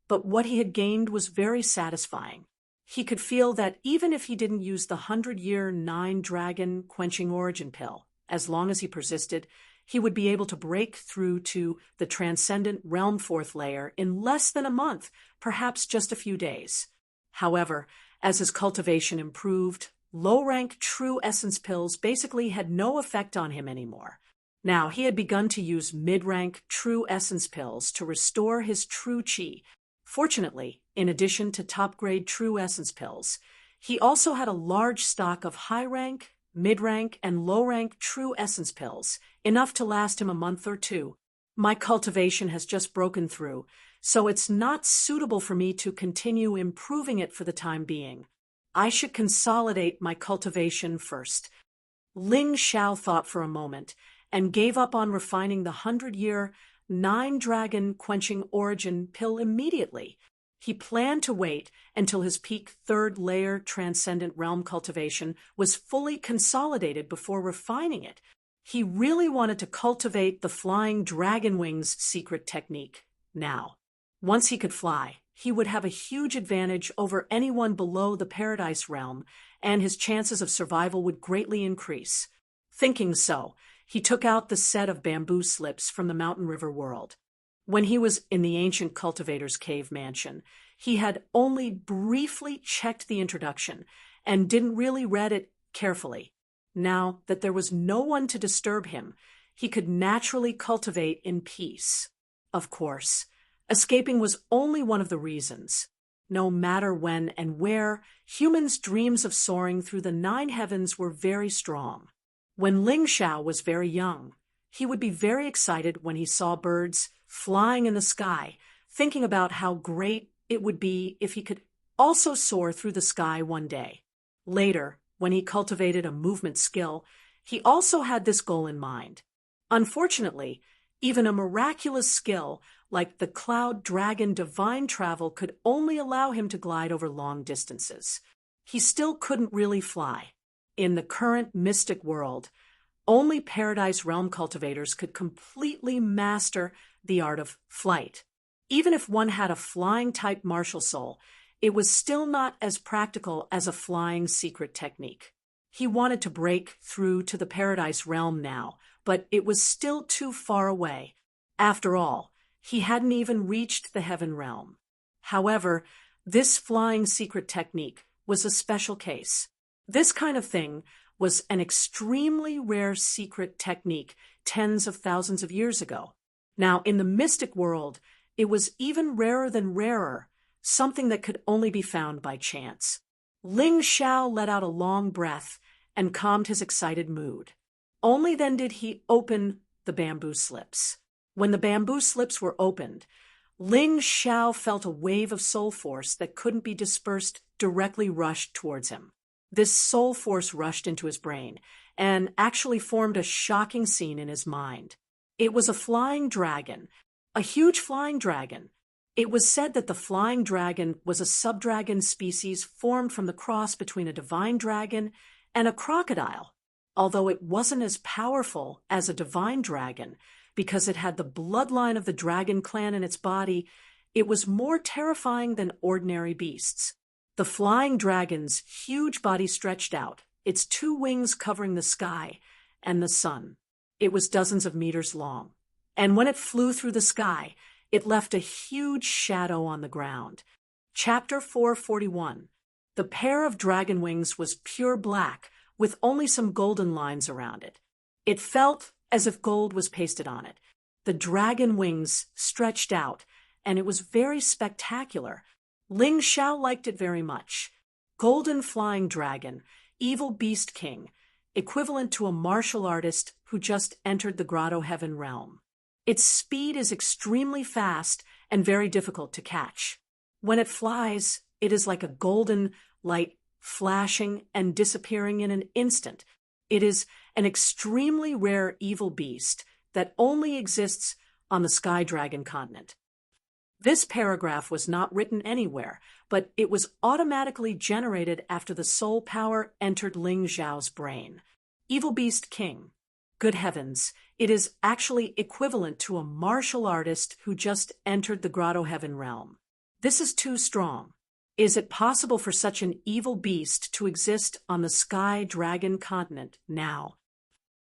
but what he had gained was very satisfying. He could feel that even if he didn't use the 100-year 9-dragon quenching origin pill, as long as he persisted, he would be able to break through to the transcendent realm 4th layer in less than a month, perhaps just a few days. However, as his cultivation improved, low-rank true essence pills basically had no effect on him anymore. Now, he had begun to use mid-rank true essence pills to restore his true qi. Fortunately, in addition to top-grade true essence pills, he also had a large stock of high-rank, mid-rank, and low-rank true essence pills, enough to last him a month or 2. My cultivation has just broken through, so it's not suitable for me to continue improving it for the time being. I should consolidate my cultivation first. Ling Xiao thought for a moment and gave up on refining the 100-year 9-dragon quenching origin pill immediately. He planned to wait until his peak 3rd-layer transcendent realm cultivation was fully consolidated before refining it. He really wanted to cultivate the flying dragon wings secret technique now. Once he could fly, he would have a huge advantage over anyone below the paradise realm, and his chances of survival would greatly increase. Thinking so, he took out the set of bamboo slips from the Mountain River world. When he was in the ancient cultivator's cave mansion, he had only briefly checked the introduction and didn't really read it carefully. Now that there was no one to disturb him, he could naturally cultivate in peace. Of course, escaping was only one of the reasons. No matter when and where, humans' dreams of soaring through the 9 heavens were very strong. When Ling Xiao was very young, he would be very excited when he saw birds flying in the sky, thinking about how great it would be if he could also soar through the sky one day. Later, when he cultivated a movement skill, he also had this goal in mind. Unfortunately, even a miraculous skill like the Cloud Dragon Divine Travel could only allow him to glide over long distances. He still couldn't really fly. In the current mystic world, only Paradise Realm cultivators could completely master the art of flight. Even if one had a flying-type martial soul, it was still not as practical as a flying secret technique. He wanted to break through to the Paradise Realm now, but it was still too far away. After all, he hadn't even reached the Heaven Realm. However, this flying secret technique was a special case. This kind of thing was an extremely rare secret technique tens of thousands of years ago. Now, in the mystic world, it was even rarer than rarer, something that could only be found by chance. Ling Xiao let out a long breath and calmed his excited mood. Only then did he open the bamboo slips. When the bamboo slips were opened, Ling Xiao felt a wave of soul force that couldn't be dispersed directly rushed towards him. This soul force rushed into his brain and actually formed a shocking scene in his mind. It was a flying dragon, a huge flying dragon. It was said that the flying dragon was a subdragon species formed from the cross between a divine dragon and a crocodile, although it wasn't as powerful as a divine dragon because it had the bloodline of the dragon clan in its body. It was more terrifying than ordinary beasts. The flying dragon's huge body stretched out, its two wings covering the sky and the sun. It was dozens of meters long, and when it flew through the sky, it left a huge shadow on the ground. Chapter 441. The pair of dragon wings was pure black, with only some golden lines around it. It felt as if gold was pasted on it. The dragon wings stretched out, and it was very spectacular. Ling Xiao liked it very much. Golden flying dragon, evil beast king, equivalent to a martial artist who just entered the grotto heaven realm. Its speed is extremely fast and very difficult to catch. When it flies, it is like a golden light flashing and disappearing in an instant. It is an extremely rare evil beast that only exists on the Sky Dragon continent. This paragraph was not written anywhere, but it was automatically generated after the soul power entered Ling Xiao's brain. Evil Beast King. Good heavens, it is actually equivalent to a martial artist who just entered the grotto heaven realm. This is too strong. Is it possible for such an evil beast to exist on the Sky Dragon continent now?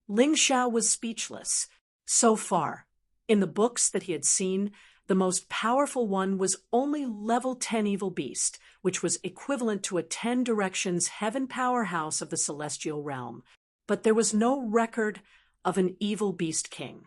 Ling Xiao was speechless. So far, in the books that he had seen, the most powerful one was only level 10 evil beast, which was equivalent to a 10 directions heaven powerhouse of the celestial realm. But there was no record of an evil beast king.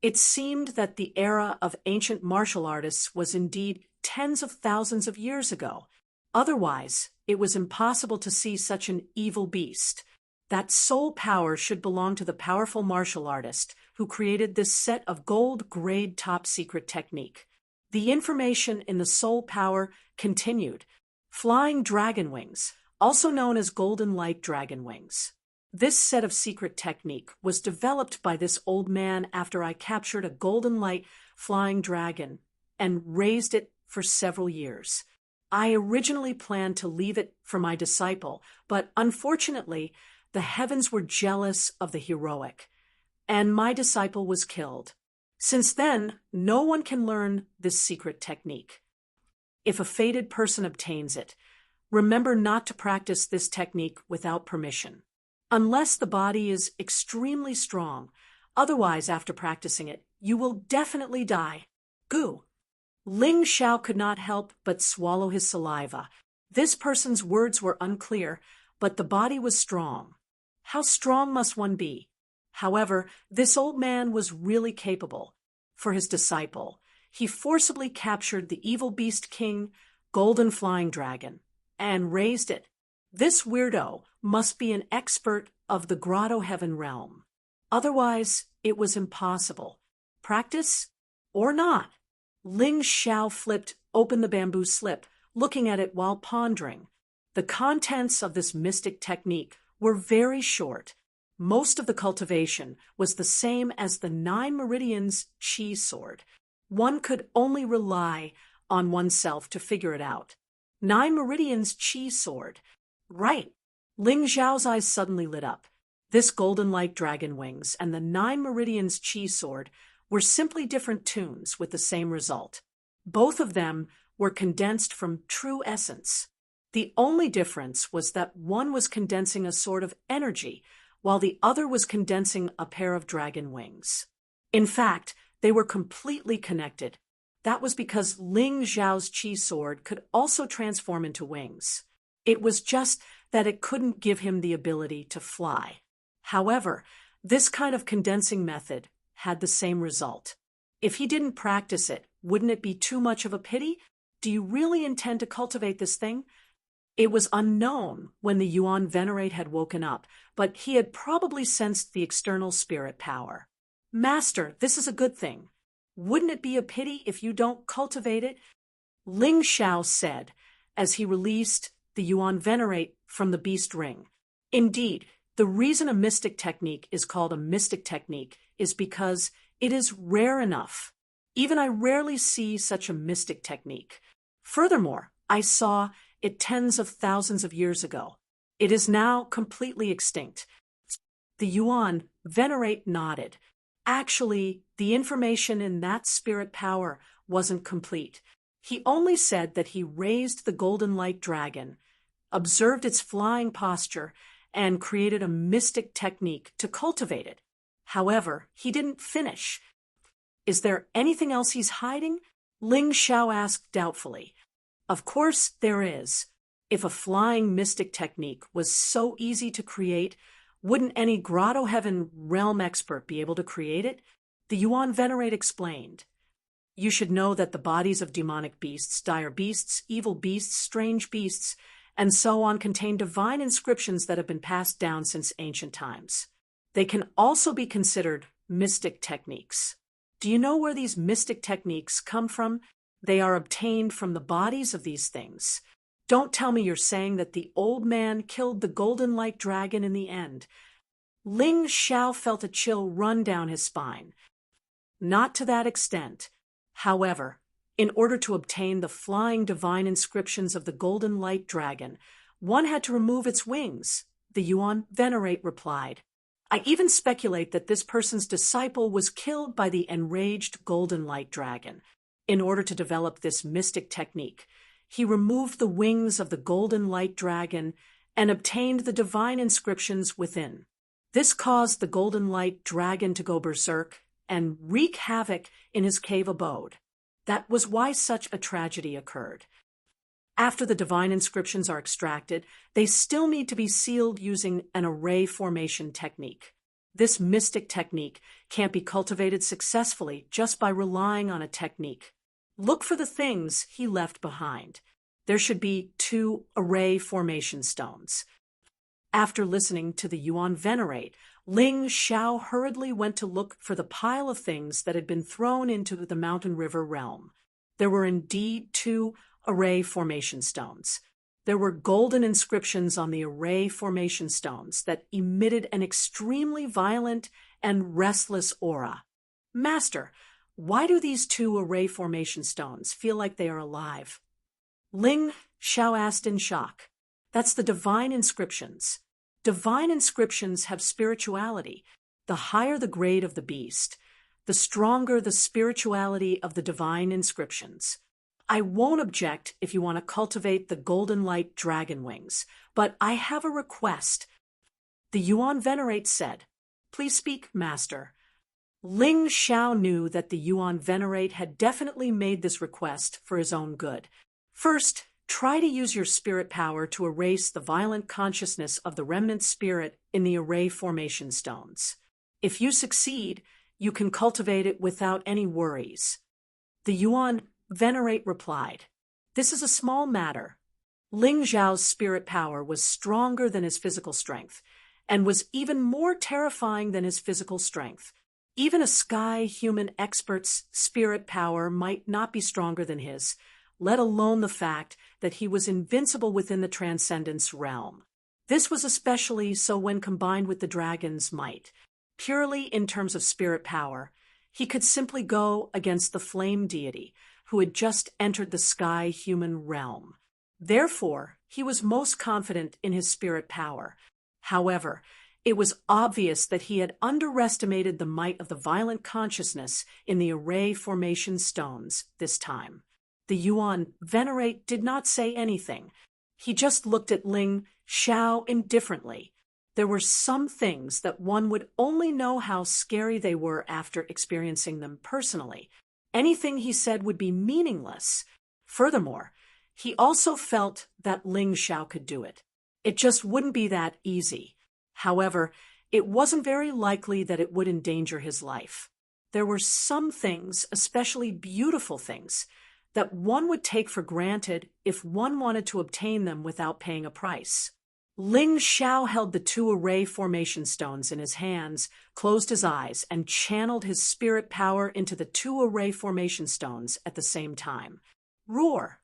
It seemed that the era of ancient martial artists was indeed tens of thousands of years ago. Otherwise, it was impossible to see such an evil beast. That soul power should belong to the powerful martial artist who created this set of gold-grade top-secret technique. The information in the soul power continued. Flying dragon wings, also known as golden light dragon wings. This set of secret technique was developed by this old man after I captured a golden light flying dragon and raised it for several years. I originally planned to leave it for my disciple, but unfortunately, the heavens were jealous of the heroic, and my disciple was killed. Since then, no one can learn this secret technique. If a fated person obtains it, remember not to practice this technique without permission. Unless the body is extremely strong, otherwise after practicing it, you will definitely die. Goo. Ling Xiao could not help but swallow his saliva. This person's words were unclear, but the body was strong. How strong must one be? However, this old man was really capable. For his disciple, he forcibly captured the evil beast king, golden flying dragon, and raised it. This weirdo must be an expert of the grotto heaven realm. Otherwise, it was impossible. Practice or not? Ling Xiao flipped open the bamboo slip, looking at it while pondering. The contents of this mystic technique were very short. Most of the cultivation was the same as the 9 meridians chi sword. One could only rely on oneself to figure it out. 9 meridians chi sword. Right. Ling Xiao's eyes suddenly lit up. This golden light dragon wings and the 9 meridians chi sword were simply different tunes with the same result. Both of them were condensed from true essence. The only difference was that one was condensing a sort of energy, while the other was condensing a pair of dragon wings. In fact, they were completely connected. That was because Ling Xiao's chi sword could also transform into wings. It was just that it couldn't give him the ability to fly. However, this kind of condensing method had the same result. If he didn't practice it, wouldn't it be too much of a pity? Do you really intend to cultivate this thing? It was unknown when the Yuan Venerate had woken up, but he had probably sensed the external spirit power. Master, this is a good thing. Wouldn't it be a pity if you don't cultivate it? Ling Xiao said, as he released the Yuan Venerate from the beast ring. Indeed, the reason a mystic technique is called a mystic technique is because it is rare enough. Even I rarely see such a mystic technique. Furthermore, I saw it tens of thousands of years ago. It is now completely extinct. The Yuan Venerate nodded. Actually, the information in that spirit power wasn't complete. He only said that he raised the golden light dragon, observed its flying posture, and created a mystic technique to cultivate it. However, he didn't finish. Is there anything else he's hiding? Ling Xiao asked doubtfully. Of course there is. If a flying mystic technique was so easy to create, wouldn't any Grotto Heaven realm expert be able to create it? The Yuan Venerate explained. You should know that the bodies of demonic beasts, dire beasts, evil beasts, strange beasts, and so on contain divine inscriptions that have been passed down since ancient times. They can also be considered mystic techniques. Do you know where these mystic techniques come from? They are obtained from the bodies of these things. Don't tell me you're saying that the old man killed the golden light dragon in the end. Ling Xiao felt a chill run down his spine. Not to that extent. However, in order to obtain the flying divine inscriptions of the golden light dragon, one had to remove its wings, the Yuan Venerate replied. I even speculate that this person's disciple was killed by the enraged golden light dragon. In order to develop this mystic technique, he removed the wings of the golden light dragon and obtained the divine inscriptions within. This caused the golden light dragon to go berserk and wreak havoc in his cave abode. That was why such a tragedy occurred. After the divine inscriptions are extracted, they still need to be sealed using an array formation technique. This mystic technique can't be cultivated successfully just by relying on a technique. Look for the things he left behind. There should be 2 array formation stones. After listening to the Yuan Venerate, Ling Xiao hurriedly went to look for the pile of things that had been thrown into the Mountain River realm. There were indeed 2 array formation stones. There were golden inscriptions on the array formation stones that emitted an extremely violent and restless aura. Master, why do these 2 array formation stones feel like they are alive? Ling Xiao asked in shock. That's the divine inscriptions. Divine inscriptions have spirituality. The higher the grade of the beast, the stronger the spirituality of the divine inscriptions. I won't object if you want to cultivate the golden light dragon wings, but I have a request. The Yuan Venerate said. Please speak, Master. Ling Xiao knew that the Yuan Venerate had definitely made this request for his own good. First, try to use your spirit power to erase the violent consciousness of the remnant spirit in the array formation stones. If you succeed, you can cultivate it without any worries. The Yuan Venerate replied. This is a small matter. Ling Xiao's spirit power was stronger than his physical strength, and was even more terrifying than his physical strength. Even a sky human expert's spirit power might not be stronger than his, let alone the fact that he was invincible within the transcendence realm. This was especially so when combined with the dragon's might. Purely in terms of spirit power, he could simply go against the flame deity, who had just entered the sky human realm. Therefore, he was most confident in his spirit power. However, it was obvious that he had underestimated the might of the violent consciousness in the array formation stones this time. The Yuan Venerate did not say anything. He just looked at Ling Xiao indifferently. There were some things that one would only know how scary they were after experiencing them personally. Anything he said would be meaningless. Furthermore, he also felt that Ling Xiao could do it. It just wouldn't be that easy. However, it wasn't very likely that it would endanger his life. There were some things, especially beautiful things, that one would take for granted if one wanted to obtain them without paying a price. Ling Xiao held the two array formation stones in his hands, closed his eyes, and channeled his spirit power into the two array formation stones at the same time. Roar!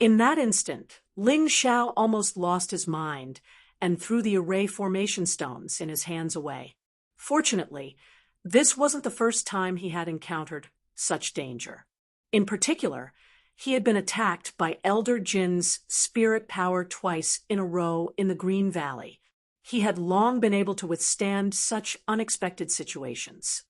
In that instant, Ling Xiao almost lost his mind and threw the array formation stones in his hands away. Fortunately, this wasn't the first time he had encountered such danger. In particular, he had been attacked by Elder Jin's spirit power twice in a row in the Green Valley. He had long been able to withstand such unexpected situations.